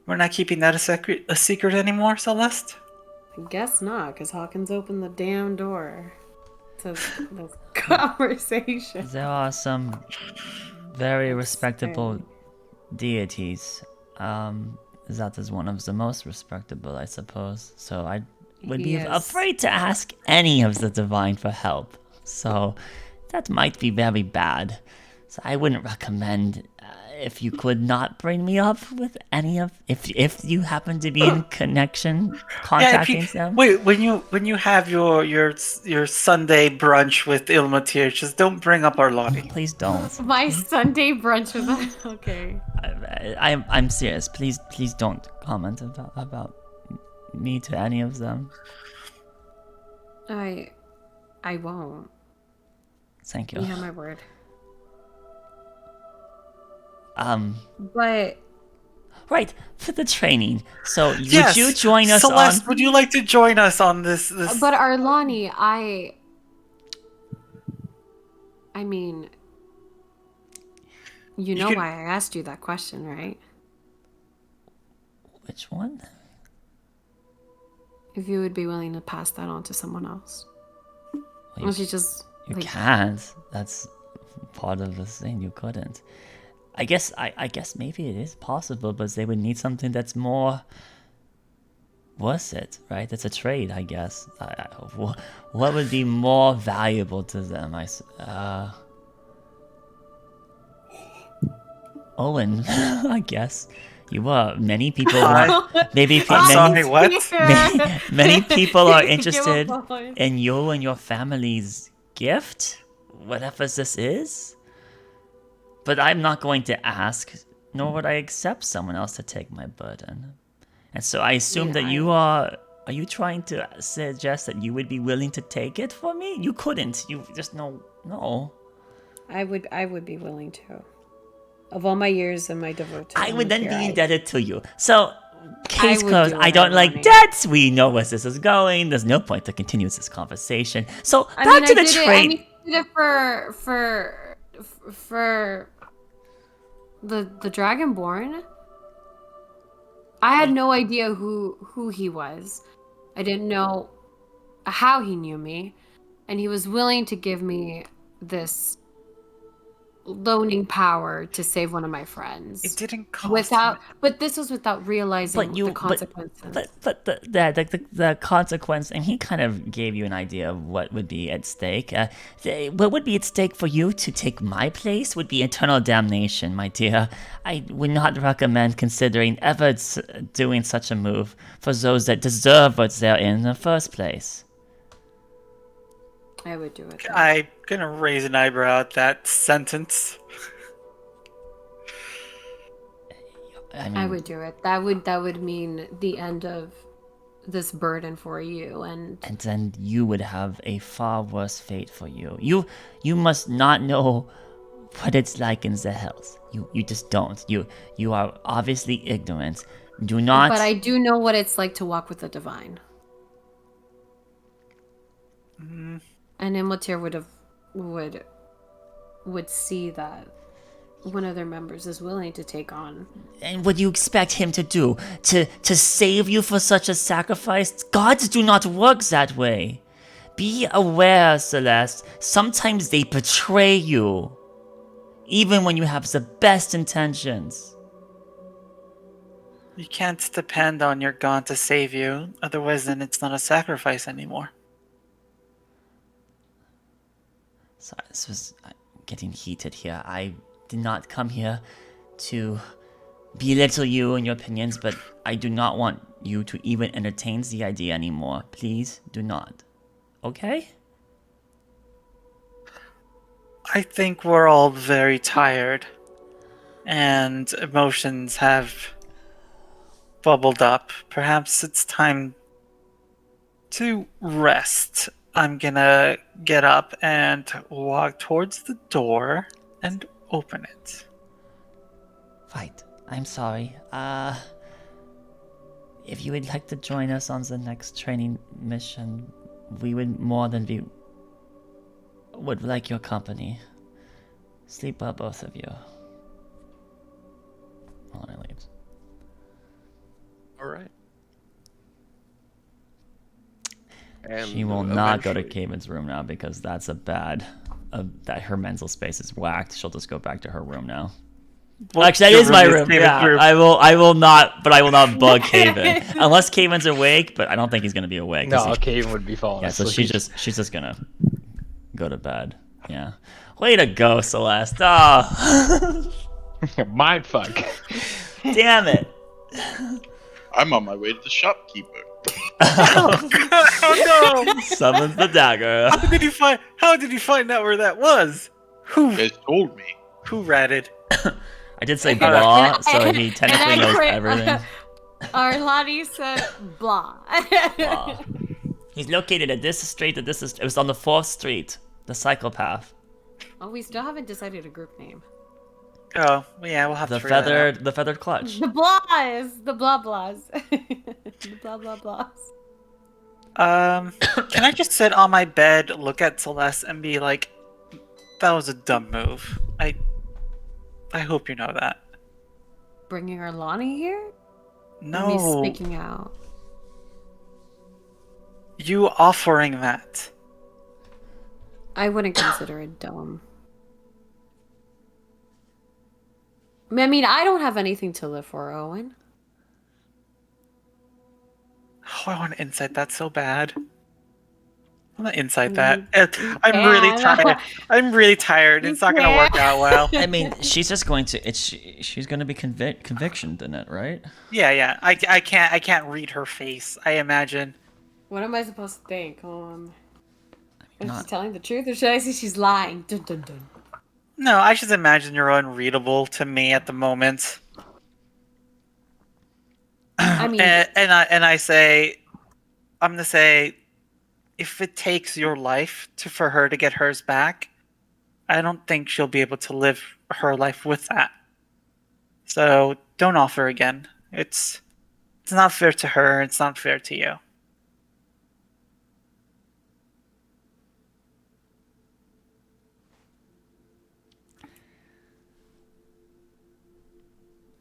we're not keeping that a secret anymore, Celeste. I guess not, because Hawkins opened the damn door to this conversation. There are some very respectable deities. That is one of the most respectable, I suppose. So I would be Yes. afraid to ask any of the divine for help. So that might be very bad. So I wouldn't recommend if you could not bring me up with any of if you happen to be in connection contacting them. Wait, when you have your Sunday brunch with Ilmatir, just don't bring up Arlani. Please don't. My Sunday brunch with that. Okay. I'm serious. Please don't comment about me to any of them. I won't. Thank you. You have my word. But right for the training. So Yes, would you join us Celeste, on? would you like to join us on this? But Arlani, I mean, you know why I asked you that question, right? Which one? If you would be willing to pass that on to someone else. Well, Or she just you like, can't. That's part of the thing. You couldn't. I guess maybe it is possible, but they would need something that's more worth it, right? It's a trade, I guess. What would be more valuable to them? Owen, I guess. You are. Many people want. Maybe sorry, what? many people are Give interested up on- in you and your family's gift, whatever this is. But I'm not going to ask, nor would I accept someone else to take my burden. And so I assume that you are. Are you trying to suggest that you would be willing to take it for me? You couldn't. You just no. I would be willing to. Of all my years and my devotion. I would then be indebted to you. So, case would closed. do I it, don't like Arlani. debts. We know where this is going. There's no point to continue this conversation. So, I back mean, to the I did trade. I did it for the Dragonborn. I had no idea who he was. I didn't know how he knew me, and he was willing to give me this loaning power to save one of my friends. It didn't cost him. But this was without realizing the consequences. But the consequence, and he kind of gave you an idea of what would be at stake. What would be at stake for you to take my place would be eternal damnation, my dear. I would not recommend considering ever doing such a move for those that deserve what they're in the first place. I would do it. I'm gonna raise an eyebrow at that sentence. I would do it. That would mean the end of this burden for you, and then you would have a far worse fate for you. You must not know what it's like in the hells. You just don't. You are obviously ignorant. Do not. But I do know what it's like to walk with the divine. And Imlatir would see that one of their members is willing to take on. And what do you expect him to do? To save you for such a sacrifice? Gods do not work that way. Be aware, Celeste. Sometimes they betray you. Even when you have the best intentions. You can't depend on your god to save you, otherwise then it's not a sacrifice anymore. Sorry, this was getting heated here. I did not come here to belittle you and your opinions, but I do not want you to even entertain the idea anymore. Please do not. Okay? I think we're all very tired, and emotions have bubbled up. Perhaps it's time to rest, I'm gonna get up and walk towards the door and open it. Right. I'm sorry. If you would like to join us on the next training mission, we would would like your company. Sleep well, both of you. Well, I leaves. All right. She will not go to Caven's room now because that's that her mental space is whacked. She'll just go back to her room now. Well, actually, that your is my room room. Caven's Yeah, room. I will not bug Caven unless Caven's awake. But I don't think he's gonna be awake. 'cause No, he- Caven would be falling Yeah, so asleep. she's just gonna go to bed. Yeah. Way to go, Celeste. Oh. Mind fuck. Damn it. I'm on my way to the shopkeeper. Oh no! Summons the dagger. How did you find out where that was? You guys told me. Who ratted? I did say blah, so he technically knows crit- everything. Arlani said blah. Blah. He's located at this street. It was on the 4th street, the psychopath. Oh, we still haven't decided a group name. Oh, yeah, we'll have The to figure that out. feathered clutch. The blahs. The blah blahs. The blah blah blahs. Can I just sit on my bed, look at Celeste, and be like, "That was a dumb move. I hope you know that." Bringing Arlani here? No, Me speaking out. you offering that. I wouldn't consider it dumb. I mean, I don't have anything to live for, Owen. Oh, I want to insight that so bad. I want to insight You that. I'm really can. tired. I'm really tired. You It's not going to work can. out well. I mean, she's just going to. She's going to be convictioned in it, right? Yeah. I can't read her face. I imagine. What am I supposed to think? Is not- she telling the truth, or should I say she's lying? Dun, dun, dun. No, I just imagine you're unreadable to me at the moment. I mean, and I say, I'm gonna say, if it takes your life for her to get hers back, I don't think she'll be able to live her life with that. So don't offer again. It's not fair to her. It's not fair to you.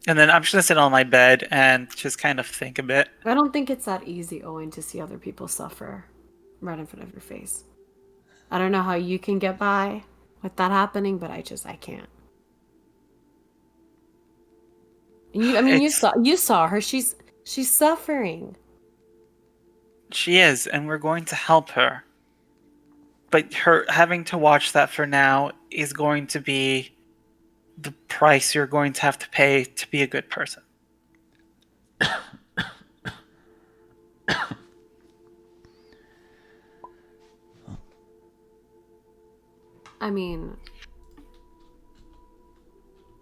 And then I'm just gonna sit on my bed and just kind of think a bit. I don't think it's that easy, Owen, to see other people suffer right in front of your face. I don't know how you can get by with that happening, but I can't. You saw her. She's suffering. She is, and we're going to help her. But her having to watch that for now is going to be the price you're going to have to pay to be a good person. I mean,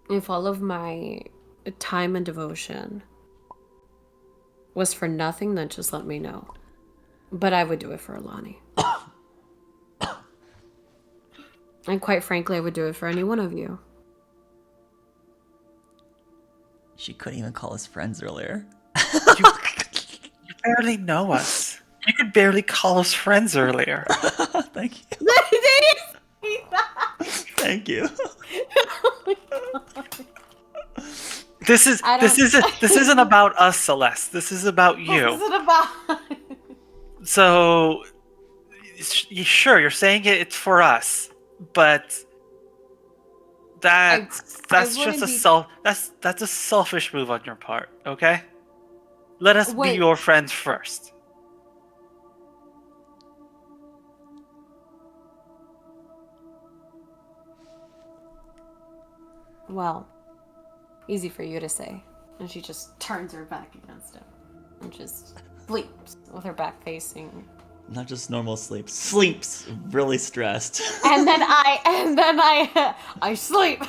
if all of my time and devotion was for nothing, then just let me know. But I would do it for Alani. And quite frankly, I would do it for any one of you. She couldn't even call us friends earlier. You barely know us. You could barely call us friends earlier. Thank you. Thank you. This isn't about us, Celeste. This is about you. What is it about? So, sure, you're saying it's for us, but that's just that's a selfish move on your part. Okay, let us be Wait. your friends first. Well, easy for you to say. And she just turns her back against him. And just sleeps with her back facing. Not just normal sleep. Sleeps really stressed. And then I sleep.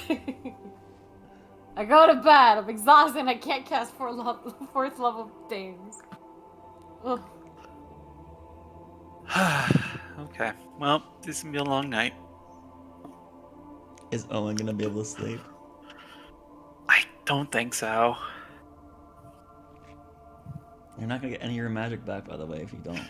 I go to bed. I'm exhausted. I can't cast fourth level things. Ugh. Okay. Well, this is gonna be a long night. Is Owen gonna be able to sleep? I don't think so. You're not gonna get any of your magic back, by the way, if you don't.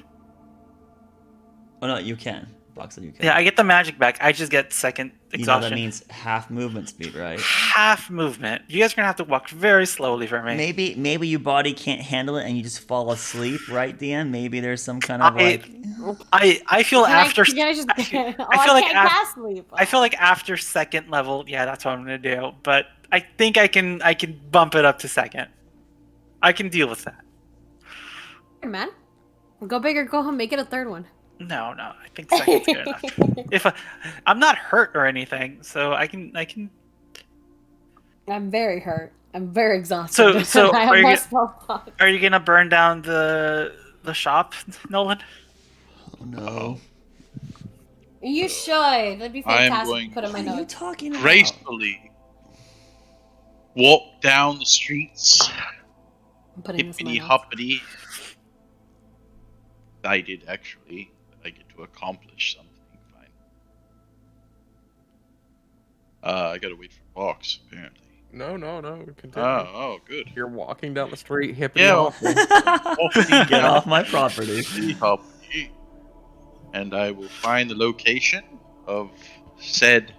Oh no, you can. Box said you can. Yeah, I get the magic back. I just get second You know exhaustion. that means half movement speed, right? Half movement. You guys are gonna have to walk very slowly for me. Maybe your body can't handle it and you just fall asleep, right, DM? Maybe there's some kind of I feel after. Can I just? I feel I like can't af- cast sleep. I feel like after second level, yeah, that's what I'm gonna do. But I think I can bump it up to second. I can deal with that. Hey, man, go big or go home. Make it a third one. No, I think second's good enough. If I'm not hurt or anything, so I can. I'm very hurt. I'm very exhausted. So I are have you more gonna- spell slots. Are you gonna burn down the shop, Nolan? Oh no. You should. That'd be I am fantastic. going to put in my What are you notes. talking about? Gracefully walk down the streets, I'm putting this in my hippity notes. hoppity. Excited, actually, that I get to accomplish something. Fine. I gotta wait for box, apparently. No, continue. Oh, good. You're walking down the street, hippity Yeah. hopping. Get off my property. Hippity hoppity. And I will find the location of said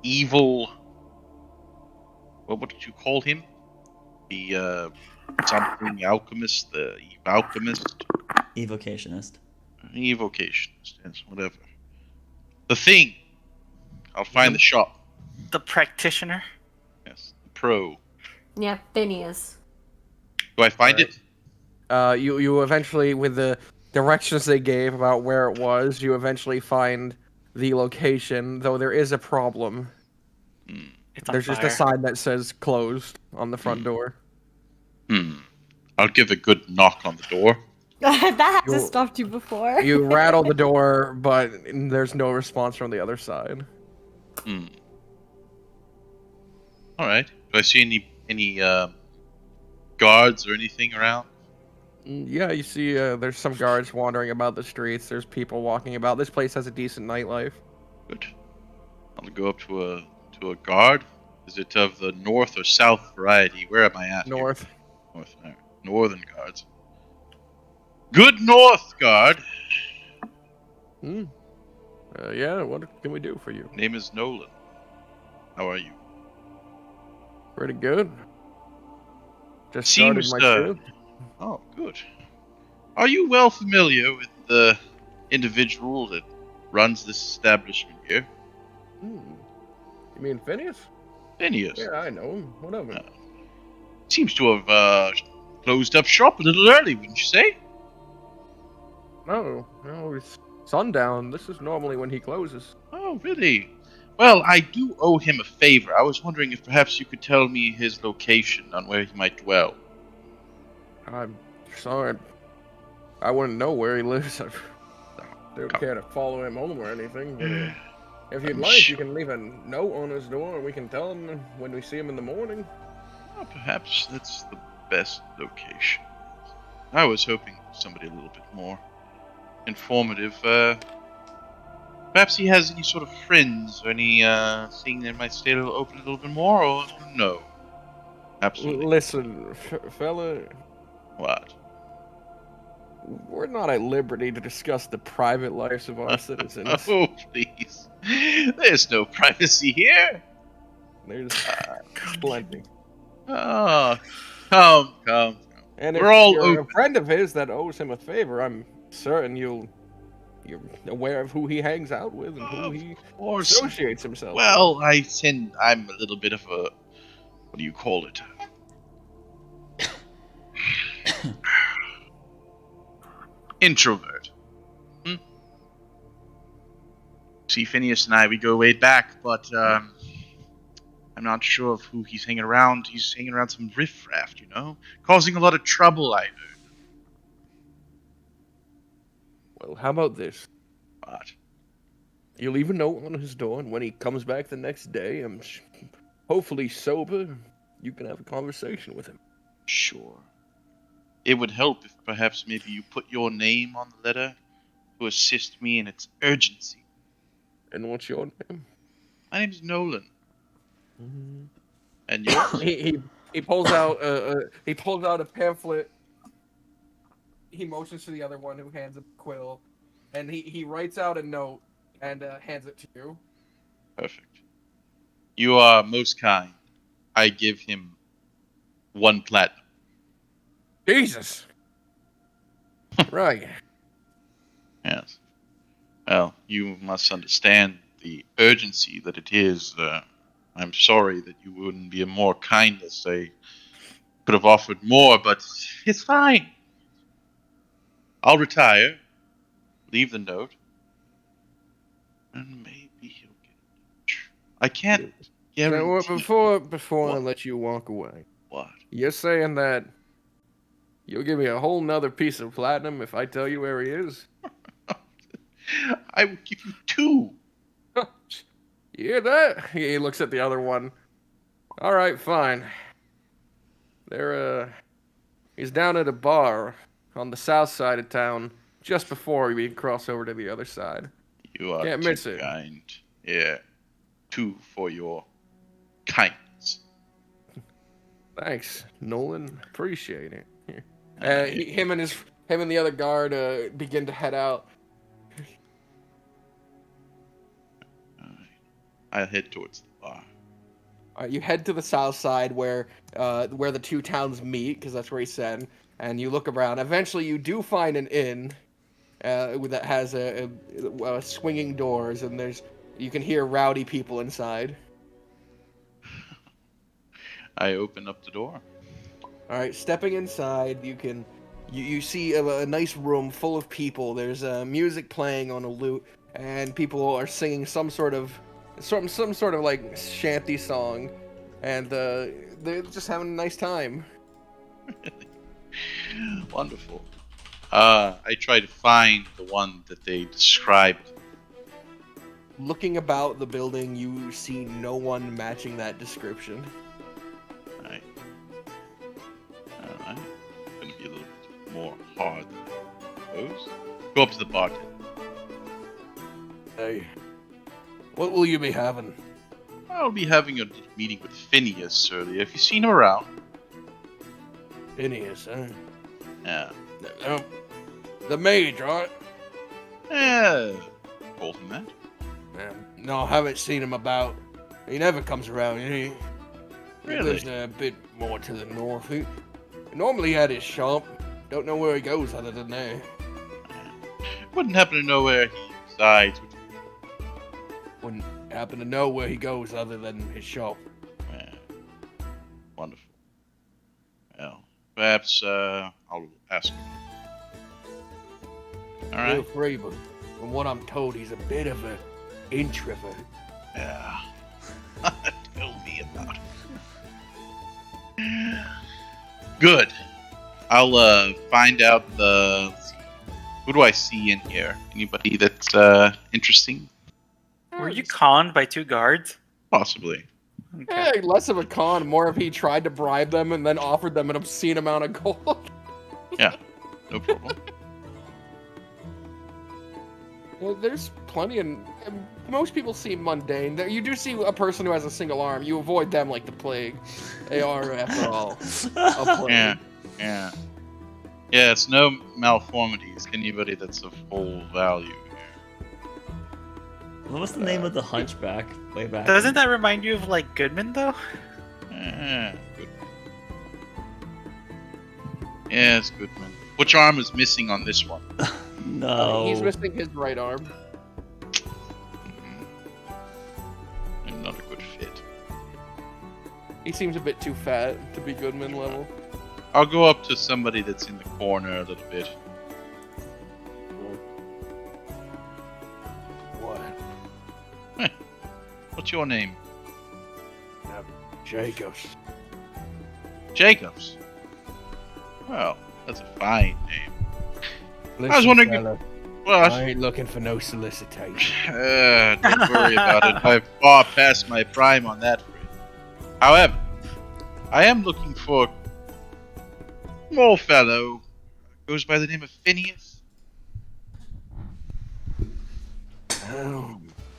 evil. What did you call him? The something alchemist, the alchemist, Evocationist. evocationist, yes, whatever. The thing. I'll find the shop. The practitioner. Yes, the pro. Yeah, Phineas. Do I find it? You eventually, with the directions they gave about where it was, you eventually find the location, though there is a problem. It's on There's just a fire. sign that says closed on the front door. I'll give a good knock on the door. That hasn't You- stopped you before. You rattle the door, but there's no response from the other side. All right. Do I see any guards or anything around? Yeah, you see there's some guards wandering about the streets. There's people walking about. This place has a decent nightlife. Good. I'll go up to a guard. Is it of the north or south variety? Where am I at? here? North. North. All right. Northern guards. Good north guard. Yeah, what can we do for you? Name is Nolan. How are you? Pretty good. Just Seems, started my shift. Oh, good. Are you well familiar with the individual that runs this establishment here? You mean Phineas? Phineas. Yeah, I know him. What of him? Seems to have closed up shop a little early, wouldn't you say? No, it's sundown. This is normally when he closes. Oh, really? Well, I do owe him a favor. I was wondering if perhaps you could tell me his location on where he might dwell. I'm sorry. I wouldn't know where he lives. I don't care to follow him home or anything. But if you'd I'm like, you sure- can leave a note on his door and we can tell him when we see him in the morning. Well, perhaps that's the best location. I was hoping somebody a little bit more informative. Perhaps he has any sort of friends or any thing that might stay open a little bit more, or no? Absolutely. Listen, fella, What? we're not at liberty to discuss the private lives of our citizens. Oh, please. There's no privacy here. There's plenty. Oh, come. And if We're all you're a open. friend of his that owes him a favor, I'm certain you're aware of who he hangs out with and who he Of course. associates himself with. Well, I'm a little bit of a, what do you call it? Introvert. See, Phineas and I, we go way back, but I'm not sure of who he's hanging around. He's hanging around some riffraff, causing a lot of trouble, I heard. Well, how about this? But You leave a note on his door, and when he comes back the next day, hopefully sober, you can have a conversation with him. sure. It would help if perhaps maybe you put your name on the letter, to assist me in its urgency. And what's your name? My name's Nolan. And yours? He pulls out a pamphlet. He motions to the other one, who hands him a quill, and he writes out a note and hands it to you. Perfect. You are most kind. I give him 1 platinum. Jesus. Right. Yes. Well, you must understand the urgency that it is. I'm sorry that you wouldn't be more kindness. I could have offered more, but it's fine. I'll retire, leave the note, and maybe he'll get. I can't guarantee. Before I What? let you walk away, What? you're saying that you'll give me a whole nother piece of platinum if I tell you where he is? I will give you 2. You hear that? He looks at the other one. All right, fine. He's down at a bar on the south side of town, just before we cross over to the other side. You are Can't too miss it. kind. Yeah. 2 for your kindness. Thanks, Nolan. Appreciate it. Him and the other guard begin to head out. I'll head towards the bar. All right, you head to the south side where the 2 towns meet, because that's where he said. And you look around. Eventually, you do find an inn that has a swinging doors, and you can hear rowdy people inside. I open up the door. All right, stepping inside, you see a nice room full of people. There's music playing on a lute, and people are singing some sort of like shanty song, and they're just having a nice time. Wonderful. I try to find the one that they described. Looking about the building, you see no one matching that description. Alright. Gonna be a little bit more hard than I suppose. Go up to the bartender. Hey, what will you be having? I'll be having a little meeting with Phineas earlier. Have you seen him around? Phineas, huh? Yeah. The mage, right? Yeah. Told him that. No, I haven't seen him about. He never comes around. He Really? lives a bit more to the north. He normally had his shop. Don't know where he goes other than there. Wouldn't happen to know where he resides. Would you? Wouldn't happen to know where he goes other than his shop. Yeah. Wonderful. Well, perhaps I'll ask him. All Feel right. free, but from what I'm told, he's a bit of an introvert. Yeah. Tell me about it. Good. I'll find out the. Let's see. Who do I see in here? Anybody that's interesting? Were you conned by 2 guards? Possibly. Okay. Less of a con, more if he tried to bribe them and then offered them an obscene amount of gold. Yeah. No problem. There's plenty, and most people seem mundane. You do see a person who has a single arm. You avoid them like the plague. They are, after all, a plague. Yeah. Yeah. Yeah, it's no malformities. Anybody that's of full value here. What was the name of the hunchback way back? Doesn't that remind you of like Goodman though? Yeah, good. Yeah, it's Goodman. Which arm is missing on this one? No. He's missing his right arm. Not a good fit. He seems a bit too fat to be Goodman level. I'll go up to somebody that's in the corner a little bit. What? What's your name? Jacobs. Jacobs. Well, that's a fine name. Listen, I was wondering if... fella, Well, I ain't looking for no solicitation. don't worry about it. I've far past my prime on that front. However, I am looking for a small fellow. Goes by the name of Phineas.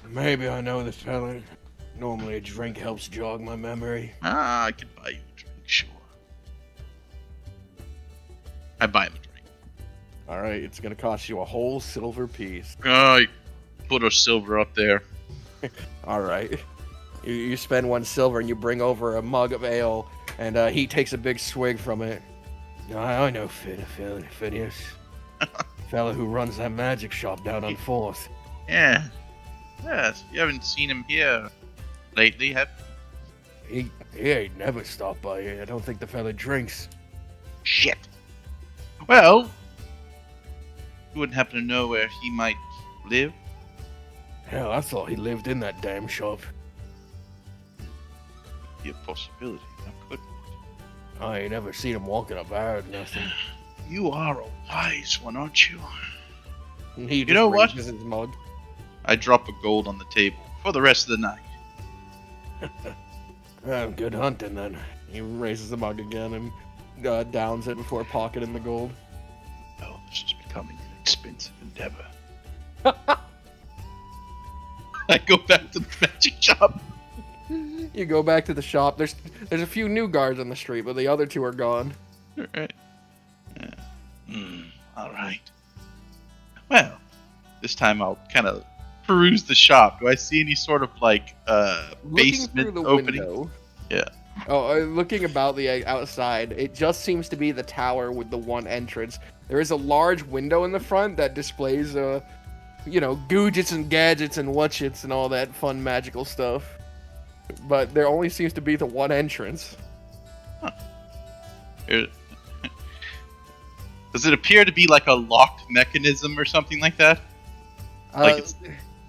Maybe I know this fella. Normally a drink helps jog my memory. I could buy you a drink, sure. I buy him a drink. All right, it's gonna cost you a whole silver piece. I put a silver up there. All right. You spend 1 silver and you bring over a mug of ale, and he takes a big swig from it. I know Phineas. Fella who runs that magic shop down on 4th. Yeah. Yes, you haven't seen him here lately, have He ain't never stopped by here. I don't think the fella drinks. Shit. Well, you wouldn't happen to know where he might live? Hell, I thought he lived in that damn shop. Be a possibility, now couldn't it? I ain't never seen him walking about or nothing. You are a wise one, aren't you? He just know what? raises his mug. I drop a gold on the table for the rest of the night. Good hunting then. He raises the mug again and downs it before pocketing the gold. Oh, this is becoming an expensive endeavor. I go back to the magic shop. You go back to the shop. There's a few new guards on the street, but the other 2 are gone. Alright. Yeah. Alright. Well, this time I'll kind of peruse the shop. Do I see any sort of like basement opening? Window, Yeah. Oh, looking about the outside, it just seems to be the tower with the one entrance. There is a large window in the front that displays, goojits and gadgets and whatchits and all that fun magical stuff. But there only seems to be the one entrance. Huh. Does it appear to be like a locked mechanism or something like that?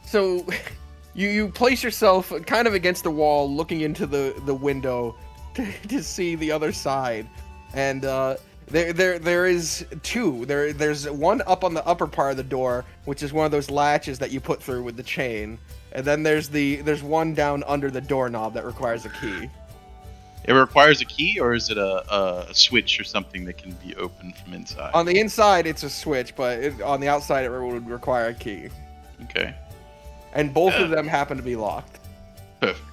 So, you place yourself kind of against the wall, looking into the window to see the other side, and there is 2. There's one up on the upper part of the door, which is one of those latches that you put through with the chain, and then there's one down under the doorknob that requires a key. It requires a key, or is it a switch or something that can be opened from inside? On the inside, it's a switch, but on the outside, it would require a key. Okay. And both of them happen to be locked. Perfect.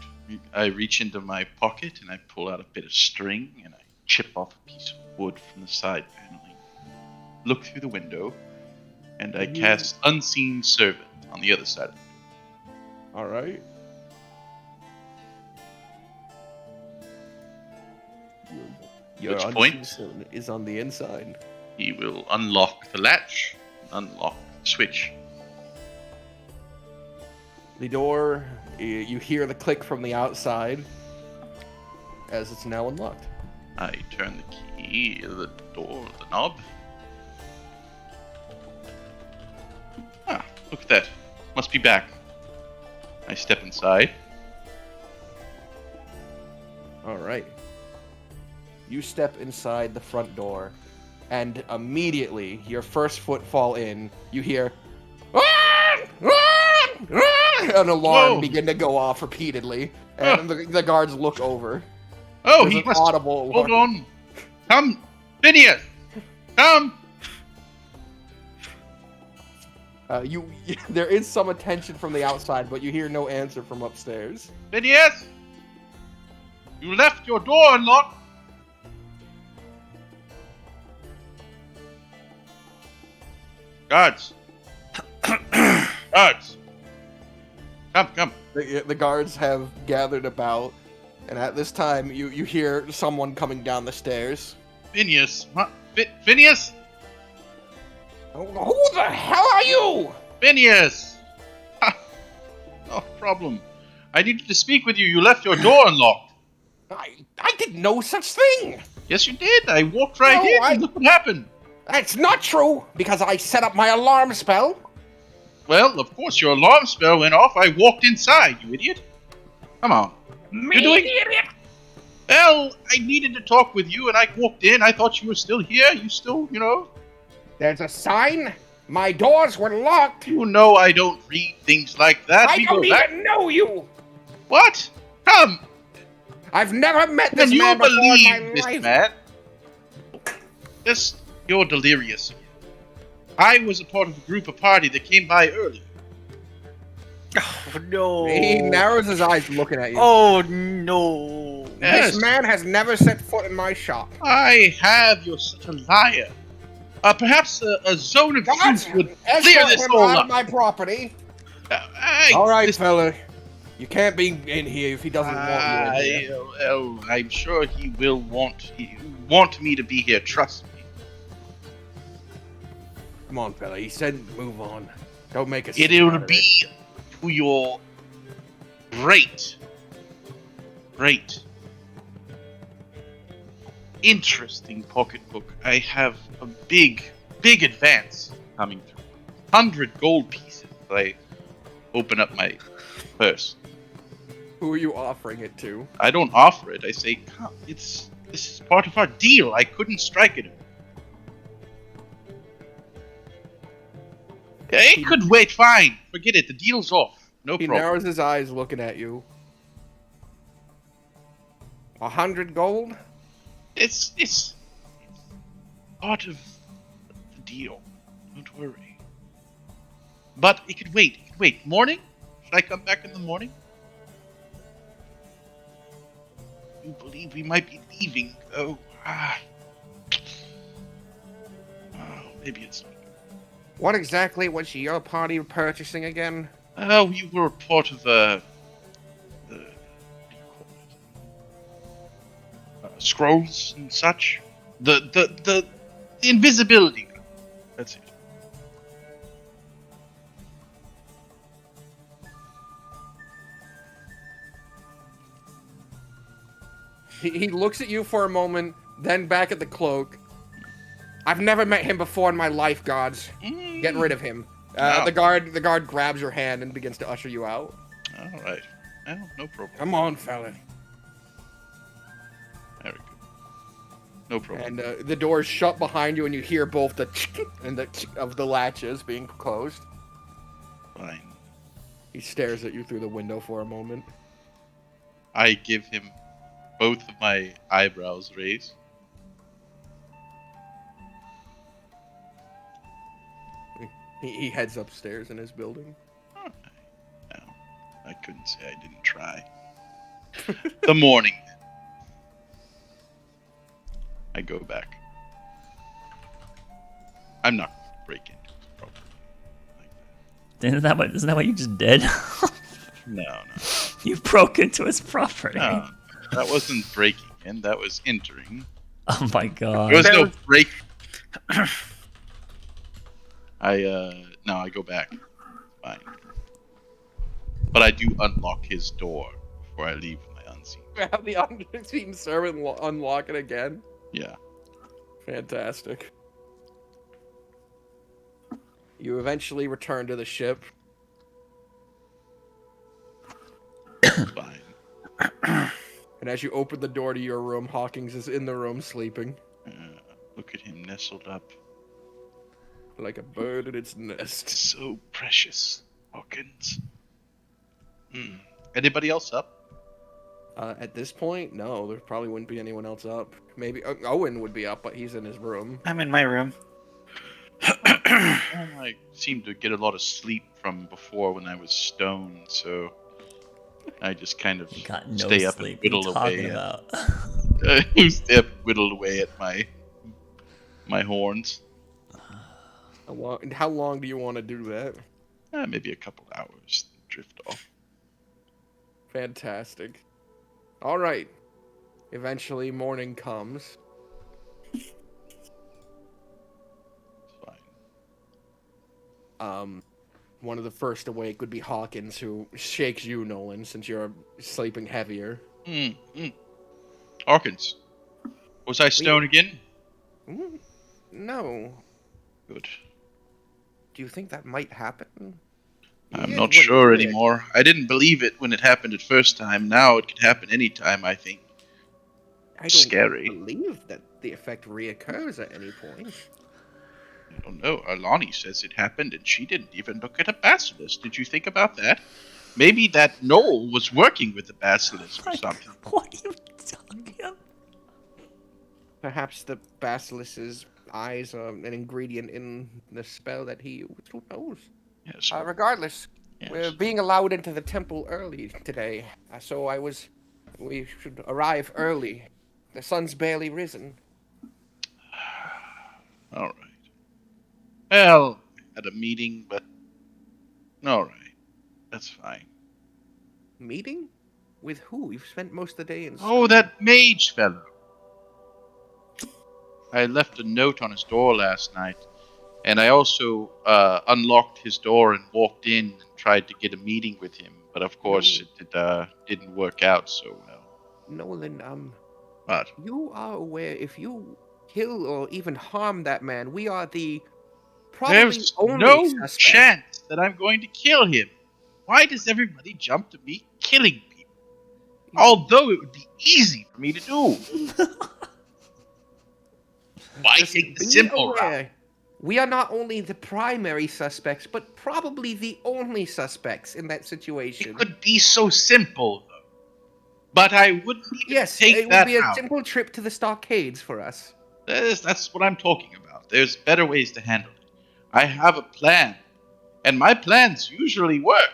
I reach into my pocket and I pull out a bit of string and I chip off a piece of wood from the side paneling. Look through the window, and I cast Unseen Servant on the other side of it. All right. Your Which point? Is on the inside. He will unlock the latch, unlock the switch. The door, you hear the click from the outside as it's now unlocked. I turn the key, the door, the knob. Ah, look at that. Must be back. I step inside. All right. You step inside the front door, and immediately, your first footfall in, you hear an alarm begin to go off repeatedly, and the guards look over. Oh, There's he an must... audible Hold alarm. on. Come, Phineas! Come! There is some attention from the outside, but you hear no answer from upstairs. Phineas! You left your door unlocked! Guards! Guards! Come. The guards have gathered about, and at this time, you hear someone coming down the stairs. Phineas! Huh? Phineas? Who the hell are you? Phineas! Ha! No problem. I needed to speak with you. You left your door unlocked. I did no such thing. Yes, you did. I walked right No, in. And look what happened. That's not true, because I set up my alarm spell. Well, of course, your alarm spell went off. I walked inside, you idiot. Come on. You're doing... Idiot. Well, I needed to talk with you, and I walked in. I thought you were still here. You still, There's a sign. My doors were locked. You know I don't read things like that. I don't even know you. What? Come. I've never met this Can you man before in believe my this life. man? You're delirious. I was a part of a group of party that came by early. Oh no! He narrows his eyes looking at you. Oh no! Yes. This man has never set foot in my shop. I have. You're such a liar. Perhaps a zone of God, truth would clear escort this him all out up. of my property. Hey, All right, this- fella. You can't be in here if he doesn't want you in here. Well, I'm sure he will want me to be here. Trust me. Come on, fella. He said move on. Don't make us. It will be to your great, interesting pocketbook. I have a big advance coming through. 100 gold pieces. I open up my purse. Who are you offering it to? I don't offer it. I say, come, this is part of our deal. I couldn't strike it. Yeah, it could wait. Fine. Forget it. The deal's off. No He problem. narrows his eyes looking at you. 100 gold? It's part of the deal. Don't worry. But it could wait. It could wait. Morning? Should I come back in the morning? You believe we might be leaving? Oh, maybe it's not. What exactly was your party purchasing again? We were part of what do you call it? Scrolls and such. The invisibility group. That's it. He looks at you for a moment, then back at the cloak. I've never met him before in my life, gods. Getting rid of him. Wow. The guard grabs your hand and begins to usher you out. All right. Well, no problem. Come on, fella. Very good. No problem. And the doors shut behind you, and you hear both the and the of the latches being closed. Fine. He stares at you through the window for a moment. I give him both of my eyebrows raised. He heads upstairs in his building. No, I couldn't say I didn't try. The morning. I go back. I'm not going to break into his property like Isn't that what you just did? that. No. You broke into his property. No, that wasn't breaking in. That was entering. Oh my god. There was no break. I go back. Fine. But I do unlock his door before I leave my unseen. Have the unseen servant unlock it again. Yeah. Fantastic. You eventually return to the ship. Fine. And as you open the door to your room, Hawkins is in the room sleeping. Look at him nestled up. Like a bird in its nest. So precious, Hawkins. Anybody else up? At this point, no, there probably wouldn't be anyone else up. Maybe Owen would be up, but he's in his room. I'm in my room. I seemed to get a lot of sleep from before when I was stoned, so I just kind of You got no stay up sleep. and What are you whittle talking away. about? Stay up and whittle away at my horns. How long do you want to do that? Maybe a couple hours. Drift off. Fantastic. All right. Eventually, morning comes. It's fine. One of the first awake would be Hawkins, who shakes you, Nolan, since you're sleeping heavier. Hawkins, was I stoned again? No. Good. Do you think that might happen? I'm Yeah, not it sure wouldn't do it. anymore. I didn't believe it when it happened at first time. Now it could happen anytime, I think. I don't Scary. believe that the effect reoccurs at any point. I don't know. Alani says it happened and she didn't even look at a basilisk. Did you think about that? Maybe that Noel was working with the basilisk or something. What are you talking about? Perhaps the basilisk's eyes are an ingredient in the spell that he used. Who knows? Yes. Regardless, We're Yes. being allowed into the temple early today, so we should arrive early. The sun's barely risen. All right. Well, at a meeting, but all right. That's fine. Meeting? With who? We've spent most of the day in. Oh, that mage fellow. I left a note on his door last night, and I also unlocked his door and walked in and tried to get a meeting with him. But of course, it didn't work out so well. Nolan, But you are aware if you kill or even harm that man, we are the probably there's only no suspect. chance that I'm going to kill him. Why does everybody jump to me killing people? Although it would be easy for me to do. Why Just take the be simple route? aware, we are not only the primary suspects, but probably the only suspects in that situation. It could be so simple, though. But I wouldn't even Yes, take it would that be a route. simple trip to the stockades for us. That's what I'm talking about. There's better ways to handle it. I have a plan, and my plans usually work.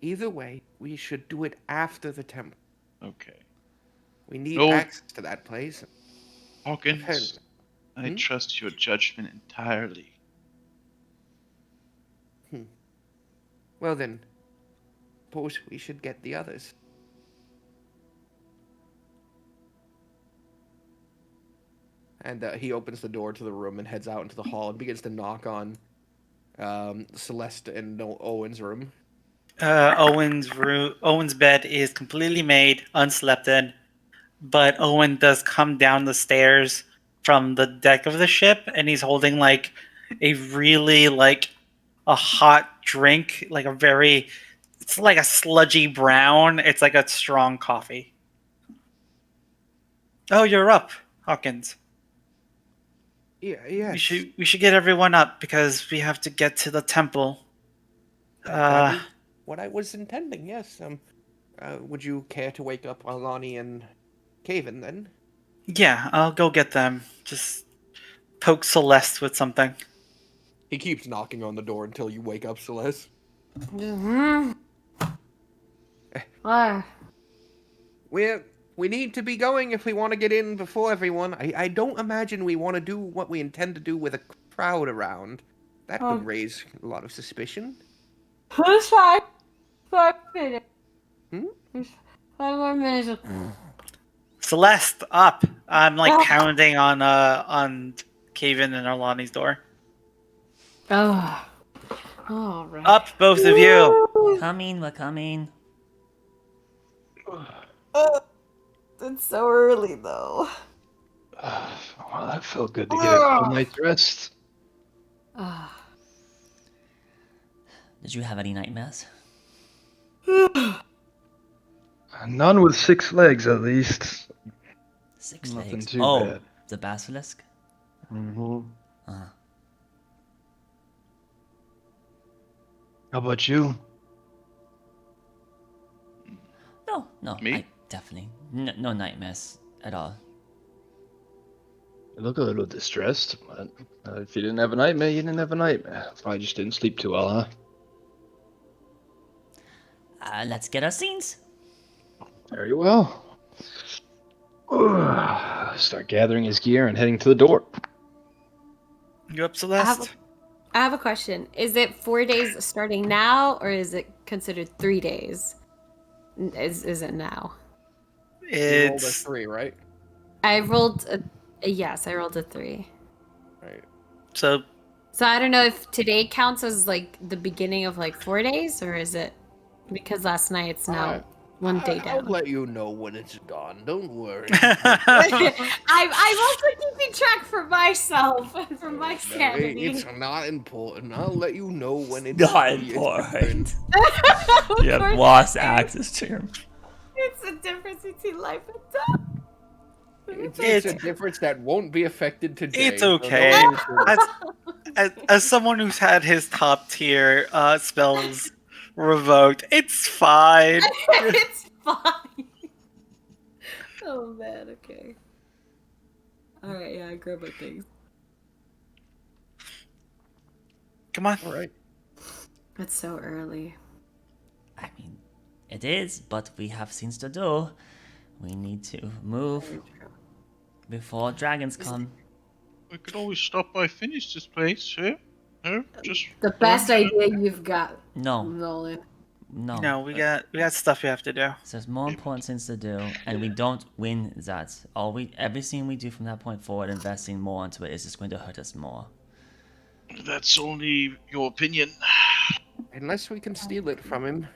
Either way, we should do it after the temple. Okay. We need No. access to that place. Hawkins, Apparently. I trust your judgment entirely. Well then, suppose we should get the others. And he opens the door to the room and heads out into the hall and begins to knock on Celeste and Owen's room. Owen's bed is completely made, unslept in, but Owen does come down the stairs from the deck of the ship, and he's holding like a really like a hot drink, like a very, it's like a sludgy brown. It's like a strong coffee. Oh, you're up, Hawkins. Yeah, yes. We should get everyone up because we have to get to the temple. That is what I was intending, yes. Would you care to wake up Alani and Caven then? Yeah, I'll go get them. Just poke Celeste with something. He keeps knocking on the door until you wake up, Celeste. Mm-hmm. Ah. We need to be going if we want to get in before everyone. I don't imagine we want to do what we intend to do with a crowd around. That would raise a lot of suspicion. Who's 5 minutes? Hmm? 5 more minutes. Celeste, up! I'm like pounding on Caven and Arlani's door. Oh. All right. Up, both of you! Coming, we're coming. It's so early though. Well, that felt good to get a full night's rest. Did you have any nightmares? None with 6 legs, at least. 6 Nothing legs. too Oh, bad. the basilisk? Mm-hmm. Uh, How about you? no, Me? I definitely. No nightmares at all. You look a little distressed, but if you didn't have a nightmare, you didn't have a nightmare. Probably just didn't sleep too well, huh? Let's get our scenes. Very well. Start gathering his gear and heading to the door. You up, Celeste? I have a question. Is it 4 days starting now, or is it considered 3 days? Is it now? You rolled a It's 3, right? I rolled yes, I rolled a 3. Right. so So I don't know if today counts as like the beginning of like 4 days, or is it because last night it's now 1 day I'll down. let you know when it's gone. Don't worry. I'm also keeping track for myself and for my sanity. It's not important. I'll let you know when it's Not it's important. Of Yep, course lost it is. access to him. It's the difference between life and death. It's a difference that won't be affected today. It's so okay. don't worry. as someone who's had his top tier spells revoked, it's fine. It's fine. Oh man, okay. Alright, yeah, I grab my things. Come on. All right. It's so early. I mean, it is, but we have things to do. We need to move before dragons come. We could always stop by, finish this place, eh? Just The best idea you've got, No, Nolan. no. No, we got stuff we have to do. There's more important things to do, and we don't win that. Everything we do from that point forward, investing more into it, is just going to hurt us more. That's only your opinion. Unless we can steal it from him.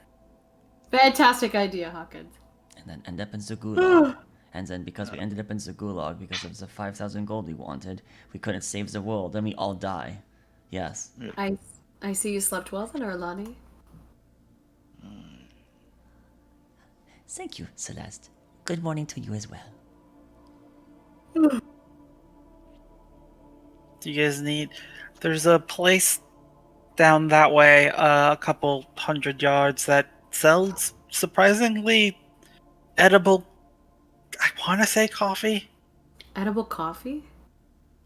Fantastic idea, Hawkins. And then end up in the gulag. And then because we ended up in the gulag because of the 5,000 gold we wanted, we couldn't save the world, then we all die. Yes. I see you slept well then, Arlani. Thank you, Celeste. Good morning to you as well. Do you guys need... There's a place down that way, a couple 100 yards, that sells surprisingly edible... I want to say coffee. Edible coffee?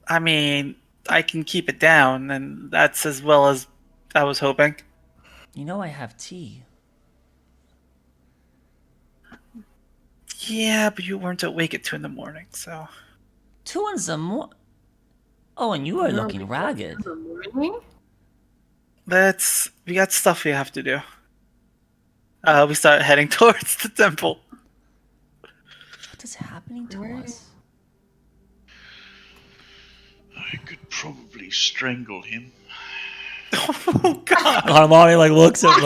I mean, I can keep it down, and that's as well as I was hoping. You know I have tea. Yeah, but you weren't awake at 2 in the morning, so... 2 in the morning? Oh, and you are looking ragged. We got stuff we have to do. We start heading towards the temple. What is happening to us? I could probably strangle him. Oh, God! Armani looks at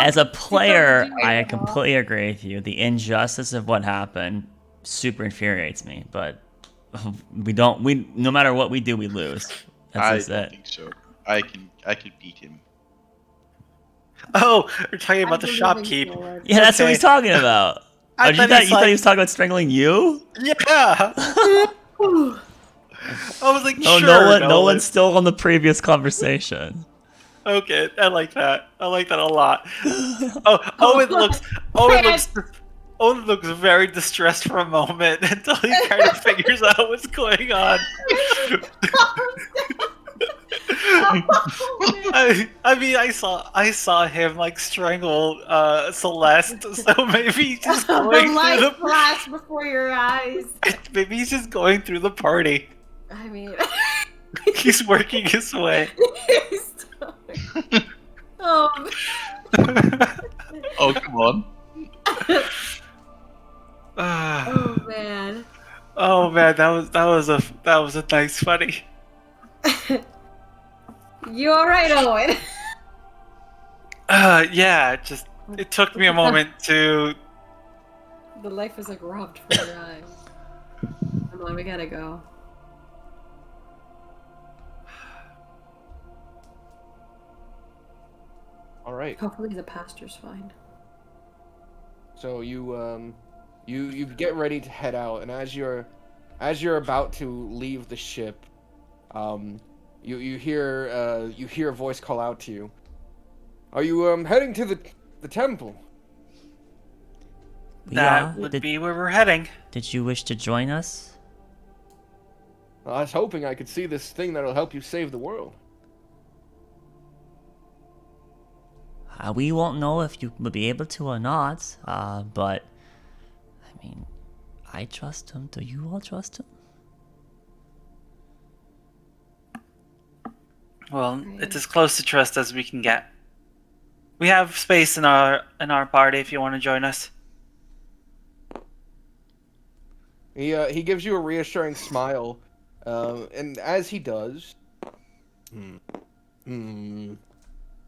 As a player, I completely agree with you. The injustice of what happened super infuriates me, but no matter what we do, we lose. I don't think so. I could beat him. Oh, we're talking about the shopkeep. Yeah, that's what he's talking about. I you thought he was talking about strangling you? Yeah. I was like, oh, sure. Nolan's still on the previous conversation. Okay, I like that. I like that a lot. Owen looks very distressed for a moment until he kind of figures out what's going on. I mean, I saw him like strangle Celeste, so maybe he's just going light through flash before your eyes. Maybe he's just going through the party. I mean, he's working his way. Oh. Oh, come on. Oh man. Oh man, that was a nice funny. You alright, Owen? Yeah, it took me a moment to... The life is like robbed from your eyes. Come on, we gotta go. All right. Hopefully the pastor's fine. So you get ready to head out, and as you're about to leave the ship, you hear a voice call out to you. Are you heading to the temple? That would be where we're heading. Did you wish to join us? Well, I was hoping I could see this thing that'll help you save the world. We won't know if you will be able to or not, but, I mean, I trust him. Do you all trust him? Well, it's as close to trust as we can get. We have space in our party if you want to join us. He gives you a reassuring smile, and as he does,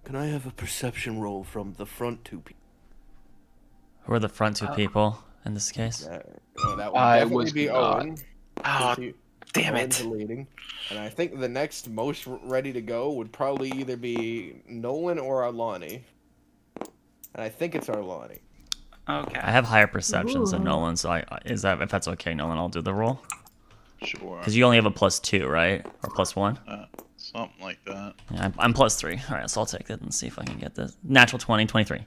can I have a perception roll from the front two people? Who are the front two people in this case? That would definitely be Owen. Oh, damn Owen's it. leading. And I think the next most ready to go would probably either be Nolan or Arlani. And I think it's Arlani. Okay. I have higher perceptions than Nolan, so if that's okay, Nolan, I'll do the roll. Sure. Because you only have a +2, right? Or +1? Something like that. Yeah, I'm +3. Alright, so I'll take it and see if I can get this. Natural 20, 23.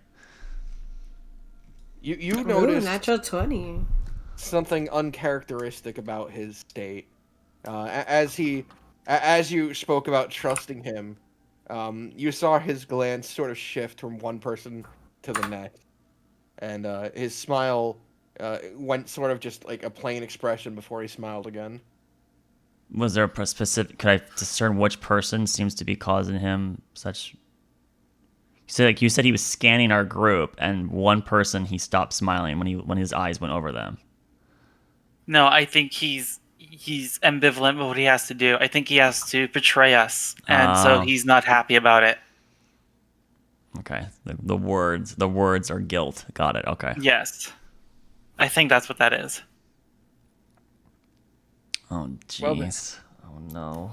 You notice natural 20. something uncharacteristic about his state. As you spoke about trusting him, you saw his glance sort of shift from one person to the next, and his smile went sort of just like a plain expression before he smiled again. Was there a specific? Could I discern which person seems to be causing him such? So, like you said, he was scanning our group, and one person he stopped smiling when his eyes went over them. No, I think he's ambivalent with what he has to do. I think he has to betray us, and so he's not happy about it. Okay, the words are guilt. Got it. Okay. Yes, I think that's what that is. Oh jeez. Oh no.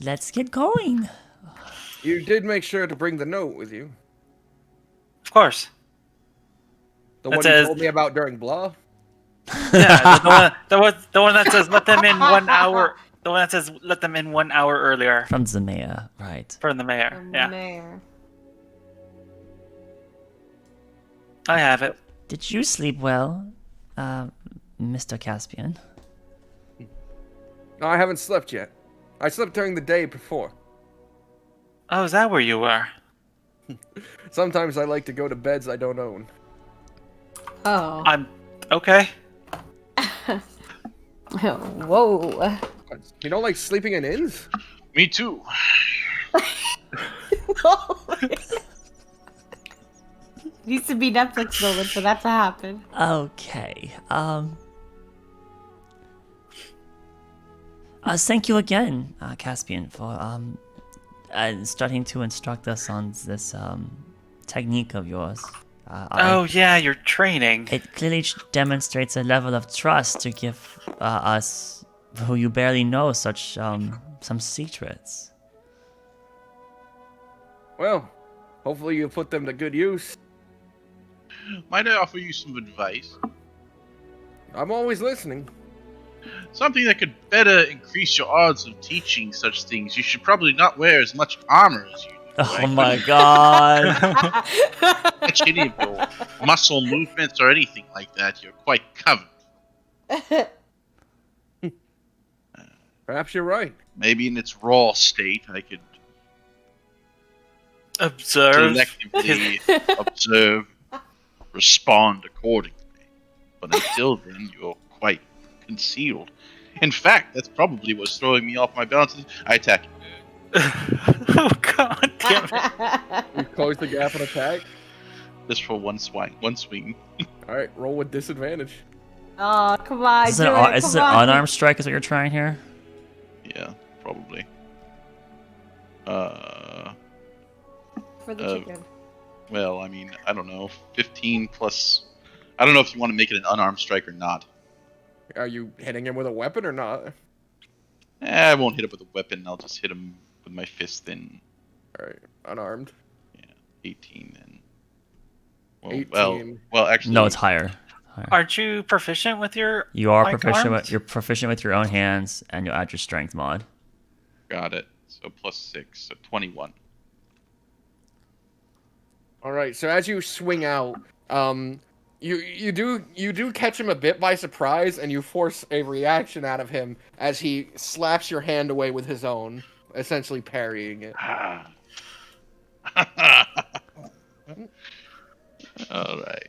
Let's get going. You did make sure to bring the note with you. Of course. The That one says- you told me about during blah. Yeah, the one that says let them in 1 hour. The one that says let them in 1 hour earlier From the mayor, right? from the mayor. From Yeah, there. I have it. Did you sleep well, Mr. Caspian? No, I haven't slept yet. I slept during the day before. Oh, is that where you were? Sometimes I like to go to beds I don't own. Oh. I'm okay. Whoa. You don't like sleeping in inns? Me too. Needs to be Netflix moment for that to happen. Okay. Thank you again, Caspian, for starting to instruct us on this technique of yours. Oh yeah, you're training. It clearly demonstrates a level of trust to give us, who you barely know, such some secrets. Well, hopefully you put them to good use. Might I offer you some advice? I'm always listening. Something that could better increase your odds of teaching such things. You should probably not wear as much armor as you do. Oh my god. Catch any of your muscle movements or anything like that. You're quite covered. Perhaps you're right. Maybe in its raw state, I could Observe. selectively observe, respond accordingly. But until then, you're quite concealed. In fact, that's probably what's throwing me off my balance. I attack you. Oh god damn it. You close the gap and attack. Just for one swing. Alright, roll with disadvantage. Oh, come on. Is this an unarmed strike is what you're trying here? Yeah, probably. For the chicken. Well, I mean, I don't know. 15 plus... I don't know if you want to make it an unarmed strike or not. Are you hitting him with a weapon or not? I won't hit him with a weapon. I'll just hit him with my fist then. Alright, unarmed. Yeah, 18 then. Well, 18. Well, actually... No, it's higher. Aren't you proficient with your? You are like, proficient arms? with you're proficient with your own hands, and you'll add your strength mod. Got it. So plus 6, so 21. Alright, so as you swing out, you do catch him a bit by surprise, and you force a reaction out of him as he slaps your hand away with his own, essentially parrying it. Alright.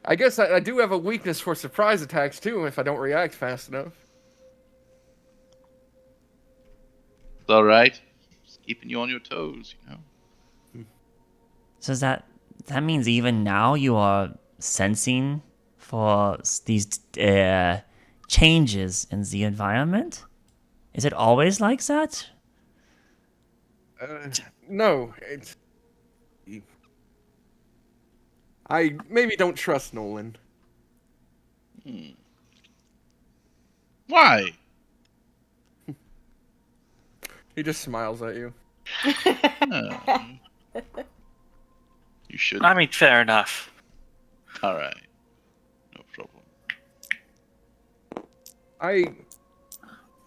I guess I do have a weakness for surprise attacks too if I don't react fast enough. It's alright. Just keeping you on your toes, you know? So that means even now you are sensing for these changes in the environment? Is it always like that? No, it's... I maybe don't trust Nolan. Why? He just smiles at you. You should. I mean, fair enough. Alright. No problem.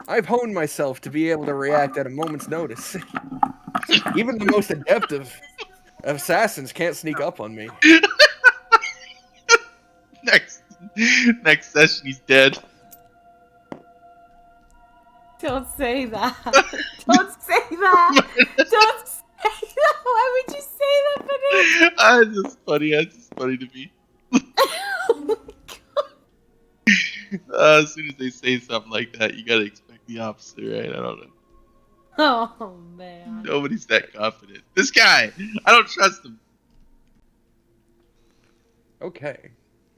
I've honed myself to be able to react at a moment's notice. Even the most adept of Assassins can't sneak up on me. Next session, he's dead. Don't say that. Don't say that. Don't say that. Why would you say that, Benedict? It's just funny. It's just funny to me. As soon as they say something like that, you gotta expect the opposite, right? I don't know. Oh man. Nobody's that confident. This guy, I don't trust him. Okay.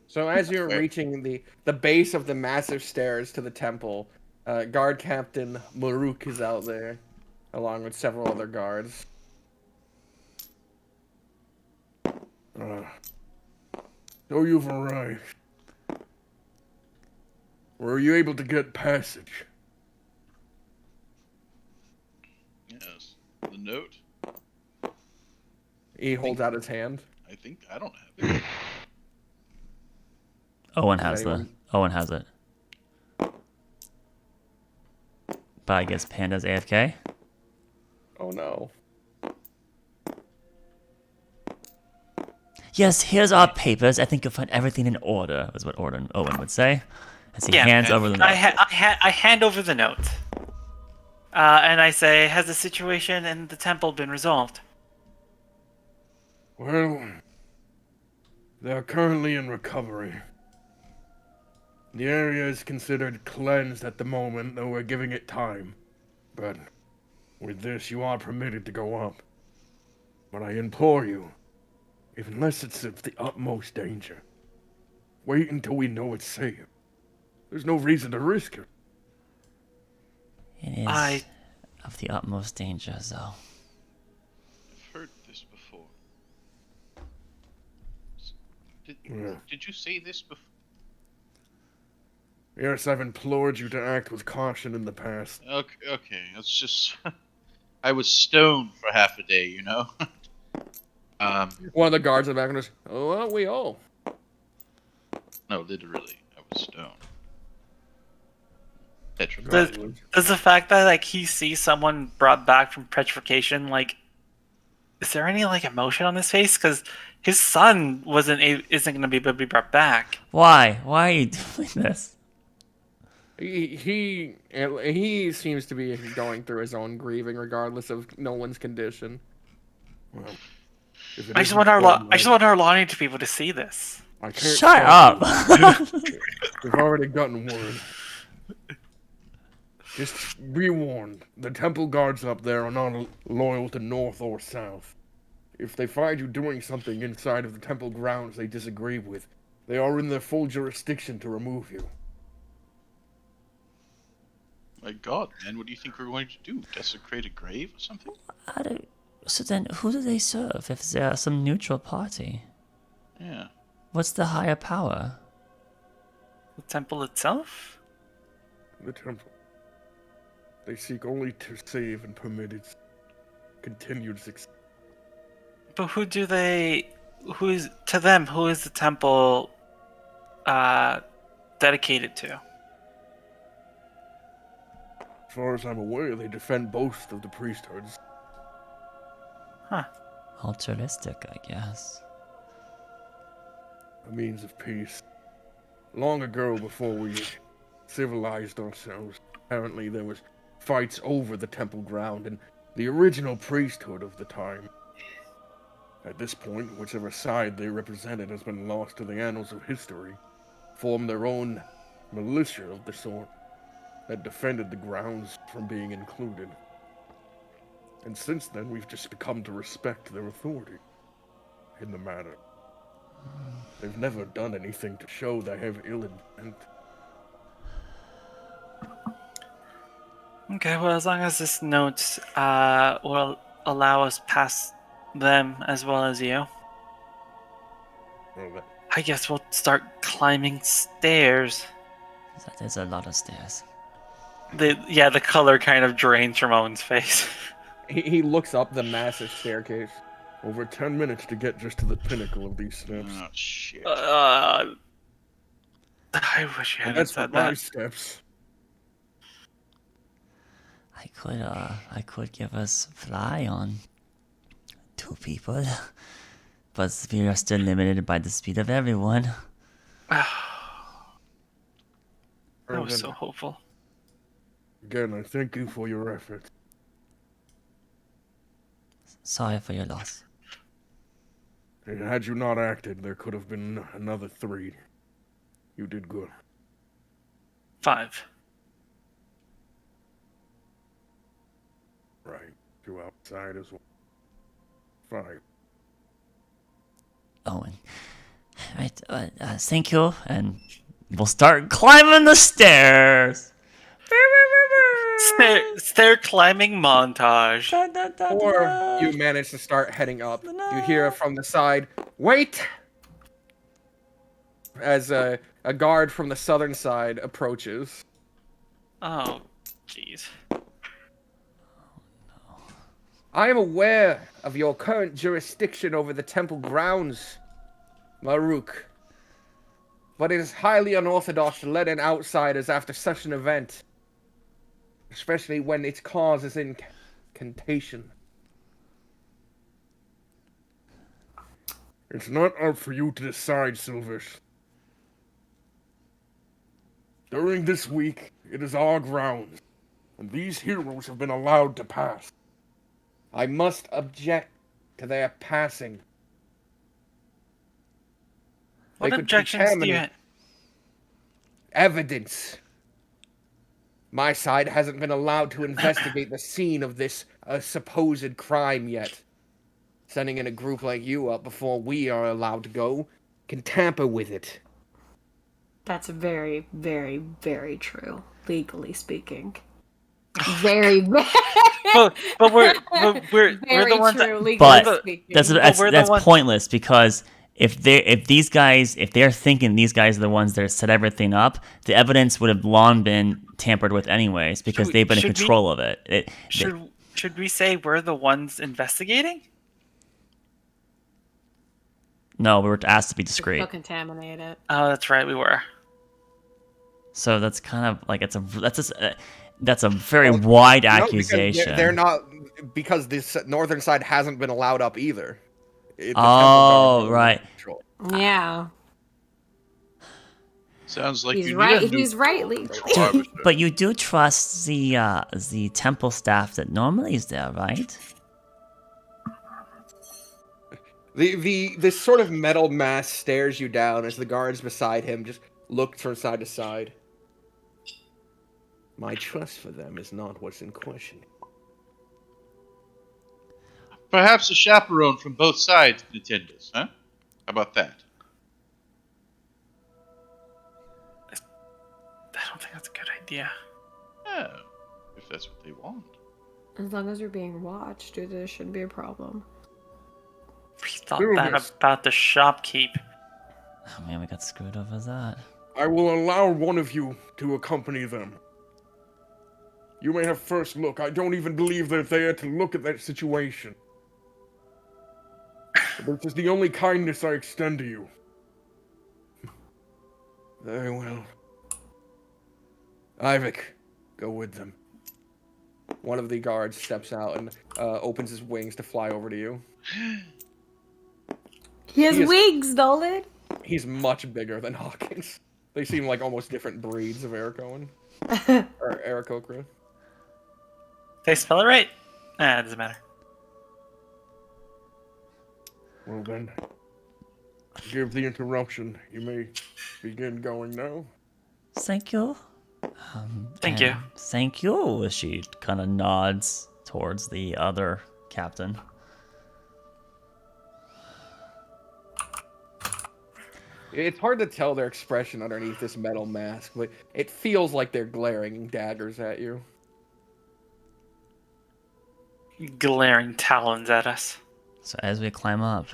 So as you're Right. reaching the base of the massive stairs to the temple, guard captain Maruk is out there, along with several other guards. So you've arrived. Were you able to get passage? Yes. The note. He holds out his hand. I think I don't have it. Owen has anyone- Owen has it. But I guess Panda's AFK. Oh no. Yes, here's our papers. I think you'll find everything in order, is what Owen would say. As he hands over the note. I hand over the note. And I say, has the situation in the temple been resolved? Well, they're currently in recovery. The area is considered cleansed at the moment, though we're giving it time. But with this, you are permitted to go up. But I implore you, unless it's of the utmost danger, wait until we know it's safe. There's no reason to risk it. It is of the utmost danger, though. I've heard this before. Yeah. Did you say this before? Yes, I've implored you to act with caution in the past. Okay. It's just I was stoned for half a day, you know. One of the guards in the back goes, "Oh, well, we all." No, literally, I was stoned. Petrified. Does the fact that like he sees someone brought back from petrification, like, is there any like emotion on his face? Because his son isn't going to be able to be brought back. Why? Why are you doing this? He seems to be going through his own grieving, regardless of no one's condition. Well, if it I just isn't want our done, I just want our Lonnie to be able to see this. I can't Shut stop up! you. We've already gotten word. Just be warned, the temple guards up there are not loyal to North or South. If they find you doing something inside of the temple grounds they disagree with, they are in their full jurisdiction to remove you. My God, man, what do you think we're going to do? Desecrate a grave or something? So then, who do they serve if they're some neutral party? Yeah. What's the higher power? The temple itself? The temple. They seek only to save and permit its continued success. But who is the temple dedicated to? As far as I'm aware, they defend both of the priesthoods. Altruistic, I guess. A means of peace. Long ago, before we civilized ourselves, apparently there was fights over the temple ground and the original priesthood of the time. At this point, whichever side they represented has been lost to the annals of history, formed their own militia of the sort that defended the grounds from being included. And since then, we've just come to respect their authority in the matter. They've never done anything to show they have ill intent. Okay, well, as long as this note will allow us past them as well as you, Well, I guess we'll start climbing stairs. There's a lot of stairs. The color kind of drains from Owen's face. He looks up the massive staircase. over 10 minutes to get just to the pinnacle of these steps. Oh shit. I wish you And hadn't that's said for my that. steps. I could give us fly on 2 people. But we are still limited by the speed of everyone. I Well, was then, so hopeful. again, I thank you for your efforts. Sorry for your loss. And had you not acted, there could have been another 3. You did good. 5. Right. 2 outside as well. 5. Owen. Right, thank you, and we'll start climbing the stairs. Stair climbing montage. Or you manage to start heading up. You hear from the side, "Wait!" As a guard from the southern side approaches. Oh, jeez. I am aware of your current jurisdiction over the temple grounds, Maruk. But it is highly unorthodox to let in outsiders after such an event. Especially when its cause is incantation. It's not up for you to decide, Silvers. During this week, it is our grounds, and these heroes have been allowed to pass. I must object to their passing. What They could objections do you contaminate have? evidence. My side hasn't been allowed to investigate the scene of this supposed crime yet. Sending in a group like you up before we are allowed to go can tamper with it. That's very, very, very true, legally speaking. Very, very, But we're the ones true, that. legally But speaking. that's pointless, because if they're thinking these guys are the ones that set everything up, the evidence would have long been tampered with anyways, because they've been in control of it. Should we say we're the ones investigating? No, we were asked to be Still discreet. contaminate it. Oh, that's right, we were. So that's kind of like that's a very wide No, because accusation. they're not, because this northern side hasn't been allowed up either. The temples Oh, are right. control. Yeah. Sounds like He's you right. need a new He's right, legally. control arbiter. But you do trust the temple staff that normally is there, right? This sort of metal mass stares you down as the guards beside him just look from side to side. My trust for them is not what's in question. Perhaps a chaperone from both sides can attend us, huh? How about that? I don't think that's a good idea. Yeah, if that's what they want. As long as you're being watched, there shouldn't be a problem. We thought Do that this. about the shopkeep. Oh man, we got screwed over that. I will allow one of you to accompany them. You may have first look. I don't even believe they're there to look at that situation. But this is the only kindness I extend to you. Very well. Ivik, go with them. One of the guards steps out and opens his wings to fly over to you. He has He is- wings, Nolan. He's much bigger than Hawkins. They seem like almost different breeds of Arakoan. Or Aarakocra. Did I spell it right? It doesn't matter. Well then, forgive the interruption. You may begin going now. Thank you. Thank you. Thank you. She kind of nods towards the other captain. It's hard to tell their expression underneath this metal mask, but it feels like they're glaring daggers at you. Glaring talons at us. So as we climb up,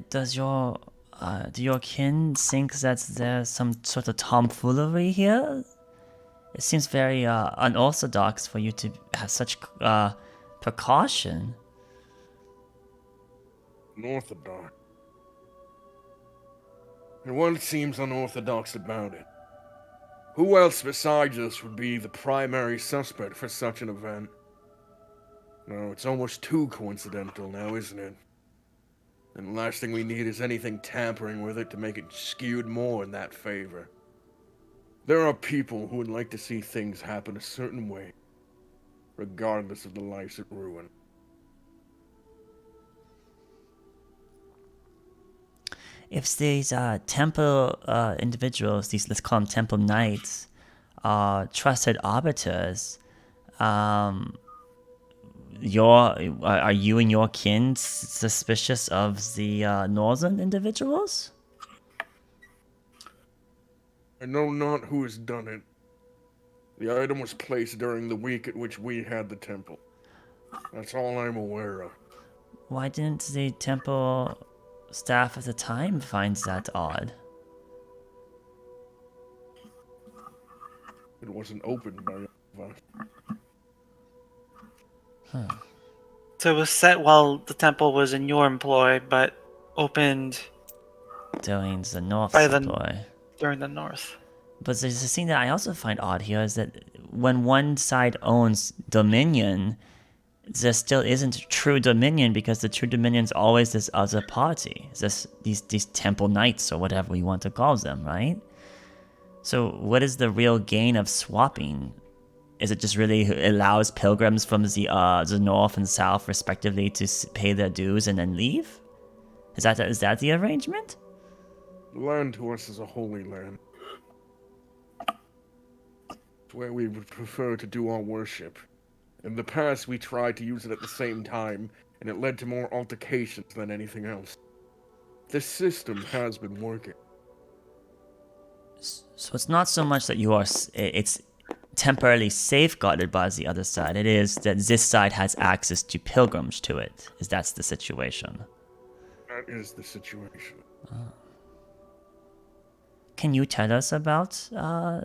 do your kin think that there's some sort of tomfoolery here? It seems very unorthodox for you to have such precaution. Unorthodox. And what seems unorthodox about it? Who else besides us would be the primary suspect for such an event? No, it's almost too coincidental now, isn't it? And the last thing we need is anything tampering with it to make it skewed more in that favor. There are people who would like to see things happen a certain way, regardless of the lives it ruins. If these temple individuals, these, let's call them temple knights, are trusted arbiters, are you and your kin suspicious of the northern individuals? I know not who has done it. The item was placed during the week at which we had the temple. That's all I'm aware of. Why didn't the temple staff at the time find that odd? It wasn't opened by us. So it was set while the temple was in your employ, but opened During the north By the- supply. during the north. But there's a thing that I also find odd here is that when one side owns dominion, there still isn't true dominion because the true dominion is always this other party. It's this, these temple knights or whatever you want to call them, right? So what is the real gain of swapping? Is it just really allows pilgrims from the north and south respectively to pay their dues and then leave? Is that the arrangement? The land to us is a holy land. It's where we would prefer to do our worship. In the past, we tried to use it at the same time, and it led to more altercations than anything else. This system has been working. So it's not so much that it's temporarily safeguarded by the other side. It is that this side has access to pilgrims to it. That's the situation. That is the situation. Can you tell us about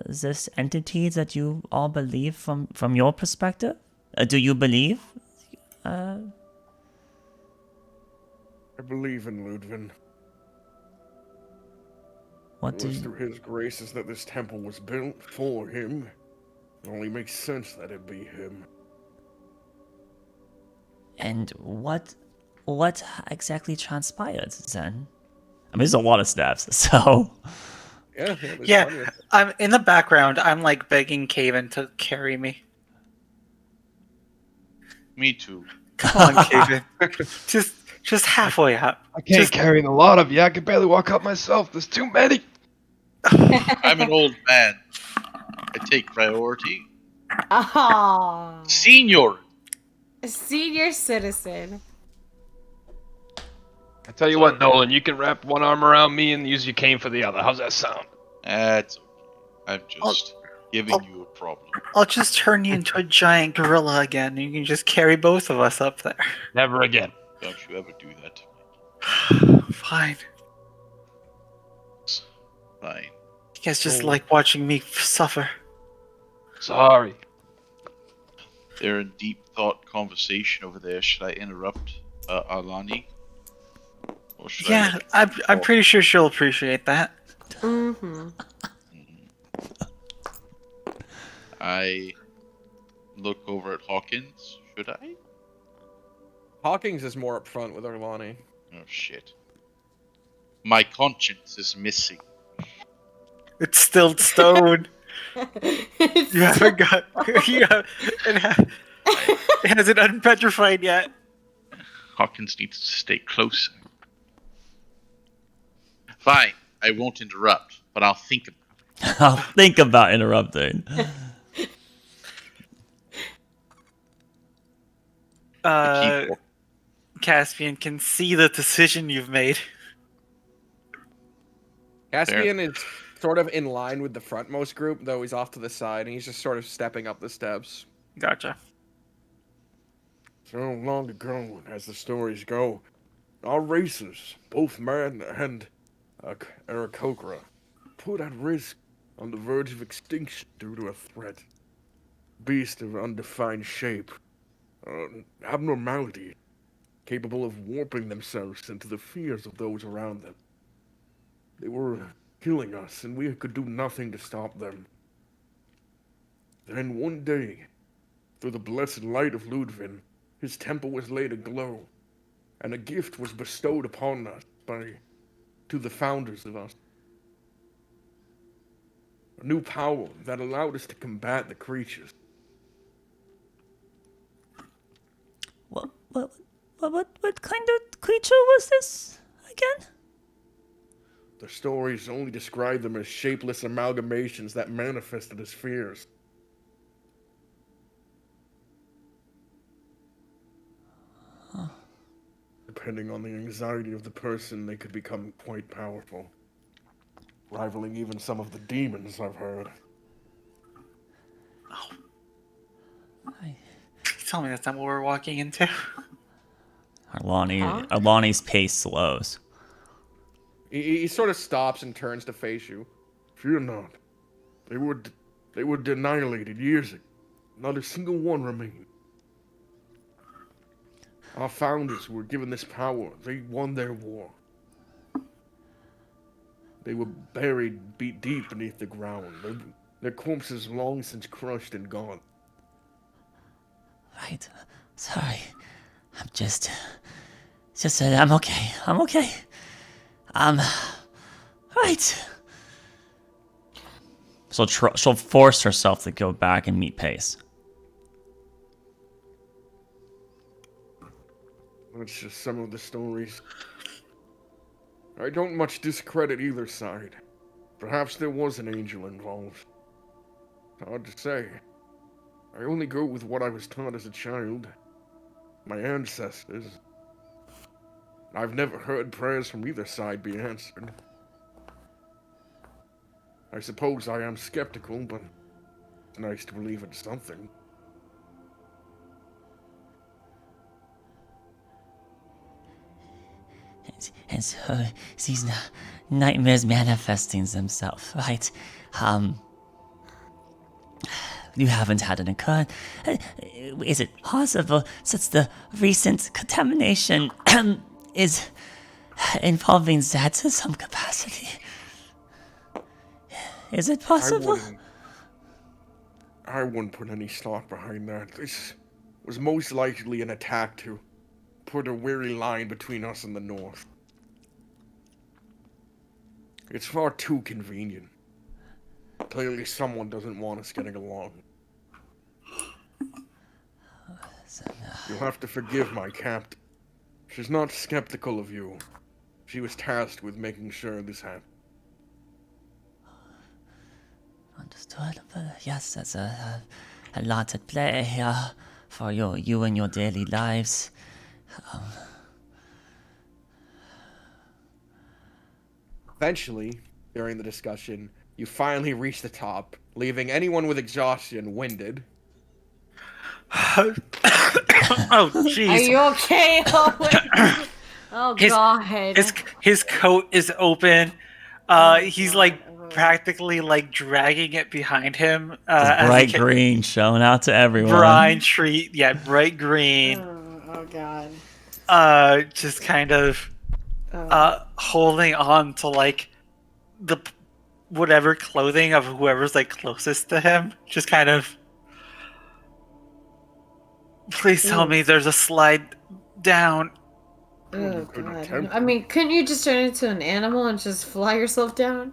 this entity that you all believe from your perspective? Do you believe? I believe in Ludwin. What It was through his graces that this temple was built for him. It only makes sense that it be him. And what exactly transpired then? I mean, there's a lot of steps, so. There's plenty Yeah, of- I'm in the background. I'm like begging Caven to carry me. Me too. Come on, Caven. just halfway up. I can't Just- carry a lot of you. I can barely walk up myself. There's too many. I'm an old man. I take priority. Oh, Senior. senior citizen. I tell you what, Nolan, you can wrap one arm around me and use your cane for the other. How's that sound? That's okay. I'm just giving you a problem. I'll just turn you into a giant gorilla again, and you can just carry both of us up there. Never again. Don't you ever do that to me. Fine. Fine. You guys just like watching me suffer. Sorry. They're in deep thought conversation over there. Should I interrupt Alani? Or should Yeah, I'm pretty sure she'll appreciate that. Mm-hmm. I look over at Hawkins. Should I? Hawkins is more upfront with Arlani. Oh shit. My conscience is missing. It's still stoned. You haven't got. It hasn't unpetrified yet. Hawkins needs to stay closer. Fine, I won't interrupt, but I'll think about it. I'll think about interrupting. Caspian can see the decision you've made. Caspian is sort of in line with the frontmost group, though he's off to the side, and he's just sort of stepping up the steps. Gotcha. So long ago, as the stories go, our races, both man and Arkelya, put at risk on the verge of extinction due to a threat. Beast of undefined shape, abnormality, capable of warping themselves into the fears of those around them. They were killing us, and we could do nothing to stop them. Then one day, through the blessed light of Ludwin, his temple was laid aglow. and a gift was bestowed upon us to the founders of us. A new power that allowed us to combat the creatures. What kind of creature was this again? The stories only describe them as shapeless amalgamations that manifested as fears. Depending on the anxiety of the person, they could become quite powerful, rivaling even some of the demons I've heard. Tell me that's not what we're walking into. Arlani's pace slows. He sort of stops and turns to face you. Fear not. They were annihilated years ago. Not a single one remained. Our founders were given this power. They won their war. They were buried deep beneath the ground. Their corpses long since crushed and gone. Right. Sorry. I'm just said I'm okay. I'm okay. Right. So she'll force herself to go back and meet Pace. That's just some of the stories. I don't much discredit either side. Perhaps there was an angel involved. Hard to say. I only go with what I was taught as a child. My ancestors. I've never heard prayers from either side be answered. I suppose I am skeptical, but it's nice to believe in something. And so these nightmares manifesting themselves, right? You haven't had an occur. Is it possible, since the recent contamination is involving that to some capacity? Is it possible? I wouldn't put any stock behind that. This was most likely an attack to put a weary line between us and the North. It's far too convenient. Clearly someone doesn't want us getting along. You'll have to forgive my captain. She's not skeptical of you. She was tasked with making sure this happened. Understood. But yes, that's a lot at play here for you and your daily lives. Eventually, during the discussion, you finally reach the top, leaving anyone with exhaustion winded. Oh, Are jeez. you okay, Owen? Oh, God. His coat is open. He's like practically like dragging it behind him. Bright green showing out to everyone. Bright green. Oh, God. Just kind of holding on to like the whatever clothing of whoever's like closest to him. Just kind of. Please tell me there's a slide down. Oh, God. I mean, couldn't you just turn into an animal and just fly yourself down?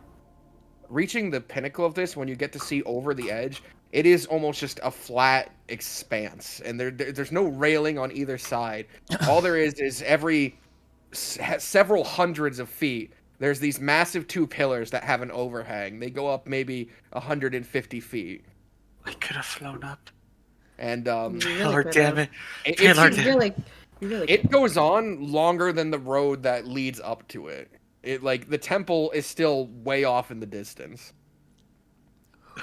Reaching the pinnacle of this, when you get to see over the edge, it is almost just a flat expanse, and there's no railing on either side. All there is every several hundreds of feet, there's these massive two pillars that have an overhang. They go up maybe 150 feet. I could have flown up. And Lord damn it! It goes on longer than the road that leads up to it. The temple is still way off in the distance.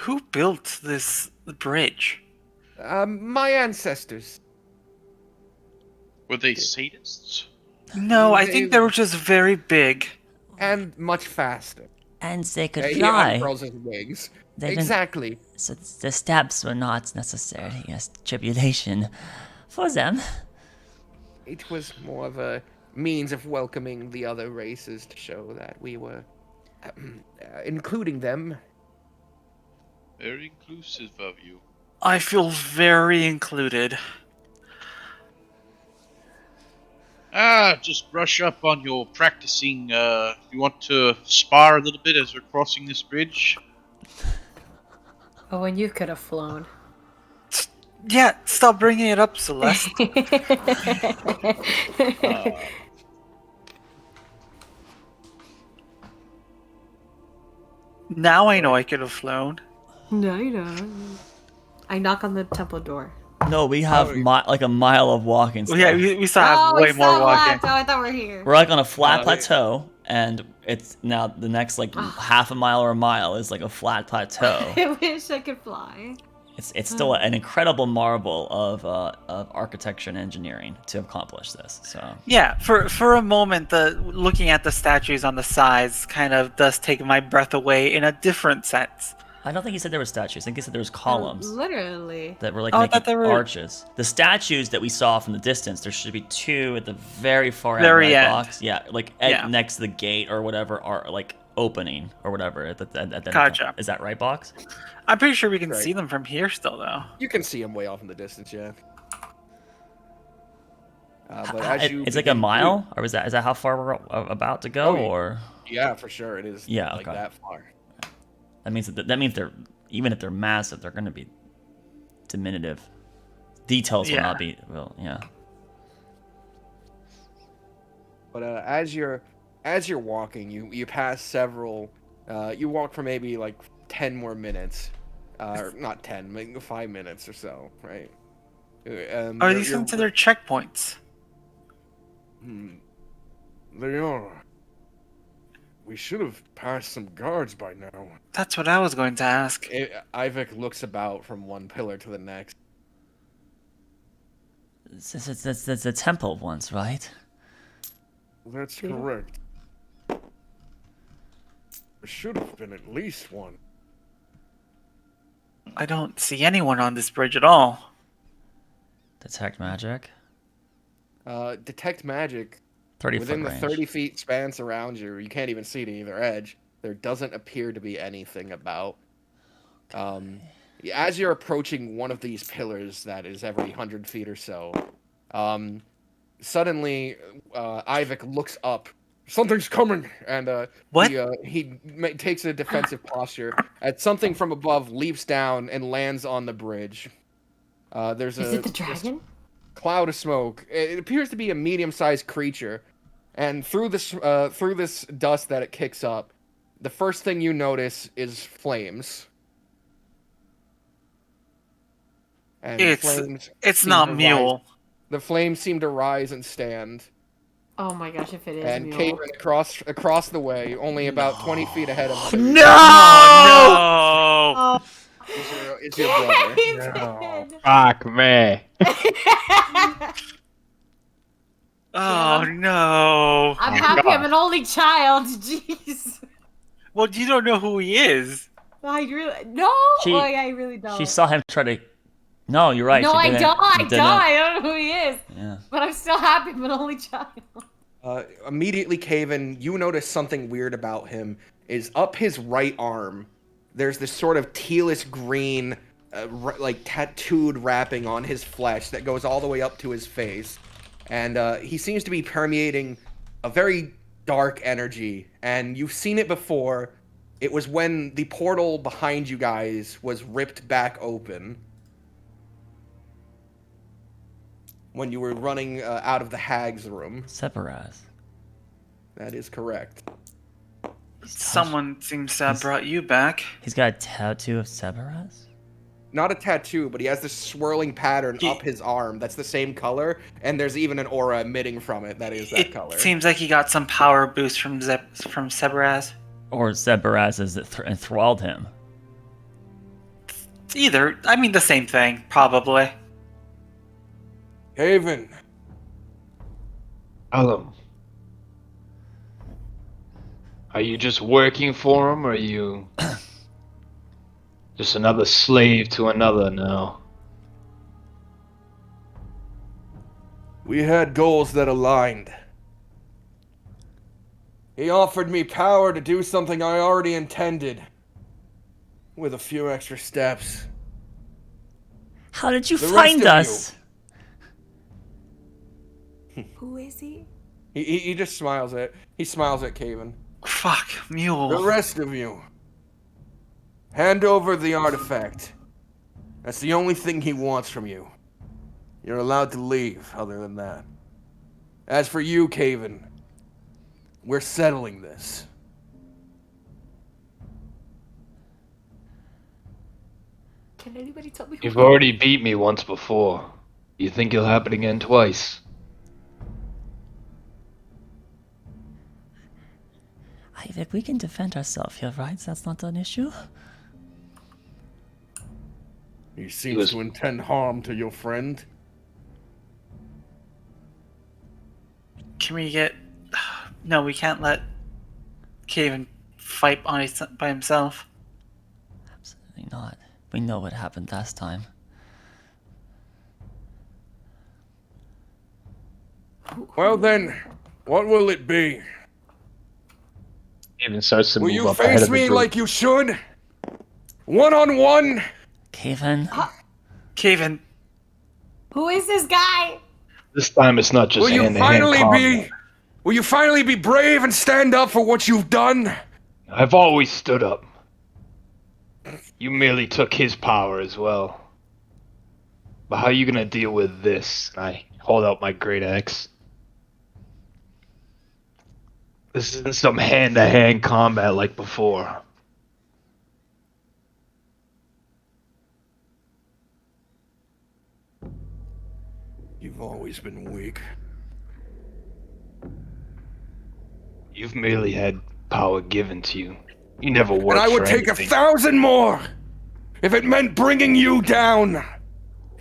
Who built this bridge? My ancestors. Were they sadists? No, I think they were just very big. And much faster. And they could He fly. unfurls his wings. Exactly. So the steps were not necessarily a tribulation for them. It was more of a means of welcoming the other races to show that we were including them. Very inclusive of you. I feel very included. Just brush up on your practicing. You want to spar a little bit as we're crossing this bridge? Oh, and you could have flown. Yeah, stop bringing it up, Celeste. Now I know I could have flown. No, you don't. I knock on the temple door. No, we have like a mile of walking. Well, yeah, we still have way more walking. Oh, I thought we're here. We're like on a flat plateau, and it's now the next like half a mile or a mile is like a flat plateau. I wish I could fly. It's still an incredible marvel of architecture and engineering to accomplish this. So Yeah, for a moment, looking at the statues on the sides kind of does take my breath away in a different sense. I don't think he said there were statues. I think he said there was columns Literally. that were like Oh, I making thought they were- arches. The statues that we saw from the distance, there should be two at the very far end, Very right end. box. Yeah, like next to the gate or whatever, are like opening or whatever. At the Gotcha. Is that right box? I'm pretty sure we can Right. see them from here still, though. You can see them way off in the distance, yeah. But as you It's like a begin- mile, or is that how far we're about to go, Oh, yeah. or Yeah, for sure. It is Yeah, like okay. that far. that means they're even if they're massive, they're going to be diminutive. Details will Yeah. not be yeah. But as you're walking, you pass several. You walk for maybe like 10 more minutes, or not 10, maybe 5 minutes or so, right? Are these considered checkpoints? They are. We should have passed some guards by now. That's what I was going to ask. Ivik looks about from one pillar to the next. It's the temple ones, right? That's correct. There should have been at least one. I don't see anyone on this bridge at all. Detect magic. Detect magic. 30 Within foot the range. 30 feet span around you, you can't even see to either edge. There doesn't appear to be anything about. As you're approaching one of these pillars that is every 100 feet or so, suddenly Ivik looks up. Something's coming! And What? he takes a defensive posture as something from above leaps down and lands on the bridge. There's Is it the dragon? cloud of smoke. It appears to be a medium-sized creature, and through this dust that it kicks up, the first thing you notice is flames. And It's seem not to rise- Mule. The flames seem to rise and stand. Oh my gosh, if it is And Mule. Caven across the way, only about 20 feet ahead of him, No! Oh, is your brother. Caven! Fuck me. Oh no! I'm happy I'm an only child. Jeez. Well, you don't know who he is. I really no. I really don't. She saw him try to. No, you're right. No, she I didn't. don't. I You don't. didn't. I don't know who he is. Yeah. But I'm still happy I'm an only child. Immediately, Caven, you notice something weird about him. Is up his right arm, there's this sort of tealish green, like tattooed wrapping on his flesh that goes all the way up to his face. And he seems to be permeating a very dark energy. And you've seen it before. It was when the portal behind you guys was ripped back open. When you were running out of the hag's room. Separaz. That is correct. Someone seems to have brought you back. He's got a tattoo of Separaz? Not a tattoo, but he has this swirling pattern up his arm that's the same color, and there's even an aura emitting from it that is that color. It seems like he got some power boost from Sebaraz. Or Separaz has enthralled him? Either. I mean, the same thing, probably. Haven, Alum. Are you just working for him, or are you just another slave to another now? we had goals that aligned. He offered me power to do something I already intended, with a few extra steps. How did you The rest find of us? Who is he? He just smiles at Caven. Fuck, mule. The rest of you, hand over the artifact. That's the only thing he wants from you. You're allowed to leave, other than that. As for you, Caven, we're settling this. Can anybody tell me who You've already beat me once before. You think it'll happen again twice? If we can defend ourselves here, right? That's not an issue. He seems to intend harm to your friend. Can we get... No, we can't let Caven fight by himself. Absolutely not. We know what happened last time. Well then, what will it be? Even starts to Will move you up ahead face of the me group. like you should? One-on-one? Caven. Caven, Who is this guy? This time it's not just Will you hand-to-hand finally combat. be... Will you finally be brave and stand up for what you've done? I've always stood up. You merely took his power as well. But how are you gonna deal with this? I hold out my great axe. This isn't some hand-to-hand combat like before. You've always been weak. You've merely had power given to you. You never worked And I would for take anything. 1,000 more if it meant bringing you down.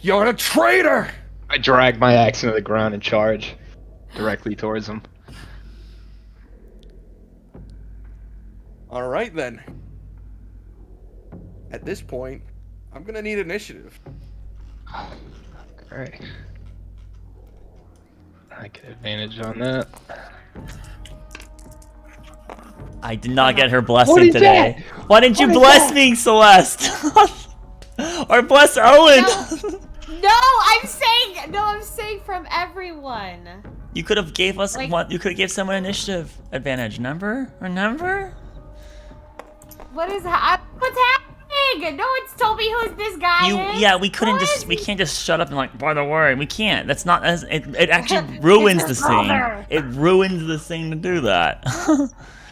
You're a traitor! I drag my axe into the ground and charge directly towards him. Alright then. At this point, I'm gonna need initiative. Alright. I get advantage on that. I did not get her blessing today. Why didn't you bless me, Celeste? Or bless Owen? I'm saying from everyone. You could have gave us Like- one. You could have gave someone initiative advantage. Remember? What's happening? No one's told me who this guy is. Yeah, we couldn't Who just. is We he? can't just shut up and like. By the way, we can't. That's not. It actually ruins the his scene. brother. It ruins the scene to do that.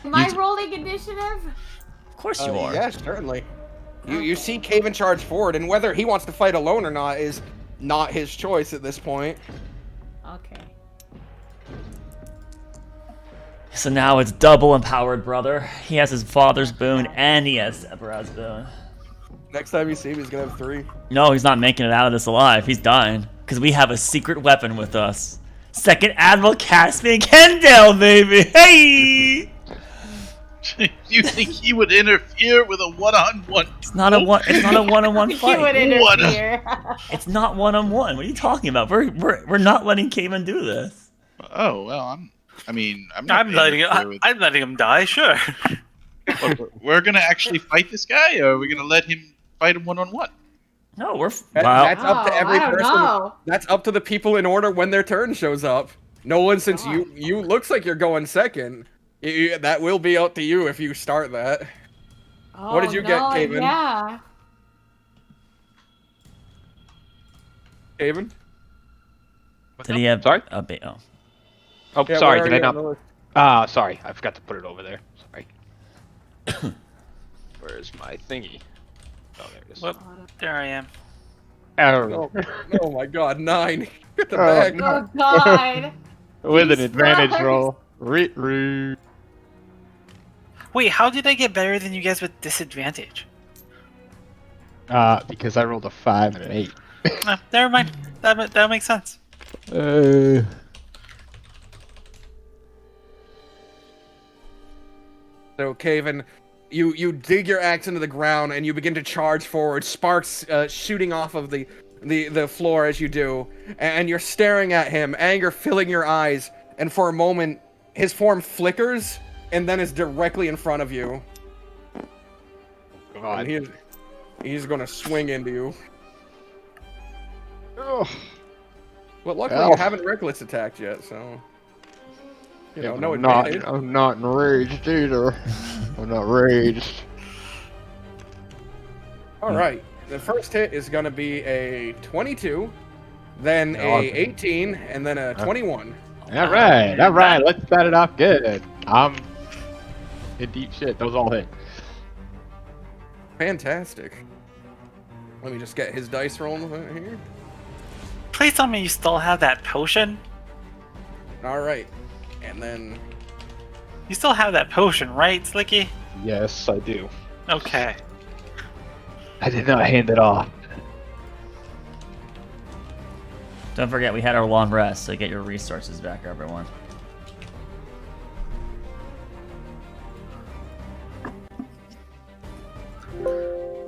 Am I rolling initiative? Of course you are. Yes, certainly. You see Caven charge forward, and whether he wants to fight alone or not is not his choice at this point. Okay. So now it's double empowered, brother. He has his father's boon and he has Sephiroth's boon. Next time you see him, he's gonna have 3. No, he's not making it out of this alive. He's dying. Because we have a secret weapon with us. Second Admiral Caspian Kendall, baby! Hey! You think he would interfere with a one-on-one? It's not a one-on-one He fight. would interfere. It's not one-on-one. What are you talking about? We're not letting Caven do this. Oh well, I'm not I'm letting gonna interfere with- I'm letting him die. Sure. We're gonna actually fight this guy, or are we gonna let him fight him one-on-one? No, we're That's up to every I don't person. know. That's up to the people in order when their turn shows up. Nolan, since you looks like you're going second, that will be up to you if you start that. What did you get, Caven? Yeah. Caven? Did he have Sorry? a bit? Oh. Oh, Yeah, sorry, where did are I you on the not? list? Sorry, I forgot to put it over there. Sorry. Where's my thingy? Oh, there it is. Whoop. There I am. Oh, Oh my god, 9. Get the Oh, bag. Oh God. with an These advantage bugs. roll. Re. Wait, how did I get better than you guys with disadvantage? Because I rolled a 5 and an 8. Never mind. That makes sense. So, Caven, you dig your axe into the ground and you begin to charge forward, sparks shooting off of the floor as you do, and you're staring at him, anger filling your eyes, and for a moment, his form flickers and then is directly in front of you. God. And he's gonna swing into you. Oh. Well, luckily Ow. you haven't reckless attacked yet, so you know, but no I'm not, advantage. I'm not enraged either. I'm not raged. All right, the first hit is gonna be a 22, then a Awesome. 18, and then a 21. All right. Let's start it off good. I'm in deep shit. Those all hit. Fantastic. Let me just get his dice rolling here. Please tell me you still have that potion. All right, and then You still have that potion, right, Slicky? Yes, I do. Okay. I did not hand it off. Don't forget, we had our long rest, so get your resources back, everyone.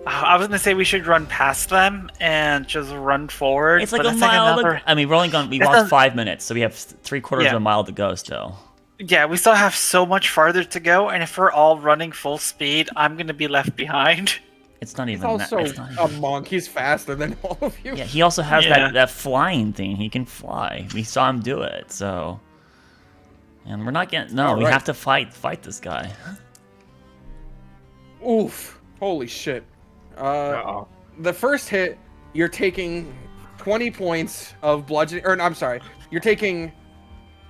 I was gonna say we should run past them and just run forward. It's like but a that's mile. another... I mean, we That's walked a- 5 minutes, so we have 3/4 of Yeah. a mile to go still. Yeah, we still have so much farther to go, and if we're all running full speed, I'm gonna be left behind. It's not he's even. also it's not a even monk. He's faster than all of you. yeah, he also has Yeah. that flying thing. He can fly. We saw him do it. So, and we're not getting. No, we Alright. have to fight this guy. Oof! Holy shit. Uh-oh. The first hit, you're taking 20 points of bludgeoning. Or, no, I'm sorry. You're taking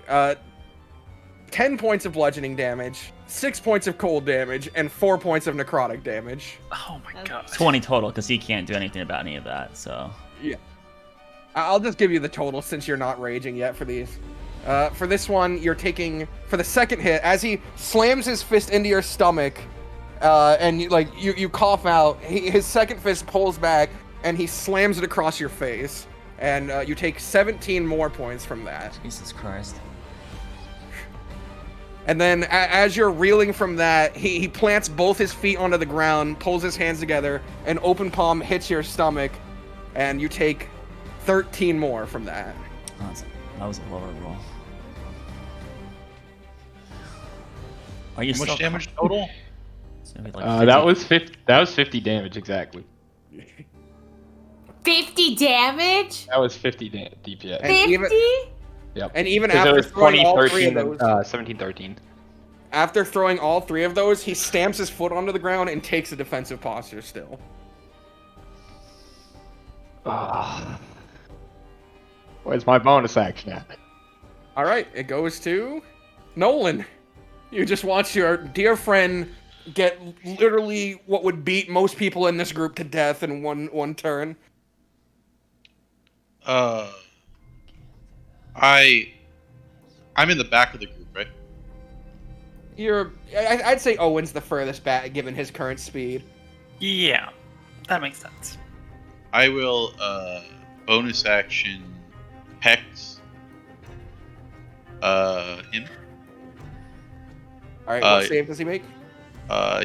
10 points of bludgeoning damage, 6 points of cold damage, and 4 points of necrotic damage. Oh my god. 20 total, because he can't do anything about any of that. So, Yeah. I'll just give you the total since you're not raging yet for these. For this one, you're taking, for the second hit, as he slams his fist into your stomach, and you cough out, his second fist pulls back, and he slams it across your face. And you take 17 more points from that. Jesus Christ. And then as you're reeling from that, he plants both his feet onto the ground, pulls his hands together, and open palm hits your stomach, and you take 13 more from that. Oh, that was a lower roll. Are you How much still damage total? It's gonna be like That 50. was 50 damage exactly. 50 damage? That was 50 DPS. And 50? even- Yep. And even 'Cause it after was throwing 20, all 3 13, of and those, 17, 13. after throwing all 3 of those, he stamps his foot onto the ground and takes a defensive posture still. Where's my bonus action at? All right, it goes to Nolan. You just watch your dear friend get literally what would beat most people in this group to death in one turn. I'm in the back of the group, right? I'd say Owen's the furthest back given his current speed. Yeah, that makes sense. I will bonus action Hex him. All right, what save does he make?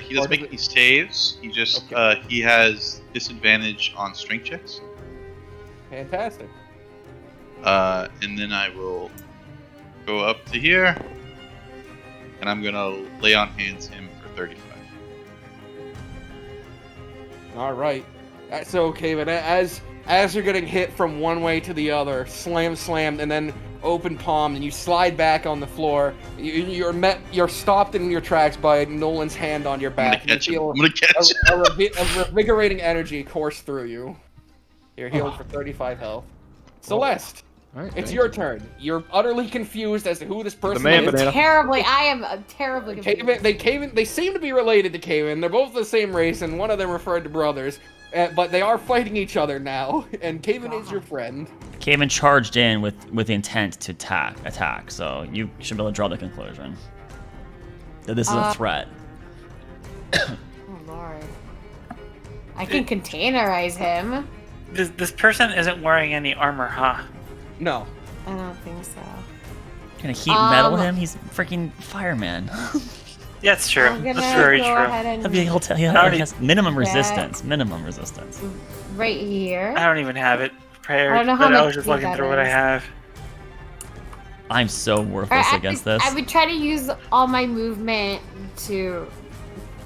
He doesn't make any saves. He just he has disadvantage on strength checks. Fantastic. And then I will go up to here, and I'm gonna lay on hands him for 35. All right. That's okay, but as you're getting hit from one way to the other, slam, and then open palm, and you slide back on the floor. You're stopped in your tracks by Nolan's hand on your I'm gonna back. catch him. You I'm gonna catch him. a revigorating energy course through you. You're healed for 35 health. Celeste, All right, it's thank your you. turn. You're utterly confused as to who this person man is. banana. I am terribly confused. They seem to be related to Kaven. They're both the same race, and one of them referred to brothers. But they are fighting each other now, and Kaven is your friend. Cayman charged in with intent to attack, so you should be able to draw the conclusion that this is a threat. Oh lord. I can containerize him. This person isn't wearing any armor, huh? No. I don't think so. Gonna heat metal him? He's freaking fireman. Yeah, it's true. I'm gonna That's very go true. ahead and He'll tell you Already- he has minimum Back. resistance. Minimum resistance. right here. I don't even have it prepared. I don't know how but I much was just speed looking that through what I is. have. I'm so worthless Alright, against this. I would try to use all my movement to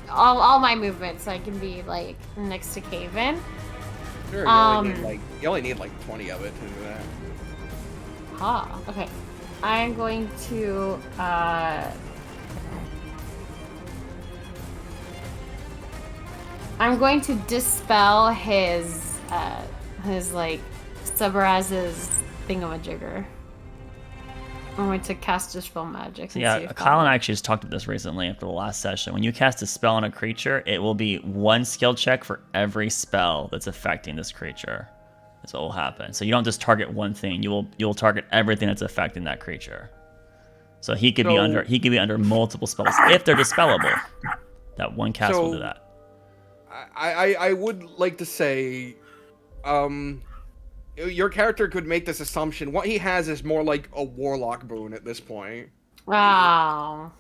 all my movement so I can be like next to Kaven. Sure, you only need like 20 of it to do that. Aha. Okay. I'm going to dispel his like Subraz's thingamajigger. I'm going to cast Dispel Magic. So and yeah, see if Kyle and that- I actually just talked about this recently after the last session. When you cast a spell on a creature, it will be 1 skill check for every spell that's affecting this creature. That's what will happen. So you don't just target one thing. You'll target everything that's affecting that creature. So he could be under multiple spells if they're dispellable. That one cast will do that. I would like to say, your character could make this assumption. What he has is more like a warlock boon at this point. Wow.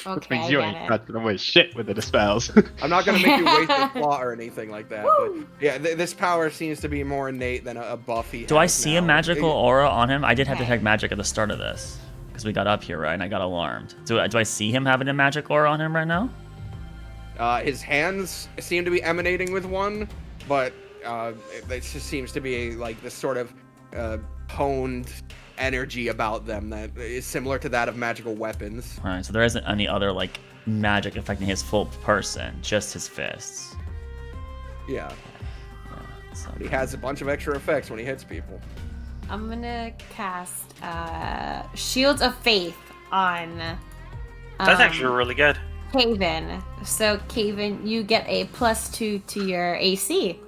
Okay, Which means I you get ain't it. touching away shit with the dispels. I'm not gonna make you waste the plot or anything like that, but yeah, this power seems to be more innate than a buff he has. Do I see a now. magical aura on him? I did have Okay. detect magic at the start of this because we got up here, right? And I got alarmed. Do I see him having a magic aura on him right now? His hands seem to be emanating with one, but it just seems to be like this sort of honed energy about them that is similar to that of magical weapons. All right, so there isn't any other like magic affecting his full person, just his fists. Yeah, So, but he has a bunch of extra effects when he hits people. I'm gonna cast Shields of Faith on That's actually really good. Caven. So Caven, you get a +2 to your AC.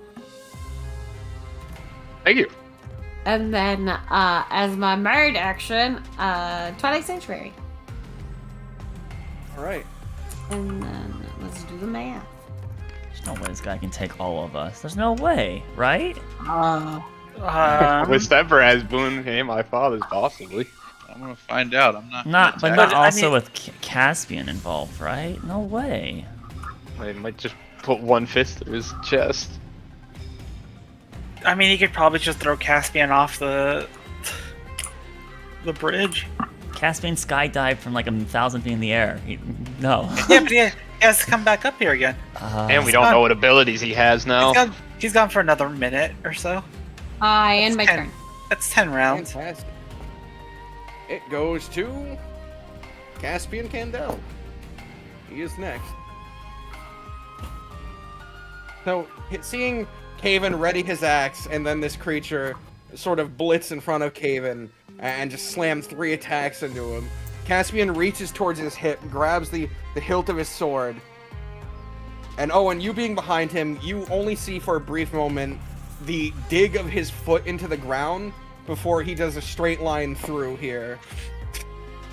Thank you. And then as my married action, Twilight Sanctuary. All right. And then let's do the math. there's no way this guy can take all of us. There's no way, right? With Severaz boon came my father's possibly. I'm gonna find out. I'm not. Not, but gonna not attack. I also mean- with Caspian involved, right? No way. They might just put one fist through his chest. I mean, he could probably just throw Caspian off the bridge. Caspian skydived from like 1,000 feet in the air. No. Yeah, but he has to come back up here again. And we don't know what abilities he has now. He's gone for another minute or so. I end my That's turn. That's 10 rounds. Fantastic. It goes to Caspian Candel. He is next. So, seeing Caven ready his axe, and then this creature sort of blitz in front of Caven and just slams 3 attacks into him, Caspian reaches towards his hip, grabs the hilt of his sword, and you being behind him, you only see for a brief moment the dig of his foot into the ground before he does a straight line through here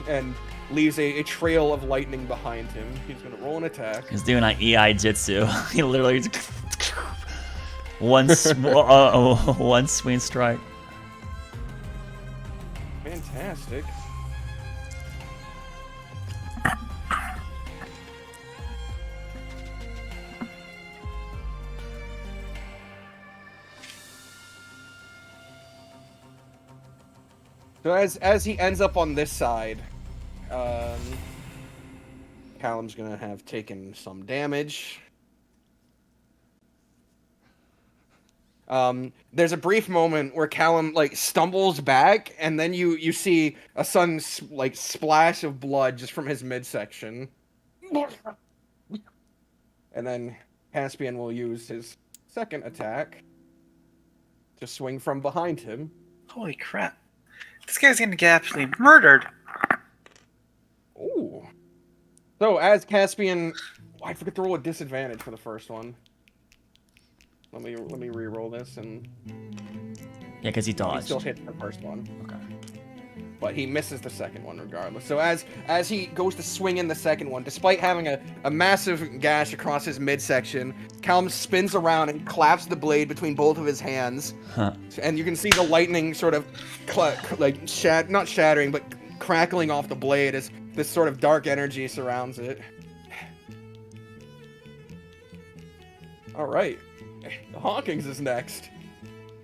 and leaves a trail of lightning behind him. He's gonna roll an attack. He's doing like EI Jitsu. He literally one swing strike. Fantastic. So as he ends up on this side, Callum's gonna have taken some damage. There's a brief moment where Callum stumbles back, and then you see a sudden splash of blood just from his midsection. And then Caspian will use his second attack to swing from behind him. Holy crap. This guy's gonna get absolutely murdered. Ooh. So as Caspian, I forget to roll a disadvantage for the first one. Let me re-roll this, and Yeah, because he he dodged. still hits the first one, Okay. but he misses the second one regardless. So as he goes to swing in the second one, despite having a massive gash across his midsection, Callum spins around and claps the blade between both of his hands, Huh. and you can see the lightning sort of not shattering, but crackling off the blade as this sort of dark energy surrounds it. All right. Hawkins is next.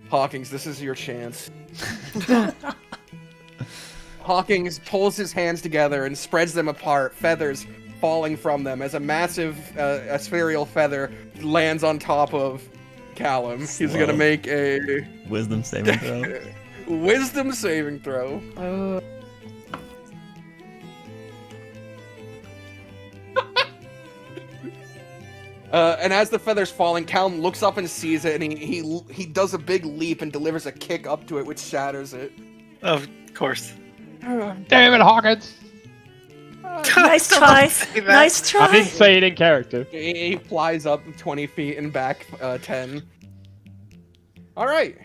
Hawkins, this is your chance. Hawkins pulls his hands together and spreads them apart, feathers falling from them as a massive ethereal feather lands on top of Callum. He's Slow. gonna make a Wisdom saving throw. Wisdom saving throw. Oh. And as the feather's falling, Callum looks up and sees it, and he does a big leap and delivers a kick up to it, which shatters it. Of course. Damn it, Hawkins! Nice try. Nice I didn't try. say it in character. He flies up 20 feet and back 10. All right.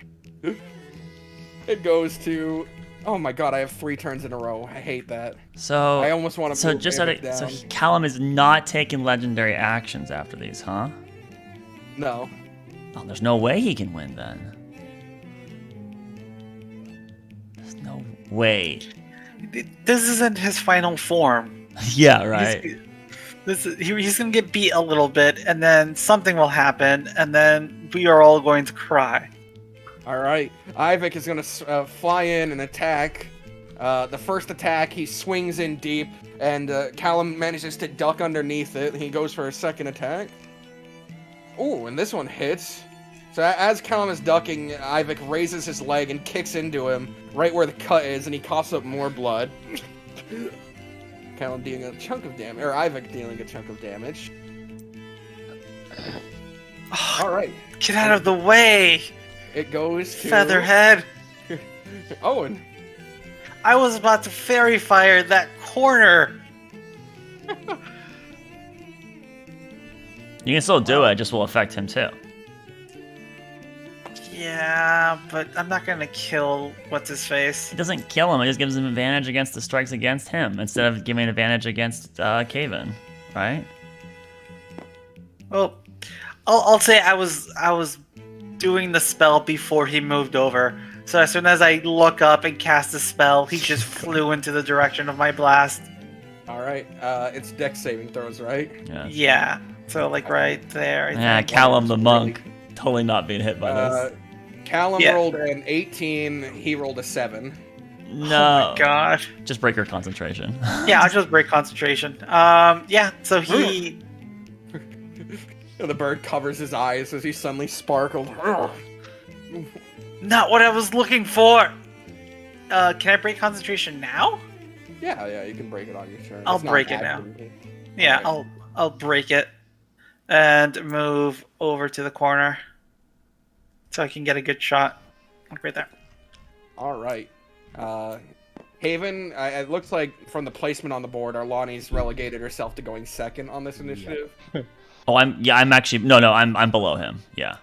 It goes to. Oh my god, I have 3 turns in a row. I hate that. So I almost want to. So just so Callum is not taking legendary actions after these, huh? No. Oh, there's no way he can win then. There's no way. This isn't his final form. Yeah, right. He's gonna get beat a little bit, and then something will happen, and then we are all going to cry. All right. Ivik is going to fly in and attack. The first attack, he swings in deep, and Callum manages to duck underneath it. He goes for a second attack. Ooh, and this one hits. So as Callum is ducking, Ivik raises his leg and kicks into him right where the cut is, and he coughs up more blood. Callum dealing a chunk of damage, or Ivik dealing a chunk of damage. All right. Get out of the way, It goes to Featherhead. Owen. I was about to fairy fire that corner. You can still do it, it just will affect him too. Yeah, but I'm not gonna kill what's his face. It doesn't kill him, it just gives him advantage against the strikes against him instead of giving an advantage against Kaven, right? Well, I'll say I was doing the spell before he moved over. So as soon as I look up and cast the spell, he just flew into the direction of my blast. All right. It's dex saving throws, right? Yeah. Yeah. So like right there. I Yeah, think. Callum the monk, totally not being hit by this. Callum Yeah. rolled an 18. He rolled a 7. No. Oh my god. Just break your concentration. Yeah, I'll just break concentration. Yeah. So he. The bird covers his eyes as he suddenly sparkled. Not what I was looking for. Can I break concentration now? Yeah, you can break it on your turn. I'll It's not break it now. active. Yeah, Alright. I'll break it and move over to the corner so I can get a good shot. Like right there. All right. Haven, it looks like from the placement on the board, Arlani's relegated herself to going second on this initiative. Oh, I'm below him. Yeah.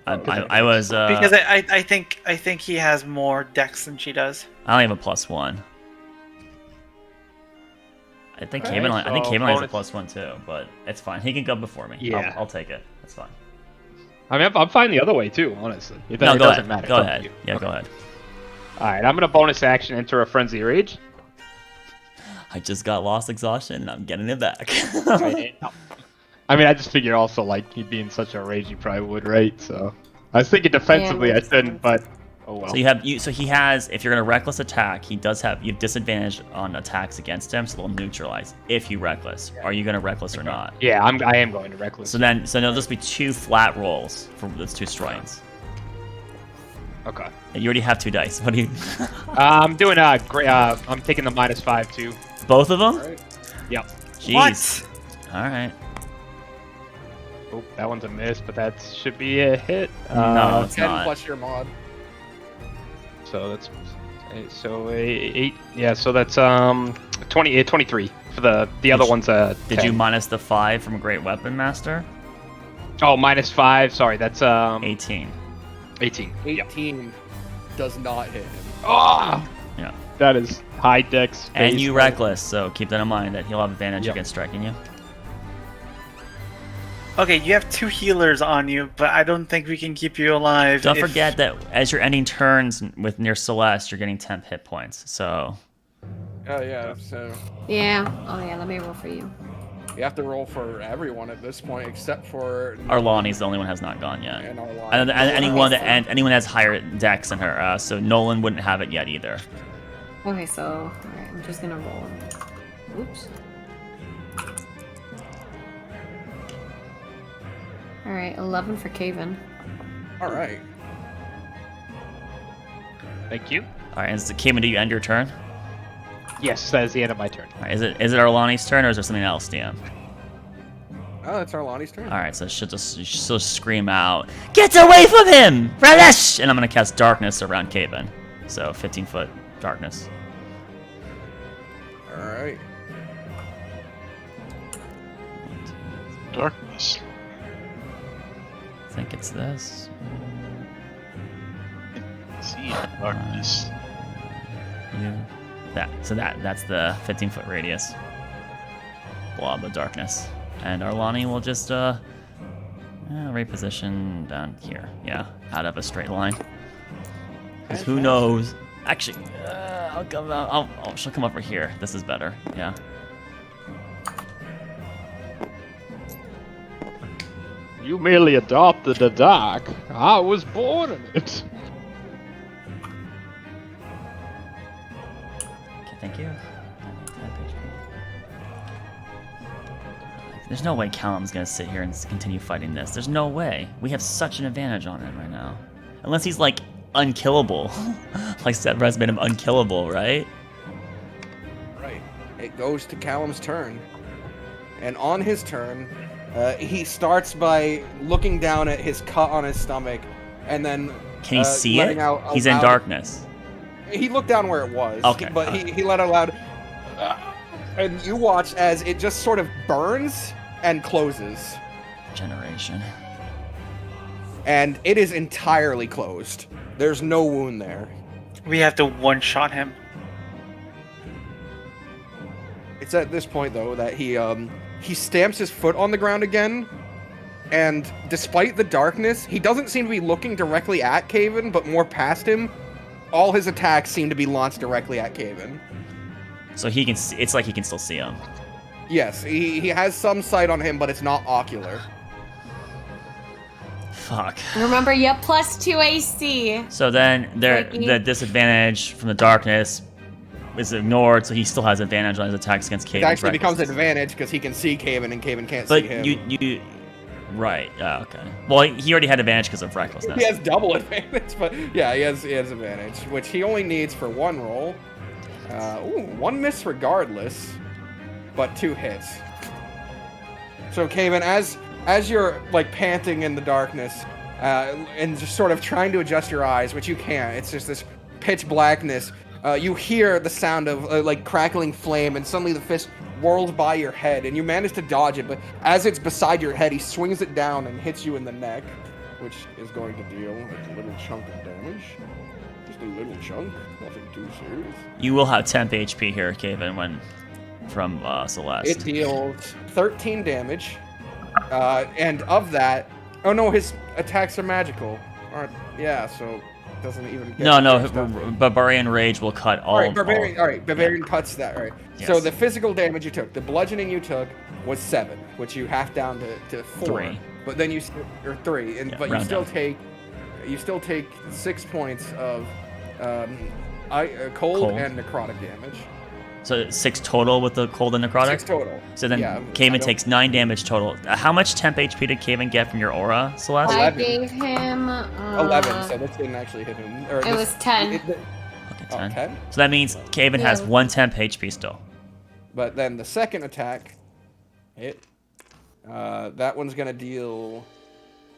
I was Because I think he has more dex than she does. I only have a +1. I think Okay, Kaven so has a bonus- +1 too, but it's fine. He can go before me. Yeah. I'll take it. That's fine. I mean, I'm fine the other way too, honestly. It, No, it go doesn't ahead. matter. Go It's up to ahead. you. Yeah, Okay. go ahead. All right, I'm gonna bonus action enter a frenzy rage. I just got lost exhaustion and I'm getting it back. I mean, I just figured also like he'd be in such a rage, he probably would, right? So I was thinking defensively, I shouldn't, but oh well. So he has, if you're gonna reckless attack, you have disadvantage on attacks against him, so they'll neutralize if you reckless. Are you gonna reckless or not? Yeah, I am going to reckless. So there'll just be 2 flat rolls for those 2 strikes. Okay. And you already have 2 dice. What do you? I'm doing I'm taking the -5 too. Both of them? All right. Yep. Jeez. What? All right. Oh, that one's a miss, but that should be a hit. No, it's 10 not. plus your mod. So that's so 8. Yeah, so that's 23 for the other one's Did 10. you minus the 5 from Great Weapon Master? Oh, -5. Sorry, that's 18. 18. Yep. 18 does not hit him. Oh, Yeah. that is high dex. And base. you reckless, so keep that in mind that he'll have advantage Yep. against striking you. Okay, you have 2 healers on you, but I don't think we can keep you alive. Don't if- forget that as you're ending turns with near Celeste, you're getting 10 hit points. So Oh yeah, so Yeah. Oh yeah. Let me roll for you. you have to roll for everyone at this point except for Arlani's the only one who has not gone yet. and Arlani. And anyone that has higher dex than her. So Nolan wouldn't have it yet either. Okay. So all right. I'm just gonna roll. Oops. All right. 11 for Kaven. All right. Thank you. All right, is it Cayman? Do you end your turn? Yes, that is the end of my turn. All right, is it Arlani's turn, or is there something else, DM? Oh, it's Arlani's turn. All right, so she'll just scream out, "Get away from him, Relish!" And I'm gonna cast darkness around Caven. So 15-foot darkness. All right. Darkness. I think it's this. See darkness. That's the 15-foot radius blob of darkness, and Arlani will just reposition down here, out of a straight line. Because who knows? Actually, I'll come out. She'll come over here. This is better. Yeah. You merely adopted the dark. I was born in it. Okay, thank you. There's no way Callum's gonna sit here and continue fighting this. There's no way. We have such an advantage on him right now. Unless he's like unkillable. Like Sevres made him unkillable, right? Right. It goes to Callum's turn. And on his turn, he starts by looking down at his cut on his stomach, and then Can he see it? He's in darkness. He looked down where it was. Okay, But he let out loud. And you watch as it just sort of burns and closes. Generation. And it is entirely closed. There's no wound there. We have to one-shot him. It's at this point, though, that he stamps his foot on the ground again, and despite the darkness, he doesn't seem to be looking directly at Caven, but more past him. All his attacks seem to be launched directly at Caven. So he can see, it's like he can still see him. Yes, he has some sight on him, but it's not ocular. Fuck. Remember, you have +2 AC. So then the disadvantage from the darkness is ignored, so he still has advantage on his attacks against Caven. It actually becomes an advantage because he can see Caven and Caven can't see him. But you right, okay. Well, he already had advantage because of recklessness. He has double advantage, but yeah, he has advantage, which he only needs for one roll. One miss regardless, but 2 hits. So Caven, as you're like panting in the darkness, and just sort of trying to adjust your eyes, which you can't, it's just this pitch blackness, you hear the sound of like crackling flame, and suddenly the fist whirls by your head, and you manage to dodge it, but as it's beside your head, he swings it down and hits you in the neck, which is going to deal a little chunk of damage. Just a little chunk, nothing too serious. You will have temp HP here, Caven, from Celeste. It deals 13 damage, and of that, oh no, his attacks are magical. So it doesn't even get No, Barbarian Rage will cut all. Barbarian cuts that, right. Yes. So the physical damage you took, the bludgeoning you took, was 7, which you half down to 4. 3. But then you, or 3, but you still down. take 6 points of cold and necrotic damage. So 6 total with the cold and necrotic? 6 total. So then Caven takes 9 damage total. How much temp HP did Caven get from your aura, Celeste? I 11. gave him 11, so this didn't actually hit him. It was 10. Okay, 10. 10? So that means Caven has 1 temp HP still. But then the second attack hit. That one's gonna deal.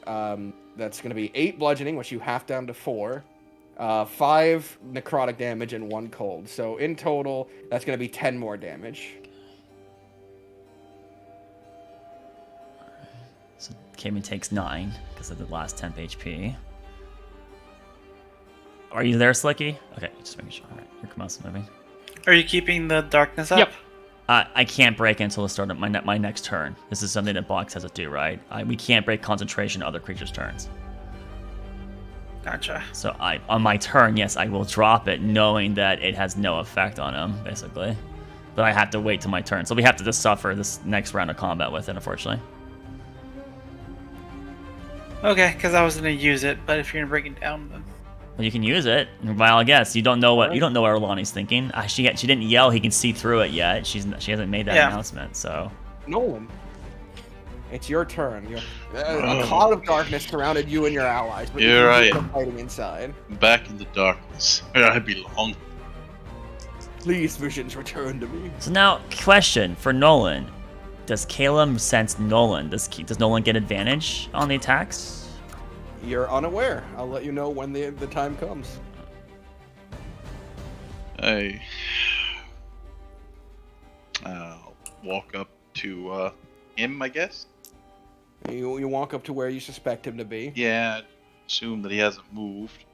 That's gonna be 8 bludgeoning, which you half down to 4. 5 necrotic damage and 1 cold. So in total, that's gonna be 10 more damage. So Caven takes 9 because of the last temp HP. Are you there, Slicky? Okay, just making sure. All right, your mouse moving. Are you keeping the darkness up? Yep. I can't break until the start of my next turn. This is something that Box has to do, right? We can't break concentration other creatures' turns. Gotcha. So on my turn, yes, I will drop it, knowing that it has no effect on him, basically. But I have to wait till my turn, so we have to just suffer this next round of combat with it, unfortunately. Okay, because I was gonna use it, but if you're gonna break it down, then Well, you can use it. Well, I guess you don't know what Arlani's thinking. She didn't yell. He can see through it yet. She hasn't made that announcement. So Nolan. It's your turn. A cloud of darkness surrounded you and your allies, but Here I you're am. fighting inside. Back in the darkness, where I belong. Please, visions, return to me. So now, question for Nolan: does Caleb sense Nolan? Does Nolan get advantage on the attacks? You're unaware. I'll let you know when the time comes. I walk up to him, I guess. You walk up to where you suspect him to be. Yeah, assume that he hasn't moved,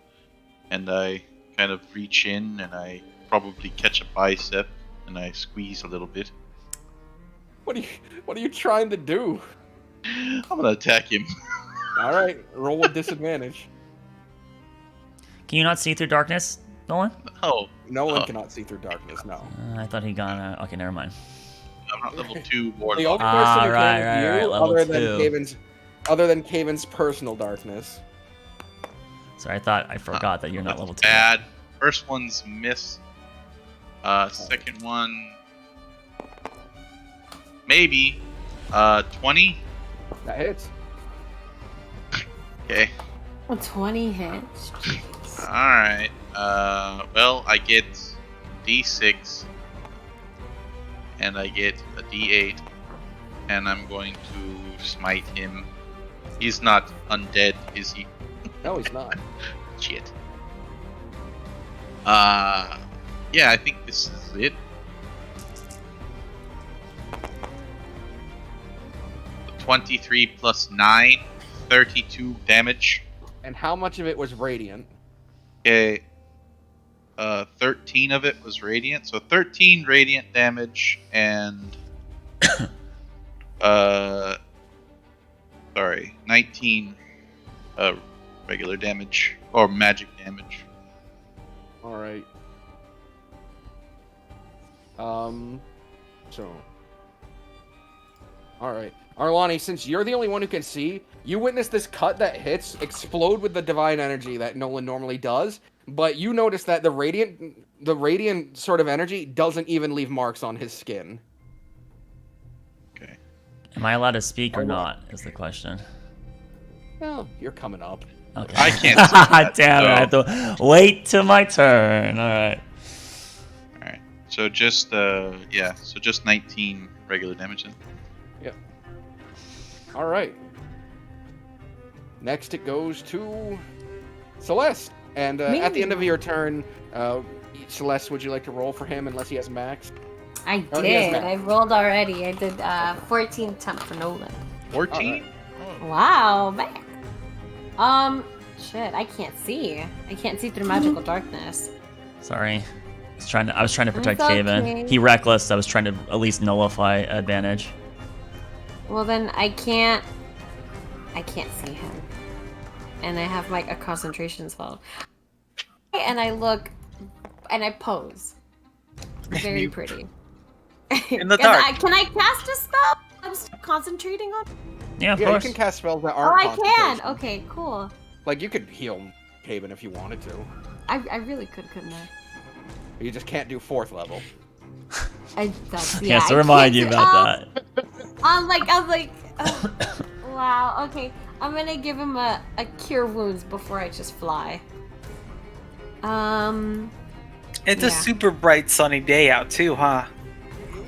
and I kind of reach in and I probably catch a bicep and I squeeze a little bit. What are you trying to do? I'm gonna attack him. All right, roll with disadvantage. Can you not see through darkness, Nolan? Oh, No one cannot see through darkness. No. I thought he got. Okay, never mind. I'm not level 2 warlock. The only person who right, can right, you, level other than Caven's personal darkness. Sorry, I forgot that you're not That's level 2. bad. First one's miss. Second one, maybe. 20. That hits. Okay. A 20 hits. Alright. Well, I get D6. And I get a D8. And I'm going to smite him. He's not undead, is he? No, he's not. Shit. Yeah, I think this is it. 23 plus 9, 32 damage. And how much of it was radiant? Okay. 13 of it was radiant, so 13 radiant damage and 19 regular damage or magic damage. All right. So. All right, Arlani, since you're the only one who can see, you witness this cut that hits explode with the divine energy that Nolan normally does, but you notice that the radiant sort of energy doesn't even leave marks on his skin. Okay. Am I allowed to speak or not? Is the question. Well, you're coming up. Okay. I can't see that, Damn it! I have to wait till my turn. All right. Alright. So just so just 19 regular damage then. Yep. All right. Next, it goes to Celeste, and at the end of your turn, Celeste, would you like to roll for him unless he has max? I Oh, he has did. max. I rolled already. I did 14 attempt for Nolan. 14? Wow, back. Shit, I can't see. I can't see through magical darkness. Sorry. I was trying to protect It's Caven. okay. He reckless. I was trying to at least nullify advantage. Well, then I can't see him. And I have like a concentration spell. And I look, and I pose. Very pretty. In the dark. Can I cast a spell? I'm still concentrating on. Yeah, of Yeah, you course. can cast spells that Oh, aren't I can. concentration. Okay, cool. Like, you could heal Caven if you wanted to. I really could, couldn't I? You just can't do 4th level. Yeah, so remind you about that. I was like, wow, okay. I'm gonna give him a cure wounds before I just fly. It's Yeah. a super bright sunny day out too, huh?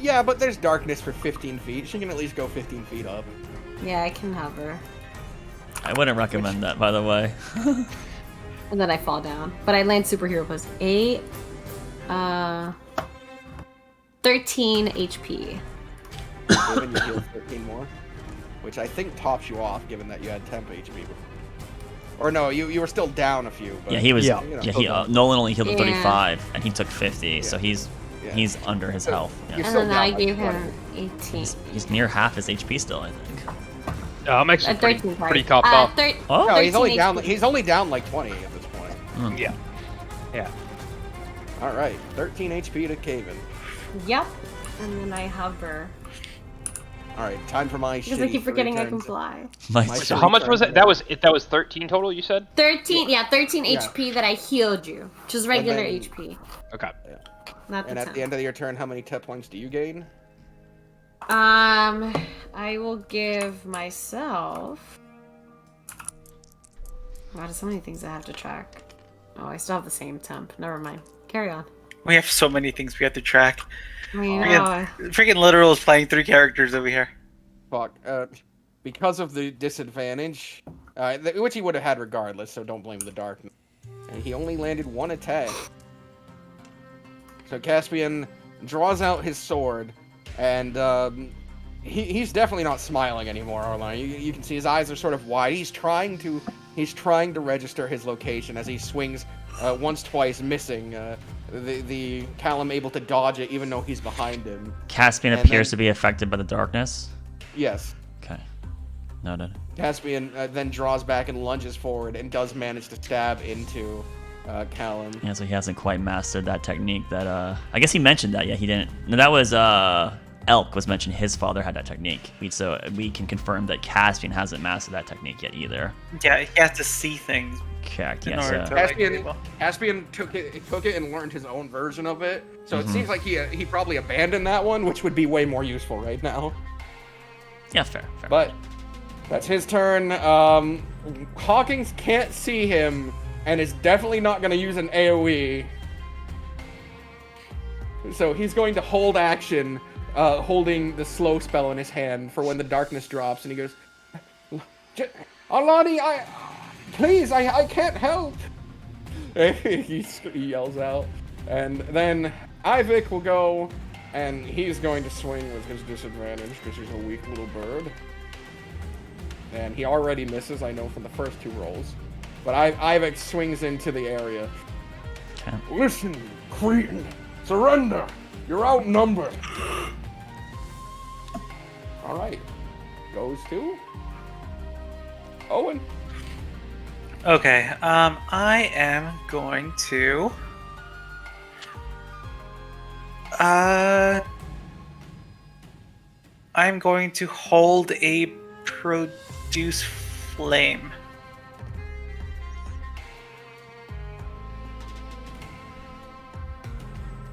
Yeah, but there's darkness for 15 feet. She can at least go 15 feet up. Yeah, I can hover. I wouldn't recommend that, by the way. And then I fall down. But I land superhero pose. 8, 13 HP. Caven, you heal 13 more. Which I think tops you off, given that you had temp HP before. Or no, you were still down a few. But, Yeah, he was. Yeah. you know, Yeah, still down. Nolan only healed at Yeah. 35, and he took 50, so he's under his So, health. you're Yeah. And still then I down, like, gave 20. him 18. He's near half his HP still, I think. I'm actually 13, sorry. pretty topped off. Oh, No, he's only 13 down. HP. He's only down like 20 at this point. Yeah. Yeah. All right, 13 HP to Caven. Yep. And then I hover. All right, time for my. Because I shitty keep forgetting I can turns. fly. my My So how much was it? That was 13 total. You said. 13, yeah, 13 Yeah. HP that I healed you. Which is regular then- HP. Okay. Not the And at 10. the end of your turn, how many hit points do you gain? I will give myself. God, there's so many things I have to track. Oh, I still have the same temp. Never mind. Carry on. We have so many things we have to track. I mean, Freaking Literal is playing 3 characters over here. Fuck. Because of the disadvantage, which he would have had regardless, so don't blame the darkness. And he only landed 1 attack. So Caspian draws out his sword, and he's definitely not smiling anymore, Arlon. You can see his eyes are sort of wide. He's trying to register his location as he swings once, twice, missing. The Callum able to dodge it even though he's behind him. Caspian appears to be affected by the darkness. Yes. Okay. Noted. Caspian then draws back and lunges forward and does manage to stab into Callum. Yeah, so he hasn't quite mastered that technique that, I guess he mentioned that. Yeah, he didn't. No, that was, Elk was mentioned his father had that technique. So we can confirm that Caspian hasn't mastered that technique yet either. Yeah, he has to see things. Correct, in yes. order to, Caspian took it and learned his own version of it. So it seems like he probably abandoned that one, which would be way more useful right now. Yeah, fair. But that's his turn. Hawkins can't see him and is definitely not going to use an AoE. So he's going to hold action, holding the slow spell in his hand for when the darkness drops, and he goes, Alani, please, I can't help. He yells out. And then Ivik will go, and he's going to swing with his disadvantage because he's a weak little bird. And he already misses, I know, from the first 2 rolls. But Ivik swings into the area. Okay. Listen, Cretan, surrender. You're outnumbered. All right. Goes to Owen. Okay, I am going to... I'm going to hold a produce flame.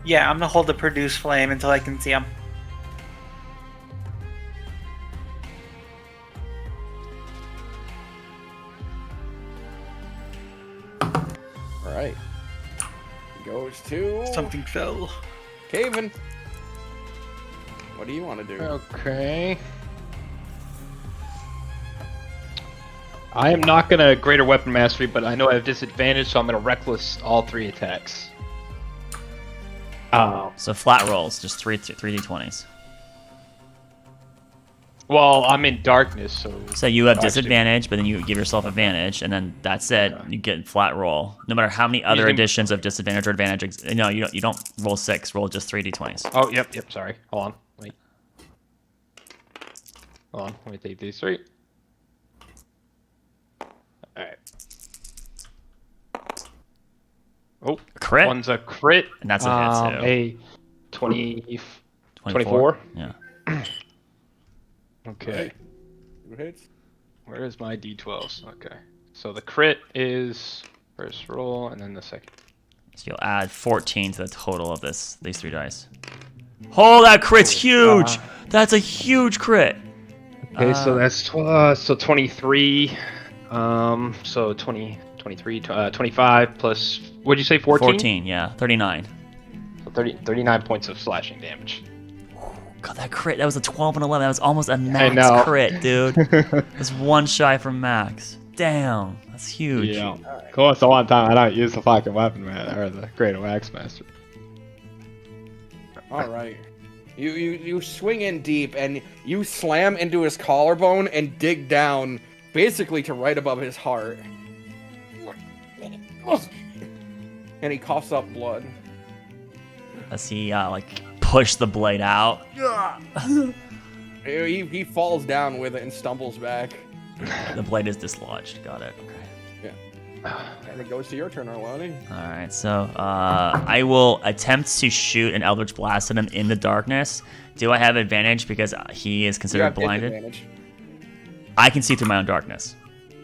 Yeah, I'm gonna hold the produce flame until I can see him. Alright. Goes to Something fell. Caven. What do you want to do? Okay. I am not gonna greater weapon mastery, but I know I have disadvantage, so I'm gonna reckless all 3 attacks. So flat rolls, just 3d20s. Well, I'm in darkness, so... So you have disadvantage, but then you give yourself advantage, and then that's it. Okay. You get flat roll. No matter how many other additions of disadvantage or advantage. No, you don't roll 6. Roll just 3d20s. Oh, yep, sorry. Hold on. Wait. Hold on, let me take these 3. Alright. Oh, Crit? one's a crit. And that's a hit, too. A 24? Yeah. Okay. 2 hits. Where is my d12s? Okay. So the crit is first roll, and then the second. So you'll add 14 to the total of these 3 dice. Oh, that crit's huge! That's a huge crit! Okay, so that's 23. So 20, 23, 25 plus, what'd you say, 14? 14, yeah. 39. So 39 points of slashing damage. God, that crit, that was a 12 and 11. That was almost a max know. crit, dude. That's 1 shy from max. Damn, that's huge. Yeah. Cool, it's a long time I don't use the fucking weapon, man, or the greater wax master. All right. You swing in deep and you slam into his collarbone and dig down basically to right above his heart. And he coughs up blood. As he, push the blade out. He falls down with it and stumbles back. The blade is dislodged. Got it. Okay. And it goes to your turn, Arlani. Alright, so I will attempt to shoot an Eldritch Blast at him in the darkness. Do I have advantage because he is You considered have blinded? disadvantage. I can see through my own darkness.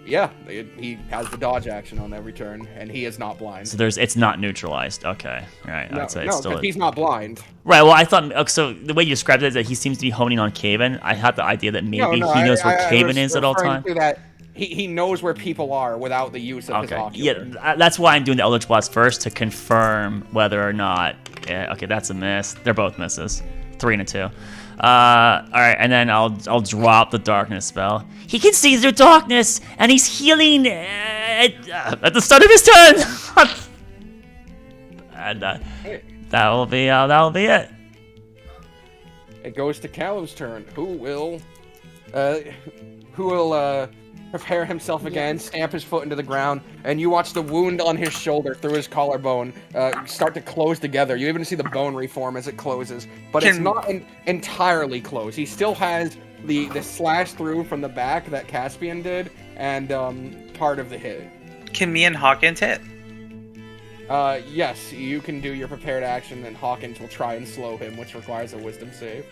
Yeah, he has the dodge action on every turn, and he is not blind. So it's not neutralized. Okay, right. No, I'd say no, it's still. because he's not blind. Right. Well, I thought so. The way you described it is that he seems to be honing on Caven. I had the idea that maybe he knows where Caven is at all times. That he knows where people are without the use of his ocular. Yeah, that's why I'm doing the Eldritch Blast first to confirm whether or not. Yeah, okay, that's a miss. They're both misses. 3 and a 2. All right, and then I'll drop the darkness spell. He can see through darkness, and he's healing at the start of his turn. And that will be it. It goes to Callum's turn. Who will prepare himself again, stamp his foot into the ground, and you watch the wound on his shoulder through his collarbone start to close together. You even see the bone reform as it closes, but it's not entirely closed. He still has the slash through from the back that Caspian did, and part of the hit. Can me and Hawkins hit? Yes, you can do your prepared action, and Hawkins will try and slow him, which requires a wisdom save.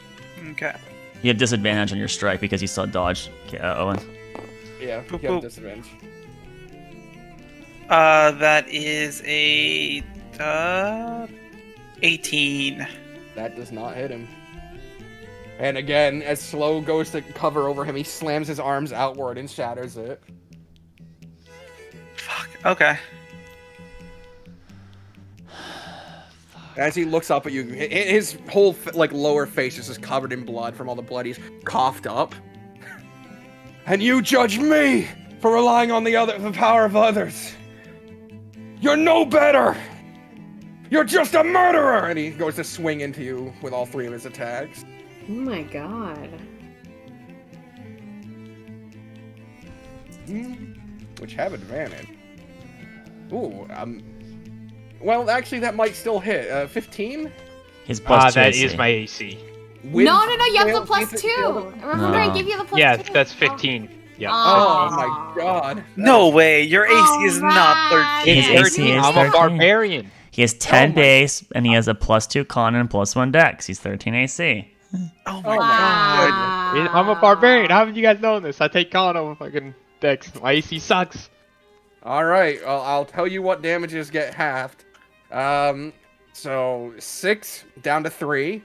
Okay. You have disadvantage on your strike because you saw dodge, Owen. Yeah, you have disadvantage. That is a 18. That does not hit him. And again, as Slow goes to cover over him, he slams his arms outward and shatters it. Fuck. Okay. As he looks up at you, his whole lower face is just covered in blood from all the blood he's coughed up. And you judge me for relying on the power of others. You're no better. You're just a murderer. And he goes to swing into you with all 3 of his attacks. Oh my god. Which have advantage. Ooh, well, actually, that might still hit. 15? His plus 2 that AC. is my AC. With No, you have the fail- plus 2. Remember, I give you the plus 2. Yeah, that's 15. Yeah. Oh my god. No way. Your AC is not 13. His AC is I'm 13. a barbarian. He has 10 base, and he has a plus 2 con and plus 1 dex. He's 13 AC. Oh my Wow. I'm a barbarian. How haven't you guys known this? I take con over fucking dex. My AC sucks. Alright, well, I'll tell you what damages get halved. So 6 down to 3.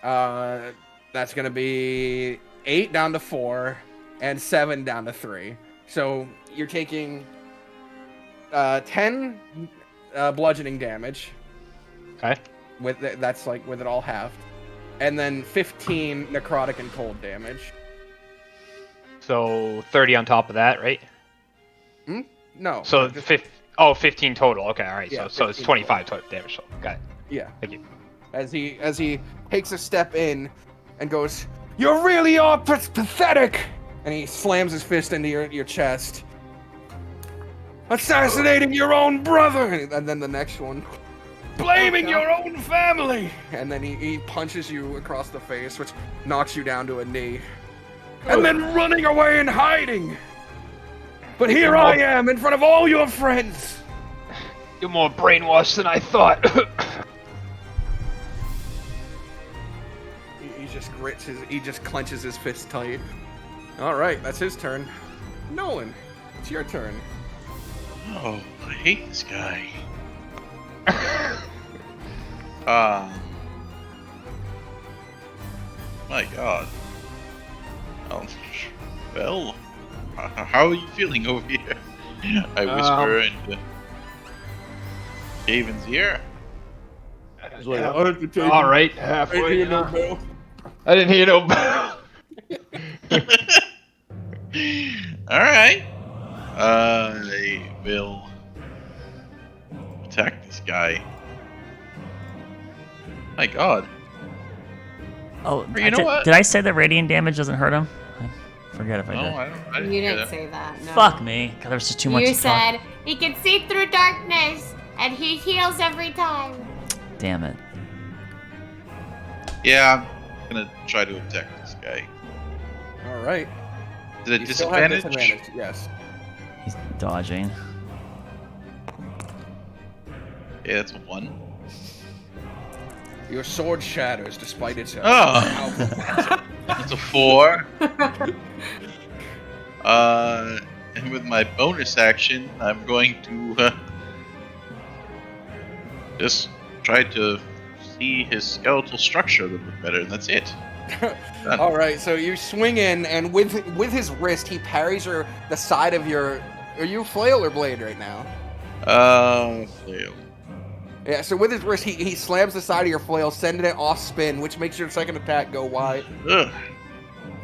That's gonna be 8 down to 4, and 7 down to 3. So you're taking 10 bludgeoning damage. Okay. With it all halved, and then 15 necrotic and cold damage. So 30 on top of that, right? No. So just, 15 total. Okay, all right. Yeah, so it's 25 total damage. So got it. yeah. Thank you. As he takes a step in and goes, "You really are pathetic!" And he slams his fist into your chest. Assassinating your own brother! And then the next one. Blaming your own family! And then he punches you across the face, which knocks you down to a knee. And then running away and hiding! But here I am in front of all your friends! You're more brainwashed than I thought. He just clenches his fist tight. Alright, that's his turn. Nolan, it's your turn. Oh, I hate this guy. My god. Oh, well, how are you feeling over here? I whisper into Gaven's ear. All right, halfway. I didn't hear no bell. Alright. I will attack this guy. My god. Oh, You know what? Did I say that radiant damage doesn't hurt him? I forget if I No, did. I didn't You hear didn't that. say that. No. Fuck me. God, there was just too much You to talk. said he can see through darkness, and he heals every time. Damn it. Yeah, I'm gonna try to attack this guy. Alright. Is it a You still have disadvantage? disadvantage, yes. He's dodging. Yeah, that's a 1. Your sword shatters despite its Oh. It's a 4. And with my bonus action, I'm going to just try to see his skeletal structure a little bit better, and that's it. Done. All right, so you swing in, and with his wrist, he parries the side of your. Are you flail or blade right now? Flail. Yeah. So with his wrist, he slams the side of your flail, sending it off spin, which makes your second attack go wide. Ugh.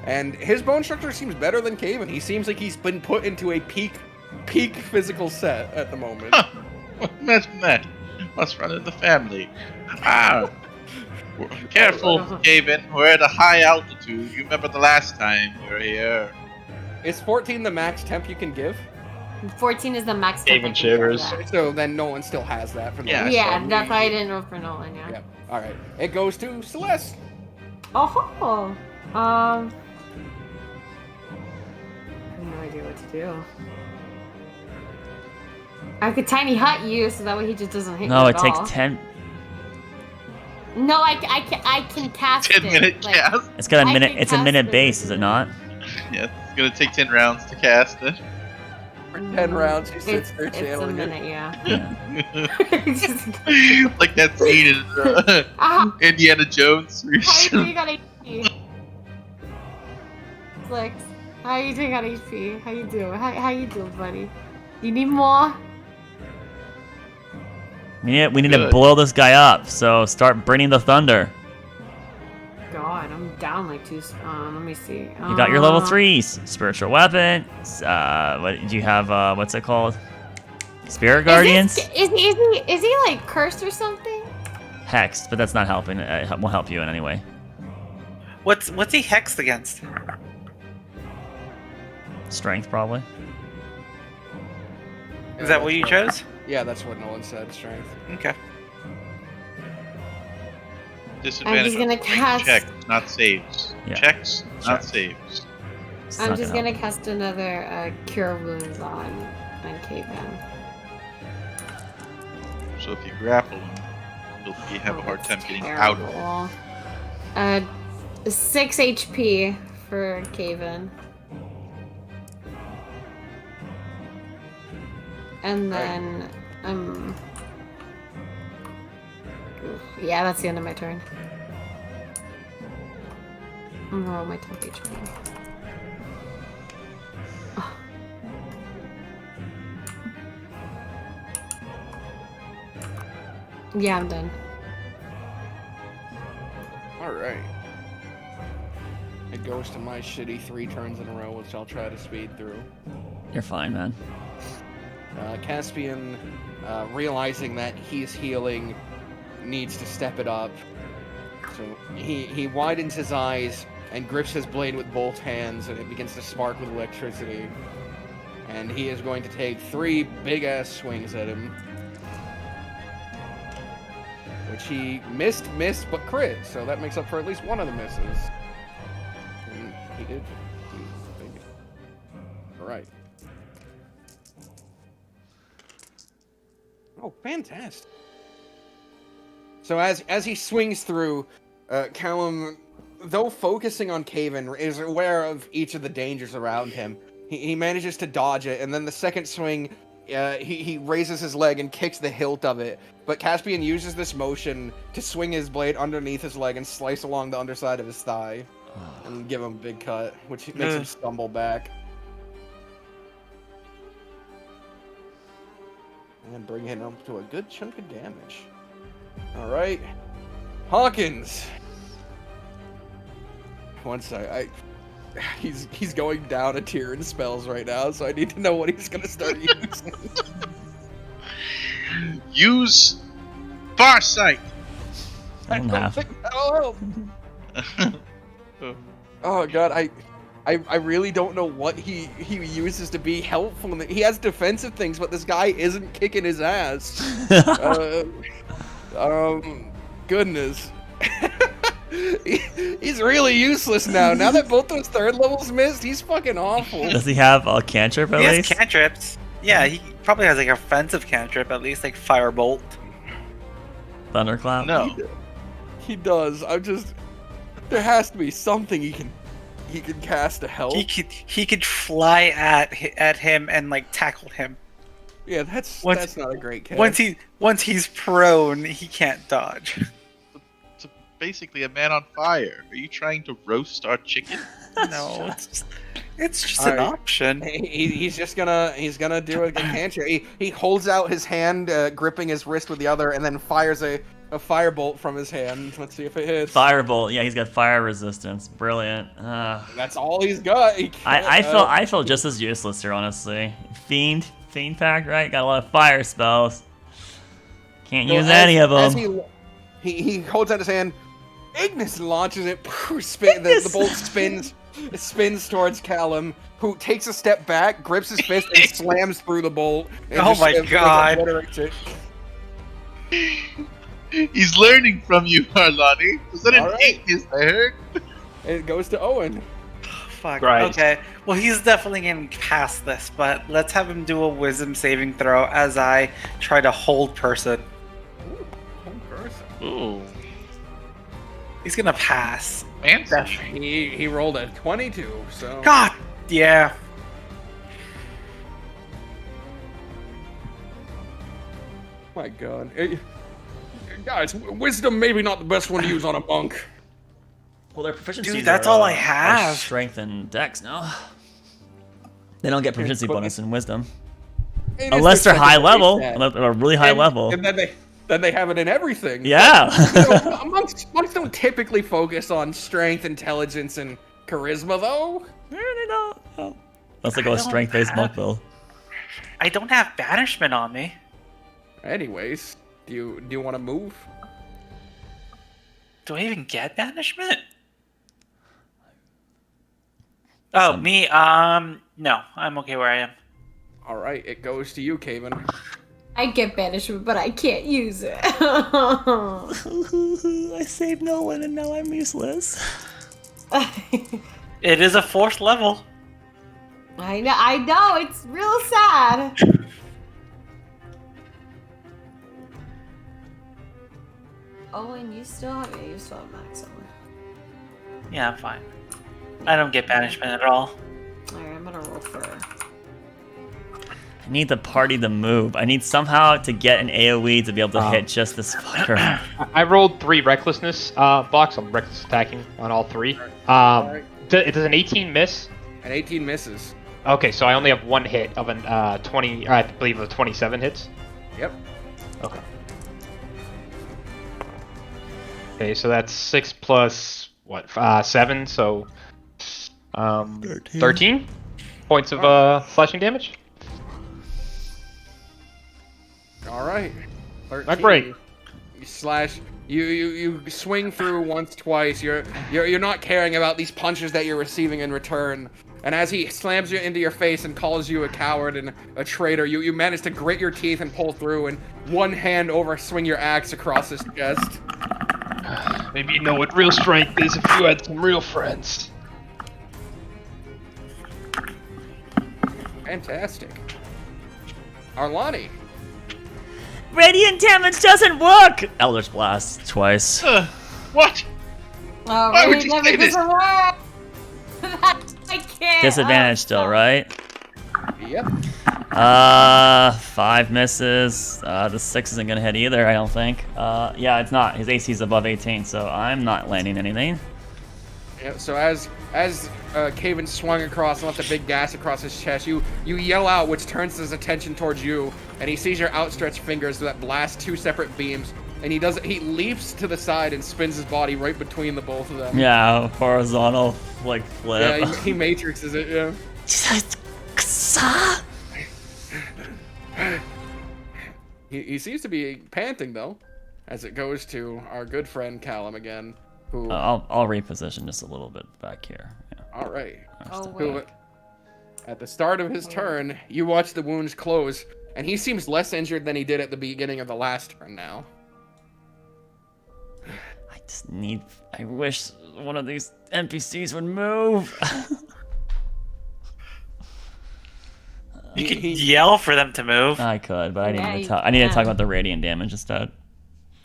And his bone structure seems better than Caven. He seems like he's been put into a peak physical set at the moment. Huh. Imagine that. Must run in the family. Ah. Careful, Caven. We're at a high altitude. You remember the last time we were here. Is 14 the max temp you can give? 14 is the max. Even shivers. So then Nolan still has that for the Yeah, last Yeah, time. that's why I didn't roll for Nolan. Yeah. Yep. All right. It goes to Celeste. Oh. I have no idea what to do. I could tiny hut you so that way he just doesn't hit No, me it at takes all. 10. No, I can cast 10-minute it. Like, cast. It's got a I minute. can It's a cast minute it. base, is it not? Yeah, it's gonna take 10 rounds to cast it. For 10 rounds, he sits there It's a channeling it. minute, yeah. Yeah. Like that scene in Ah, Indiana Jones. where how are you he's- doing on HP? Flex, how are you doing on HP? How you doing? How you doing, buddy? You need more? We need to Good. blow this guy up. So start bringing the thunder. God, I'm down like 2. Let me see. You got your level 3s, spiritual weapon. What do you have? What's it called? Spirit guardians. Is he like cursed or something? Hexed, but that's not helping. It won't help you in any way. What's he hexed against? Strength, probably. Is that what you chose? Yeah, that's what Nolan said, strength. Okay. Disadvantage. gonna on cast- checks, not saves. Yeah. Checks, not Checks. saves. It's I'm not just gonna gonna cast another Cure Wounds on Caven. So if you grapple him, you'll have a hard time getting out of it. 6 HP for Caven. And then, yeah, that's the end of my turn. I'm gonna roll my 10 HP. Oh. Yeah, I'm done. All right. It goes to my shitty 3 turns in a row, which I'll try to speed through. You're fine, man. Caspian, realizing that he's healing, needs to step it up. So he widens his eyes and grips his blade with both hands, and it begins to spark with electricity. And he is going to take 3 big-ass swings at him. Which he missed, but crit, so that makes up for at least one of the misses. And he did. Alright. Oh, fantastic. So as he swings through, Callum, though focusing on Caven, is aware of each of the dangers around him. He manages to dodge it, and then the second swing, he raises his leg and kicks the hilt of it. But Caspian uses this motion to swing his blade underneath his leg and slice along the underside of his thigh. And give him a big cut, which makes him stumble back. And bring him up to a good chunk of damage. Alright. Hawkins! Once he's going down a tier in spells right now, so I need to know what he's gonna start using. Use Farsight. I don't have. think that'll help. Oh god, I really don't know what he uses to be helpful. He has defensive things, but this guy isn't kicking his ass. Goodness. He's really useless now. Now that both those 3rd levels missed, he's fucking awful. Does he have a cantrip at He has least? cantrips. Yeah, he probably has like a offensive cantrip, at least like Firebolt. Thunderclap? No. He does. I'm just... There has to be something he can he could cast a help. He could fly at him and like tackle him. Yeah, that's not a great cast. Once he's prone, he can't dodge. It's basically a man on fire. Are you trying to roast our chicken? No, it's just an option. He's gonna do a cantrip. He holds out his hand, gripping his wrist with the other, and then fires a firebolt from his hand. Let's see if it hits. Firebolt. Yeah, he's got fire resistance. Brilliant. That's all he's got. I feel just as useless here, honestly. Fiend pact, right? Got a lot of fire spells. Can't use any of them. As he holds out his hand, Ignis launches it. The bolt spins. It spins towards Callum, who takes a step back, grips his fist, and slams through the bolt. Oh my god! He's learning from you, Arlani. Was that an Ignis I heard? It goes to Owen. Fuck. Right. Okay. Well, he's definitely getting past this, but let's have him do a wisdom saving throw as I try to hold person. Ooh. He's gonna pass. He rolled a 22, so... God! Yeah. My god. Guys, wisdom maybe not the best one to use on a monk. Well, their proficiencies Dude, that's all I are have. strength and dex, no? They don't get proficiency bonus in wisdom. It is Unless they're high level. stat. Unless they're a really high level. And then they have it in everything. Yeah. Monks don't typically focus on strength, intelligence, and charisma, though. They don't. No. Unless they go a strength-based monk build. I don't have banishment on me. Anyways, do you want to move? Do I even get banishment? Oh, me? No, I'm okay where I am. All right, it goes to you, Caven. I get banishment, but I can't use it. I saved no one and now I'm useless. It is a 4th level. I know, it's real sad. Oh, and you still have max on. Yeah, I'm fine. I don't get banishment at all. Alright, I'm gonna roll for... I need the party to move. I need somehow to get an AoE to be able to hit just this fucker. I rolled 3 recklessness blocks. I'm reckless attacking on all 3. Does an 18 miss? An 18 misses. Okay, so I only have 1 hit of an 20. I believe of 27 hits. Yep. Okay. Okay, so that's 6 plus what? 7, so 13 points of slashing damage. All right. 13. Not great. You slash. You swing through once, twice. You're not caring about these punches that you're receiving in return. And as he slams you into your face and calls you a coward and a traitor, you manage to grit your teeth and pull through, and one hand over swing your axe across his chest. Maybe you know what real strength is if you had some real friends. Fantastic. Arlani. Radiant damage doesn't work! Eldritch Blast twice. What? Oh, Why really? would you Never say this? doesn't work! I can't. Disadvantage still, right? Yep. 5 misses. The 6 isn't gonna hit either, I don't think. Yeah, it's not. His AC is above 18, so I'm not landing anything. Yeah, so as Caven swung across and left a big gash across his chest, you yell out, which turns his attention towards you, and he sees your outstretched fingers that blast 2 separate beams, and he leaps to the side and spins his body right between the both of them. Yeah, horizontal like flip. Yeah, he matrixes it. Yeah. He seems to be panting though, as it goes to our good friend Callum again. Who? I'll reposition just a little bit back here. Yeah. All right. Oh, Who, wait. at the start of his turn, you watch the wounds close, and he seems less injured than he did at the beginning of the last turn now. I wish one of these NPCs would move. You could yell for them to move. I could, but I Yeah, need you to talk. I need to talk can. about the radiant damage instead.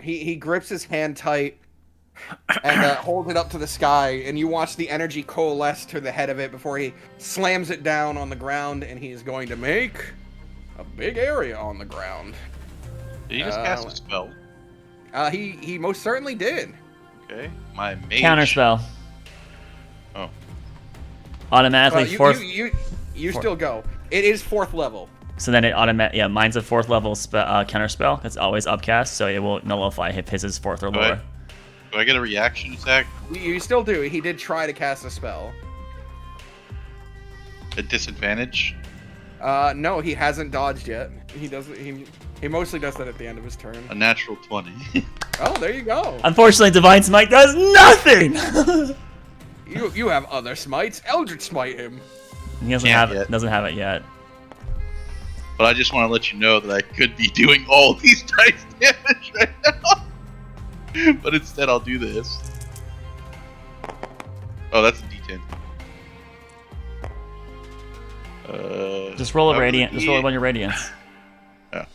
He grips his hand tight, and holds it up to the sky, and you watch the energy coalesce to the head of it before he slams it down on the ground, and he is going to make a big area on the ground. Did he just cast a spell? He most certainly did. Okay. My mage. Counterspell. Oh. Automatically fourth. You still go. It is 4th level. So then it mine's a 4th level counterspell. It's always upcast, so it will nullify if his is 4th or lower. Do I get a reaction attack? You still do. He did try to cast a spell. At disadvantage? No, he hasn't dodged yet. He doesn't. He mostly does that at the end of his turn. A natural 20. Oh, there you go. Unfortunately, Divine Smite does nothing. You have other smites. Eldritch Smite him. He doesn't have it yet. But I just want to let you know that I could be doing all these dice damage right now. But instead, I'll do this. Oh, that's a D10. Just roll a radiant. Just roll it on your radiance. Yeah.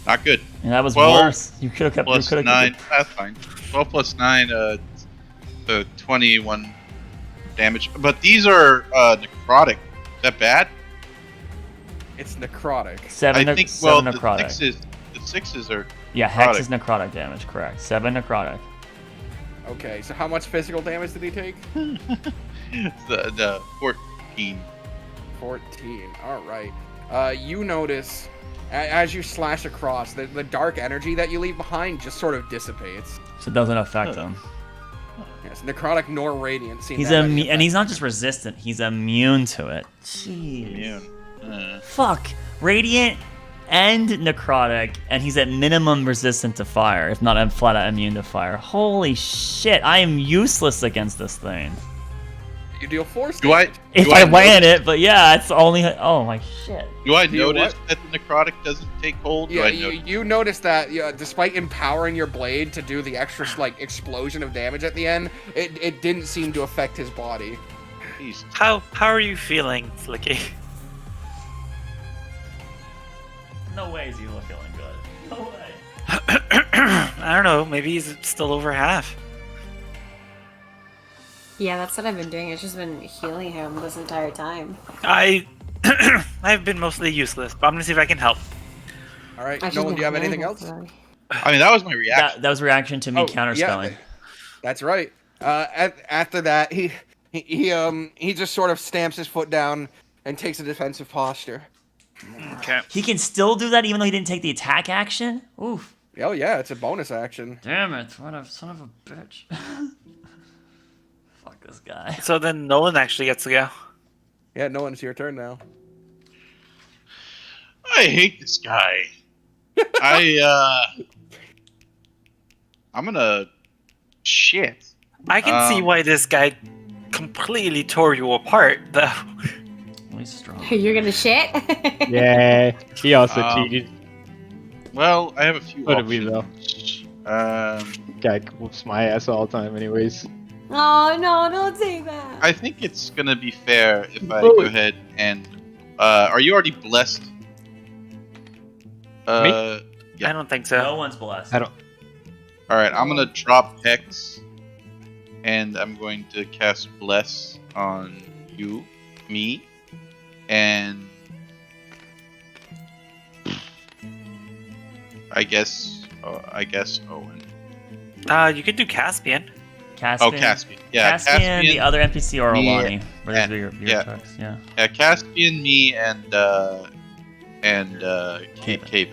Not good. And that was 12 worse. You could have kept. Plus you 9. That's fine. 12 plus 9. 21 damage. But these are necrotic. Is that bad? It's necrotic. Seven necrotic. The sixes are. Yeah, Hex is necrotic damage. Correct. 7 necrotic. Okay, so how much physical damage did he take? the 14. 14. All right. You notice as you slash across, the dark energy that you leave behind just sort of dissipates. So it doesn't affect him. Yes, necrotic nor radiant. And he's not just resistant; he's immune to it. Jeez. Fuck. Radiant and necrotic, and he's at minimum resistant to fire, if not flat out immune to fire. Holy shit! I am useless against this thing. You deal 4 damage. If I land it, but yeah, it's only. Oh my shit. Do I notice that the necrotic doesn't take hold? Yeah, you notice that despite empowering your blade to do the extra explosion of damage at the end, it didn't seem to affect his body. Jesus. How are you feeling, Flicky? No way is he feeling good. No way. I don't know. Maybe he's still over half. Yeah, that's what I've been doing. It's just been healing him this entire time. I've been mostly useless, but I'm gonna see if I can help. All right, Nolan, do you have anything else? I mean, that was my reaction. That was a reaction to me counterspelling. Yeah, that's right. After that, he just sort of stamps his foot down and takes a defensive posture. Okay. He can still do that even though he didn't take the attack action? Oof. Oh yeah, it's a bonus action. Damn it, what a son of a bitch. Fuck this guy. So then Nolan actually gets to go. Yeah, Nolan, it's your turn now. I hate this guy. I'm gonna shit. I can see why this guy completely tore you apart, though. He's strong. You're gonna shit? Yeah, he also cheated. Well, I have a few So options. did we, though. Guy whoops my ass all the time, anyways. Oh no, don't say that. I think it's gonna be fair if I go ahead and. Are you already blessed? Yeah. I don't think so. No one's blessed. I don't. Alright, I'm gonna drop Hex. And I'm going to cast Bless on me. And. I guess Owen. You could do Caspian. Caspian. Oh, Caspian. Yeah, Caspian, the other NPC, or me, Alani. Your yeah. text, yeah. Yeah, Caspian, me, and Cape.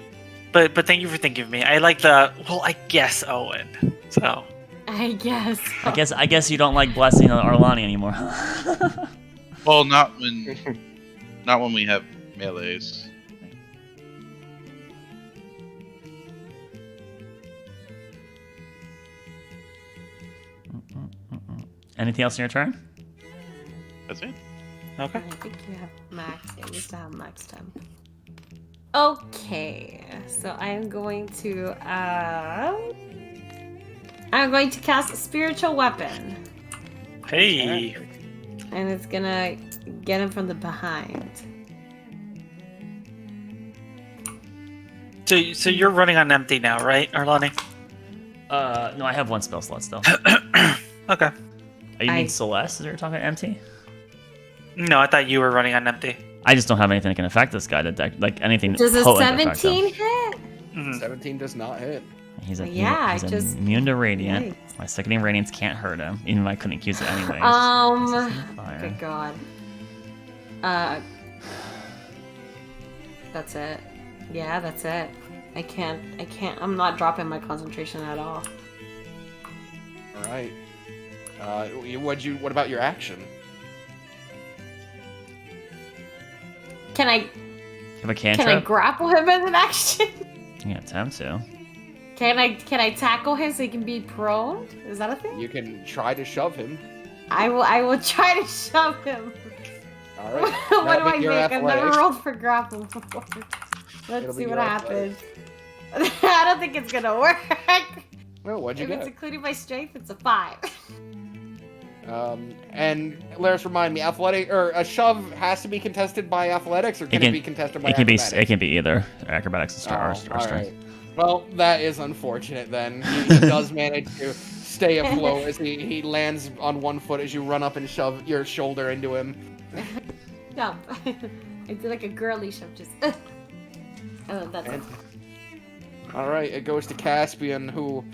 But thank you for thinking of me. I like I guess Owen. So. I guess. I guess you don't like blessing Arlani anymore. Well, not when we have melees. Anything else in your turn? That's it. Okay. I think you have max. Yeah, you used to have max time. Okay, so I'm going to cast a spiritual weapon. Hey. And it's gonna get him from the behind. So you're running on empty now, right, Arlani? No, I have one spell slot still. Okay. Oh, you mean Celeste? Is you're talking empty? No, I thought you were running on empty. I just don't have anything that can affect this guy. Like anything. Does a potent to affect him. 17 hit? Mhm. 17 does not hit. He's Yeah, he's I just- immune to radiant. Yikes. My sickening radiance can't hurt him, even if I couldn't use it anyways. Fire. Good God. That's it. Yeah, that's it. I can't, I'm not dropping my concentration at all. All right. What about your action? Can I, You have a can I cantrip? grapple him as an action? You can attempt to. Can I tackle him so he can be prone? Is that a thing? You can try to shove him. I will try to shove him. All right. What do That'll I be your make? I've never athletics. rolled for grapple before. Let's It'll be see what your happens. I don't think it's gonna work. Well, what'd you If it's get? including my strength, it's a 5. And Laris, remind me, athletic or a shove has to be contested by athletics, or can it be contested by acrobatics? It can be either acrobatics or Oh, strength. alright. Well, that is unfortunate then. He does manage to stay afloat as he lands on one foot as you run up and shove your shoulder into him. Jump. I did like a girly shove, just. Oh, that's it. Alright, it goes to Caspian, who,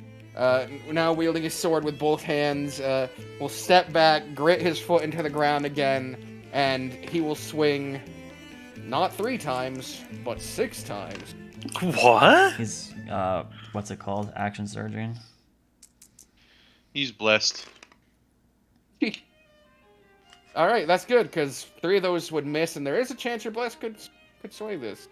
now wielding his sword with both hands, will step back, grit his foot into the ground again, and he will swing not 3 times, but 6 times. What? He's what's it called? Action surgery. He's blessed. Alright, that's good, because 3 of those would miss, and there is a chance your bless could sway this.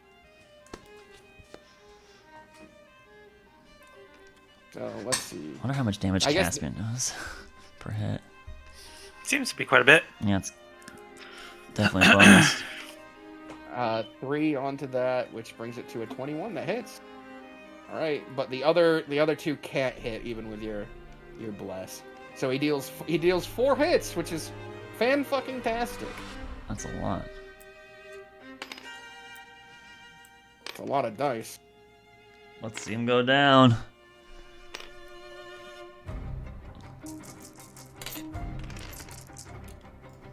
So, let's see. I wonder how much damage I guess- Caspian does per hit. Seems to be quite a bit. Yeah, it's definitely a bonus. 3 onto that, which brings it to a 21 that hits. Alright, but the other 2 can't hit even with your bless. So he deals 4 hits, which is fan-fucking-tastic. That's a lot. It's a lot of dice. Let's see him go down.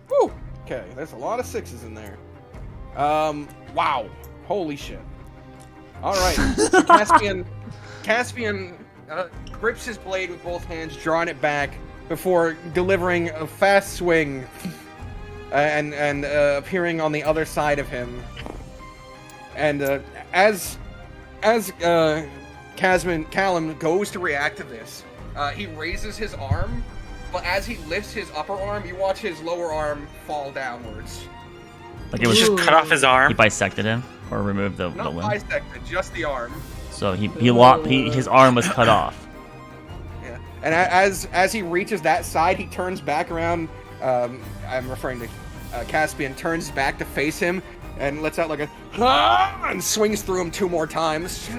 Woo! Okay, there's a lot of 6s in there. Wow. Holy shit. Alright, so Caspian grips his blade with both hands, drawing it back before delivering a fast swing and appearing on the other side of him. And as Callum goes to react to this, he raises his arm, but as he lifts his upper arm, you watch his lower arm fall downwards. Like it was Just cut off his arm. he bisected him or removed the Not limb. bisected, just the arm. So his arm was cut off. Yeah. And as he reaches that side, he turns back around. I'm referring to Caspian, turns back to face him and lets out like a and swings through him 2 more times.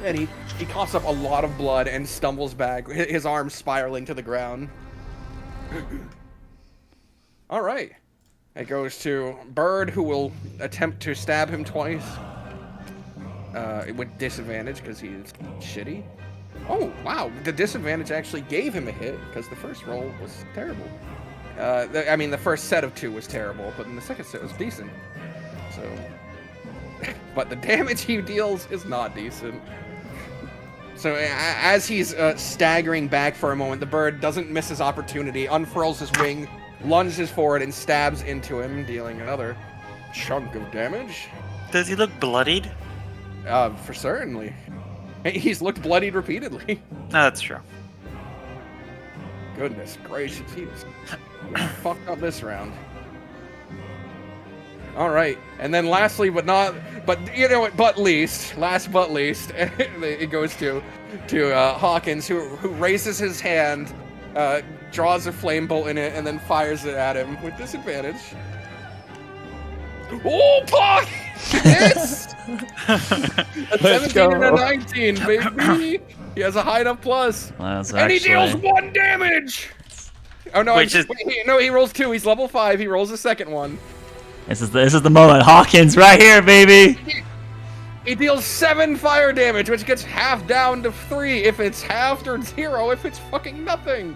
And he coughs up a lot of blood and stumbles back, his arm spiraling to the ground. All right. It goes to Bird, who will attempt to stab him twice. With disadvantage, because he's shitty. Oh, wow. The disadvantage actually gave him a hit, because the first roll was terrible. The first set of 2 was terrible, but then the second set was decent. So... but the damage he deals is not decent. So as he's staggering back for a moment, the bird doesn't miss his opportunity, unfurls his wing, lunges forward, and stabs into him, dealing another chunk of damage. Does he look bloodied? For certainly. He's looked bloodied repeatedly. No, that's true. Goodness gracious, he was fucked up this round. All right, and then lastly, last but least, it goes to Hawkins, who raises his hand, draws a flame bolt in it, and then fires it at him with disadvantage. Oh, fuck! Yes! A 17 and a 19, baby! He has a high enough plus. That's And he deals actually 1 damage! Oh, no, he rolls 2. He's level 5. He rolls the second one. this is the moment. Hawkins right here, baby. He deals 7 fire damage, which gets halved down to 3 if it's halved, or 0 if it's fucking nothing.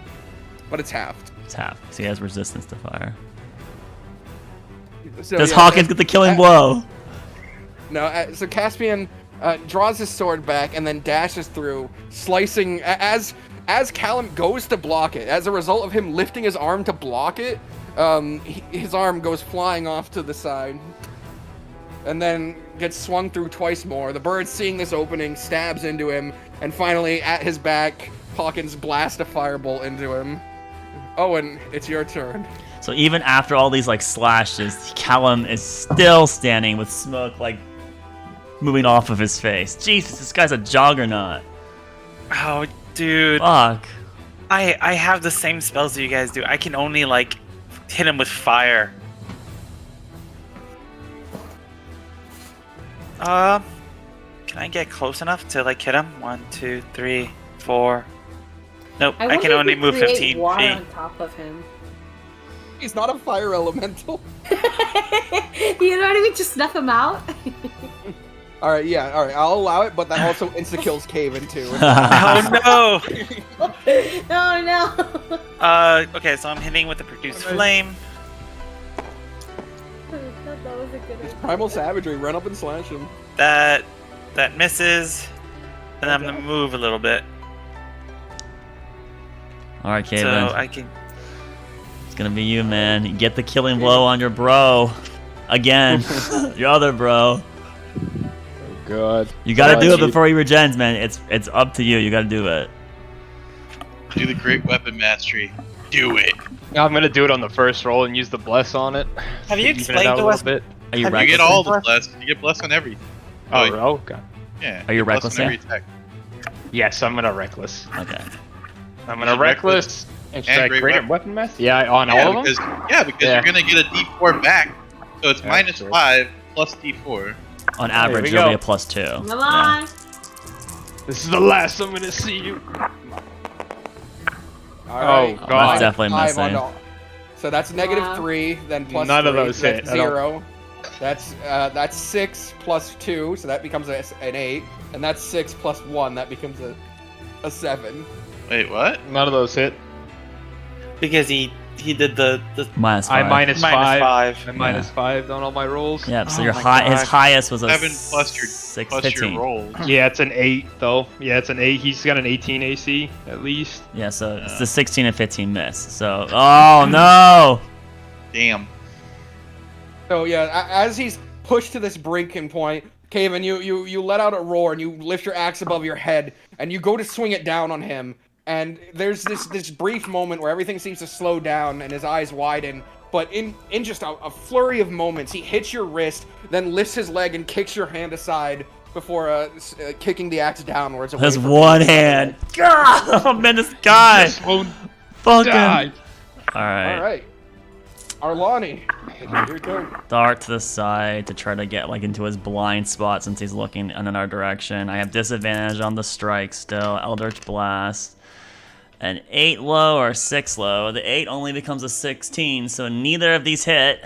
But it's halved. It's half, because he has resistance to fire. So, Does yeah, Hawkins get the killing blow? No, so Caspian draws his sword back and then dashes through, slicing as Callum goes to block it. As a result of him lifting his arm to block it, his arm goes flying off to the side, and then gets swung through twice more. The bird, seeing this opening, stabs into him, and finally, at his back, Hawkins blasts a firebolt into him. Owen, it's your turn. So even after all these like slashes, Callum is still standing with smoke like moving off of his face. Jesus, this guy's a juggernaut. Oh, dude. Fuck. I have the same spells that you guys do. I can only like hit him with fire. Can I get close enough to like hit him? 1, 2, 3, 4. Nope, I can only move 15 water feet. on top of him. He's not a fire elemental. You don't even just snuff him out. Alright, I'll allow it, but that also insta-kills Caven too. Oh no! Oh no! Okay, so I'm hitting with the Produce Flame. That was a good idea. Primal Savagery, run up and slash him. That misses. And I'm gonna move a little bit. Alright, Caven. So I can. It's gonna be you, man. You get the killing blow on your bro. Again. Your other bro. God. You gotta do it before he regens, man. It's up to you. You gotta do it. Do the great weapon mastery. Do it. I'm gonna do it on the first roll and use the bless on it. Have you Even it explained out to a us? little bit. Are you Have reckless? You get all the bless. You get bless on everything. Oh, yeah. okay. Yeah. Are you bless reckless on every yet? attack. Yes, I'm gonna reckless. Okay. I'm gonna reckless and strike great greater weapon. weapon master. Yeah, on all of them. Because Yeah. you're gonna get a D4 back, so it's Yeah, minus true. 5 plus D4. On average, we you'll go. be a +2. Come on! This is the last I'm gonna see you. Alright. Oh, Oh, God. that's definitely Five on missing. all. So that's negative Wow. 3, then plus None 3, of those that's hit. I don't- 0. That's 6 plus 2, so that becomes an 8. And that's 6 plus 1, that becomes a 7. Wait, what? None of those hit. Because he did the -5. I minus minus 5. 5. And minus 5 on all my rolls. Yeah, so Oh your my his God. highest was a 7 plus your 15. roll. Yeah, it's an 8 though. Yeah, it's an 8. He's got an 18 AC at least. Yeah, so it's the 16 and 15 miss. So, oh no! Damn. So yeah, as he's pushed to this breaking point, Caven, you let out a roar and you lift your axe above your head and you go to swing it down on him. And there's this brief moment where everything seems to slow down and his eyes widen. But in just a flurry of moments, he hits your wrist, then lifts his leg and kicks your hand aside before kicking the axe downwards. away His from one you. hand. Oh man, this guy! This won't Fucking. die. Alright. All right, Arlani, it's your turn. Dart to the side to try to get like into his blind spot since he's looking in our direction. I have disadvantage on the strike still. Eldritch Blast. An 8 low or 6 low. The 8 only becomes a 16, so neither of these hit.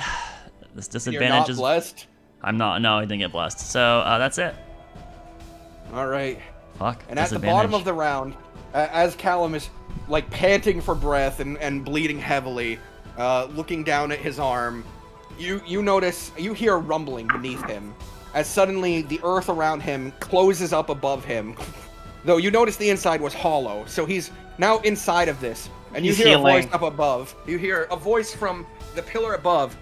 This You're disadvantage not is. blessed. I'm not. No, I didn't get blessed. So that's it. All right. Fuck. And at the bottom of the round, as Callum is like panting for breath and bleeding heavily, looking down at his arm, you hear a rumbling beneath him, as suddenly the earth around him closes up above him. Though you notice the inside was hollow, so he's now inside of this, and you He's hear healing. a voice up above. You hear a voice from the pillar above.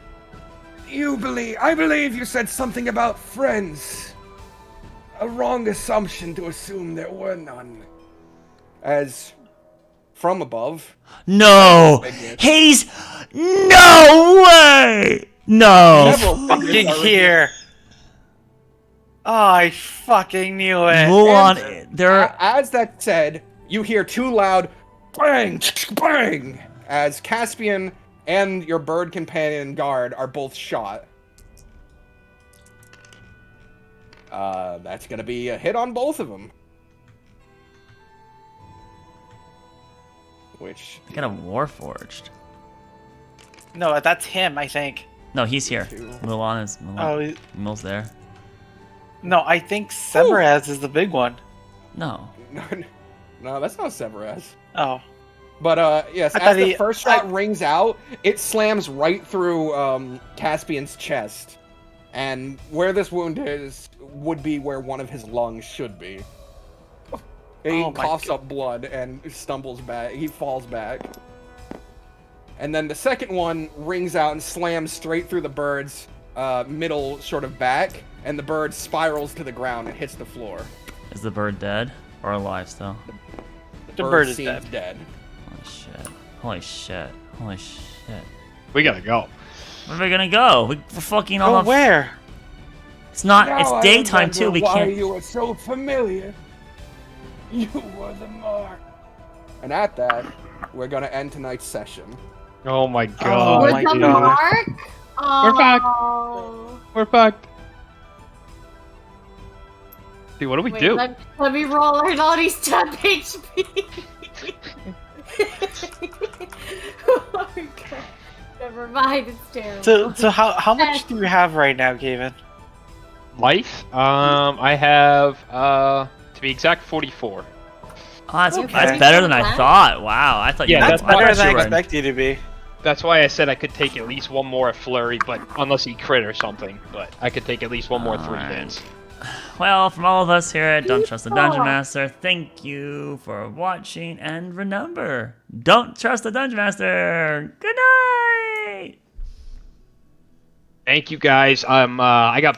I believe you said something about friends. A wrong assumption to assume there were none. As from above, No! He's. No way! No! several figures Fucking are here. Oh, I fucking knew it. Mulan, there. As that said, you hear two loud bang, bang, as Caspian and your bird companion guard are both shot. That's gonna be a hit on both of them. Which I got a Warforged. No, that's him, I think. No, he's here. Two. Mulan is. Oh, Mul's there. No, I think Severaz is the big one. No. No, that's not Severaz. Oh. But yes, I as thought the he- first shot rings out, it slams right through Caspian's chest, and where this wound is would be where one of his lungs should be. He Oh my coughs up blood and stumbles back. He falls back. And then the second one rings out and slams straight through the bird's middle sort of back, and the bird spirals to the ground and hits the floor. Is the bird dead or alive still? The bird is seems dead. dead. Holy shit. Holy shit. Holy shit. We gotta go. Where are we gonna go? We're fucking all Oh, up. where? It's not. Now It's I daytime too. remember We why can't. you were so familiar. You were the mark. And at that, we're gonna end tonight's session. Oh my Oh god. With my the God. mark? We're back. Oh. We're fucked. See, what do we Wait, do? let me roll our naughty step HP. Oh my god. Never mind, it's terrible. So how much do you have right now, Gavin? Life? I have, to be exact, 44. Oh, that's, Okay. that's better than I thought. Wow, I thought you. Yeah, I that's thought Better than I you were- expect you to be. That's why I said I could take at least one more flurry, but unless he crit or something, but I could take at least one more 3 Alright. hits. Well, from all of us here at Don't Trust the Dungeon Master, thank you for watching, and remember, don't trust the Dungeon Master. Good night. Thank you guys. I got